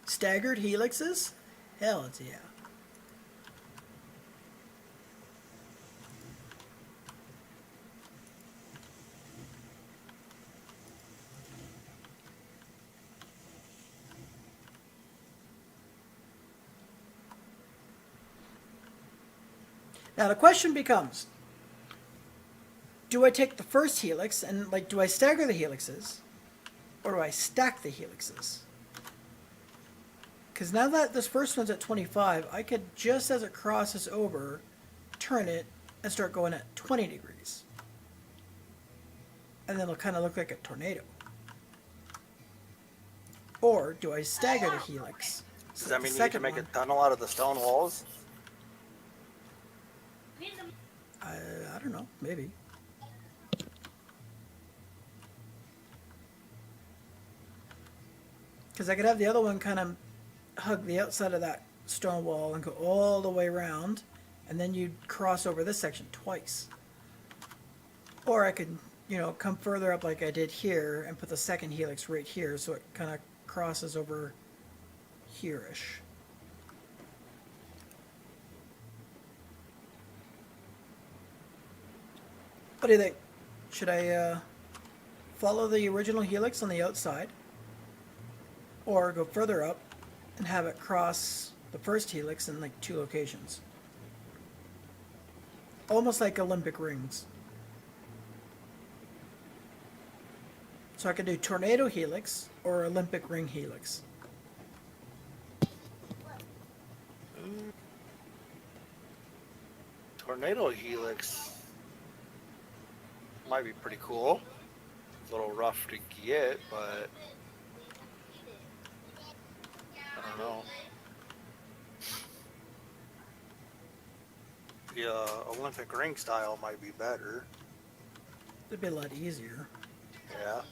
Staggered helixes? Hell, it's yeah. Now the question becomes, do I take the first helix and like do I stagger the helixes or do I stack the helixes? Because now that this first one's at 25, I could just as it crosses over, turn it and start going at 20 degrees. And then it'll kind of look like a tornado. Or do I stagger the helix? Does that mean you need to make a tunnel out of the stone walls? I don't know, maybe. Because I could have the other one kind of hug the outside of that stone wall and go all the way around, and then you'd cross over this section twice. Or I could, you know, come further up like I did here and put the second helix right here so it kind of crosses over here-ish. What do you think? Should I follow the original helix on the outside? Or go further up and have it cross the first helix in like 2 locations? Almost like Olympic rings. So I could do tornado helix or Olympic ring helix. Tornado helix might be pretty cool. A little rough to get, but I don't know. The Olympic ring style might be better. It'd be a lot easier. Yeah.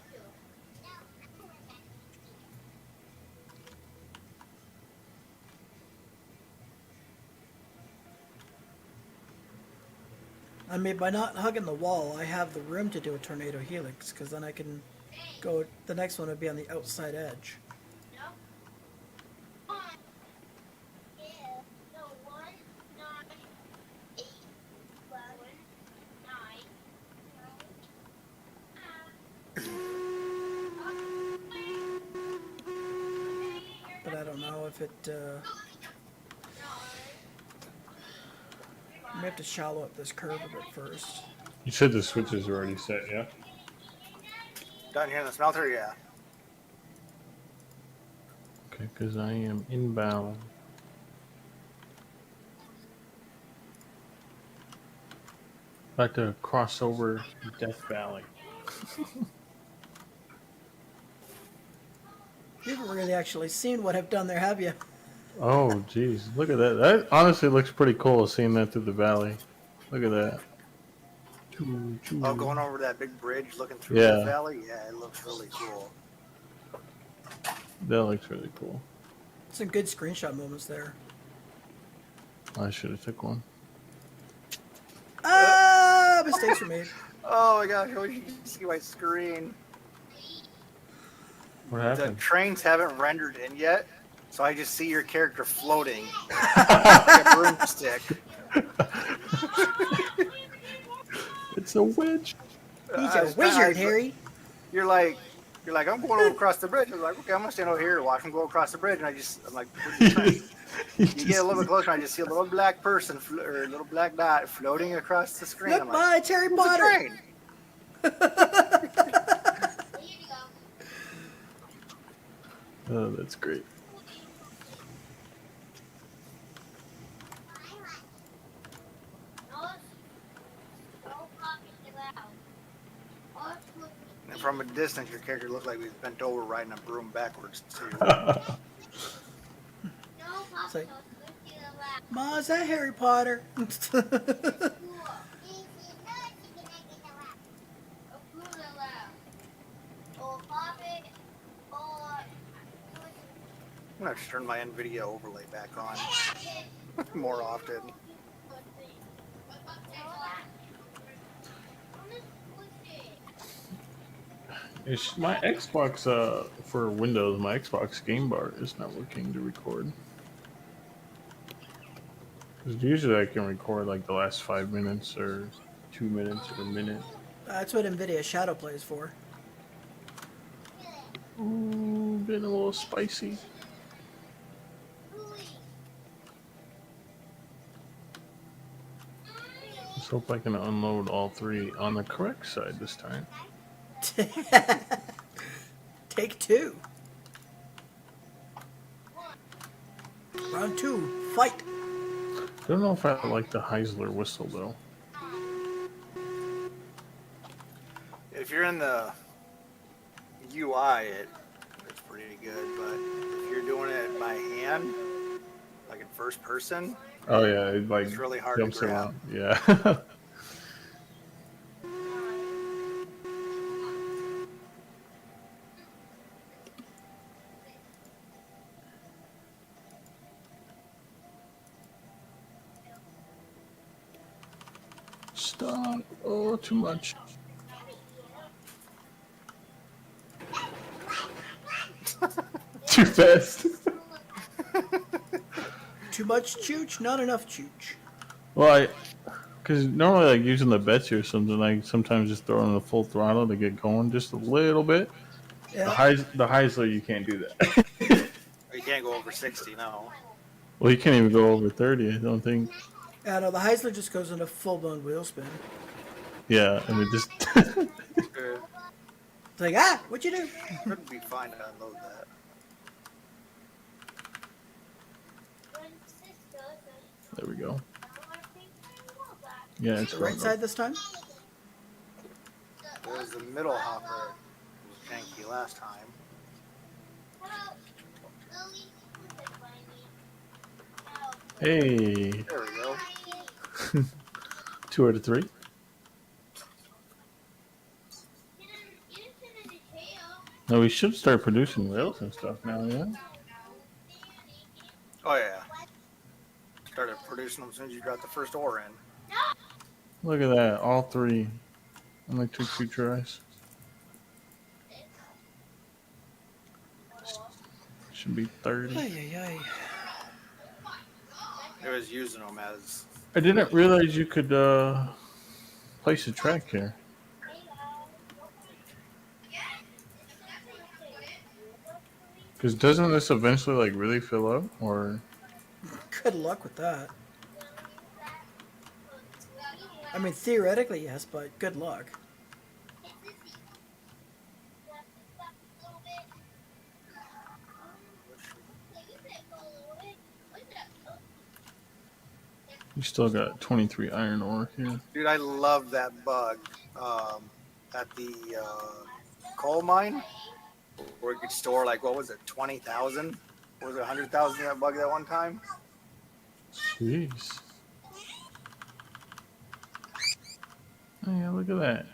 I mean, by not hugging the wall, I have the room to do a tornado helix, because then I can go. The next one would be on the outside edge. But I don't know if it. I may have to shallow up this curve a bit first. You said the switches are already set, yeah? Down here in the smelter, yeah. Okay, because I am inbound. About to cross over Death Valley. You haven't really actually seen what I've done there, have you? Oh, jeez. Look at that. That honestly looks pretty cool, seeing that through the valley. Look at that. Choo, choo. Oh, going over that big bridge, looking through Yeah. the valley. Yeah, it looks really cool. That looks really cool. Some good screenshot moments there. I should have took one. Ah, mistakes were made. Oh my gosh! I wish you could see my screen. What The happened? trains haven't rendered in yet, so I just see your character floating like a broomstick. It's a witch. He's I a was- wizard, I- Harry. You're like, I'm going over across the bridge. I was like, okay, I'm gonna stand over here and watch him go across the bridge. And I'm like, where's the train? You get a little bit closer, and I just see a little black person or a little black dot floating across the screen. Look, I'm Ma, like, it's Harry who's the Potter. train? Oh, that's great. And from a distance, your character looked like he was bent over riding a broom backwards too. It's like, Ma, is that Harry Potter? I'm gonna have to turn my NVIDIA overlay back on more often. It's my Xbox for Windows. My Xbox game bar is not working to record. 'Cause usually I can record like the last 5 minutes or 2 minutes or a minute. That's what NVIDIA Shadow Play is for. Ooh, been a little spicy. Let's hope I can unload all three on the correct side this time. Take two. Round two, fight. I don't know if I like the Heisler whistle though. If you're in the UI, it's pretty good. But if you're doing it by hand, like in first person, Oh yeah, it like it's really hard to jumps grab. around. Yeah. Stop! Oh, too much. Too fast. Too much chooch, not enough chooch. Well, because normally like using the Betsy or something, I sometimes just throw in the full throttle to get going just a little bit. Yeah. The Heisler, you can't do that. You can't go over 60, no. Well, you can't even go over 30. I don't think. Yeah, no, the Heisler just goes into full-blown wheel spin. Yeah, and it just. It's like, ah, what'd you do? Should be fine to unload that. There we go. Yeah, it's The right going side up. this time? It was the middle hopper. It was janky last time. Hey, There we go. 2 out of 3. Now we should start producing rails and stuff now, yeah? Oh yeah. Started producing them as soon as you got the first ore in. Look at that, all three. Only took 2 tries. Should be 30. Ay, ay, ay. It was using them as. I didn't realize you could place a track here. Because doesn't this eventually like really fill up, or Good luck with that. I mean, theoretically, yes, but good luck. you still got 23 iron ore here? Dude, I love that bug at the coal mine where you could store like what was it, 20,000? Was it 100,000 that bug that one time? Jeez. Oh, yeah, look at that.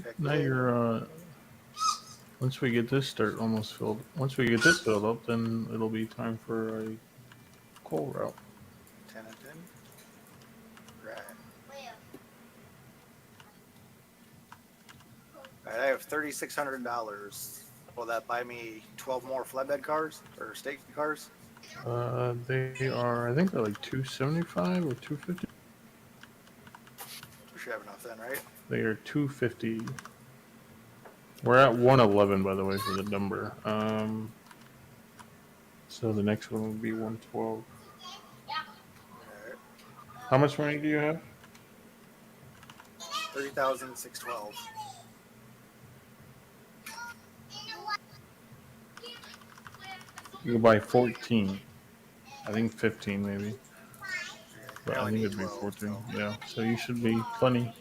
Heck Now yeah. you're once we get this once we get this filled up, then it'll be time for a coal route. 10 and 10. Right. Alright, I have $3,600. Will that buy me 12 more flatbed cars or state cars? They are, I think they're like 275 or 250. We should have enough then, right? They are 250. We're at 111, by the way, for the number. So the next one will be 112. Alright. How much money do you have? 30,612. You can buy 14. I think 15 maybe. But I only think need it'd be 12, 14. so. Yeah. So you should be plenty. Alright.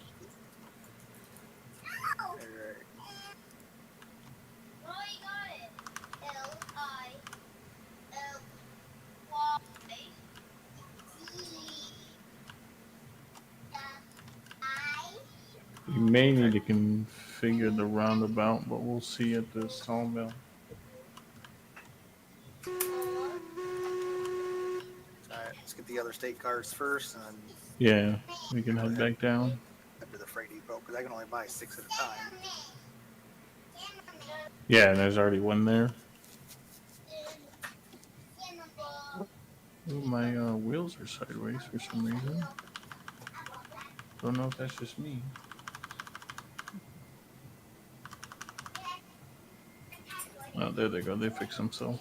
You may need to configure the roundabout, but we'll see at the sawmill. Alright, let's get the other state cars first and then Yeah, we can head back down. head to the freight depot because I can only buy 6 at a time. Yeah, and there's already one there. Ooh, my wheels are sideways for some reason. Don't know if that's just me. Oh, there they go. They fix themselves.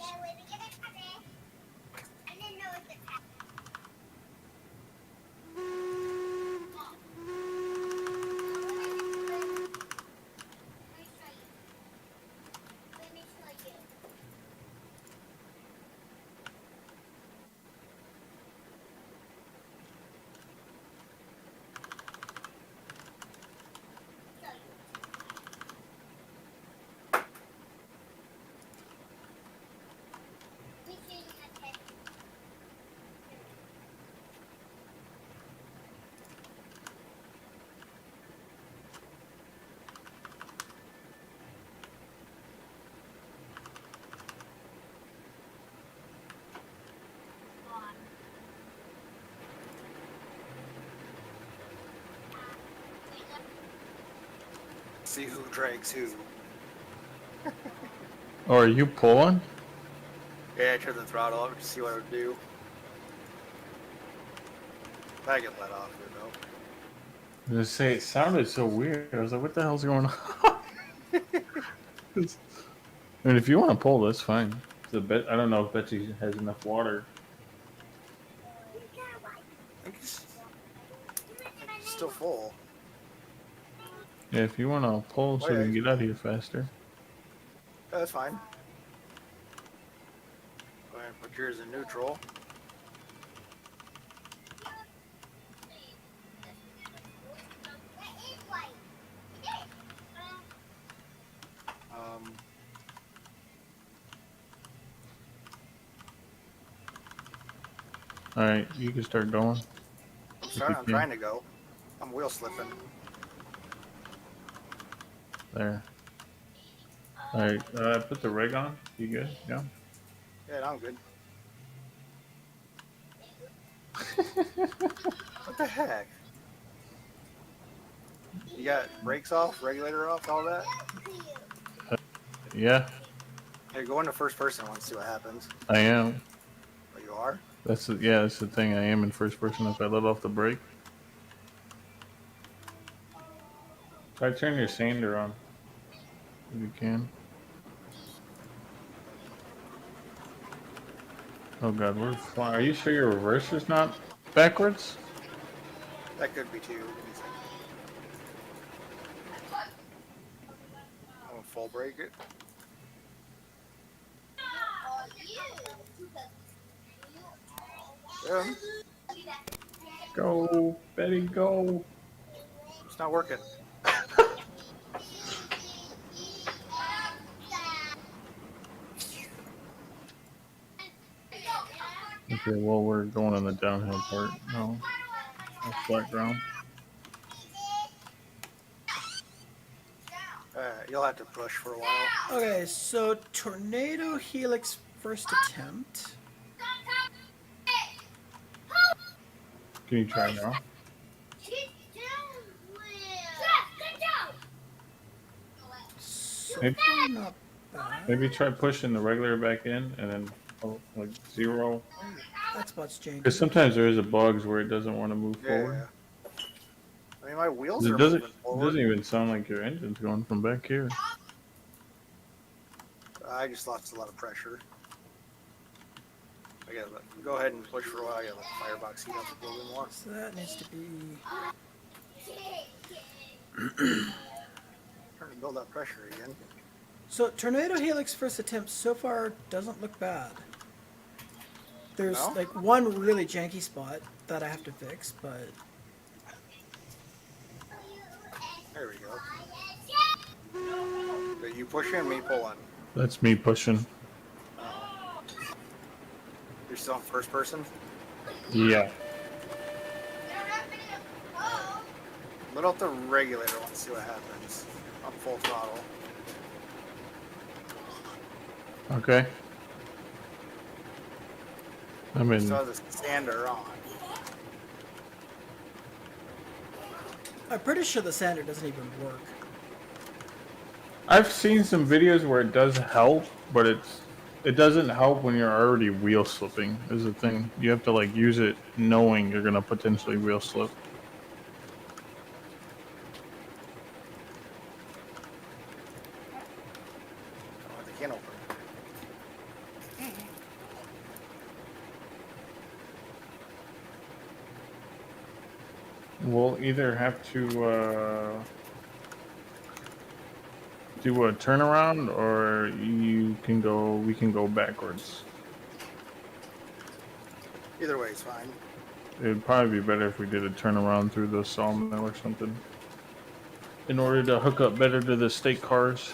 See who drags who. Oh, are you pulling? Yeah, I turned the throttle up to see what it would do. I get let off here though. I was gonna say it sounded so weird. I was like, "What the hell's going on?" I mean, if you want to pull, that's fine. I don't know if Betsy has enough water. I think it's still full. Yeah, if you want to pull so we can get out of here faster. Yeah, that's fine. Go ahead and put yours in neutral. Um, All right, you can start going. sorry, I'm trying to go. I'm wheel slipping. There. All right, put the rig on. You good? Yeah. Yeah, I'm good. What the heck? You got brakes off, regulator off, all that? Yeah, Hey, go into first person and see what happens. I am. Oh, you are? Yeah, that's the thing. I am in first person if I let off the brake. Try turn your sander on if you can. Oh god, we're flying. Are you sure your reverser's not backwards? That could be too. Give me a second. I'm gonna full brake it. Yeah, Go, Betty, go. it's not working. Okay, well, we're going on the downhill part. No, flat ground. You'll have to push for a while. Okay, so tornado helix first attempt. Can you try now? So Maybe, far not bad. maybe try pushing the regular back in and then like 0. That spot's Because janky. sometimes there is a bugs where it doesn't want to move forward. Yeah. I mean, my wheels It are doesn't. moving It forward. doesn't even sound like your engine's going from back here. I just lost a lot of pressure. I gotta go ahead and push for a while. I gotta let the firebox heat up a little bit more. So that needs to be. Trying to build up pressure again. So tornado helix first attempt so far doesn't look bad. There's No? like one really janky spot that I have to fix, but There we go. So you push in, me pulling. That's me pushing. You're still in first person? Yeah. Let out the regulator. Let's see what happens. On full throttle. Okay. I'm in. Still have the sander on. I'm pretty sure the sander doesn't even work. I've seen some videos where it does help, but it doesn't help when you're already wheel slipping. Is the thing. You have to like use it knowing you're gonna potentially wheel slip. Oh, the can open. We'll either have to do a turnaround, or we can go backwards. Either way is fine. It would probably be better if we did a turnaround through the sawmill or something, in order to hook up better to the state cars.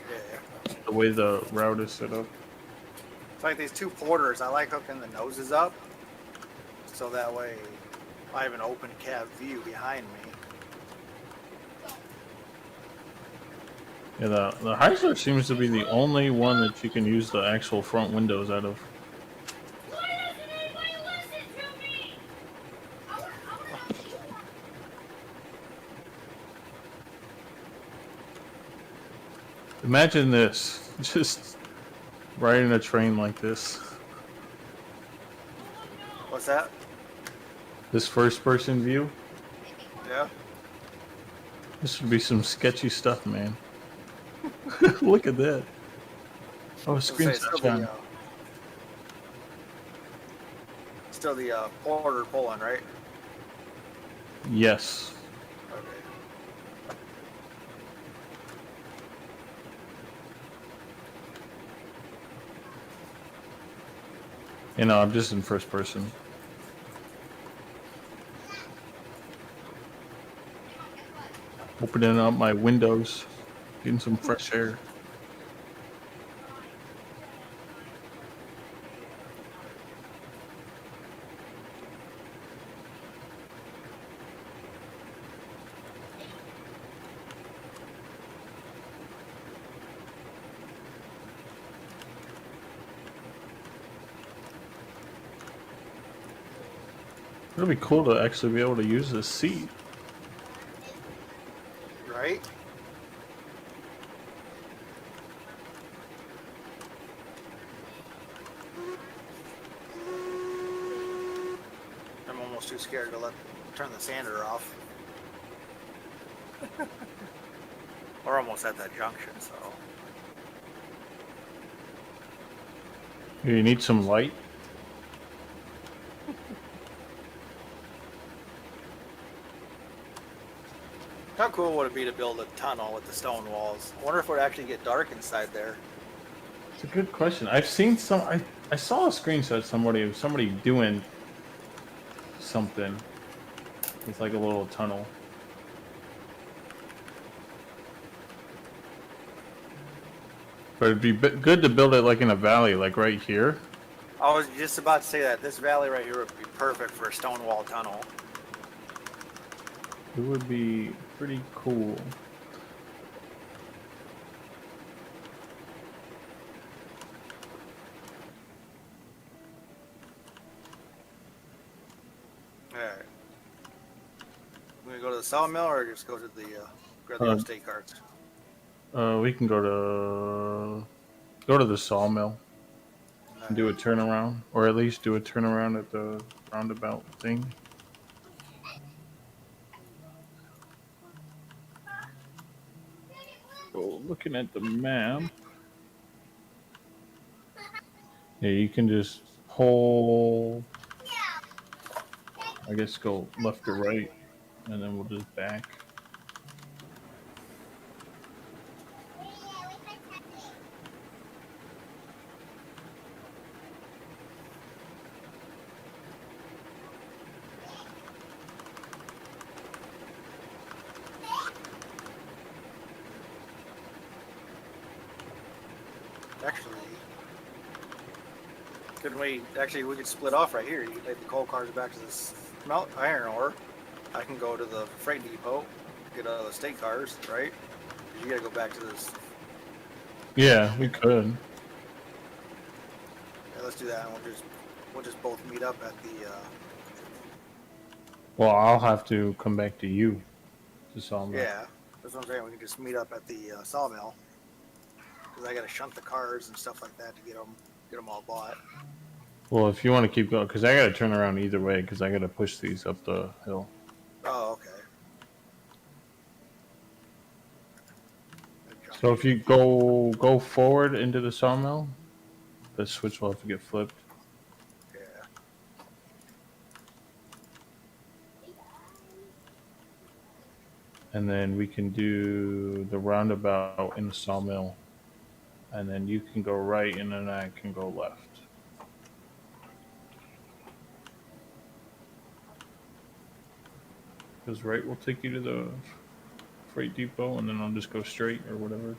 Yeah. The way the route is set up. It's like these two porters. I like hooking the noses up, so that way I have an open cab view behind me. Yeah, the Heisler seems to be the only one that you can use the actual front windows out of. Why doesn't anybody listen to me? Imagine this, just riding a train like this. What's that? This first-person view. Yeah. This would be some sketchy stuff, man. Look at that. Oh, Let's say screen it's touchdown. still the porter pulling, right? Yes. Okay. You know, I'm just in first person. Opening up my windows, getting some fresh air. It'll be cool to actually be able to use this seat. Right? I'm almost too scared to turn the sander off. We're almost at that junction, so. You need some light. How cool would it be to build a tunnel with the stone walls? I wonder if it would actually get dark inside there. It's a good question. I've seen some. I saw a screenshot of somebody doing something with like a little tunnel. But it'd be good to build it like in a valley, like right here. I was just about to say that. This valley right here would be perfect for a stone wall tunnel. It would be pretty cool. Alright. We gonna go to the sawmill or just go to the grab the estate cards? We can go to the sawmill and do a turnaround, or at least do a turnaround at the roundabout thing. So looking at the map, yeah, you can just pull. I guess go left or right, and then we'll just back. Actually, couldn't we? Actually, we could split off right here. You can take the coal cars back to this melt iron ore. I can go to the freight depot, get the estate cars, right? 'Cause you gotta go back to this. Yeah, we could. Yeah, let's do that, and we'll just both meet up at the. Well, I'll have to come back to you to sawmill. Yeah, that's what I'm saying. We can just meet up at the sawmill because I gotta shunt the cars and stuff like that to get them all bought. Well, if you want to keep going, because I got to turn around either way, because I got to push these up the hill. Oh, okay. So if you go forward into the sawmill, the switch will have to get flipped. Yeah. And then we can do the roundabout in the sawmill. And then you can go right, and then I can go left. Because right will take you to the freight depot, and then I'll just go straight or whatever.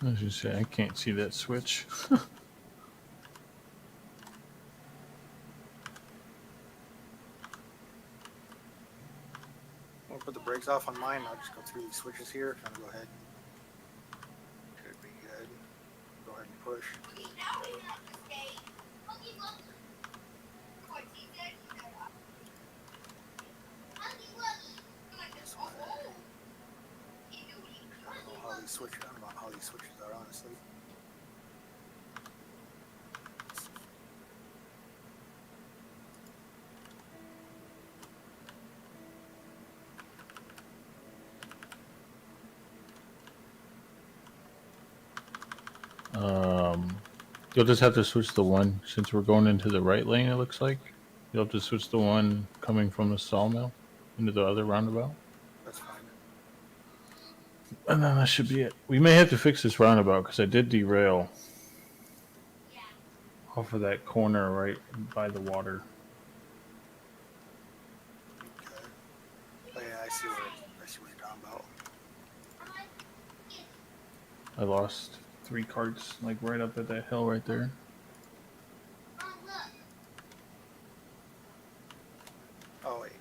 I was just say I can't see that switch. I'll put the brakes off on mine. I'll just go through these switches here. Kind of go ahead. Should be good. Go ahead and push. I don't know how these switches are, honestly. You'll just have to switch the one since we're going into the right lane. It looks like you'll have to switch the one coming from the sawmill into the other roundabout, That's fine. and then that should be it. We may have to fix this roundabout because I did derail off of that corner right by the water. Okay. Oh yeah, I see what you're talking about. I lost 3 carts like right up at that hill right there. Oh wait.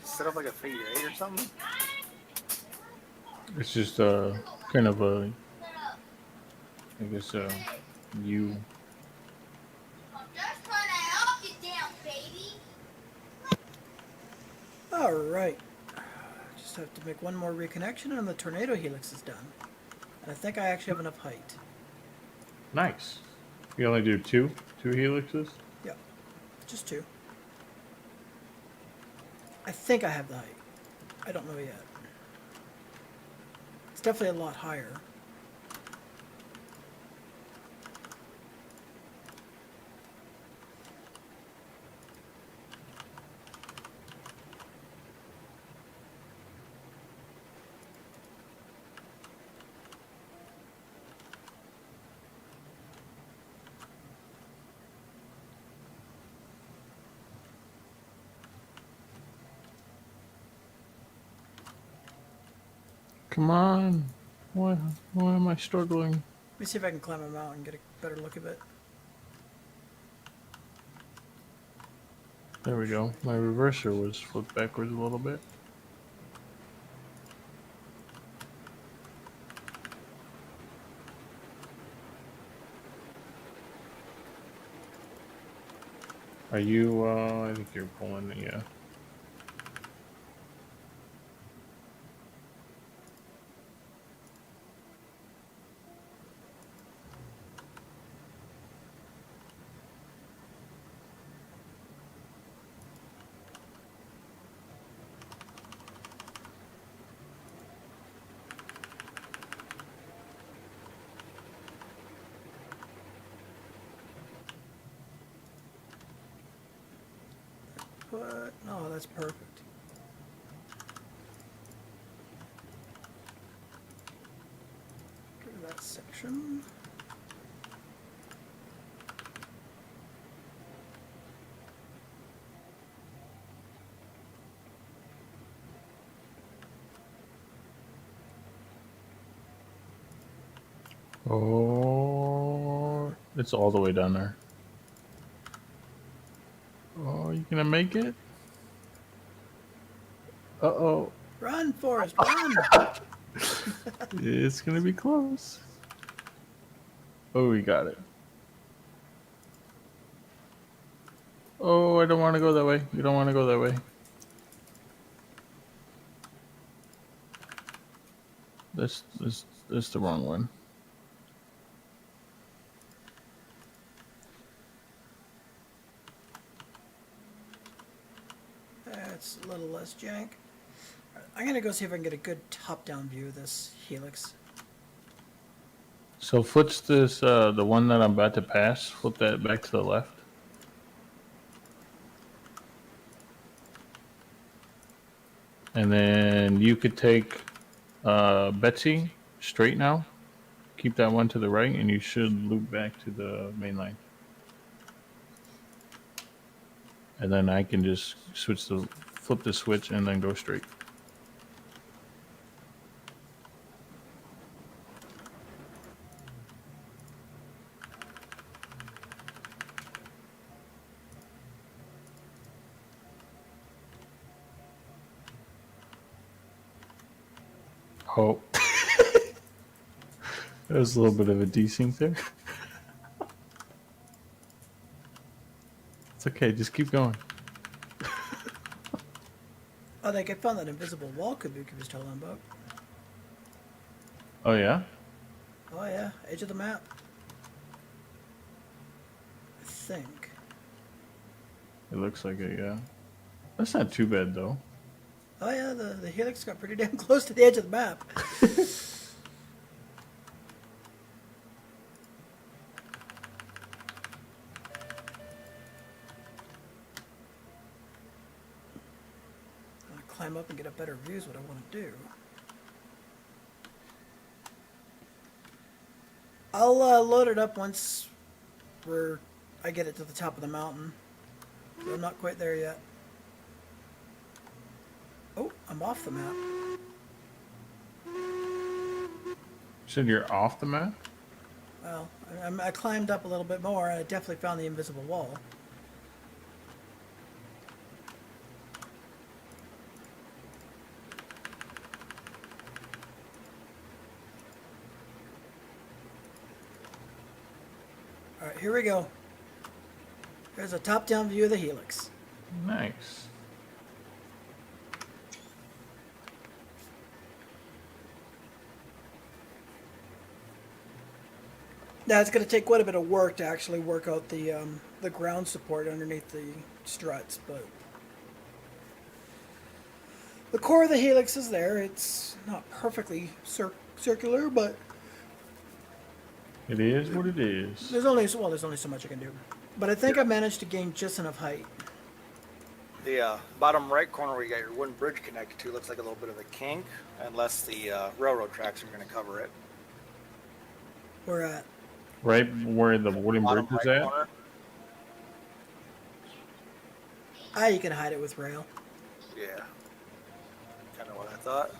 Set up like a figure 8 or something. It's just kind of a, I guess a U. Just trying to help you down, baby. All right. Just have to make one more reconnection and the tornado helix is done. And I think I actually have enough height. Nice. You only do two helixes. Yep. Just 2. I think I have the height. I don't know yet. It's definitely a lot higher. Come on. Why am I struggling? Let me see if I can climb a mountain and get a better look of it. There we go. My reverser was flipped backwards a little bit. Are you, I think you're pulling, yeah. But no, that's perfect. Go to that section. Oh, it's all the way down there. Oh, you gonna make it? Uh-oh. Run, Forrest, run! It's gonna be close. Oh, we got it. Oh, I don't want to go that way. You don't want to go that way. That's the wrong one. That's a little less jank. I'm gonna go see if I can get a good top-down view of this helix. So flip this, the one that I'm about to pass, flip that back to the left. And then you could take Betsy straight now. Keep that one to the right, and you should loop back to the main line. And then I can just flip the switch and then go straight. Oh. There's a little bit of a desync there. It's okay, just keep going. Oh, like I found that invisible wall Kabuki was telling about. Oh, yeah? Oh yeah, edge of the map. think. It looks like it, yeah. That's not too bad though. Oh yeah, the helix got pretty damn close to the edge of the map. I want to climb up and get a better view is what I want to do. I'll load it up once I get it to the top of the mountain. So I'm not quite there yet. Oh, I'm off the map. You said you're off the map? Well, I climbed up a little bit more, and I definitely found the invisible wall. All right, here we go. There's a top-down view of the helix. Nice. Now it's going to take quite a bit of work to actually work out the ground support underneath the struts, but the core of the helix is there. It's not perfectly circular, but It is what it is. there's only so much I can do. But I think I managed to gain just enough height. The bottom right corner where you got your wooden bridge connected to looks like a little bit of a kink, unless the railroad tracks are going to cover it. We're at. Right where the wooden Bottom bridge is right at? corner. You can hide it with rail. Yeah. Kind of what I thought.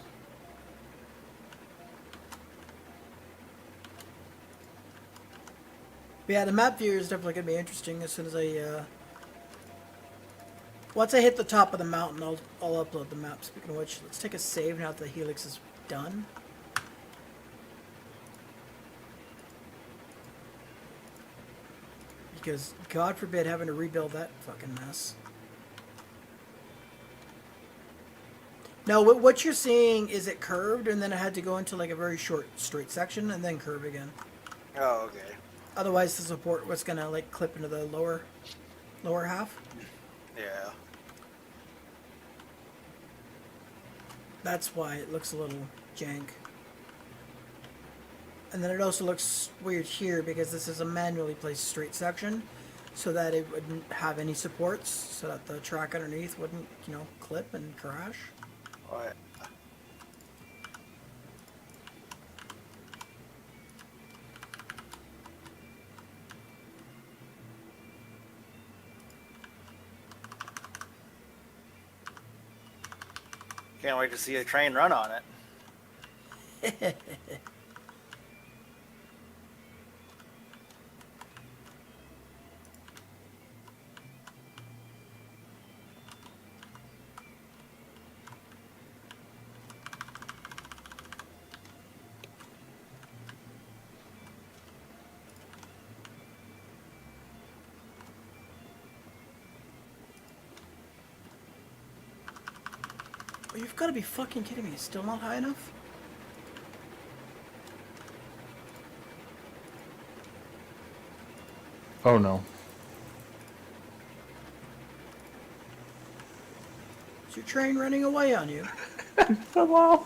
But yeah, the map view is definitely going to be interesting as soon as I. Once I hit the top of the mountain, I'll upload the map. Speaking of which, let's take a save now that the helix is done. Because, God forbid, having to rebuild that fucking mess. No, what you're seeing is it curved, and then it had to go into like a very short straight section, and then curve again. Oh, okay. Otherwise, the support was gonna like clip into the lower half. Yeah. That's why it looks a little jank. And then it also looks weird here because this is a manually placed straight section, so that it wouldn't have any supports, so that the track underneath wouldn't, clip and crash. All right. Can't wait to see a train run on it. Well, you've got to be fucking kidding me. It's still not high enough? Oh no. Is your train running away on you? Hello.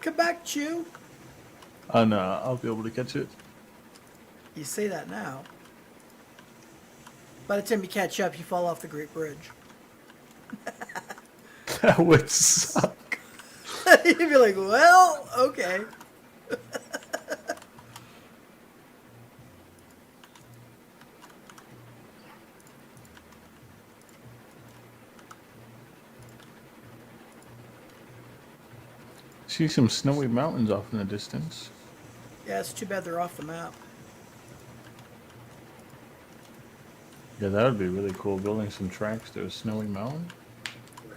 Come back, Chew. Oh no, I'll be able to catch it. You say that now. By the time you catch up, you fall off the Great Bridge. That would suck. You'd be like, well, okay. See some snowy mountains off in the distance. Yeah, it's too bad they're off the map. Yeah, that would be really cool, building some tracks to a snowy mountain.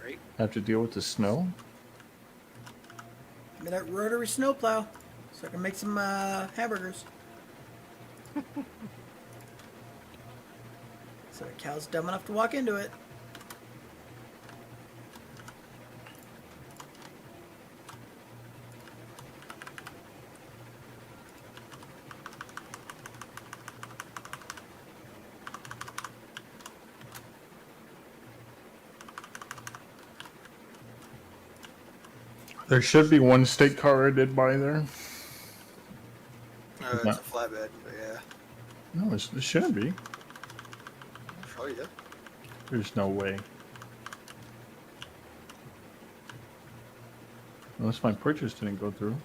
Right. Have to deal with the snow. Give me that rotary snowplow so I can make some hamburgers. So the cow's dumb enough to walk into it. There should be one state car I did buy there. It's a flatbed, but yeah. No, it shouldn't be. I'll show you. There's no way. Unless my purchase didn't go through.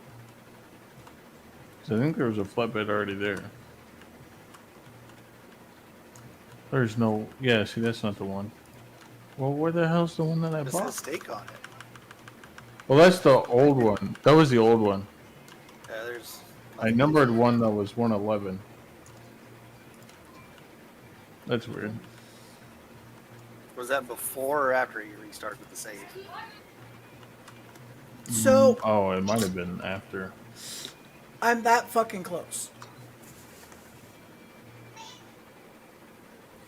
Because I think there was a flatbed already there. There's no... Yeah, see, that's not the one. Well, where the hell's the one that I It bought? says steak on it. Well, that's the old one. That was the old one. Yeah, there's. I numbered one that was 111. That's weird. Was that before or after you restarted the save? So Oh, it might have been after. I'm that fucking close.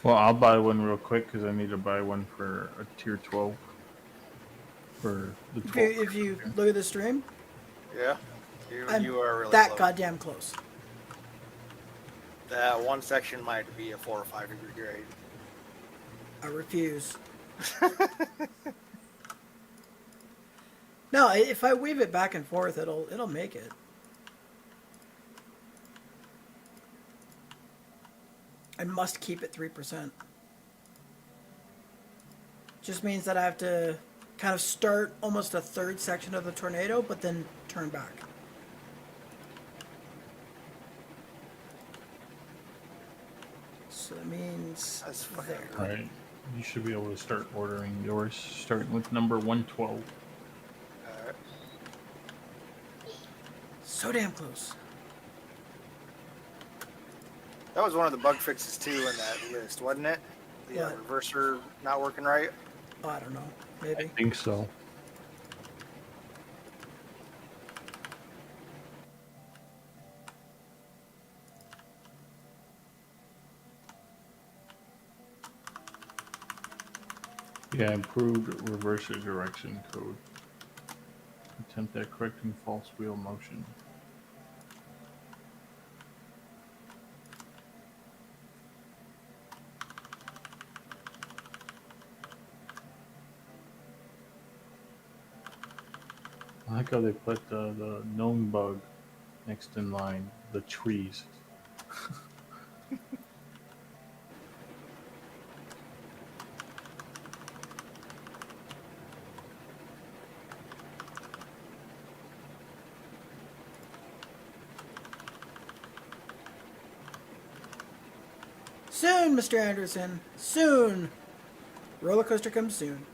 Well, I'll buy one real quick because I need to buy one for a tier 12. For the 12. If you look at the stream, Yeah. I'm You are really that close. goddamn close. That one section might be a 4 or 5 degree grade. I refuse. No, if I weave it back and forth, it'll make it. I must keep it 3%. Just means that I have to kind of start almost a third section of the tornado, but then turn back. So that means That's fine. there. Alright. You should be able to start ordering yours, starting with number 112. Alright. So damn close. That was one of the bug fixes too in that list, wasn't it? The What? reverser not working right. Oh, I don't know. Maybe. I think so. Yeah, improved reverser direction code. Attempt at correcting false wheel motion. I like how they put the known bug next in line, the trees. Soon, Mr. Anderson. Soon. Roller coaster comes soon.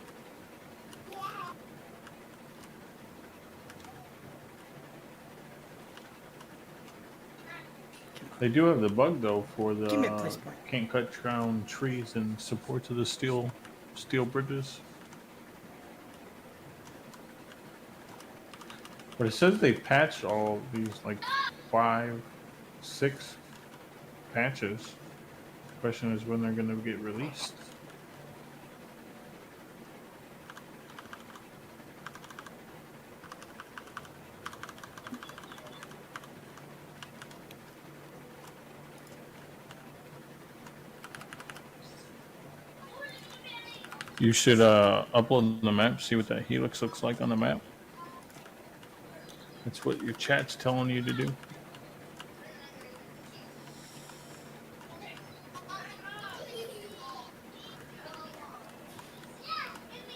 They do have the bug though for Give me a the place point. can't cut down trees and supports of the steel bridges. But it says they patched all these like 5, 6 patches. Question is when they're going to get released. You should upload the map, see what that helix looks like on the map. That's what your chat's telling you to do.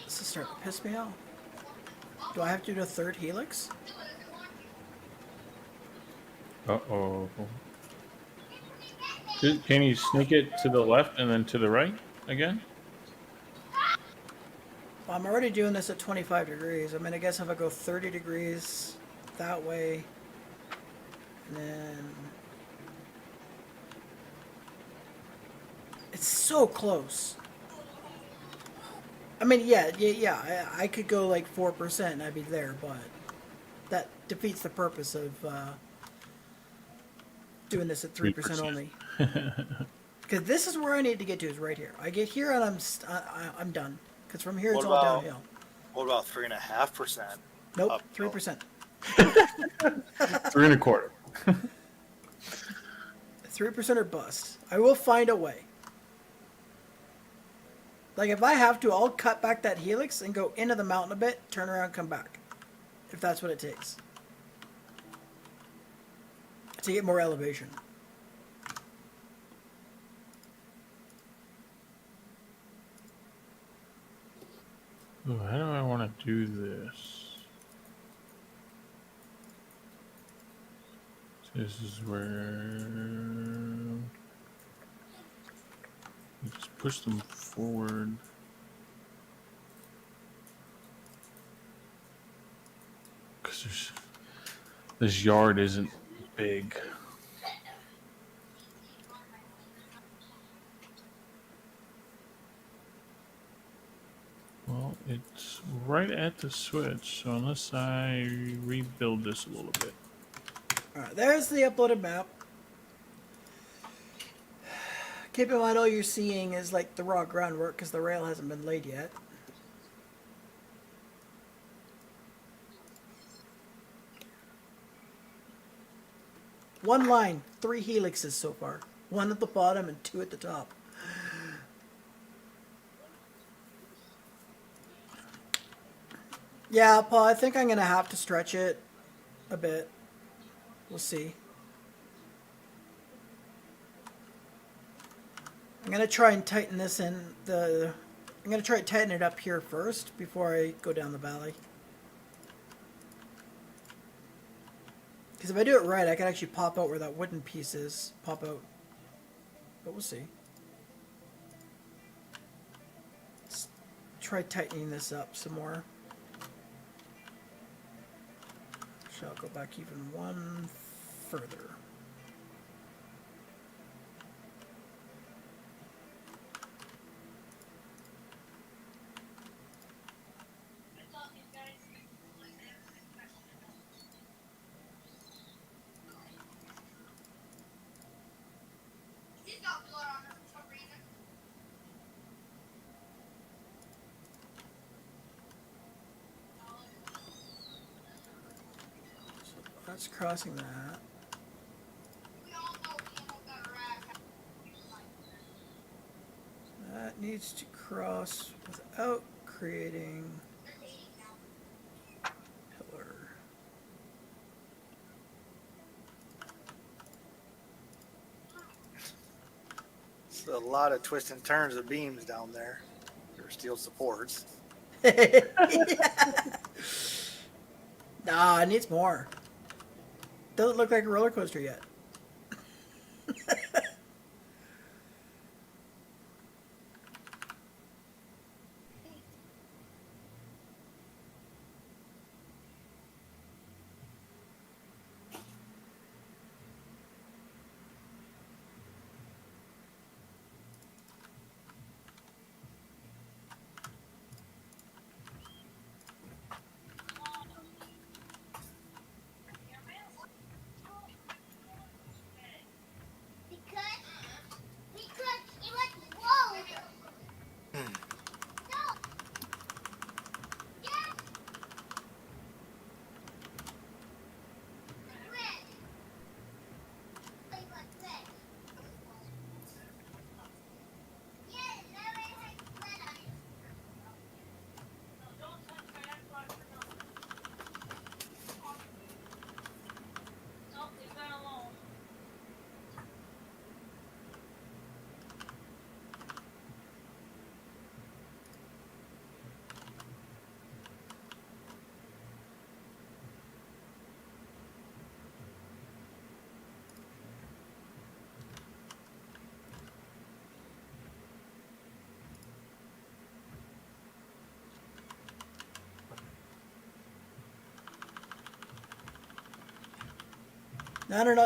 This is starting to piss me off. Do I have to do the third helix? Uh-oh. Can you sneak it to the left and then to the right again? Well, I'm already doing this at 25 degrees. I mean, I guess if I go 30 degrees that way, and then... It's so close. I mean, yeah, I could go like 4% and I'd be there, but that defeats the purpose of doing this at 3% only. Because this is where I need to get to, is right here. I get here and I'm done. Because from here it's What all about- downhill. What about 3.5%? Nope, uphill? 3%. 3 1/4. 3% or bust. I will find a way. Like, if I have to, I'll cut back that helix and go into the mountain a bit, turn around, come back. if that's what it takes to get more elevation. Ooh, how do I want to do this? This is where you just push them forward. Because this yard isn't big. Well, it's right at the switch, so unless I rebuild this a little bit. Alright, there's the uploaded map. Keep in mind all you're seeing is like the raw groundwork because the rail hasn't been laid yet. One line, 3 helixes so far. 1 at the bottom and 2 at the top. Yeah, Paul, I think I'm going to have to stretch it a bit. We'll see. I'm going to try and tighten this in the... I'm going to try to tighten it up here first before I go down the valley. Because if I do it right, I can actually pop out where that wooden piece is. Pop out. But we'll see. Let's try tightening this up some more. So I'll go back even one further. That's crossing that. That needs to cross without creating pillar. It's a lot of twists and turns of beams down there. Or steel supports. Nah, it needs more. Doesn't look like a roller coaster yet.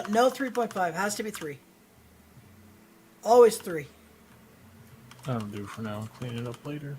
No, 3.5. Has to be 3. Always 3. That'll do for now. Clean it up later.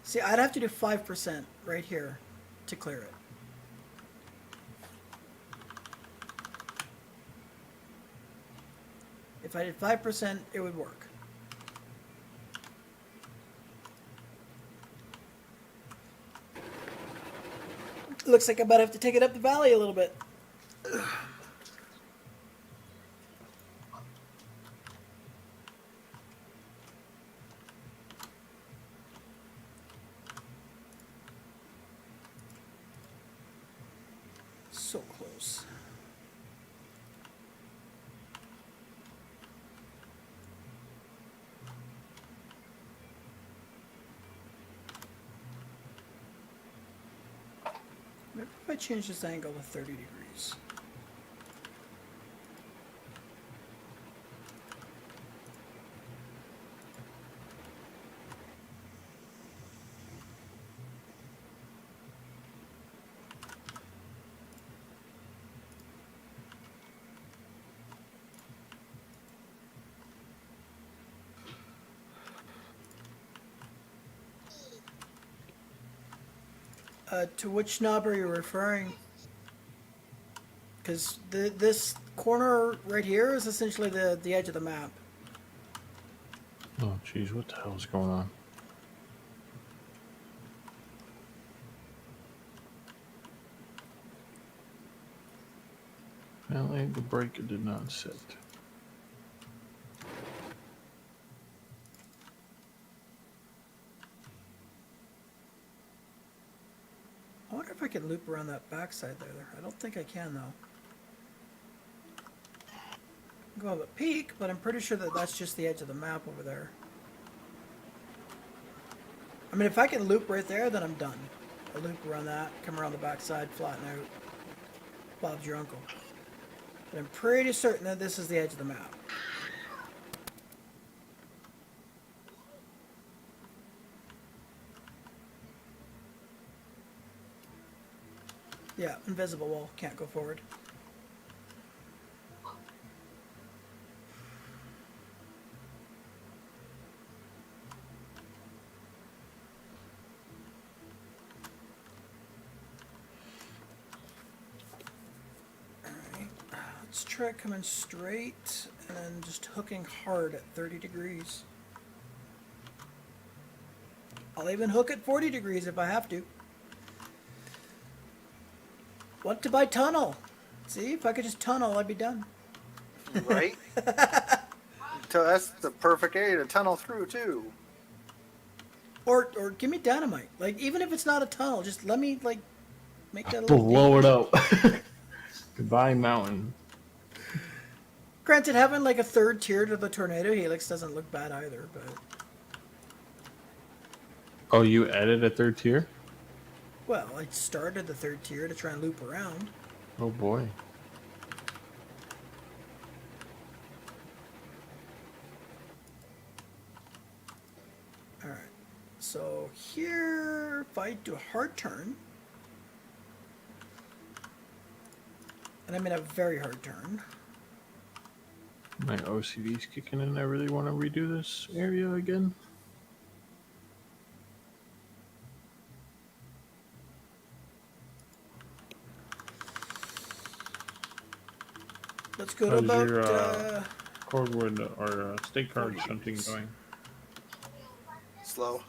See, I'd have to do 5% right here to clear it. If I did 5%, it would work. Looks like I might have to take it up the valley a little bit. So close. Maybe if I change this angle to 30 degrees. To which knob are you referring? Because this corner right here is essentially the edge of the map. Oh, jeez, what the hell's going on? Apparently, the breaker did not set. I wonder if I can loop around that backside there. I don't think I can though. Go have a peek, but I'm pretty sure that that's just the edge of the map over there. I mean, if I can loop right there, then I'm done. I'll loop around that, come around the backside, flatten out. Bob's your uncle. But I'm pretty certain that this is the edge of the map. Yeah, invisible wall, can't go forward. Alright, let's try coming straight and then just hooking hard at 30 degrees. I'll even hook at 40 degrees if I have to. Want to buy tunnel? See, if I could just tunnel, I'd be done. Right? So that's the perfect area to tunnel through too. Or give me dynamite. Like, even if it's not a tunnel, just let me, like, make that a little Blow deep. it up. Goodbye, mountain. Granted, having, like, a third tier to the tornado helix doesn't look bad either, but... Oh, you added a third tier? Well, I started the third tier to try and loop around. Oh boy. Alright. So, here, if I do a hard turn... And I'm in a very hard turn. My OCD's kicking in. I really want to redo this area again. Let's go to How's about... your, cordwood or stake card 40 hunting degrees. going? Slow.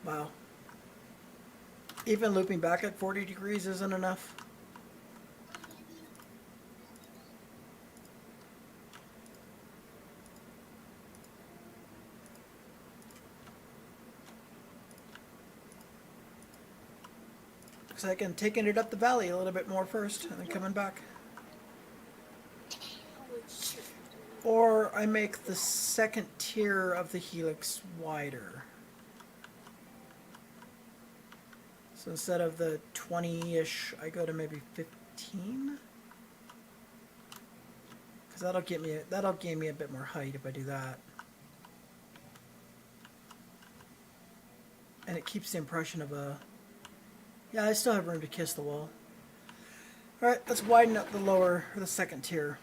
Wow. Even looping back at 40 degrees isn't enough. Looks like I'm taking it up the valley a little bit more first and then coming back. Holy shit. Or I make the second tier of the helix wider. So instead of the 20-ish, I go to maybe 15. Because that'll gain me a bit more height if I do that. And it keeps the impression of a... Yeah, I still have room to kiss the wall. Alright, let's widen up the second tier.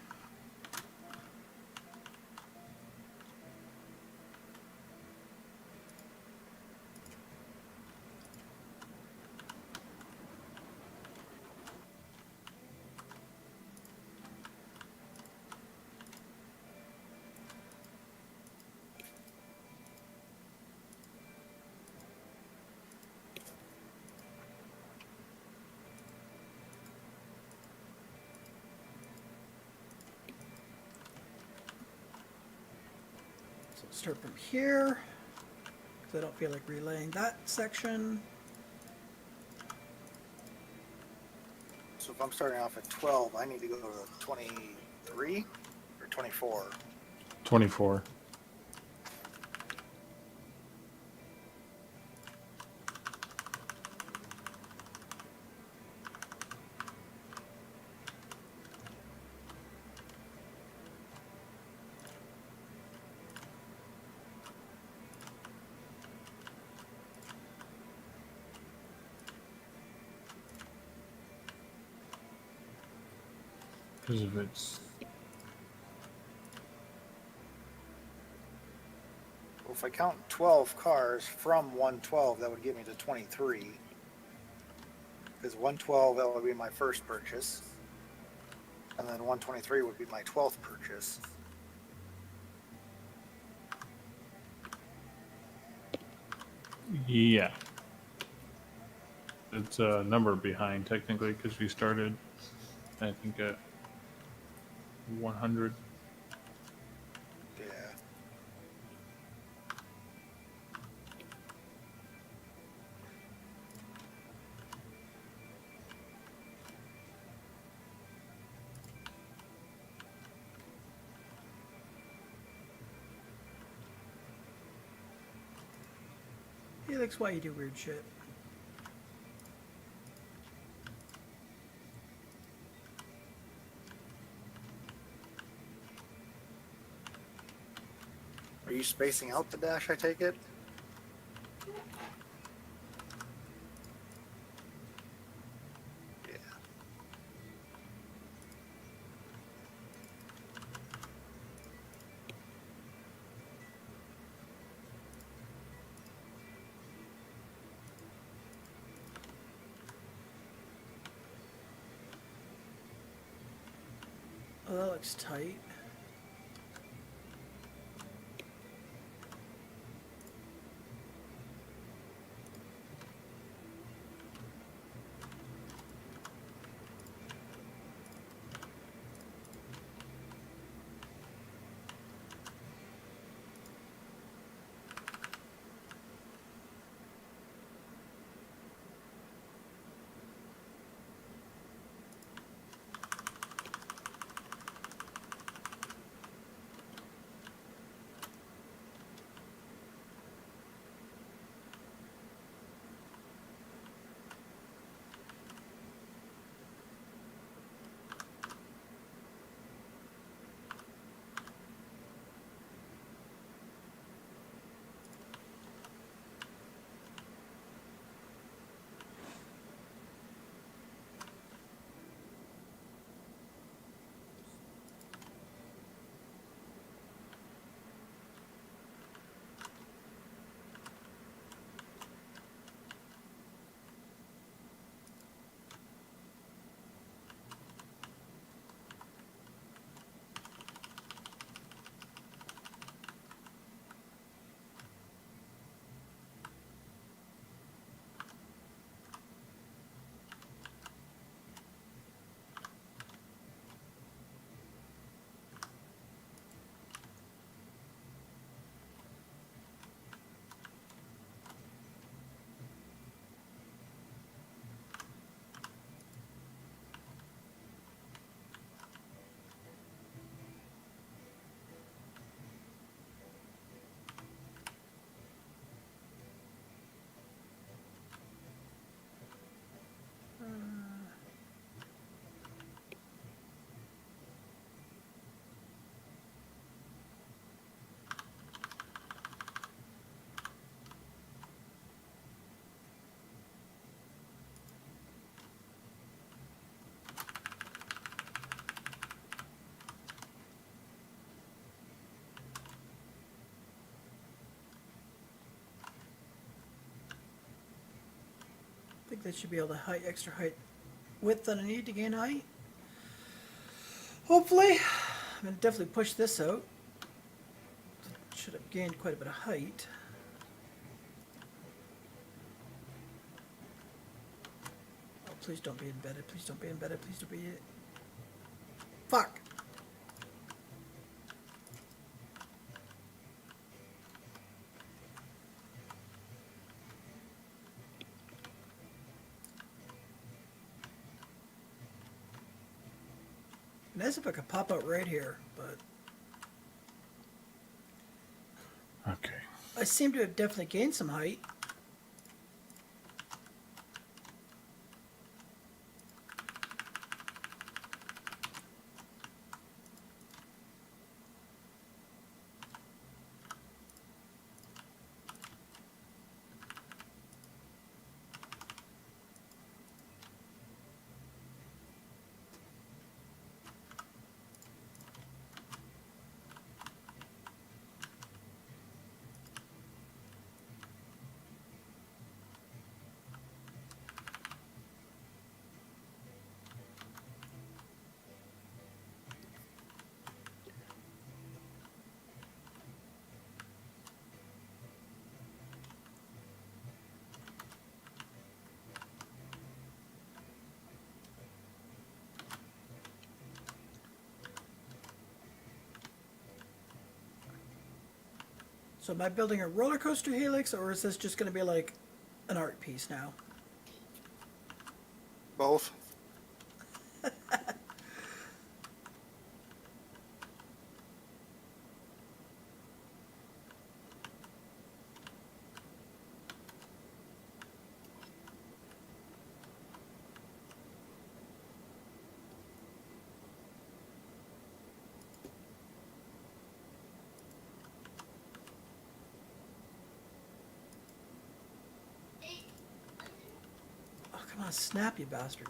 So start from here, because I don't feel like relaying that section. So if I'm starting off at 12, I need to go to 23 or 24. 24. Because if it's Well, if I count 12 cars from 112, that would get me to 23. Because 112, that would be my first purchase. And then 123 would be my 12th purchase. yeah, it's a number behind technically because we started, I think, at 100. Yeah. Helix, why you do weird shit? Are you spacing out the dash, I take it? Yeah. Oh, that looks tight. think they should be able to height extra height width that I need to gain height. Hopefully. I'm going to definitely push this out. Should have gained quite a bit of height. Oh, please don't be embedded. Please don't be embedded. Please don't be... Fuck! Nice if I could pop out right here, but Okay. I seem to have definitely gained some height. So am I building a roller coaster helix, or is this just going to be like an art piece now? Both. Oh, come on, snap, you bastard.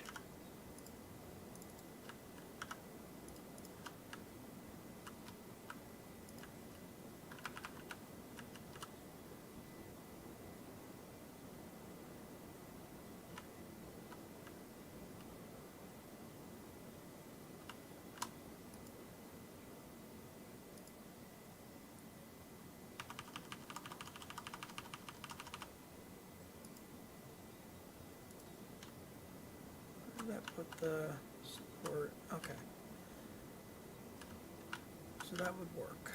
Where did that put the support? Okay. So that would work.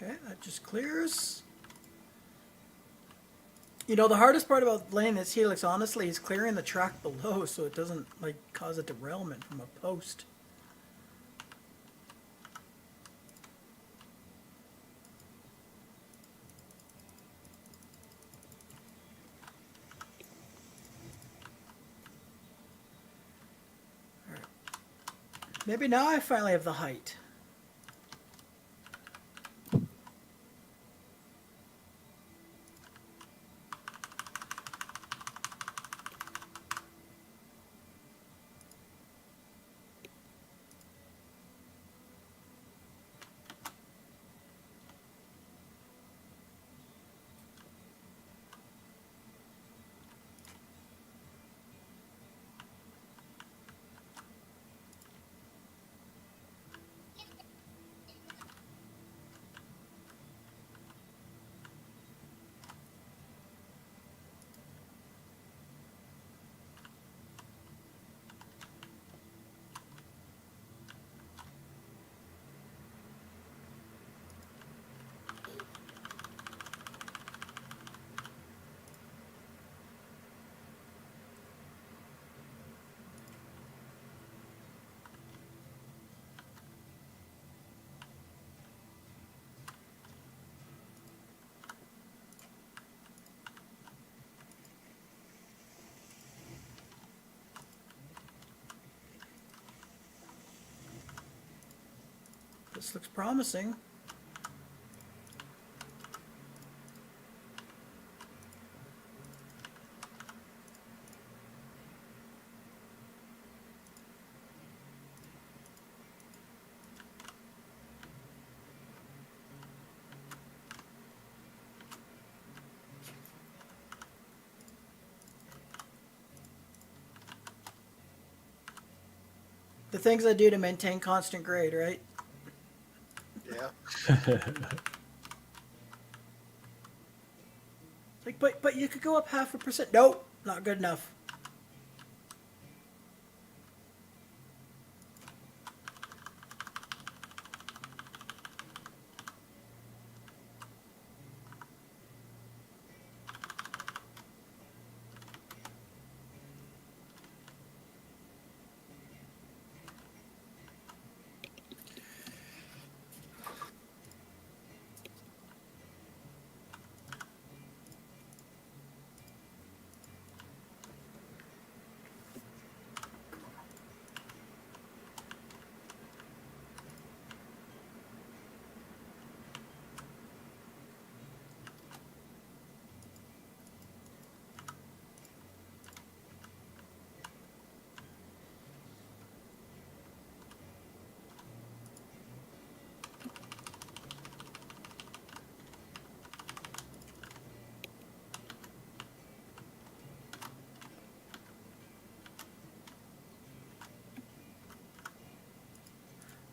Okay, that just clears. You know, the hardest part about laying this helix, honestly, is clearing the track below so it doesn't, like, cause a derailment from a post. All right. Maybe now I finally have the height. This looks promising. The things I do to maintain constant grade, right? Yeah. Like, but you could go up 0.5%. Nope, not good enough.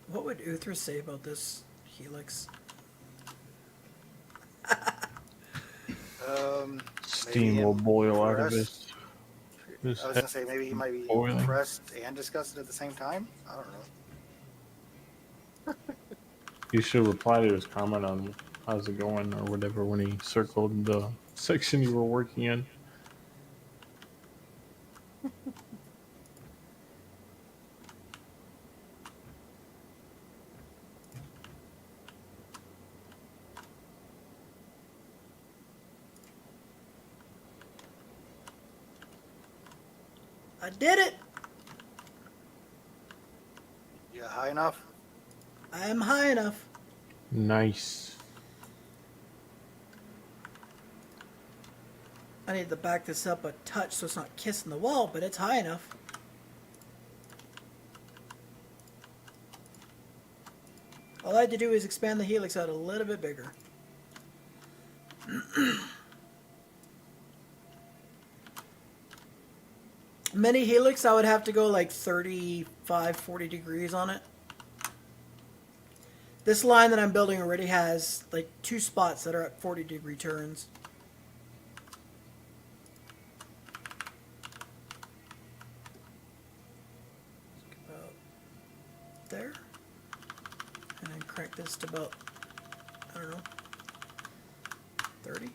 What would Uthra say about this helix? Steam maybe will boil out of impressed. his I was head. gonna say maybe he might be Boiling. impressed and disgusted at the same time. I don't know. You should reply to his comment on how's it going or whatever when he circled the section you were working in. I did it! Yeah, high enough. I am high enough. Nice. I need to back this up a touch so it's not kissing the wall, but it's high enough. All I had to do is expand the helix out a little bit bigger. Mini helix, I would have to go like 35, 40 degrees on it. This line that I'm building already has like 2 spots that are at 40-degree turns. About there. And then crank this to about, I don't know, 30.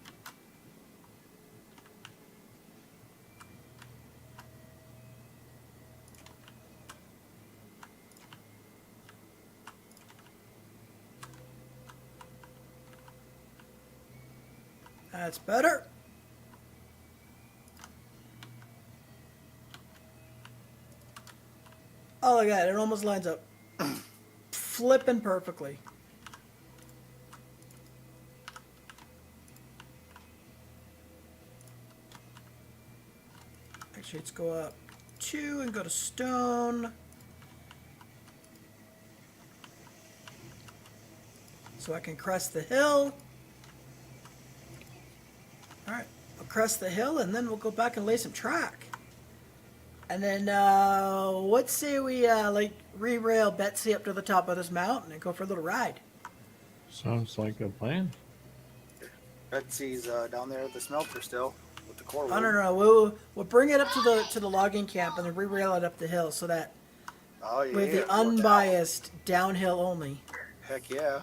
That's better. Oh, look at that. It almost lines up. Flipping perfectly. Actually, let's go up 2 and go to stone. So I can crest the hill. Alright, I'll crest the hill and then we'll go back and lay some track. And then, let's say we, like, re-rail Betsy up to the top of this mountain and go for a little ride. Sounds like a plan. Betsy's down there at the smelter still with the core Oh, wood. no. We'll bring it up to the logging camp and then re-rail it up the hill so that Oh yeah. with the no doubt. unbiased downhill only. Heck yeah.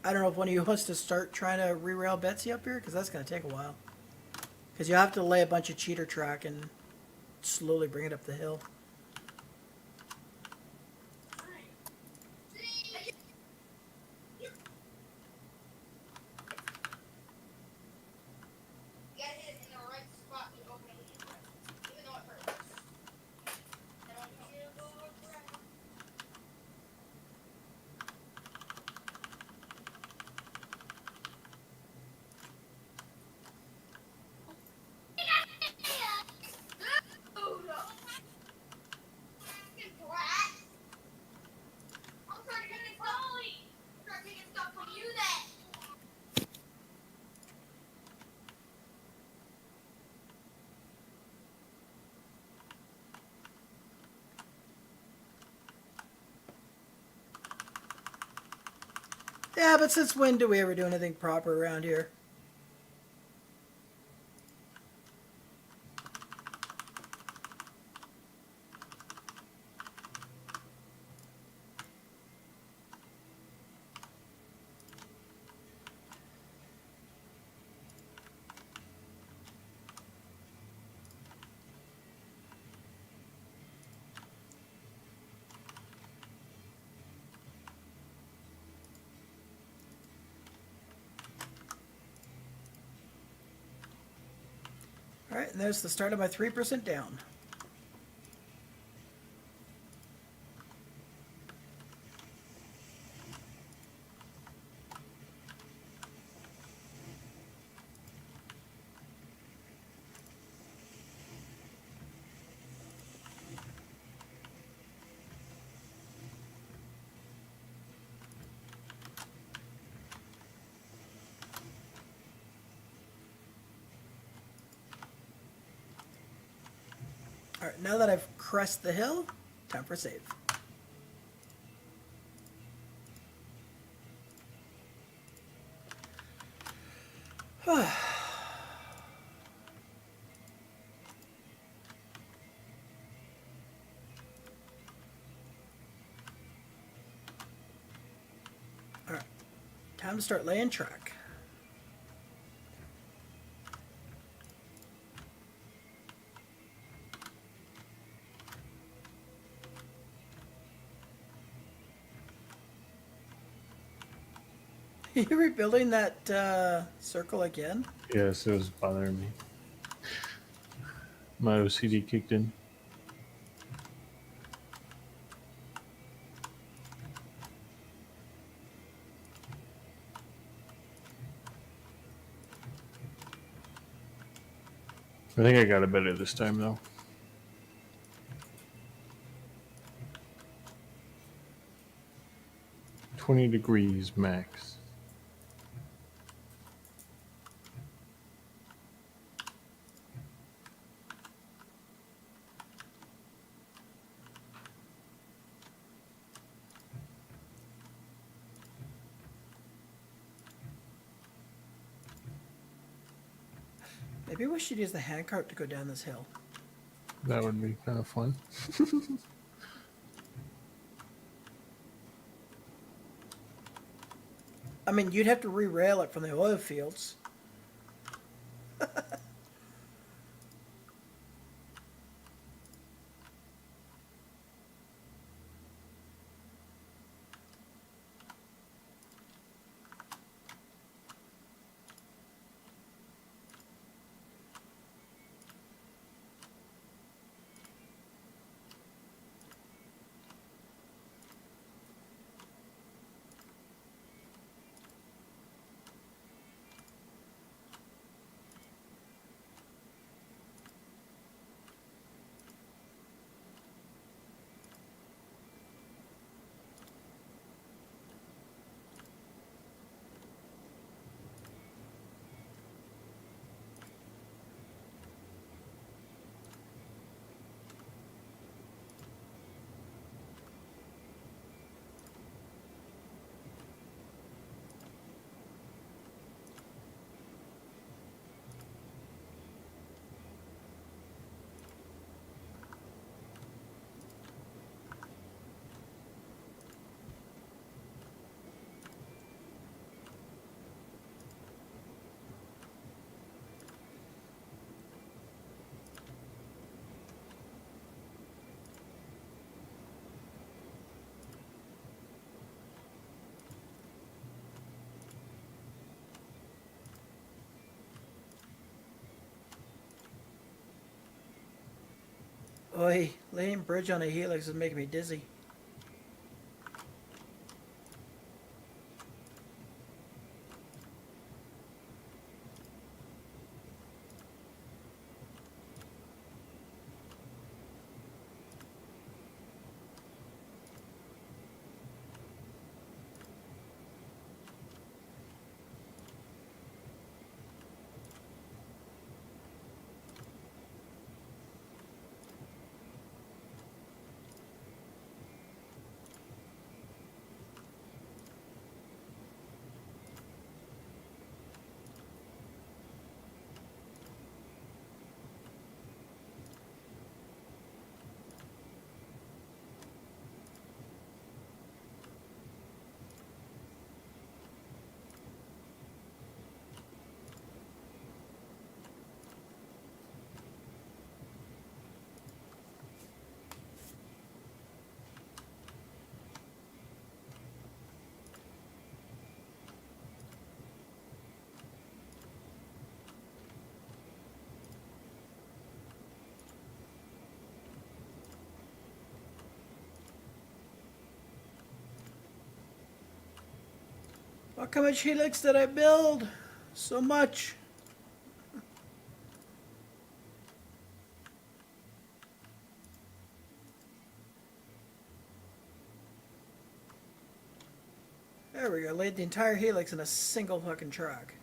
I don't know if one of you wants to start trying to re-rail Betsy up here, because that's going to take a while. Because you have to lay a bunch of cheater track and slowly bring it up the hill. Get it in the right spot to open it, even though it hurts. Yeah, but since when do we ever do anything proper around here? All right, and there's the start of my 3% down. All right, now that I've crested the hill, time for a save. All right, time to start laying track. You rebuilding that circle again? Yes, it was bothering me. My OCD kicked in. I think I got it better this time, though. $20 max. Maybe we should use the handcart to go down this hill. That would be kind of fun. I mean, you'd have to re-rail it from the oil fields. Oi, laying bridge on a helix is making me dizzy. Look how much helix did I build? So much. There we go. Laid the entire helix in a single fucking track.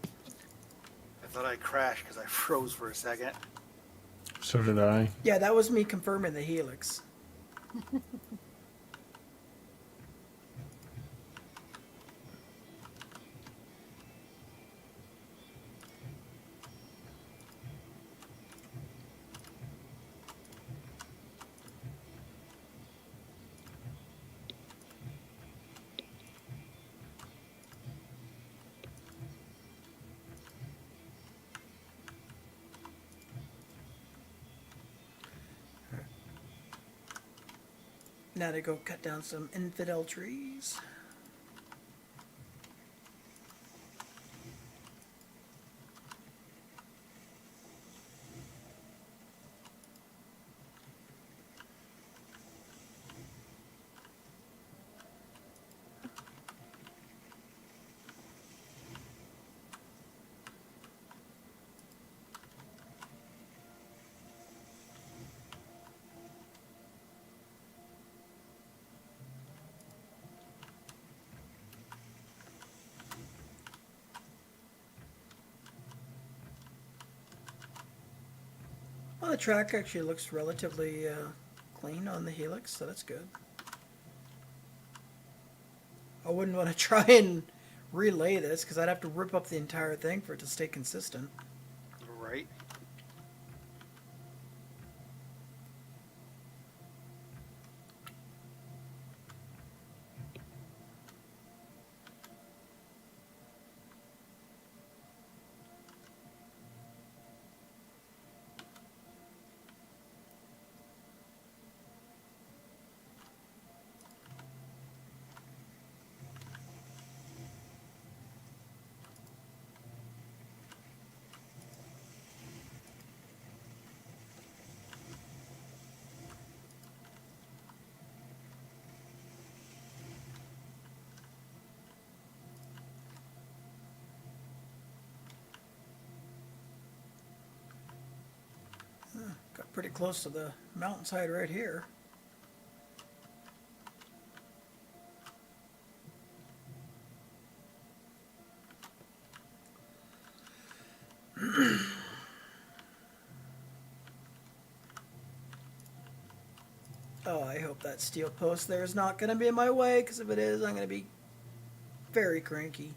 I thought I crashed because I froze for a second. So did I. Yeah, that was me confirming the helix. Now to go cut down some infidel trees. Well, the track actually looks relatively clean on the helix, so that's good. I wouldn't want to try and relay this because I'd have to rip up the entire thing for it to stay consistent. Right. Got pretty close to the mountainside right here. Oh, I hope that steel post there is not going to be in my way, because if it is, I'm going to be very cranky.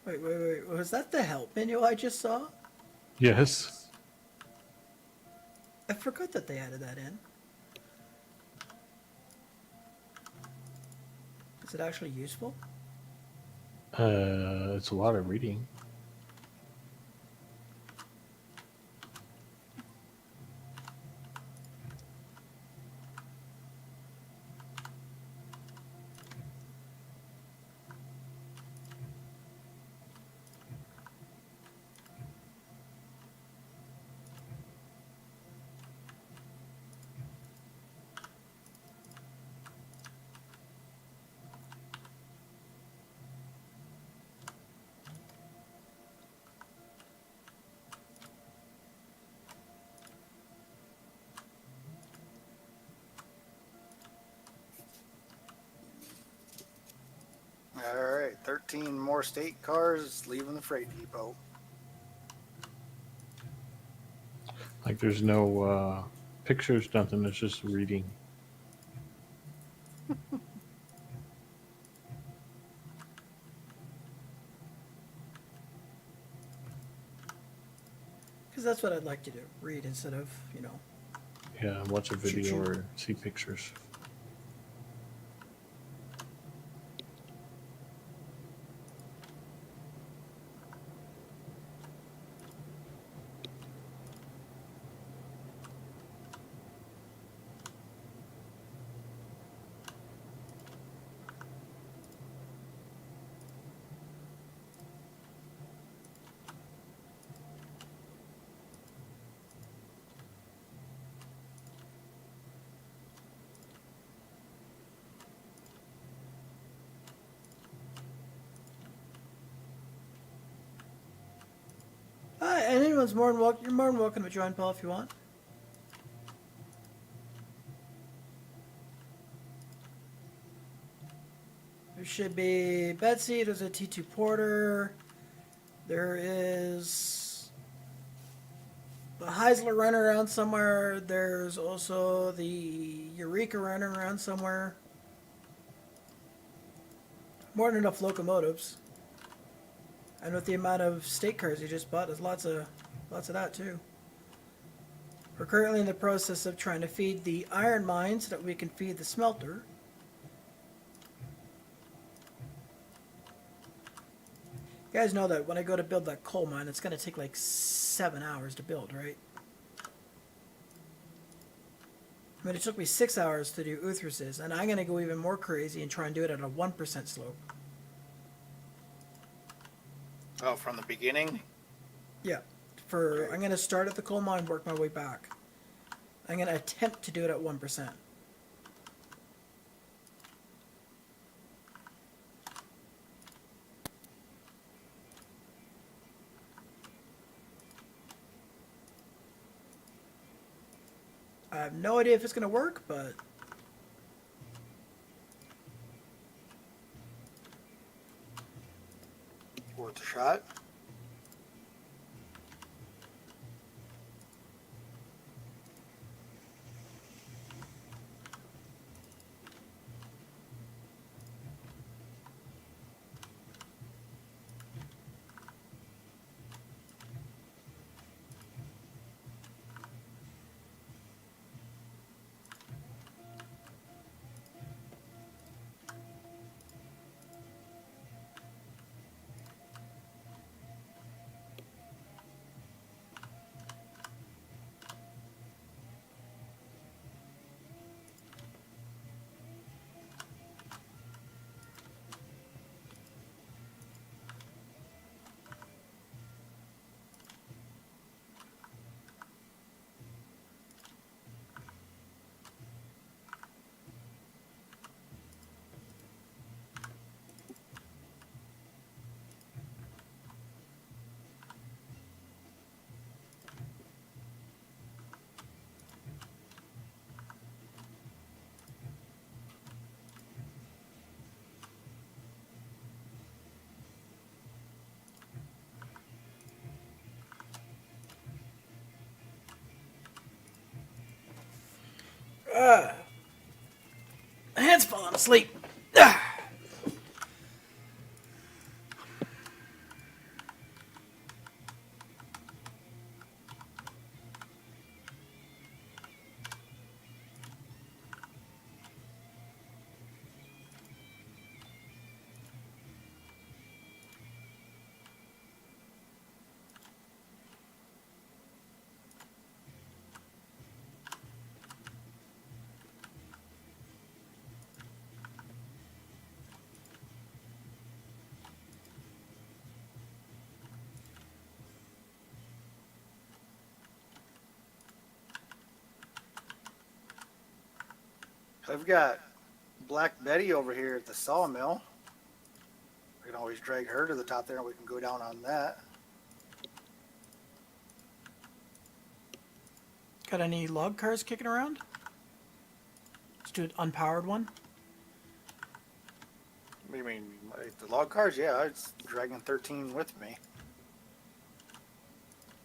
Wait. Was that the help menu I just saw? Yes. I forgot that they added that in. Is it actually useful? It's a lot of reading. All right, 13 more state cars leaving the freight depot. Like there's no pictures, nothing. It's just reading. Because that's what I'd like to do. Read instead of, you know. Yeah, watch a video Choo-choo. or see pictures. Everyone's more than welcome. You're more than welcome to join, Paul, if you want. There should be Betsy. There's a T2 Porter. There is the Heisler running around somewhere. There's also the Eureka running around somewhere. More than enough locomotives. And with the amount of state cars you just bought, there's lots of that too. We're currently in the process of trying to feed the iron mine so that we can feed the smelter. You guys know that when I go to build that coal mine, it's going to take like 7 hours to build, right? I mean, it took me 6 hours to do Uthris's, and I'm going to go even more crazy and try and do it at a 1% slope. Oh, from the beginning? Yeah. I'm going to start at the coal mine, work my way back. I'm going to attempt to do it at 1%. I have no idea if it's going to work, but Worth a shot. my hand's falling asleep. I've got Black Betty over here at the sawmill. I can always drag her to the top there and we can go down on that. Got any log cars kicking around? Let's do an unpowered one. What do you mean? Like the log cars? Yeah, I was dragging 13 with me.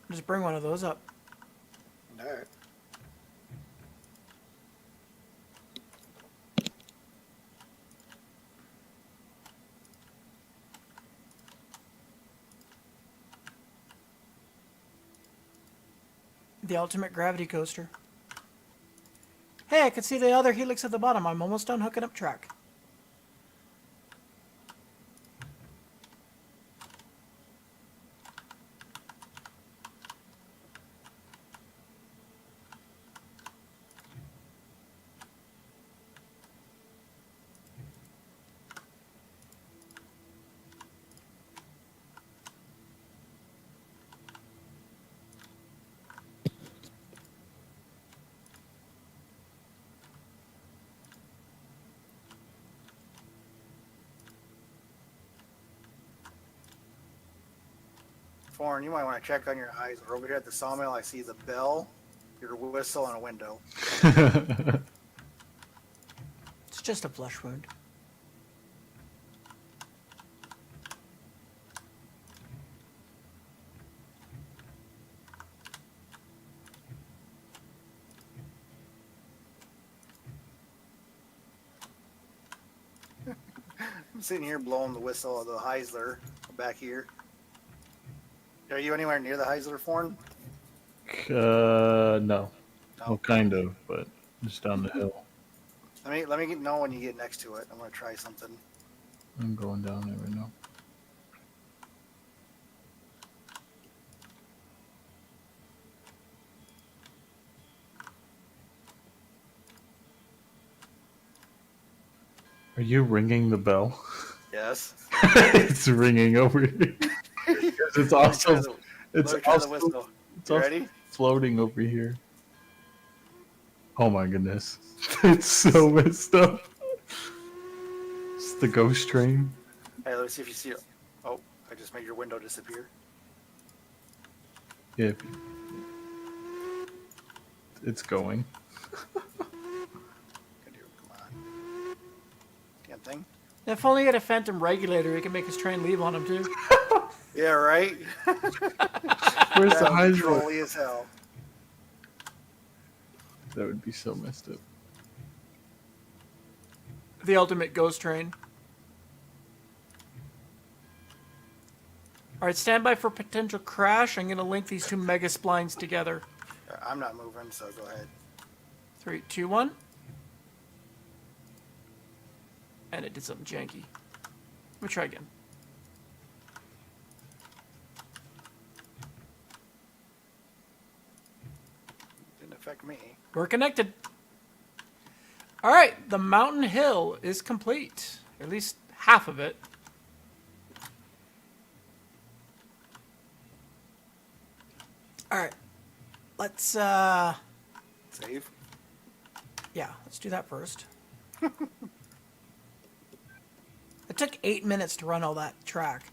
Just bring one of those up. Alright. The ultimate gravity coaster. Hey, I can see the other helix at the bottom. I'm almost done hooking up track. Foreign, you might want to check on your eyes. Over here at the sawmill, I see the bell, your whistle, and a window. It's just a flesh wound. I'm sitting here blowing the whistle of the Heisler back here. Are you anywhere near the Heisler, Foreign? No. No. Well, kind of, but just down the hill. Let me know when you get next to it. I'm gonna try something. I'm going down there right now. Are you ringing the bell? Yes. It's ringing over here. It's also it's Let me try the also whistle. it's You also ready? floating over here. Oh my goodness. It's so messed up. It's the ghost train. Hey, let me see if you see it. Oh, I just made your window disappear. Yeah. It's going. Come on. Damn thing. If only he had a phantom regulator, he could make his train leave on him too. Yeah, right? Where's the That would be Heisler? trolly as hell. That would be so messed up. The ultimate ghost train. All right, stand by for potential crash. I'm going to link these two mega splines together. I'm not moving, so go ahead. 3, 2, 1. And it did something janky. Let me try again. Didn't affect me. We're connected. All right, the mountain hill is complete. Or at least half of it. All right. Let's, Save. yeah, let's do that first. It took 8 minutes to run all that track.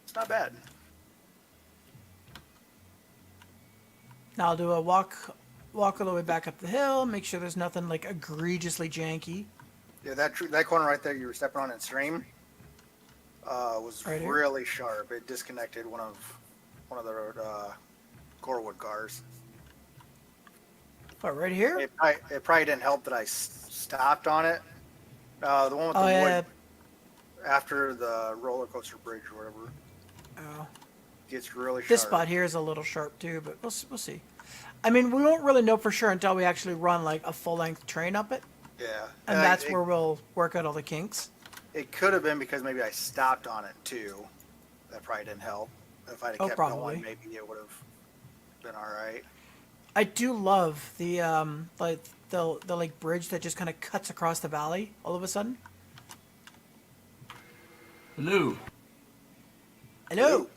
It's not bad. Now I'll do a walk all the way back up the hill, make sure there's nothing like egregiously janky. Yeah, that corner right there you were stepping on in stream was Right here? really sharp. It disconnected one of the Gorewood cars. Oh, right here? It probably didn't help that I stopped on it. The one with the Oh, yeah. wood after the roller coaster bridge or whatever Oh. gets really sharp. This spot here is a little sharp too, but we'll see. I mean, we won't really know for sure until we actually run like a full-length train up it, Yeah, and I- that's it, where we'll work out all the kinks. it could have been because maybe I stopped on it too. That probably didn't help. If I'd have Oh, kept probably. going, maybe it would have been all right. I do love the like bridge that just kind of cuts across the valley all of a sudden. Hello. Hello.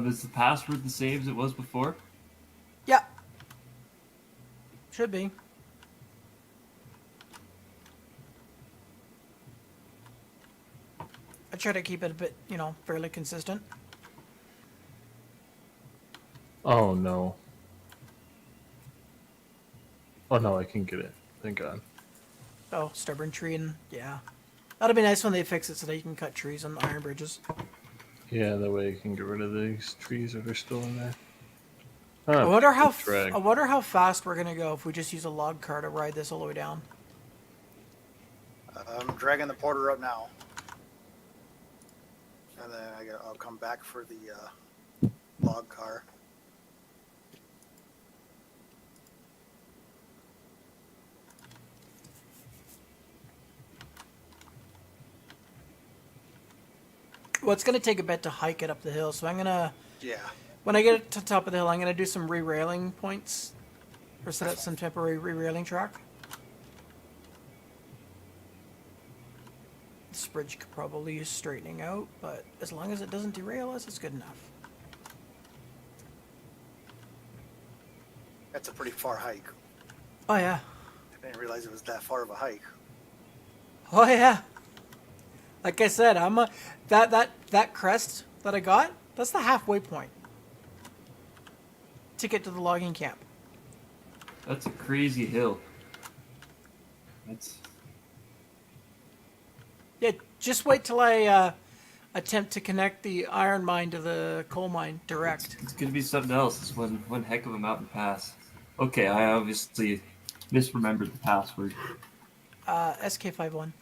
Is the password the same as it was before? Yeah. Should be. I try to keep it a bit, fairly consistent. Oh no. Oh no, I can get it. Thank God. Oh, stubborn tree, and yeah. That'll be nice when they fix it so that you can cut trees on the iron bridges. Yeah, that way you can get rid of these trees that are still in there. I Ah, wonder how good drag. I wonder how fast we're gonna go if we just use a log car to ride this all the way down. I'm dragging the porter up now, and then I'll come back for the log car. Well, it's gonna take a bit to hike it up the hill, so I'm gonna Yeah. when I get to the top of the hill, I'm gonna do some re-railing points, or set up some temporary re-railing track. This bridge could probably use straightening out, but as long as it doesn't derail us, it's good enough. That's a pretty far hike. Oh yeah. I didn't realize it was that far of a hike. Oh yeah. Like I said, I'm that crest, that I got, that's the halfway point to get to the logging camp. That's a crazy hill. That's Yeah, just wait till I attempt to connect the iron mine to the coal mine direct. it's gonna be something else. It's one heck of a mountain pass. Okay, I obviously misremembered the password. SK51.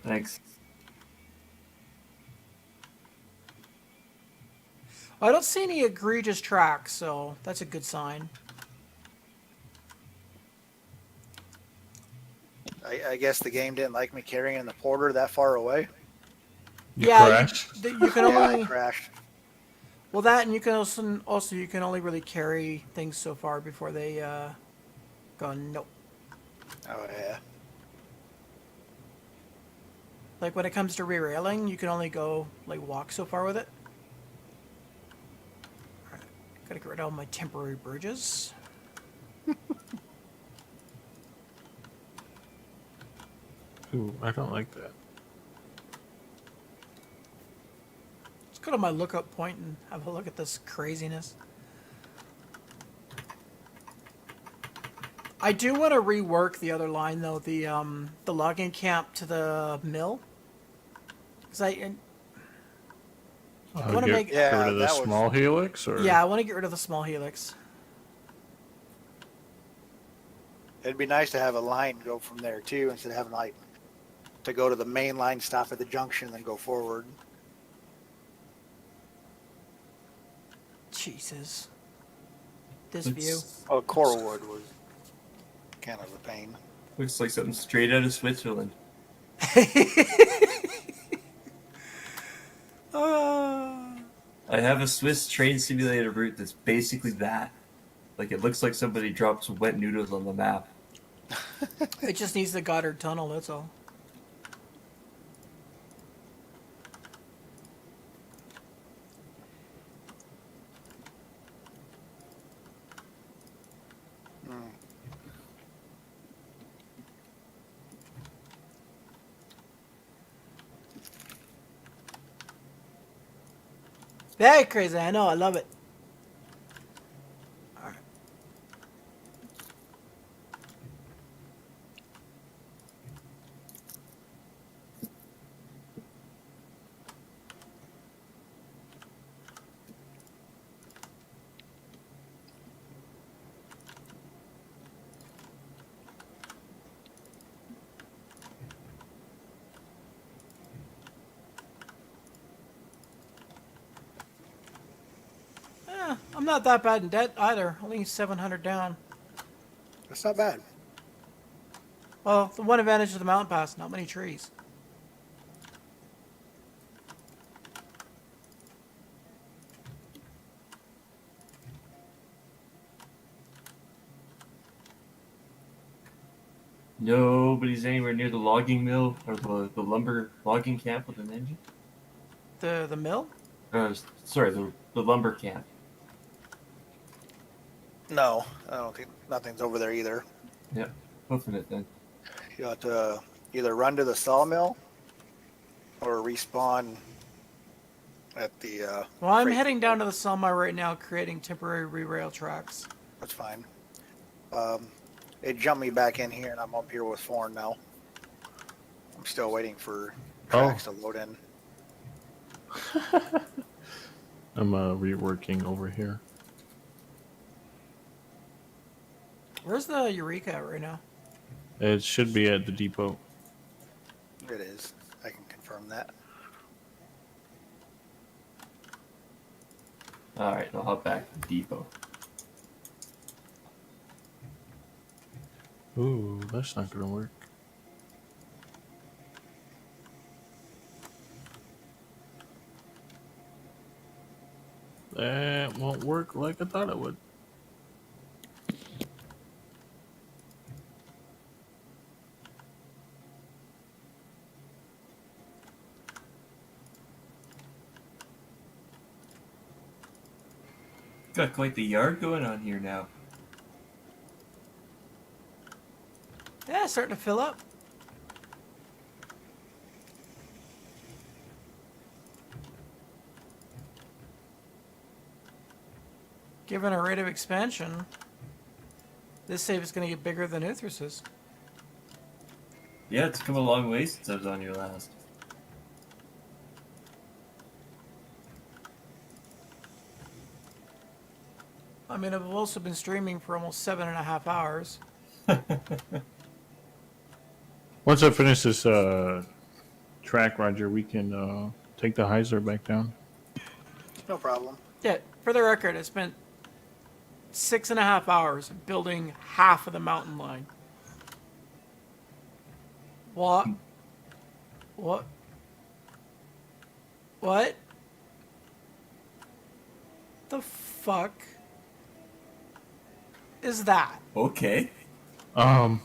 Thanks. I don't see any egregious tracks, so that's a good sign. I guess the game didn't like me carrying the porter that far away. You yeah, crashed? you can Yeah, I only crashed. well that, and you can also you can only really carry things so far before they go nope. Oh yeah. Like when it comes to re-railing, you can only go like walk so far with it. Alright, gotta get rid of all my temporary bridges. Ooh, I don't like that. Let's go to my lookup point and have a look at this craziness. I do want to rework the other line though, the logging camp to the mill. Cause I wanna Get make- Yeah, rid of the that was- small helix, or yeah, I want to get rid of the small helix. It'd be nice to have a line go from there too, instead of having like to go to the main line, stop at the junction, and then go forward. Jesus. This Looks- view. Oh, Coralwood was kind of a pain. Looks like something straight out of Switzerland. I have a Swiss train simulator route that's basically that. Like it looks like somebody dropped some wet noodles on the map. It just needs the Goddard Tunnel, that's all. Very crazy, I know, I love it. Alright. I'm not that bad in debt either. Only 700 down. That's not bad. Well, the one advantage of the mountain pass, not many trees. Nobody's anywhere near the logging mill or the lumber logging camp with an engine. The mill? Sorry, the lumber camp. No, I don't think nothing's over there either. Yeah, hoofing it then. You have to either run to the sawmill or respawn at the. Well, I'm freight heading depot. down to the sawmill right now, creating temporary re-rail tracks. That's fine. It jumped me back in here, and I'm up here with Thorn now. I'm still waiting for tracks to load in. I'm reworking over here. Where's the Eureka at right now? It should be at the depot. It is. I can confirm that. All right, I'll hop back to the depot. Ooh, that's not gonna work. That won't work like I thought it would. Got quite the yard going on here now. Yeah, it's starting to fill up. given our rate of expansion, this save is going to get bigger than Uthrus's. Yeah, it's come a long way since I was on your last. I mean, I've also been streaming for almost 7.5 hours. Once I finish this track, Roger, we can take the Heisler back down. No problem. Yeah, for the record, I spent 6.5 hours building half of the mountain line. What? What? What? The fuck is that? Okay. Um,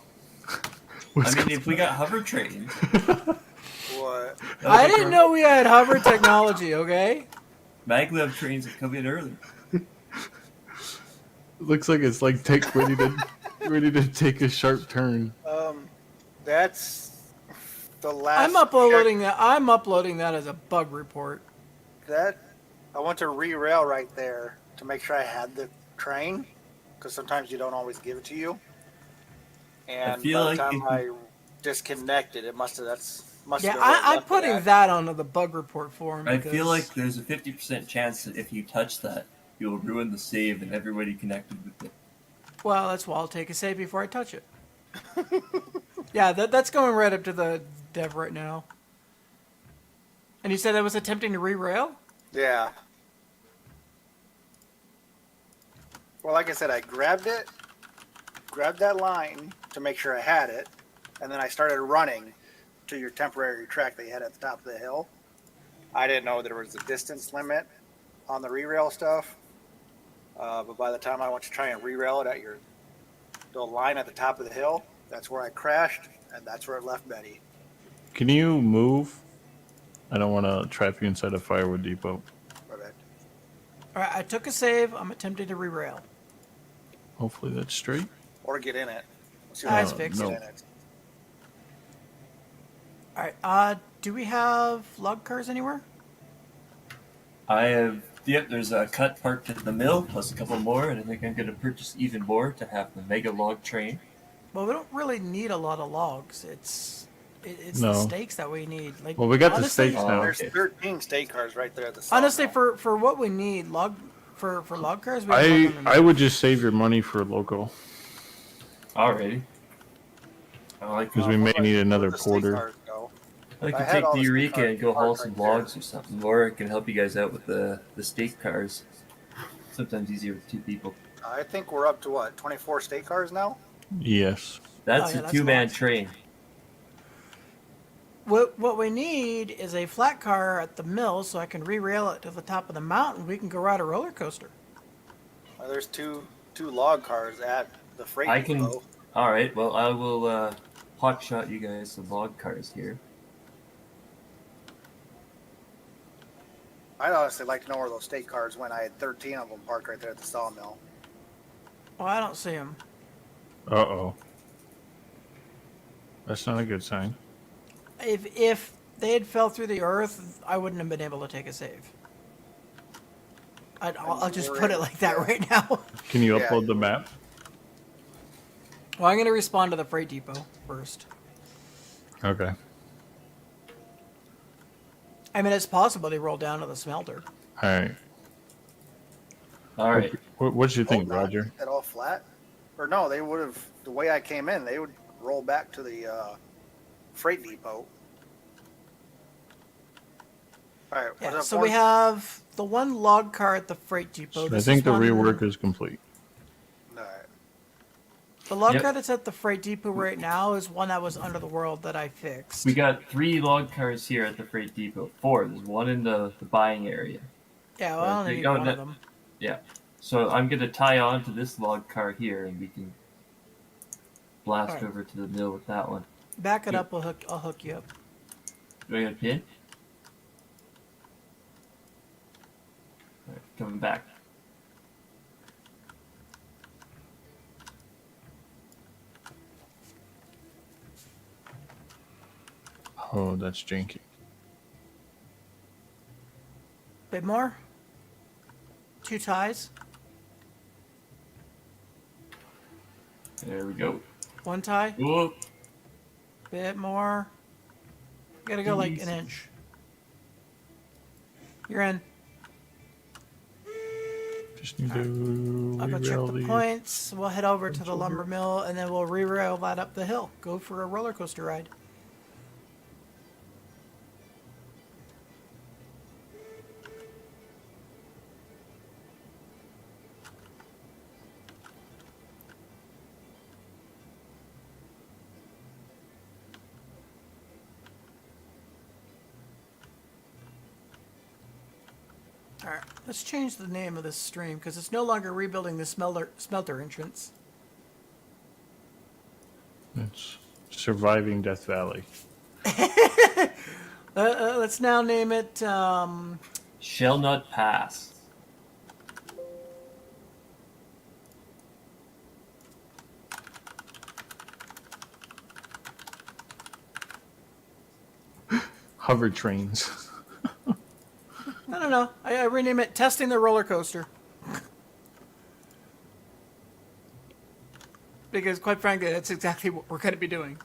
I mean, if we got hover trains. What? I didn't know we had hover technology, okay? Maglev trains have come in early. looks like it's like ready to take a sharp turn. That's the last. I'm uploading that. I'm uploading that as a bug report. That I went to re-rail right there to make sure I had the train, because sometimes you don't always give it to you. And feel by like the time if I disconnected, it must have Yeah, been I'm left putting with that onto the bug report form. I because- feel like there's a 50% chance that if you touch that, you'll ruin the save and everybody connected with it. Well, that's why I'll take a save before I touch it. Yeah, that's going right up to the dev right now. And you said I was attempting to re-rail? Yeah. Well, like I said, I grabbed that line to make sure I had it, and then I started running to your temporary track that you had at the top of the hill. I didn't know there was a distance limit on the re-rail stuff, but by the time I went to try and re-rail it at the line at the top of the hill, that's where I crashed, and that's where it left Betty. Can you move? I don't want to trap you inside a firewood depot. Perfect. Alright, I took a save. I'm attempting to re-rail. Hopefully that's straight. Or get in it. Let's see Ah, what it's I can fixed. get No. in it. Alright, do we have log cars anywhere? I have, yep, there's a cut parked at the mill, plus a couple more, and I think I'm going to purchase even more to have the mega log train. Well, we don't really need a lot of logs. It's the No. stakes that we need. Like, Well, we got the honestly, stakes now. There's Okay. 13 state cars right there at the sawmill. Honestly, for what we need, for log cars, we have more than I enough. would just save your money for local Alrighty. I like because that. we may Where'd need another the state porter. cars go? I I can had take all the the Eureka state and go cars haul parked some right there. logs or something, or I can help you guys out with the state cars. Sometimes easier with two people. I think we're up to what, 24 state cars now? Yes. That's yeah, a that's two-man lots. train. What we need is a flat car at the mill so I can re-rail it to the top of the mountain. We can go ride a roller coaster. There's two log cars at the freight I can. depot. Alright, well, I will hotshot you guys some log cars here. I'd honestly like to know where those state cars went. I had 13 of them parked right there at the sawmill. Oh, I don't see them. Uh-oh. That's not a good sign. If they had fell through the earth, I wouldn't have been able to take a save. I'll just put it like that right now. Can you Yeah, upload the map? Well, I'm going to respond to the freight depot first. Okay. I mean, it's possible they roll down to the smelter. All right. Alright. What you think, Hope not. Roger? At all flat? Or no, they would have, the way I came in, they would roll back to the freight depot. All right. Yeah, what's up, so we Warren? have the one log car at the freight depot. I This think is the one- rework is complete. All right. The log Yep. car that's at the freight depot right now is one that was under the world that I fixed. We got 3 log cars here at the freight depot. 4. There's one in the buying area. Yeah, well, I only There you need go, one no- of them. Yeah. So I'm going to tie on to this log car here, and we can blast Alright. over to the mill with that one. Back it up. I'll hook you up. Do I got a pin? Alright, coming back. Oh, that's janky. Bit more. 2 ties. There we go. One tie. Whoop. Bit more. Gotta go like an Easy. inch. You're in. Just need to I'll go check re-rail the the. points. We'll head over to the lumber mill and then we'll re-rail that up the hill. Go for a roller coaster ride. Alright, let's change the name of this stream because it's no longer rebuilding the smelter entrance. It's surviving Death Valley. Let's now name it, Shall not pass. Hover trains. I don't know. I rename it Testing the Roller Coaster. Because quite frankly, that's exactly what we're going to be doing.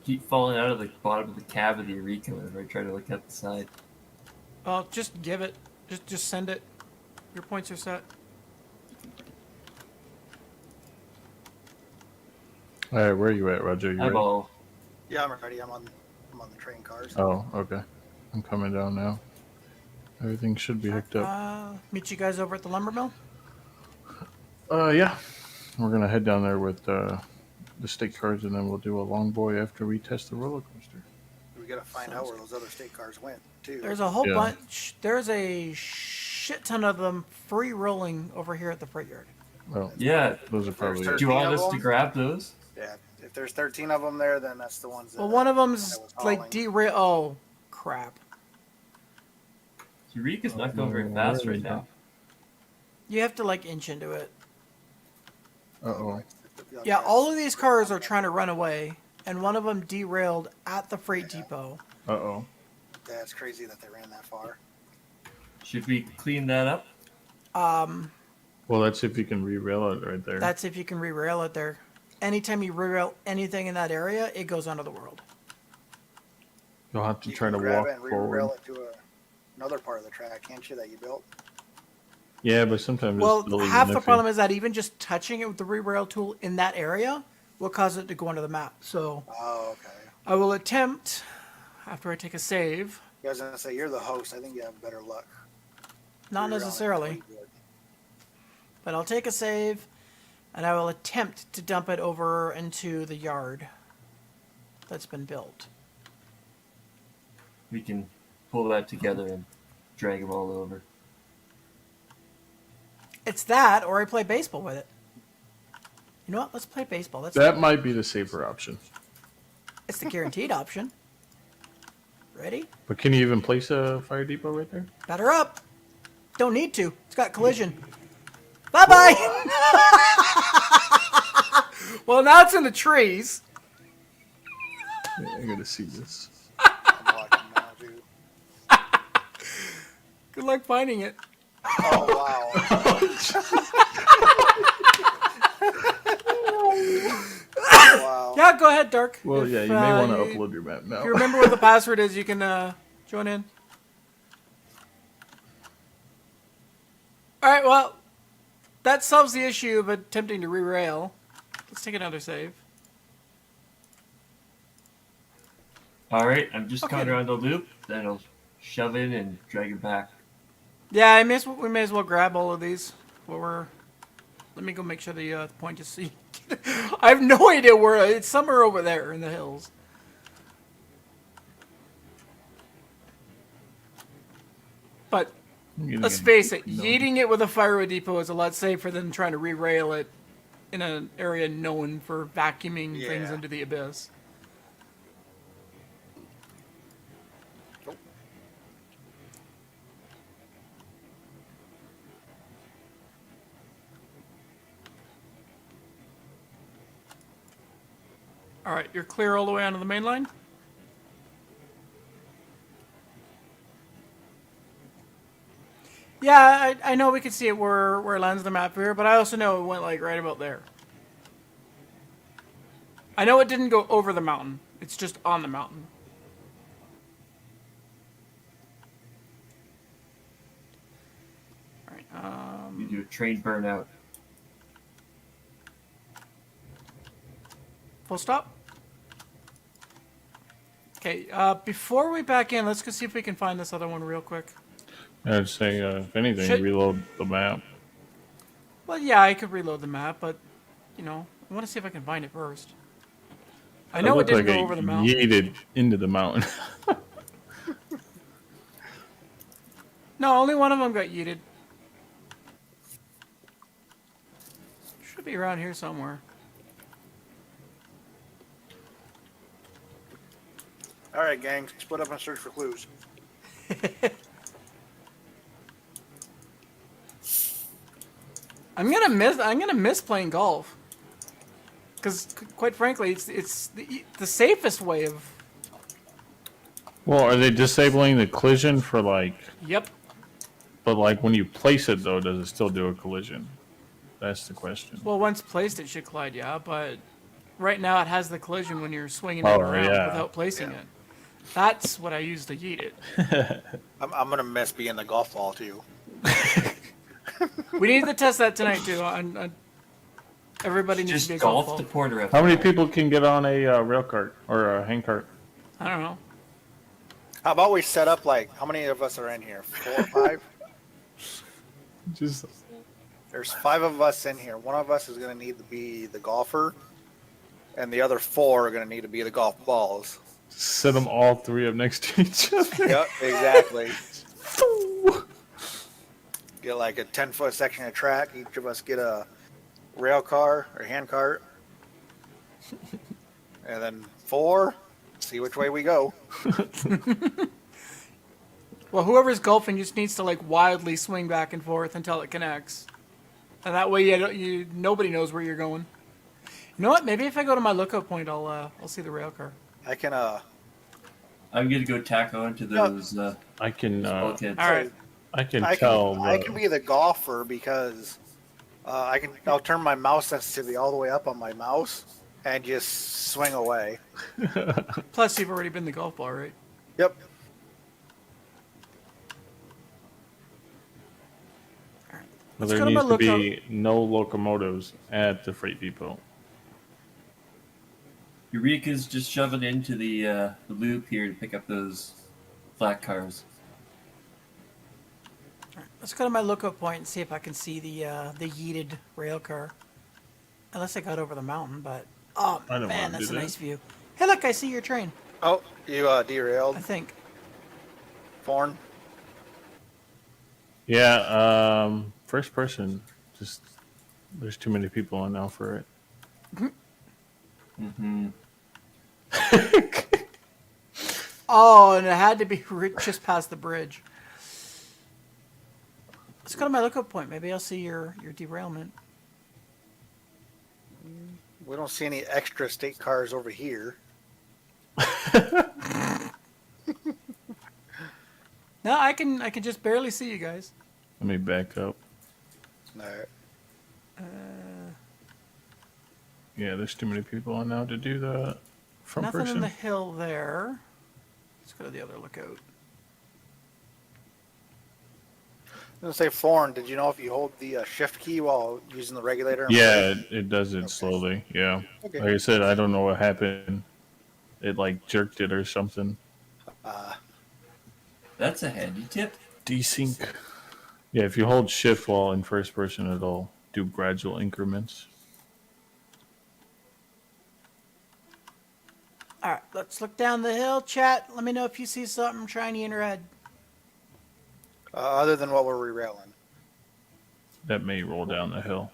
Keep falling out of the bottom of the cab of the Eureka whenever I try to look at the side. Well, just give it. Just send it. Your points are set. All right, where are you at, Roger? You ready? Eyeball. Yeah, I'm ready. I'm on the train cars. Oh, okay. I'm coming down now. Everything should be hooked up. Meet you guys over at the lumber mill. Yeah. We're gonna head down there with the state cars, and then we'll do a long boy after we test the roller coaster. We gotta find out where those other state cars went too. There's a whole Yeah. bunch. There's a shit ton of them free rolling over here at the freight yard. Well, Yeah. those are probably. There's Do you want 13 us of to them? grab those? Yeah, if there's 13 of them there, then that's the ones. That, Well, one of them's that was like hauling. derail. Oh, crap. Eureka's not going very fast right now. You have to like inch into it. Uh-oh. Yeah, all of these cars are trying to run away, and one of them derailed at the freight depot. Uh-oh. That's crazy that they ran that far. Should we clean that up? Well, that's if you can re-rail it right there. That's if you can re-rail it there. Anytime you re-rail anything in that area, it goes onto the world. You'll have to You try can to grab walk it and forward. re-rail it to another part of the track, can't you, that you built? Yeah, but sometimes Well, it's still half the iffy. problem is that even just touching it with the re-rail tool in that area will cause it to go onto the map. So Oh, okay. I will attempt, after I take a save, You guys gonna say you're the host. I think you have better luck. not Re-railing it necessarily, pretty good. but I'll take a save, and I will attempt to dump it over into the yard that's been built. We can pull that together and drag them all over. It's that, or I play baseball with it. You know what? Let's play baseball. That might be the safer option. It's the guaranteed option. Ready? But can you even place a fire depot right there? Batter up. Don't need to. It's got collision. Bye-bye. Well, now it's in the trees. Yeah, I gotta see this. I'm watching now, dude. Good luck finding it. Oh wow. Wow. Yeah, go ahead, Dark. Well, If, yeah, you may want to you- upload your map now. If you remember what the password is, you can join in. All right, well, that solves the issue of attempting to re-rail. Let's take another save. All right, I'm just Okay. coming around the loop. Then I'll shove in and drag it back. Yeah, we may as well grab all of these. Let me go make sure the point is seen. I have no idea where it's. Somewhere over there in the hills. But let's face it, yeeting it with a fire depot is a lot safer than trying to re-rail it in an area known for vacuuming things Yeah. into the abyss. All right, you're clear all the way onto the main line? Yeah, I know we can see it where it lands on the map here, but I also know it went like right about there. I know it didn't go over the mountain. It's just on the mountain. All right. You do a train burnout. Full stop. Okay. Before we back in, let's go see if we can find this other one real quick. I'd say, if anything, Should- reload the map. Well, yeah, I could reload the map, but you know, I want to see if I can find it first. I know it looked didn't like go I over the mountain. yeeted into the mountain. No, only one of them got yeeted. Should be around here somewhere. All right, gang, split up and search for clues. I'm gonna miss playing golf. Because quite frankly, it's the safest way of. Well, are they disabling the collision for like? Yep. But like when you place it though, does it still do a collision? That's the question. Well, once placed, it should collide, yeah. But right now, it has the collision when you're swinging Oh, it around yeah. without placing it. That's what I use to yeet it. I'm gonna miss being the golf ball too. We need to test that tonight too. Everybody needs Just to be a golf golf ball. the porter up. How many people can get on a rail cart or a hand cart? I don't know. How about we set up like how many of us are in here? 4 or 5? Just There's 5 of us in here. One of us is gonna need to be the golfer, and the other 4 are gonna need to be the golf balls. set them all 3 up next to each other. Yep, exactly. Get like a 10-foot section of track. Each of us get a rail car or hand cart, and then 4. See which way we go. Well, whoever's golfing just needs to like wildly swing back and forth until it connects, and that way nobody knows where you're going. You know what? Maybe if I go to my lookout point, I'll see the rail car. I can I'm gonna go tack on to those I can bulkheads. All right. I can I tell. can be the golfer because I'll turn my mouse sensitivity all the way up on my mouse and just swing away. Plus, you've already been the golf ball, right? Yep. But Let's there go to my needs to lookout. be no locomotives at the freight depot. Eureka's just shoving into the loop here to pick up those flat cars. Let's go to my lookout point and see if I can see the yeeted rail car. Unless I got over the mountain, but oh I don't man, wanna that's do a that. nice view. Hey, look, I see your train. Oh, you derailed, I think. Thorn. Yeah, first person. Just there's too many people on now for it. Mm-hmm. Oh, and it had to be just past the bridge. Let's go to my lookout point. Maybe I'll see your derailment. We don't see any extra state cars over here. No, I can just barely see you guys. Let me back up. No. Yeah, there's too many people on now to do the front Nothing person. in the hill there. Let's go to the other lookout. I was gonna say, Thorn, did you know if you hold the shift key while using the regulator? Yeah, it does it slowly. Yeah. Okay. Like I said, I don't know what happened. It like jerked it or something. That's a handy tip. Desync. Yeah, if you hold shift while in first person, it'll do gradual increments. All right, let's look down the hill. Chat, let me know if you see something shiny and red. Other than what we're re-railing. That may roll down the hill.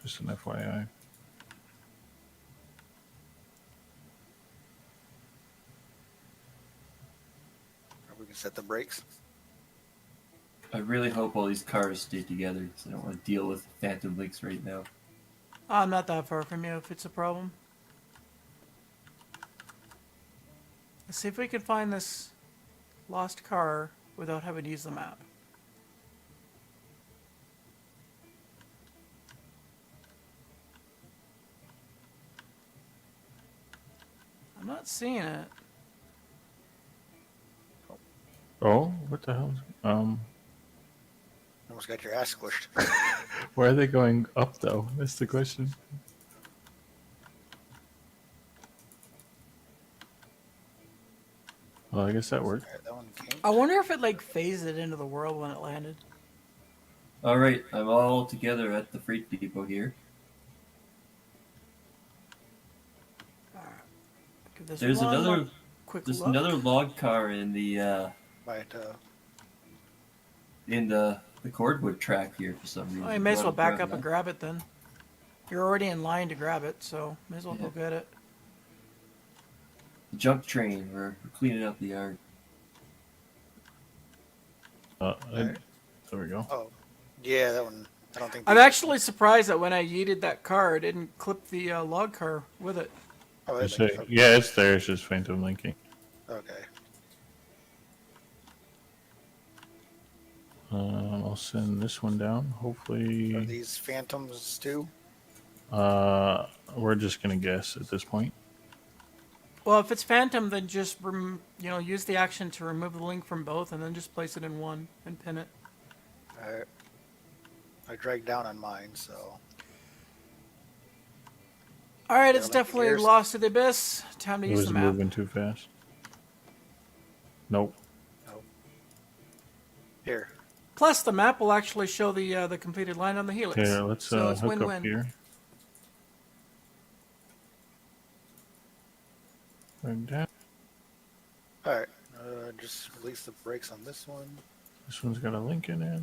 Just an FYI. We can set the brakes. I really hope all these cars stay together because I don't want to deal with phantom links right now. I'm not that far from you if it's a problem. Let's see if we can find this lost car without having to use the map. seeing it. Oh, what the hell? Almost got your ass squished. Where are they going up though? That's the question. Well, I guess that worked. Alright, that one came. I wonder if it like phased it into the world when it landed. All right, I'm all together at the freight depot here. Give this There's one another. more quick There's look. another log car in But the cordwood track here for some reason. Oh, you may as well back Grab up and that. grab it then. You're already in line to grab it, so may as well Yeah. go get it. The junk train. We're cleaning up the yard. There we go. oh, yeah, that one. I don't think. I'm actually surprised that when I yeeted that car, it didn't clip the log car with it. Oh, I It's think a- yeah, it's there. It's just phantom linking. okay. I'll send this one down. Are Hopefully, these phantoms too? we're just gonna guess at this point. Well, if it's phantom, then just use the action to remove the link from both, and then just place it in one and pin it. Alright. I dragged down on mine, so All right, Yeah, it's like definitely yours. lost to the abyss. Time to It use was the map. moving too fast. Nope. here. Plus, the map will actually show the completed line on the helix. Here, let's so it's hook win-win. up here. Right down. Alright. Just release the brakes on this one. This one's got a link in it.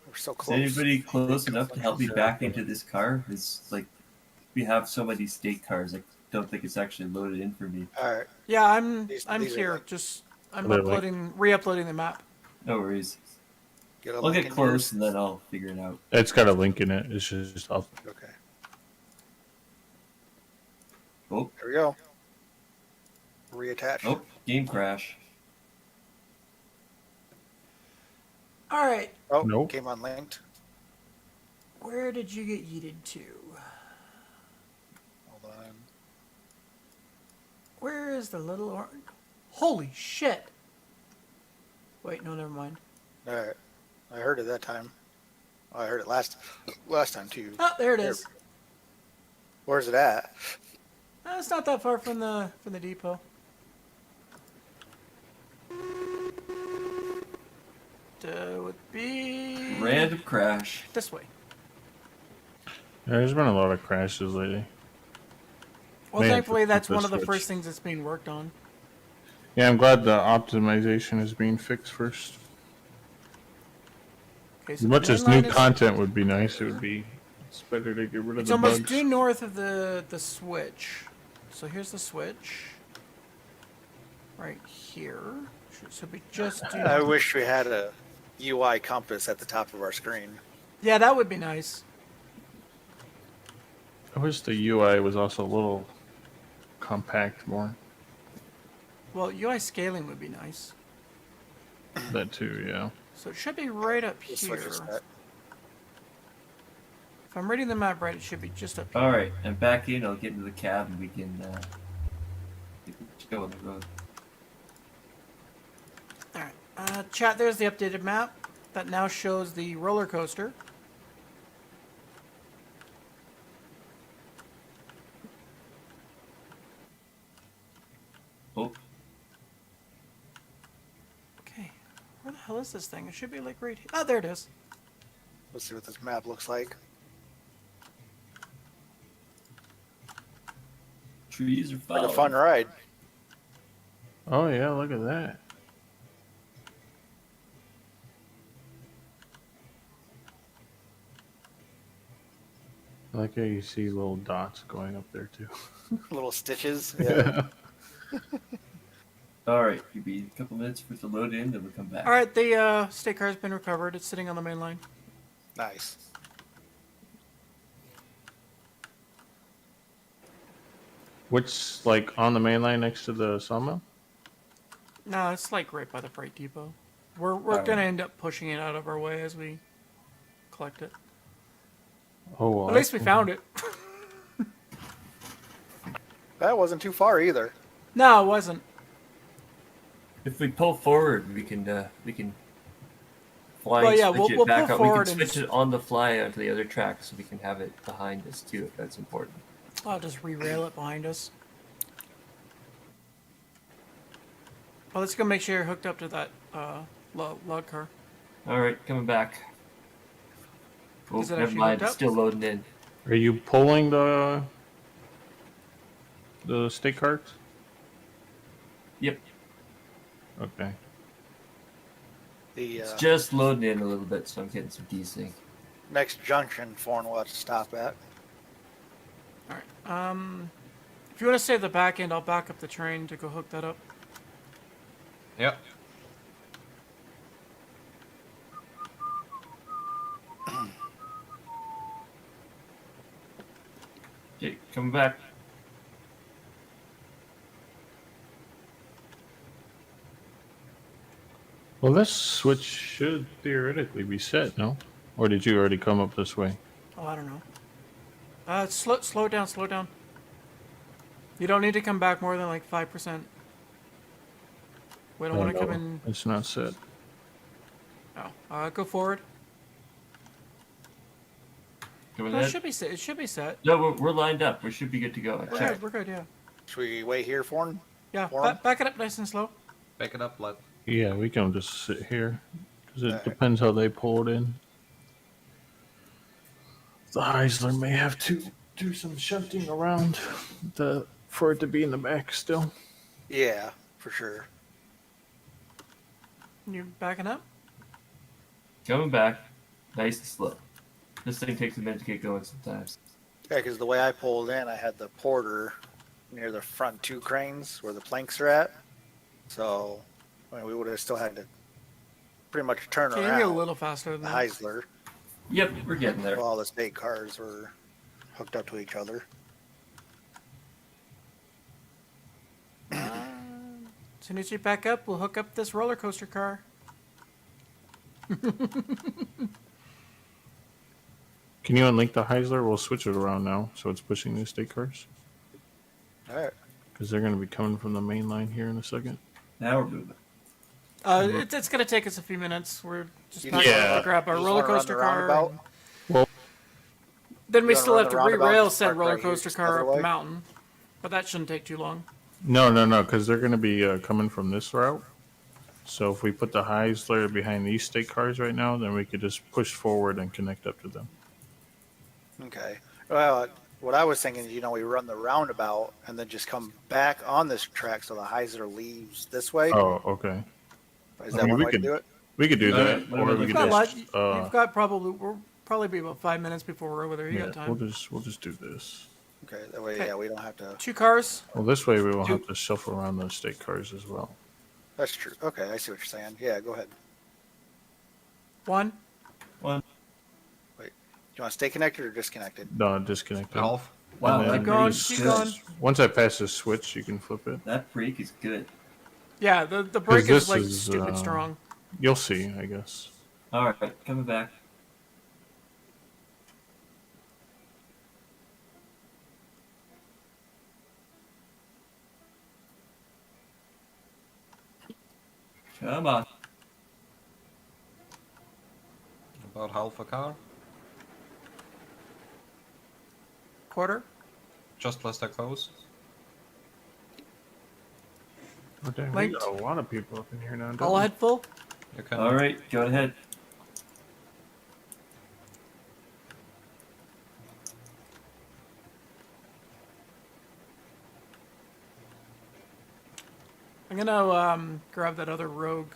We're so Is close. anybody close enough to help me back into this car? It's like we have so many state cars. I don't think it's actually loaded in for me. Alright. Yeah, I'm These are here. like- Just I'm They're like- re-uploading the map. No worries. Get a I'll link get in close yours. and then I'll figure it out. It's got a link in it. It's just up. Okay. Oh, There we go. Reattach. oh, game crash. All right, Oh, Nope. came unlinked. where did you get yeeted to? Hold on. Where is the little orange? Holy shit! Wait, no, never mind. Alright. I heard it that time. Oh, I heard it last time too. Oh, there it There. is. Where's it at? It's not that far from the depot. Would be Random crash. this way. There's been a lot of crashes lately. Well, May have to thankfully, flip that's the one of the switch. first things that's being worked on. Yeah, I'm glad the optimization is being fixed first. Okay, As so much the as main new line is- content would be nice, it would be. It's better to get rid of It's the almost bugs. due north of the switch. So here's the switch. Right here. Should be just due I north. wish we had a UI compass at the top of our screen. Yeah, that would be nice. I wish the UI was also a little compact more. Well, UI scaling would be nice. That too, yeah. So it should be right up The here. switch is set. If I'm reading the map right, it should be just up here. All right, I'm back in. I'll get into the cab and we can go on the road. Alright. Chat, there's the updated map that now shows the roller coaster. Oh, Okay. Where the hell is this thing? It should be like right here. Oh, there it is. Let's see what this map looks like. trees are Like falling. a fun ride. Oh yeah, look at that. I like how you see little dots going up there too. Little stitches. Yeah. All right, give me a couple minutes for it to load in, then we'll come back. Alright, the state car's been recovered. It's sitting on the main line. Nice. Which like on the main line next to the sawmill? No, it's like right by the freight depot. We're Alright. gonna end up pushing it out of our way as we collect it. Oh well. At least we found it. That wasn't too far either. No, it wasn't. If we pull forward, we can fly Well, and yeah, switch we'll it back pull up. We can forward and switch it on the fly onto the other track, so we can have it behind us too, if that's important. I'll just re-rail it behind us. Well, let's go make sure you're hooked up to that log car. All right, coming back. Oh, Is it never actually mind. hooked It's up? still loading in. Are you pulling the stake carts? Yep, Okay. The it's just loading in a little bit, so I'm getting some desync. next junction, Foreign will have to stop at. All right. If you want to save the back end, I'll back up the train to go hook that up. Yep. Okay, coming back. Well, this switch should theoretically be set, no? Or did you already come up this way? Oh, I don't know. Slow it down, slow it down. You don't need to come back more than like 5%. We don't want to come in. It's not set. Oh, go forward. Coming No, it ahead. should be set. It should be set. No, we're lined up. We should be good to go. We're Check. good. We're good. Yeah. Should we wait here, Foreign? Yeah. Foreign? Back it up nice and slow. Back it up, let. Yeah, we can just sit here. Because it Alright. depends how they pull it in. The Heisler may have to do some shunting around for it to be in the back still. Yeah, for sure. You backing up? Coming back. Nice and slow. This thing takes a minute to get going sometimes. Yeah, because the way I pulled in, I had the porter near the front two cranes where the planks are at. So I mean, we would have still had to pretty much turn Can you around get a little faster than the that? Heisler Yep, we're getting there. while all the state cars were hooked up to each other. As soon as you back up, we'll hook up this roller coaster car. Can you unlink the Heisler? We'll switch it around now, so it's pushing the state cars. All right. Because they're going to be coming from the main line here in a second. Now we're moving. It's going to take us a few minutes. We're just You not just going Yeah. to grab a You just roller wanna run coaster the car. roundabout? and- Then we You wanna still run have the to roundabout, re-rail just said park roller right here, coaster just the car other up the way? mountain. But that shouldn't take too long. No, because they're going to be coming from this route. So if we put the Heisler behind these state cars right now, then we could just push forward and connect up to them. Okay. Well, what I was thinking is, we run the roundabout and then just come back on this track so the Heisler leaves this way. Oh, okay. Is I that mean, one we way could- to do it? We could do that, Alright, or we you've could You've got, a lot, just you've got we'll probably be about 5 minutes before we're over there. You yeah, got time. we'll just do this. Okay. That way, Okay. yeah, we don't have to. 2 cars. Well, this way we will have to shuffle around the state cars as well. That's true. Okay, I see what you're saying. Yeah, go ahead. 1. One. Do you want to stay connected or disconnected? No, disconnect. Half. Wow, And that then going, break is keep good. going. Once I pass this switch, you can flip it. That break is good. Yeah, the brake this is like is, stupid strong. You'll see, I guess. All right, coming back. Come on. About half a car. Quarter. Just less that close. But then we Linked. got a lot of people up in here now. don't All we? head full. You can. All right, go ahead. I'm gonna grab that other rogue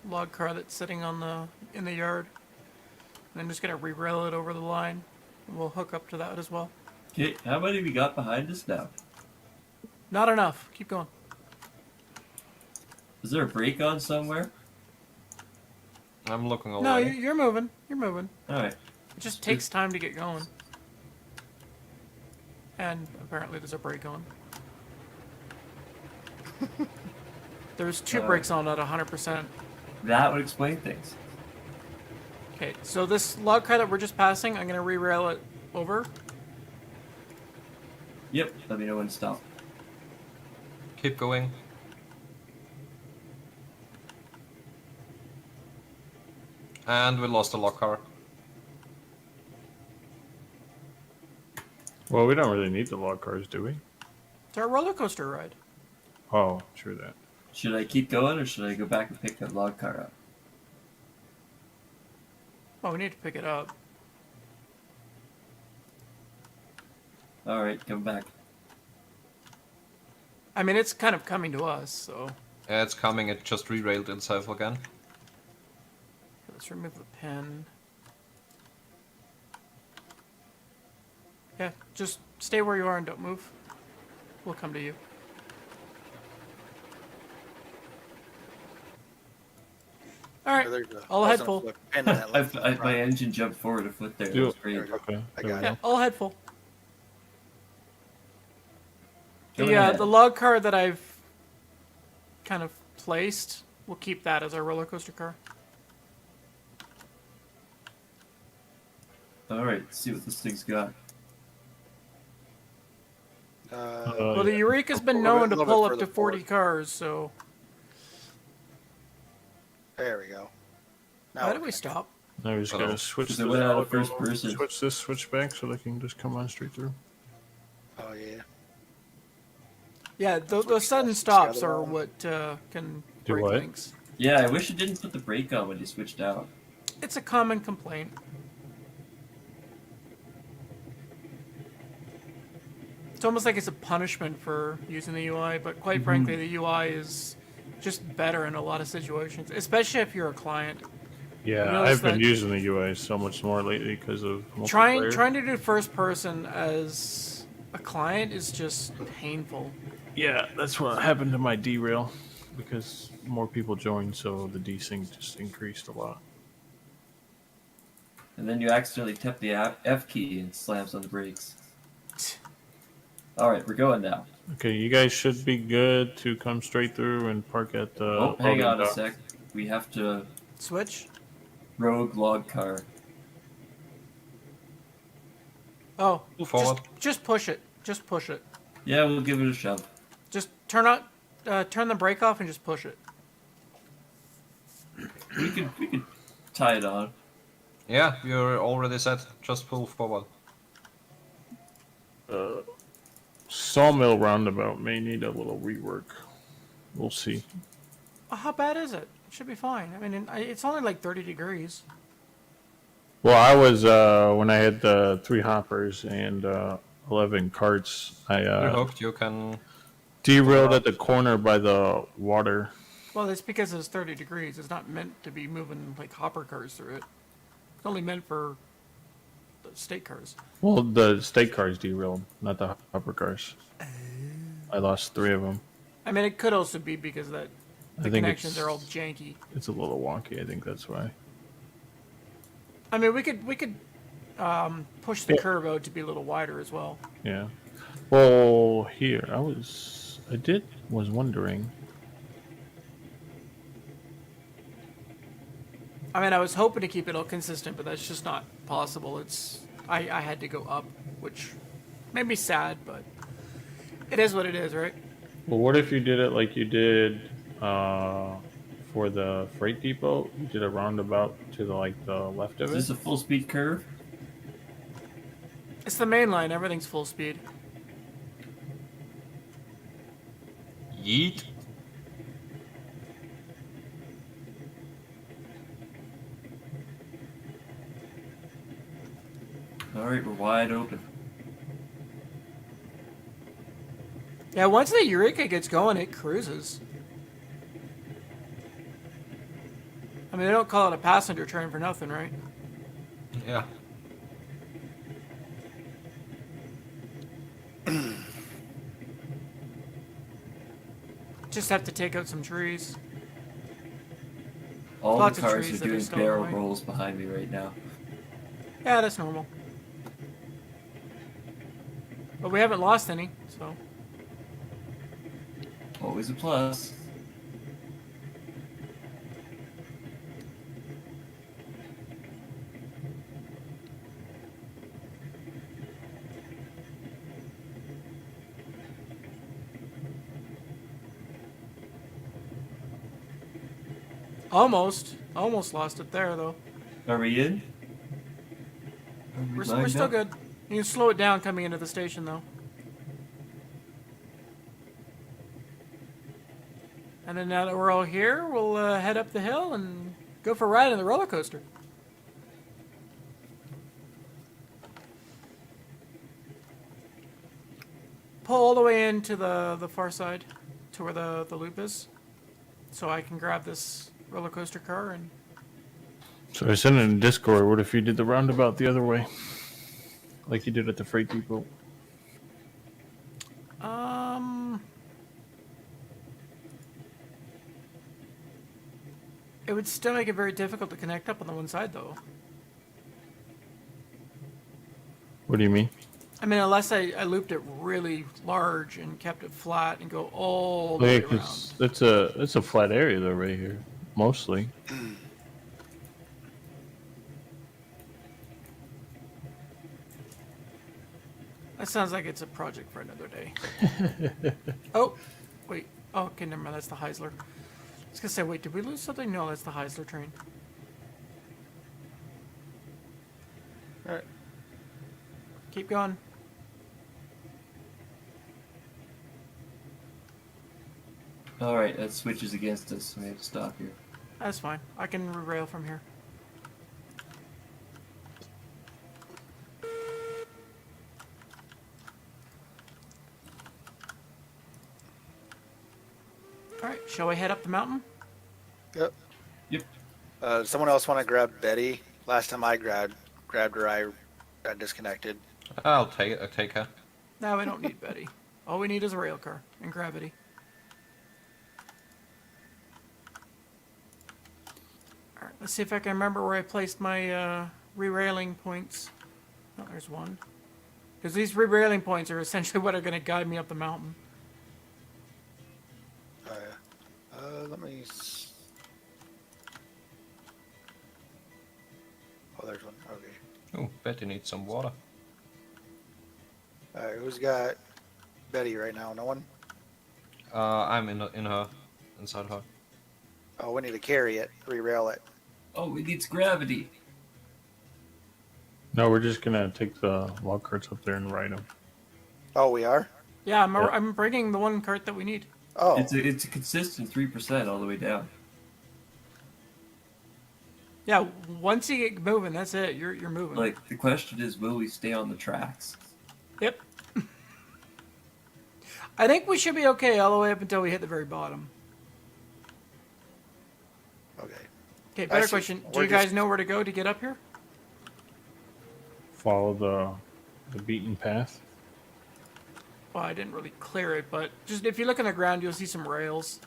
log car that's sitting in the yard. And I'm just gonna re-rail it over the line. And we'll hook up to that as well. Okay, how many we got behind us now? Not enough. Keep going. Is there a brake on somewhere? I'm looking No, away. you're moving. You're moving. All right. It just takes time to get going. And apparently there's a brake on. There's 2 brakes on at 100%. That would explain things. Okay, so this log car that we're just passing, I'm gonna re-rail it over. Yep. Let me know when to stop. Keep going. And we lost the lock car. Well, we don't really need the log cars, do we? It's our roller coaster ride. Oh, true that. Should I keep going or should I go back and pick that log car up? Oh, we need to pick it up. All right, come back. I mean, it's kind of coming to us, so Yeah, it's coming. It just derailed itself again. let's remove the pin. Yeah, just stay where you are and don't move. We'll come to you. All right, There's a- all head wasn't a full. flip pin in that left My front. engine jumped forward a foot there. That Do was it. great. There we go. Okay. I there got we it. Yeah, go. all head full. Go The ahead. the log car that I've kind of placed, we'll keep that as our roller coaster car. All right, let's see what this thing's got. Well, the Eureka's been little known bit- to little pull bit up to further 40 forward. cars, so There we go. Now why we're did we connected. stop? Now we just Uh-oh. gotta switch Because it this went out of out, first person. switch this switch back so they can just come on straight through. Oh yeah. Yeah, what those you sudden got. stops Got it are all. what can Do break what? things. Yeah, I wish it didn't put the brake on when you switched out. It's a common complaint. It's almost like it's a punishment for using the UI, but quite frankly, the UI is just better in a lot of situations, especially if you're a client. Yeah, notice I've been that- using the UI so much more lately because of Trying multiplayer. to do first person as a client is just painful. Yeah, that's what happened to my derail because more people joined, so the desync just increased a lot. And then you accidentally tap the F key and slams on the brakes. All right, we're going now. Okay, you guys should be good to come straight through and park at the. Oh, hang loading on a dock. sec. We have to Switch? rogue log car. Oh, Move forward. just push it. Just push it. Yeah, we'll give it a shove. Just turn the brake off and just push it. We could tie it on. Yeah, you're already set. Just pull forward. Sawmill roundabout may need a little rework. We'll see. How bad is it? It should be fine. I mean, it's only like 30 degrees. Well, I was when I had the 3 hoppers and 11 carts. I You're hooked. You can. derailed at the corner by the water. Well, it's because it's 30 degrees. It's not meant to be moving like hopper cars through it. It's only meant for the state cars. Well, the state cars derailed, not the hopper cars. I lost 3 of them. I mean, it could also be because that I the think connections it's- are all janky. It's a little wonky. I think that's why. I mean, we could push the Yeah. curve out to be a little wider as well. Yeah. Well, here I was wondering. I mean, I was hoping to keep it all consistent, but that's just not possible. I had to go up, which made me sad, but it is what it is, right? Well, what if you did it like you did for the freight depot? You did a roundabout to the left of Is this it. a full speed curve? It's the main line. Everything's full speed. Yeet. All right, we're wide open. Yeah, once the Eureka gets going, it cruises. I mean, they don't call it a passenger train for nothing, right? Yeah. Just have to take out some trees. All Lots the of cars trees are that are doing still in the barrel way. rolls behind me right now. Yeah, that's normal. But we haven't lost any, so. Always a plus. Almost lost it there though. Are we in? Are we We're lined still up? good. You can slow it down coming into the station though. And then now that we're all here, we'll head up the hill and go for a ride in the roller coaster. Pull all the way into the far side to where the loop is, so I can grab this roller coaster car and. So I sent in Discord. What if you did the roundabout the other way, like you did at the freight depot? It would still make it very difficult to connect up on the one side, though. What do you mean? I mean, unless I looped it really large and kept it flat and go all the Yeah, way around. because it's a flat area though right here, mostly. That sounds like it's a project for another day. Oh, wait. Oh, okay, never mind. That's the Heisler. I was gonna say, wait, did we lose something? No, that's the Heisler train. Alright. Keep going. Alright, that switches against us, so we have to stop here. That's fine. I can rail from here. Alright, shall we head up the mountain? Yep. Yep. Does someone else want to grab Betty? Last time I grabbed her, I got disconnected. I'll take her. No, we don't need Betty. All we need is a rail car and gravity. Alright, let's see if I can remember where I placed my re-railing points. Oh, there's one. Because these re-railing points are essentially what are going to guide me up the mountain. Oh, yeah. Let me. Oh, there's one. Okay. Oh, Betty needs some water. All right. Who's got Betty right now? No one. I'm inside her. Oh, we need to carry it, re-rail it. Oh, it needs gravity. No, we're just gonna take the log carts up there and ride them. Oh, we are. Yeah, I'm, Yep. I'm bringing the one cart that we need. Oh, It's a consistent 3% all the way down. Yeah, once you get moving, that's it. You're moving. Like, the question is, will we stay on the tracks? Yep. I think we should be okay all the way up until we hit the very bottom. okay. Okay, I better see. question. Do We're you guys just- know where to go to get up here? Follow the beaten path. Well, I didn't really clear it, but just if you look on the ground, you'll see some rails.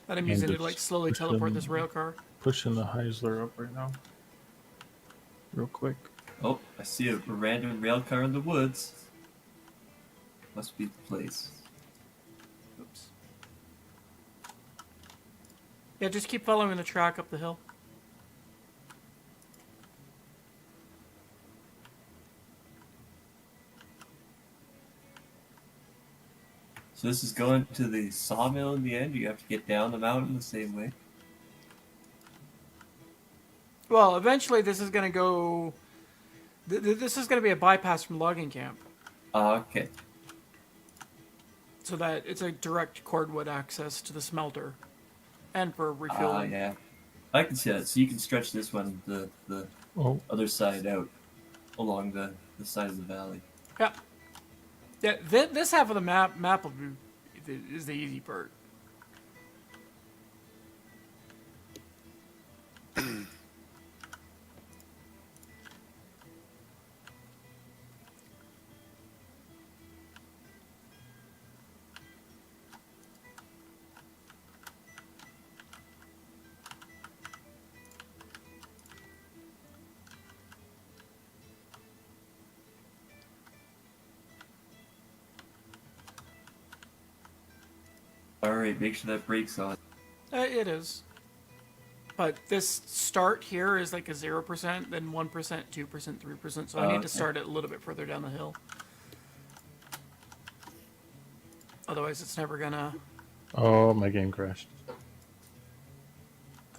That I'm And using to just like slowly push teleport them- this rail car. Pushing the Heisler up right now. Real quick. Oh, I see a random rail car in the woods. Must be the place. Oops. Yeah, just keep following the track up the hill. So this is going to the sawmill in the end? You have to get down the mountain the same way? Well, eventually this is going to go... this is going to be a bypass from logging camp. Okay. So that it's a direct cordwood access to the smelter. And for Ah, refueling. yeah. I can see that. So you can stretch this one, the Oh, other side out along the side of the valley. Yeah. Yeah, this half of the map will be, is the easy part. Alright, make sure that brake's on. It is. But this start here is like a 0%, then 1%, 2%, 3%, so I need Okay. to start it a little bit further down the hill. Otherwise, it's never gonna. Oh, my game crashed.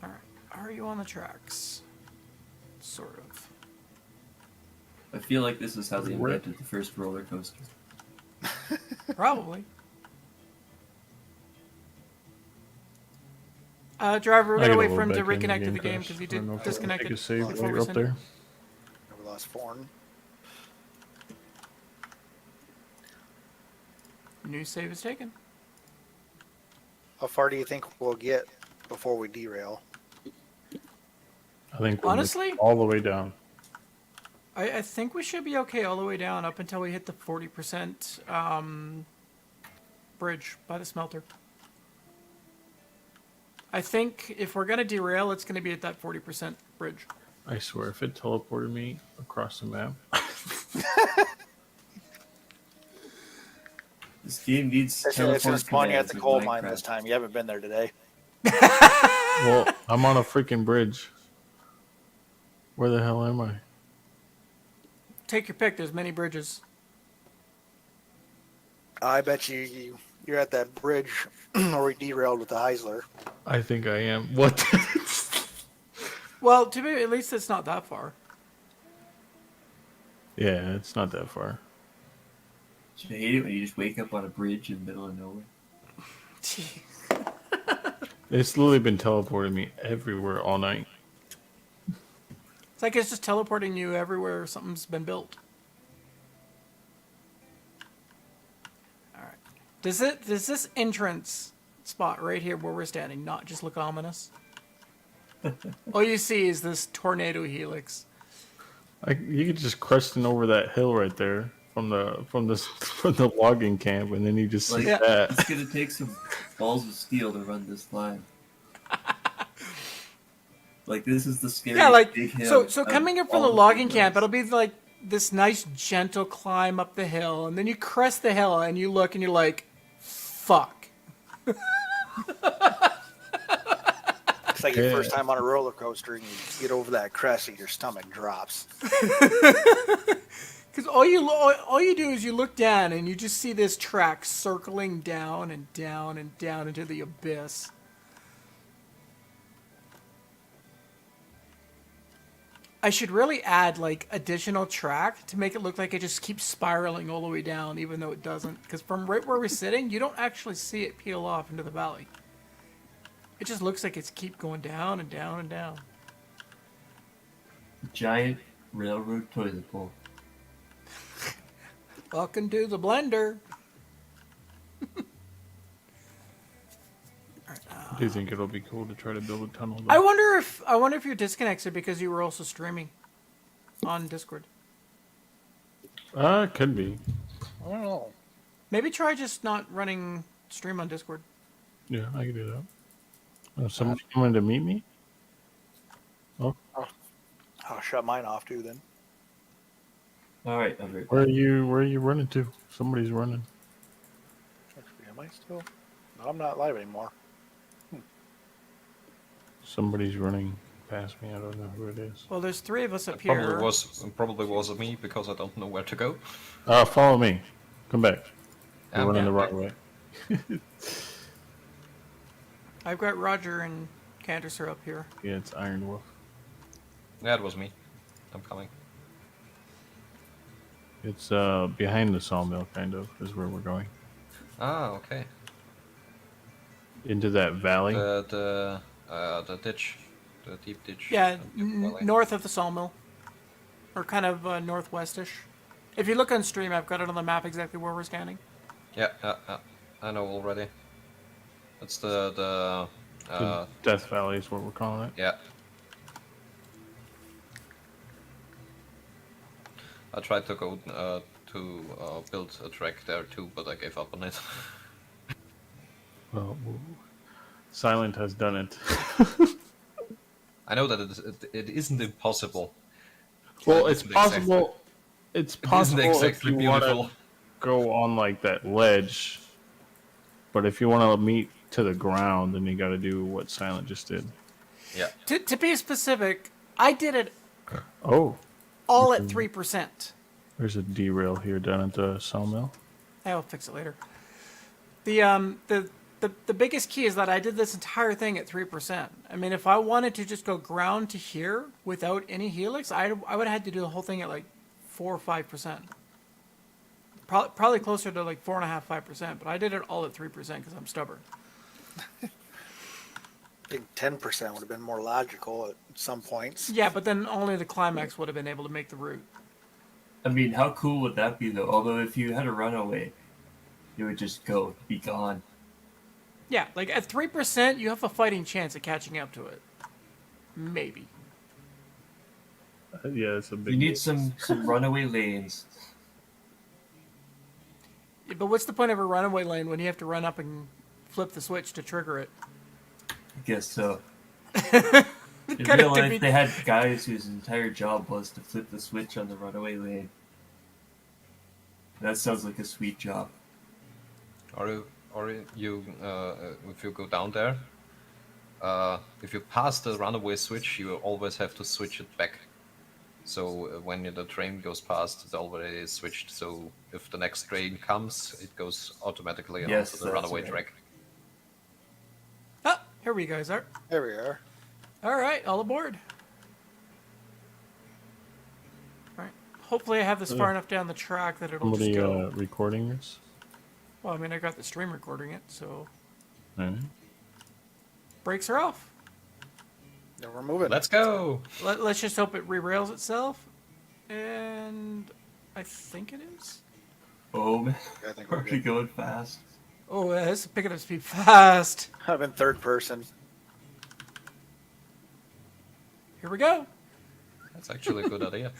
All right. Are you on the tracks? Sort of. I feel like this is how they Rip. invented the first roller coaster. Probably. Driver, we're I gonna gotta wait load for him to back in, reconnect to the game crashed. because he I don't know did if I can disconnect take it a save before while we you're up sent it. there. We lost Forn. New save is taken. How far do you think we'll get before we derail? I think we'll make Honestly? it all the way down. I think we should be okay all the way down up until we hit the 40% bridge by the smelter. I think if we're gonna derail, it's gonna be at that 40% bridge. I swear, if it teleported me across the map, This game needs It's teleport gonna spawn you at commands the like coal mine Minecraft. this time. You haven't been there today. well, I'm on a freaking bridge. Where the hell am I? Take your pick. There's many bridges. I bet you're at that bridge where we derailed with the Heisler. I think I am. What? Well, to me, at least it's not that far. Yeah, it's not that far. I hate it when you just wake up on a bridge in the middle of nowhere. It's literally been teleporting me everywhere all night. It's like it's just teleporting you everywhere something's been built. All right. Does this entrance spot right here where we're standing not just look ominous? All you see is this tornado helix. You could just cresting over that hill right there from the logging camp, and then you just see Like, that. it's gonna take some balls of steel to run this line. Like, this is the scariest Yeah, like big hill. so of coming up from all the of logging the camp, hills. it'll be like this nice gentle climb up the hill, and then you crest the hill and you look and you're like, fuck. It's like your Yeah. first time on a roller coaster and you get over that crest and your stomach drops. Because all you do is you look down and you just see this track circling down and down and down into the abyss. I should really add like additional track to make it look like it just keeps spiraling all the way down, even though it doesn't. Because from right where we're sitting, you don't actually see it peel off into the valley. It just looks like it's keep going down and down and down. Giant railroad toilet bowl. Welcome to the blender. Do you think it'll be cool to try to build a tunnel? I wonder if your disconnects are because you were also streaming on Discord. It could be. I don't know. Maybe try just not running stream on Discord. Yeah, I could do that. Oh, someone coming to meet me? Oh, I'll shut mine off too then. Alright, I'm right. where are you running to? Somebody's running. Am I still? No, I'm not live anymore. Somebody's running past me. I don't know who it is. Well, there's three of us up here. Probably was me because I don't know where to go. Follow me. Come back. You're running Yeah. the wrong way. I've got Roger and Candace are up here. Yeah, it's Iron Wolf. Yeah, it was me. I'm coming. It's behind the sawmill, kind of, is where we're going. Ah, okay. Into that valley. The ditch, the deep ditch. Yeah, valley. north of the sawmill, or kind of northwestish. If you look on stream, I've got it on the map exactly where we're standing. Yeah, I know already. It's the Death Valley is what we're calling it. yeah. I tried to go to build a track there too, but I gave up on it. Well, Silent has done it. I know that it isn't impossible. Well, It it's isn't possible. It's possible if exactly you want beautiful. to go on like that ledge, but if you want to meet to the ground, then you got to do what Silent just did. Yeah. To be specific, I did it Oh, all at 3%. there's a derail here down at the sawmill. I'll fix it later. The biggest key is that I did this entire thing at 3%. I mean, if I wanted to just go ground to here without any helix, I would have had to do the whole thing at like 4 or 5%. Probably closer to like 4.5, 5%. But I did it all at 3% because I'm stubborn. I think 10% would have been more logical at some points. Yeah, but then only the climax would have been able to make the route. I mean, how cool would that be, though? Although, if you had a runaway, it would just go, be gone. Yeah, like at 3%, you have a fighting chance of catching up to it. Maybe. Yeah, it's a big. You need some runaway lanes. Yeah, but what's the point of a runaway lane when you have to run up and flip the switch to trigger it? I guess so. In Kinda real life, defeat- they had guys whose entire job was to flip the switch on the runaway lane. That sounds like a sweet job. Or you if you go down there, if you pass the runaway switch, you always have to switch it back. So when the train goes past, it already is switched. So if the next train comes, it goes automatically Yes, onto the that's runaway right. track. Ah, here we guys are. There we are. All right, all aboard. All right. Hopefully I have this far enough down the track that it'll Somebody just go. recording this. Well, I mean, I got the stream recording it, so Alright. brakes are off. Then we're moving. Let's go! Let's just hope it re-rails itself. And I think it is. Oh, man. I think we're Are we good. going fast? Oh, it's picking up speed fast. I'm in third person. Here we go. That's actually a good idea.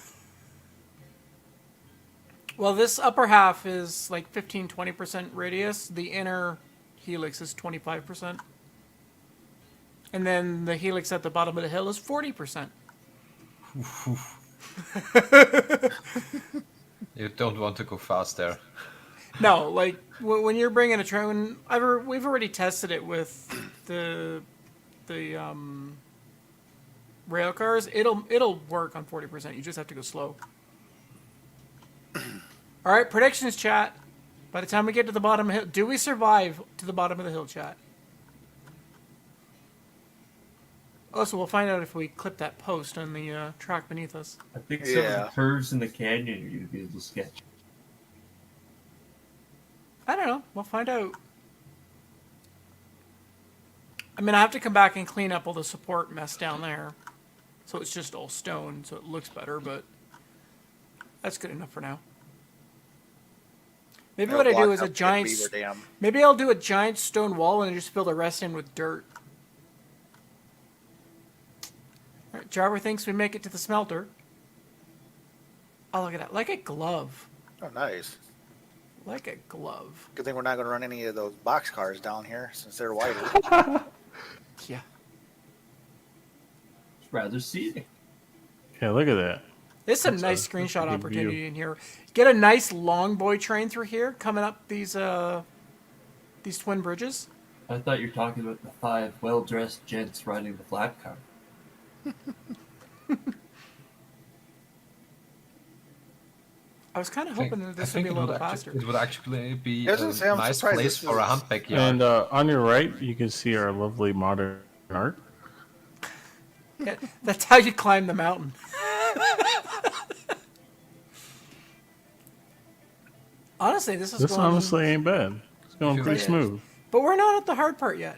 Well, this upper half is like 15-20% radius. The inner helix is 25%. And then the helix at the bottom of the hill is 40%. You don't want to go fast there. No, like when you're bringing a train, we've already tested it with the rail cars. It'll work on 40%. You just have to go slow. All right, predictions, chat. By the time we get to the bottom of the hill, do we survive to the bottom of the hill, chat? Also, we'll find out if we clip that post on the track beneath us. I think some of Yeah. the curves in the canyon are going to be a little sketchy. I don't know. We'll find out. I mean, I have to come back and clean up all the support mess down there. So it's just all stone, so it looks better, but that's good enough for now. Maybe what I do is a giant... Beaver Dam. Maybe I'll do a giant stone wall and just fill the rest in with dirt. All right, Jarver thinks we make it to the smelter. Oh, look at that. Like a glove. Oh, nice. Like a glove. Good thing we're not going to run any of those box cars down here since they're wider. Yeah. It's rather scenic. Yeah, look at that. There's some That's nice a screenshot good opportunity view. in here. Get a nice long boy train through here, coming up these twin bridges. I thought you were talking about the 5 well-dressed gents riding the flat car. I was kind of hoping that I this would think be a it would, little faster. it would actually be I was gonna a say, I'm nice surprised place this for a is- hunt backyard. And on your right, you can see our lovely modern art. Yeah, that's how you climb the mountain. Honestly, this is This going... honestly ain't bad. It's going Sure pretty is. smooth. But we're not at the hard part yet.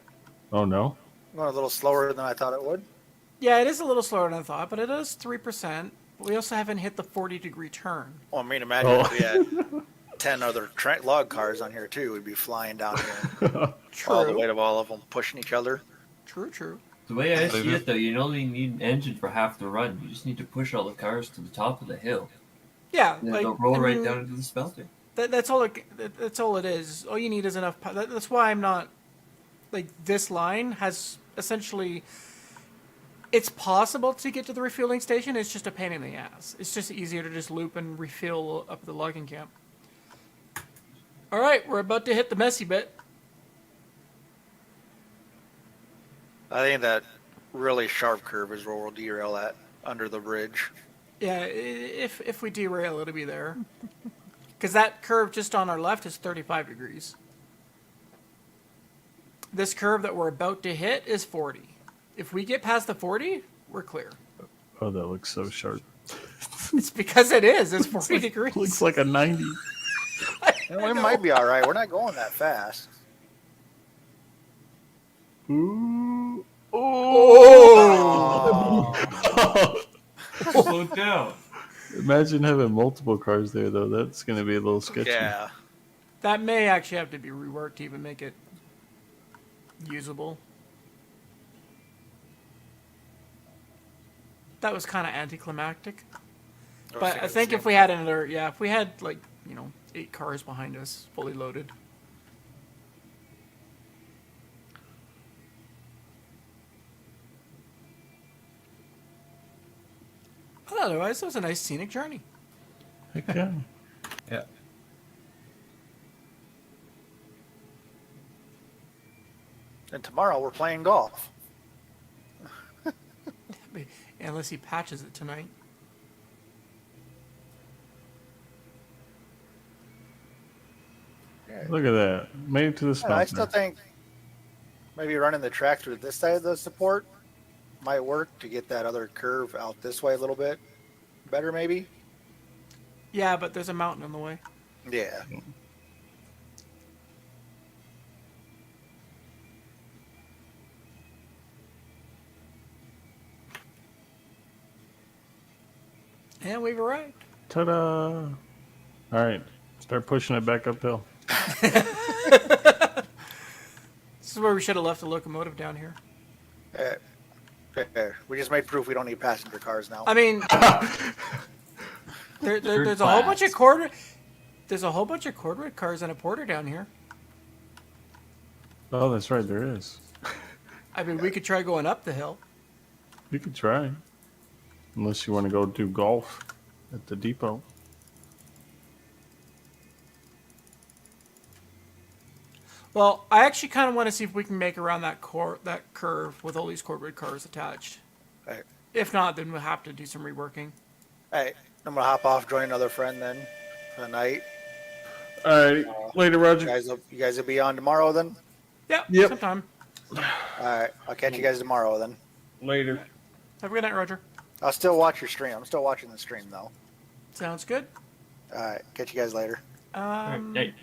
Oh no? Going a little slower than I thought it would. Yeah, it is a little slower than I thought, but it is 3%. But we also haven't hit the 40-degree turn. Well, I mean, imagine if we had 10 other log cars on here, too. We'd be flying down here. All the weight of all of them pushing each other. True, true. The way I Believe see it. it, though, you only need an engine for half the run. You just need to push all the cars to the top of the hill. Yeah, And then like, they'll roll I right mean, down into the smelter. That's all it is. All you need is enough. That's why I'm not like this line has essentially. It's possible to get to the refueling station. It's just a pain in the ass. It's just easier to just loop and refuel up at the logging camp. All right, we're about to hit the messy bit. I think that really sharp curve is where we'll derail at, under the bridge. Yeah, if we derail, it'll be there. Because that curve just on our left is 35 degrees. This curve that we're about to hit is 40. If we get past the 40, we're clear. Oh, that looks so sharp. It's because it is. It's 40 degrees. Looks like a 90. And we might be all right. We're not going that fast. Ooh. Oh. Slow down. Imagine having multiple cars there, though. That's going to be a little sketchy. Yeah. That may actually have to be reworked to even make it usable. That was kind of anticlimactic. But I think if we had another, if we had like, 8 cars behind us, fully loaded. But otherwise, it was a nice scenic journey. Heck yeah. Yeah. And tomorrow we're playing golf. Unless he patches it tonight. Look at that. Made it to the spot. I still think maybe running the track through this side of the support might work to get that other curve out this way a little bit better, maybe. Yeah, but there's a mountain in the way. Yeah. And we've arrived. Ta-da! All right. Start pushing it back uphill. This is where we should have left the locomotive down here. We just made proof we don't need passenger cars now. I mean, there's a whole bunch of There's a whole bunch of corduroy cars and a porter down here. Oh, that's right. There is. I mean, we could try going up the hill. You could try. Unless you want to go do golf at the depot. Well, I actually kind of want to see if we can make around that curve with all these corduroy cars attached. Right. If not, then we'll have to do some reworking. Hey, I'm gonna hop off, join another friend then for the night. All right. Later, Roger. You guys will be on tomorrow then? Yep. Sometime. All right. I'll catch you guys tomorrow then. Later. Have a good night, Roger. I'll still watch your stream. I'm still watching the stream though. Sounds good. All right. Catch you guys later. Hey.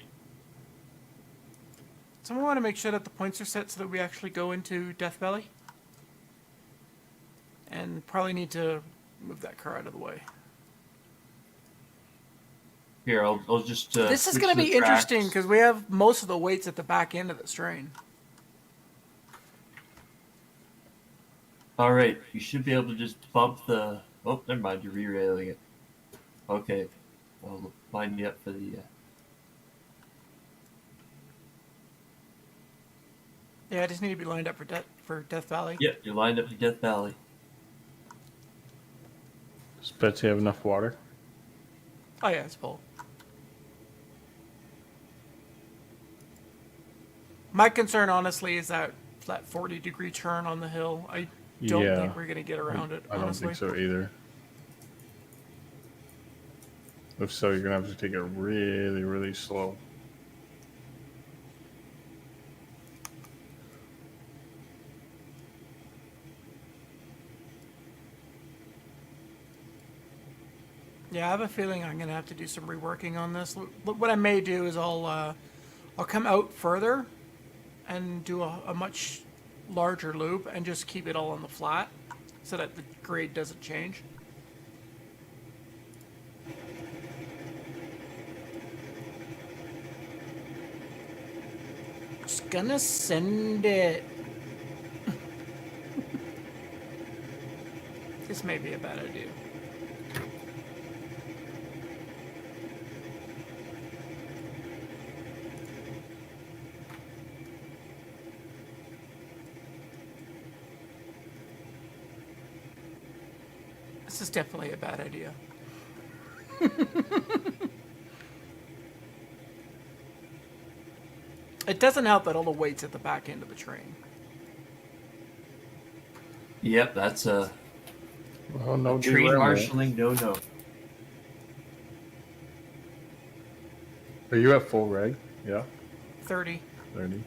Someone want to make sure that the points are set so that we actually go into Death Valley? And probably need to move that car out of the way. Here, I'll just. This is switch going to the be interesting tracks. because we have most of the weights at the back end of this train. All right, you should be able to just bump the. Oh, never mind. You're re-railing it. Okay, I'll line you up for the. Yeah, I just need to be lined up for Death Valley. Yep, you're lined up for Death Valley. Does Betsy have enough water? Oh yeah, it's full. My concern, honestly, is that 40-degree turn on the hill. I don't think we're gonna get around it. I don't Honestly, think so either. If so, you're gonna have to take it really, really slow. Yeah, I have a feeling I'm gonna have to do some reworking on this. What I may do is I'll come out further and do a much larger loop and just keep it all on the flat so that the grade doesn't change. Just gonna send it. This may be a bad idea. This is definitely a bad idea. It doesn't help that all the weight's at the back end of the train. Yep, that's a Oh, no train derailment. marshalling no. Are you at full reg? Yeah. 30. 30.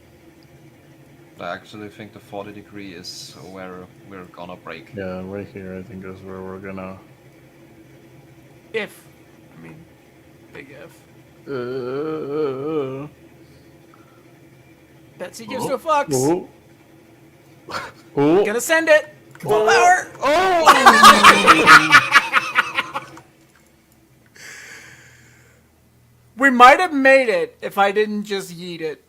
I actually think the 40 degree is where we're gonna break. Yeah, right here I think is where we're gonna. If, I mean, big if. Uh, Betsy gives Oh. no fucks. oh, oh, Gonna send it. Full oh, power. oh! We might have made it if I didn't just yeet it.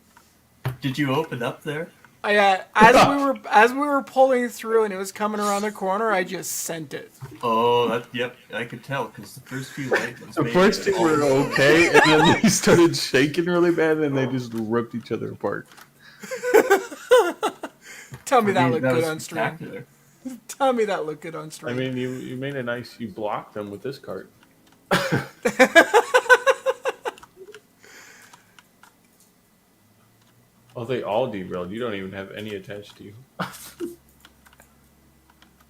Did you open up there? As we were pulling through and it was coming around the corner, I just sent it. Oh, yep, I could tell because the first few lightnings. The first two were okay, and then they started shaking really bad, and they just ripped each other apart. Tell me that looked that good was on stream. spectacular. Tell me that looked good on stream. I mean, you made a nice. You blocked them with this cart. Oh, they all derailed. You don't even have any attached to you.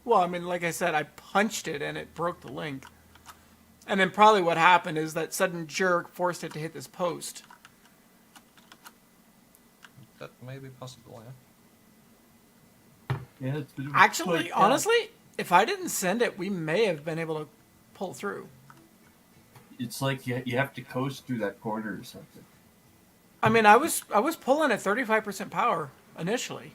Well, I mean, like I said, I punched it and it broke the link. And then probably what happened is that sudden jerk forced it to hit this post. That may be possible, yeah. Yeah, it's been Actually, quite- honestly, if I didn't send it, we may have been able to pull through. It's like you have to coast through that corner or something. I mean, I was pulling at 35% power initially.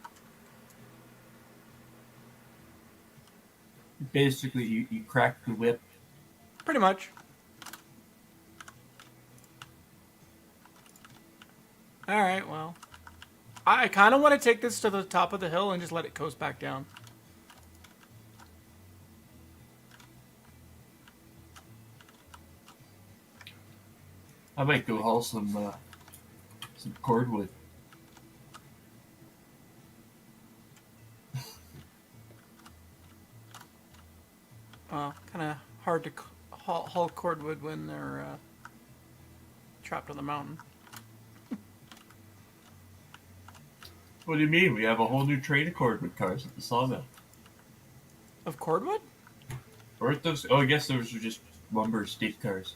Basically, you crack the whip. Pretty much. All right, well. I kind of want to take this to the top of the hill and just let it coast back down. I might go haul some cordwood. Kind of hard to haul cordwood when they're trapped on the mountain. What do you mean? We have a whole new train of cordwood cars at the sawmill. Of cordwood? Aren't those? Oh, I guess those are just lumber stake cars.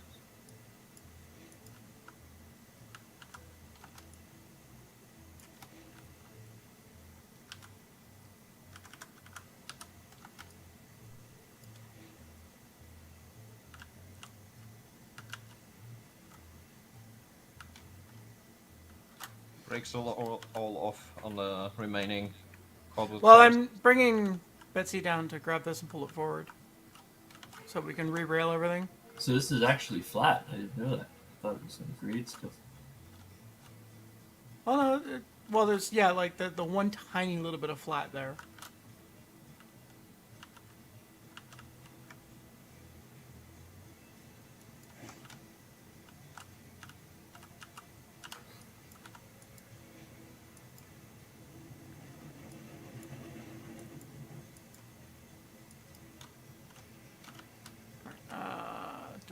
Breaks all off on the remaining cordwood. Well, cars. I'm bringing Betsy down to grab this and pull it forward. So we can re-rail everything. So this is actually flat. I didn't know that. I thought it was some grade stuff. Oh, no. Well, there's, yeah, like the one tiny little bit of flat there.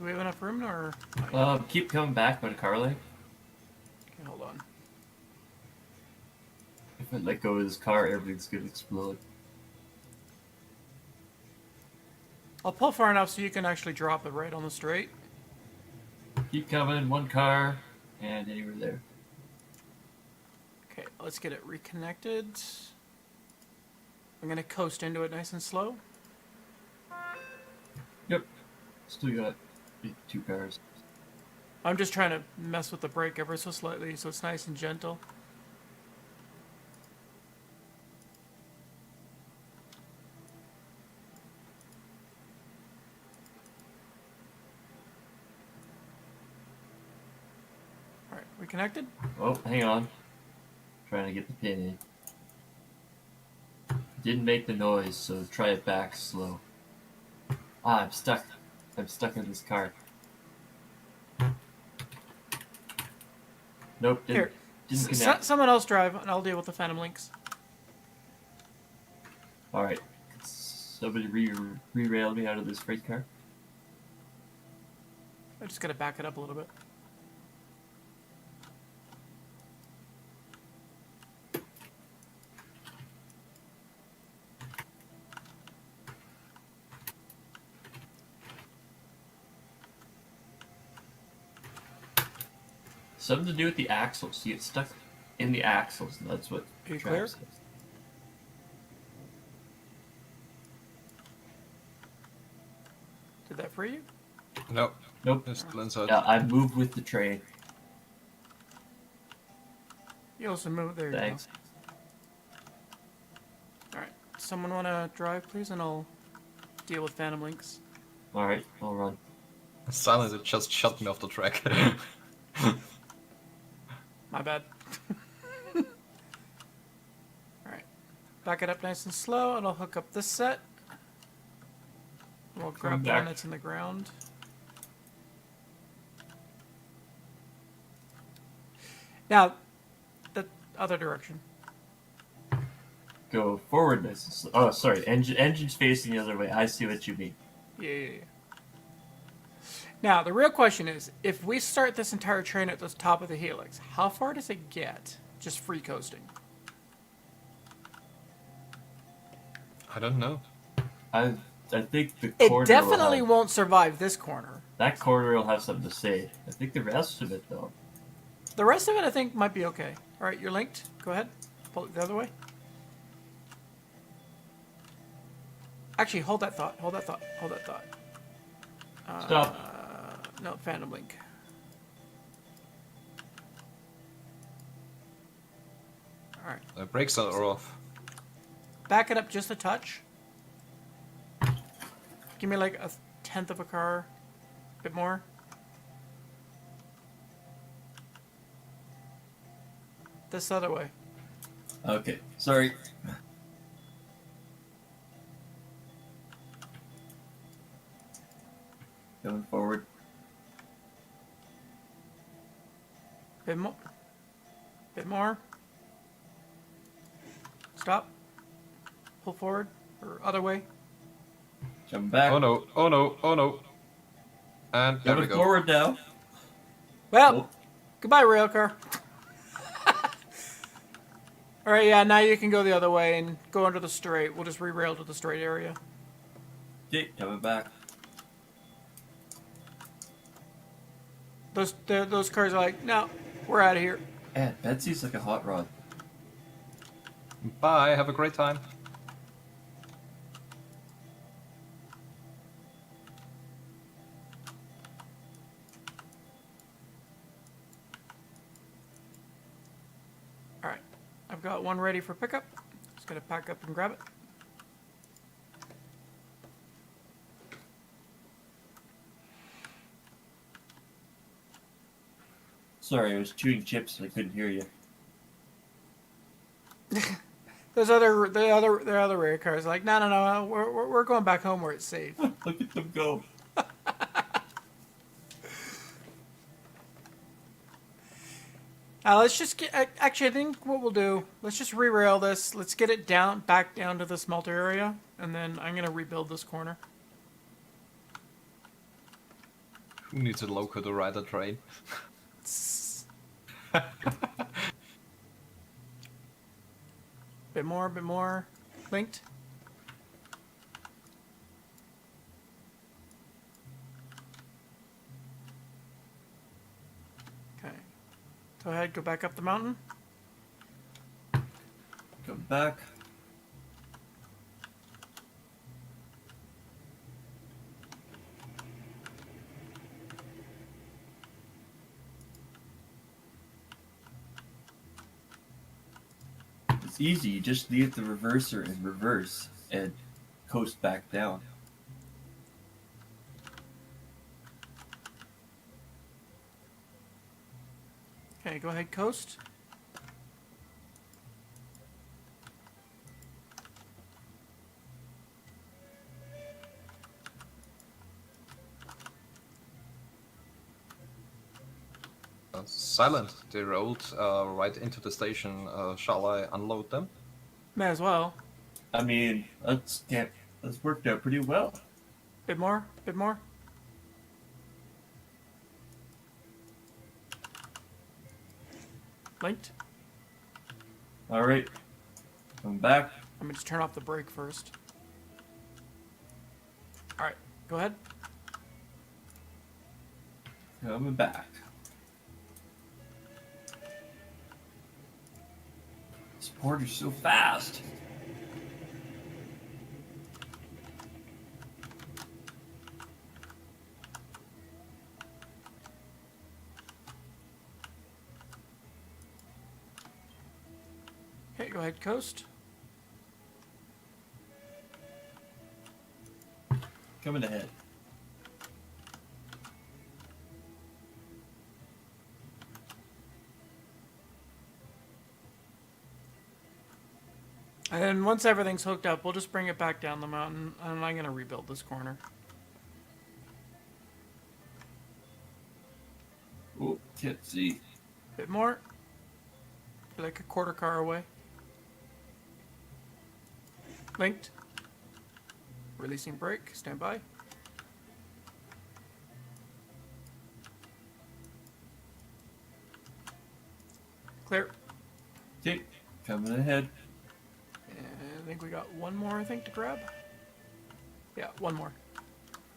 Do we have enough room, or? Keep coming back by the car lake. Okay, hold on. If I let go of this car, everything's gonna explode. I'll pull far enough so you can actually drop it right on the straight. Keep coming, one car, and anywhere there. Okay, let's get it reconnected. I'm gonna coast into it nice and slow. Yep. Still got two cars. I'm just trying to mess with the brake ever so slightly so it's nice and gentle. Alright, we connected? Oh, hang on. Trying to get the pin in. Didn't make the noise, so try it back slow. Ah, I'm stuck. I'm stuck in this car. Nope, didn't connect. Someone else drive and I'll deal with the phantom links. Alright. Somebody re-rail me out of this freight car. I just gotta back it up a little bit. Something to do with the axles. You get stuck in the axles, and that's what Are you traps clear? us. Did that free you? No, Nope. it's still inside. Yeah, I moved with the train. You also move. There Thanks. you go. All right. Someone want to drive, please, and I'll deal with Phantom Links. All right, I'll run. Silence, it just shut me off the track. My bad. All right. Back it up nice and slow, and I'll hook up this set. We'll grab the one back. that's in the ground. Now, the other direction. Go forward nice and slow. Oh, sorry. Engine's facing the other way. I see what you mean. Yeah. Now, the real question is, if we start this entire train at the top of the helix, how far does it get just free coasting? I don't know. I think the It corner definitely will have, won't survive this corner. that corner will have something to say. I think the rest of it though. The rest of it, I think, might be okay. All right, you're linked. Go ahead. Pull it the other way. Actually, hold that thought. Hold that thought. Hold that thought. Stop. No, Phantom Link. All right. The brakes are off. Back it up just a touch. Give me like 1/10 of a car. A bit more. This other way. Okay. Sorry. Going forward. Bit more. Bit more. Stop. Pull forward. Or other way. Jump back. Oh no, oh no, oh no. And there we Going go. forward now. Well, Oh, goodbye, rail car. All right, yeah, now you can go the other way and go under the straight. We'll just re-rail to the straight area. okay, coming back. Those cars are like, no, we're out of here. Man, Betsy's like a hot rod. Bye, have a great time. All right, I've got one ready for pickup. Just gonna pack up and grab it. Sorry, I was chewing chips and I couldn't hear you. The other rail cars are like, no, we're going back home where it's safe. Look at them go. Let's just get. Actually, I think what we'll do. Let's just re-rail this. Let's get it back down to the smelter area, and then I'm gonna rebuild this corner. Who needs a loco to ride a train? Bit more. Linked. Okay. Go ahead, go back up the mountain. Come back. It's easy. You just leave the reverser in reverse and coast back down. Okay, go ahead, coast. Silent, they rolled right into the station. Shall I unload them? May as well. I mean, that's worked out pretty well. Bit more. Linked. All right, come back. Let me just turn off the brake first. All right, go ahead. Coming back. This porter's so fast. Okay, go ahead, coast. Coming ahead. And then once everything's hooked up, we'll just bring it back down the mountain, and I'm going to rebuild this corner. Oh, can't see. Bit more. Like a quarter car away. Linked. Releasing brake. Stand by. Clear. Okay, coming ahead. And I think we got one more, I think, to grab. Yeah, one more.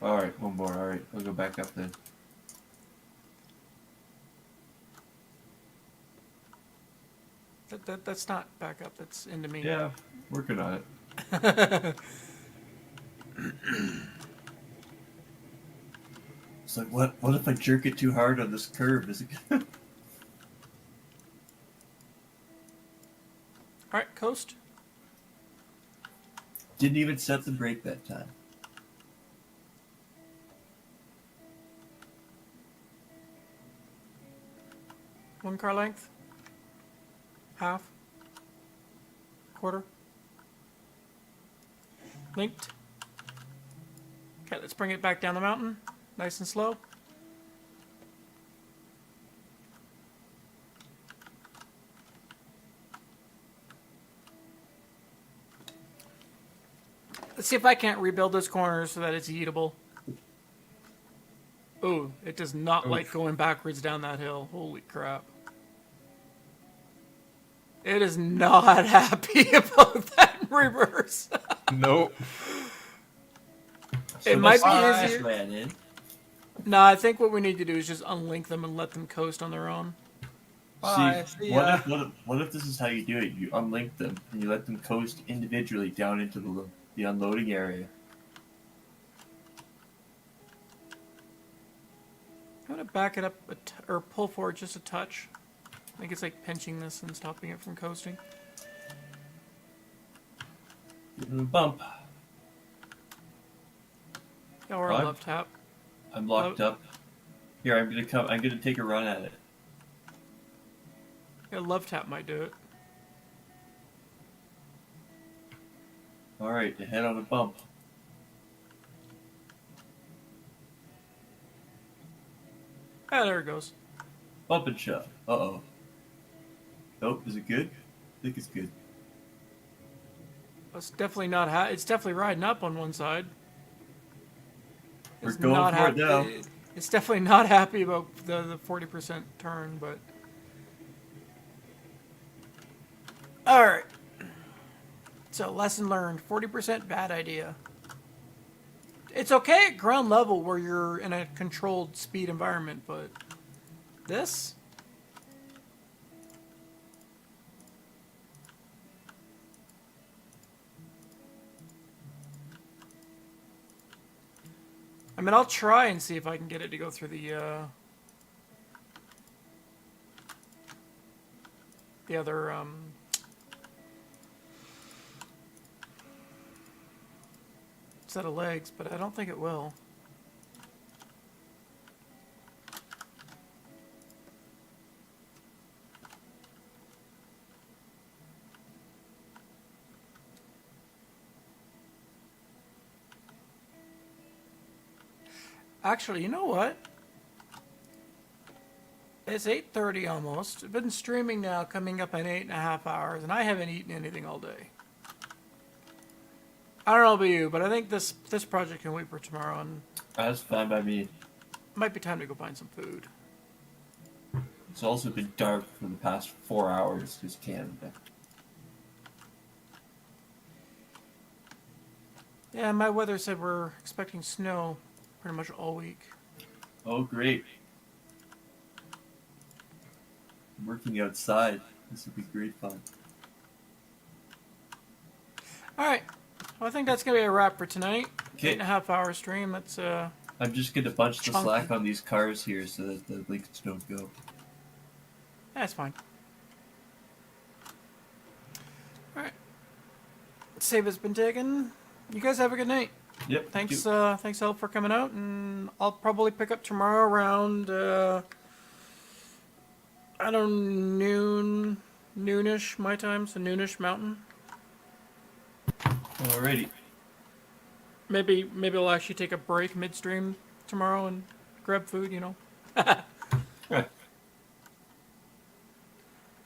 Alright, one more. Alright, we'll go back up then. That's not back up. That's into me. Yeah, working on it. It's like, what if I jerk it too hard on this curve? Is it gonna... Alright, coast. Didn't even set the brake that time. One car length. Half. Quarter. Linked. Okay, let's bring it back down the mountain. Nice and slow. Let's see if I can't rebuild this corner so that it's eatable. Ooh, it does not like going backwards down that hill. Holy crap. It is not happy about that reverse. Nope. It might be Flash easier. ran in. No, I think what we need to do is just unlink them and let them coast on their own. Bye, See, see ya. what if this is how you do it? You unlink them and you let them coast individually down into the unloading area. I'm gonna back it up or pull forward just a touch. I think it's like pinching this and stopping it from coasting. Give them a bump. Yeah, or a love tap. I'm locked up. Here, I'm gonna take a run at it. Yeah, love tap might do it. Alright, head on a bump. Ah, there it goes. Bump and shove. Uh-oh. Nope, is it good? I think it's good. It's definitely not. It's definitely riding up on one side. We're It's going not for it happy. now. It's definitely not happy about the 40% turn, but. All right. So lesson learned: 40% bad idea. It's okay at ground level where you're in a controlled speed environment, but this. I mean, I'll try and see if I can get it to go through the other set of legs, but I don't think it will. Actually, you know what? It's 8:30 almost. I've been streaming now, coming up on 8.5 hours, and I haven't eaten anything all day. I don't know about you, but I think this project can wait for tomorrow, and That's fine by me. it might be time to go find some food. It's also been dark for the past 4 hours because Canada. Yeah, my weather said we're expecting snow pretty much all week. Oh, great. I'm working outside. This would be great fun. All right. Well, I think that's gonna be a wrap for tonight. Okay. 8.5 hour stream. That's I'm just going to bunch the Chunky. slack on these cars here so that the links don't go. that's fine. save has been taken. You guys have a good night. Yep. Thanks, thanks, El, for coming out, and I'll probably pick up tomorrow around, I don't know, noonish my time, so noonish mountain. Alrighty. Maybe I'll actually take a break midstream tomorrow and grab food, you know. Right.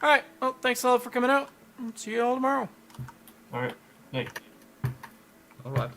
All right. Well, thanks all for coming out. See you all tomorrow. Alright. Hey. All right.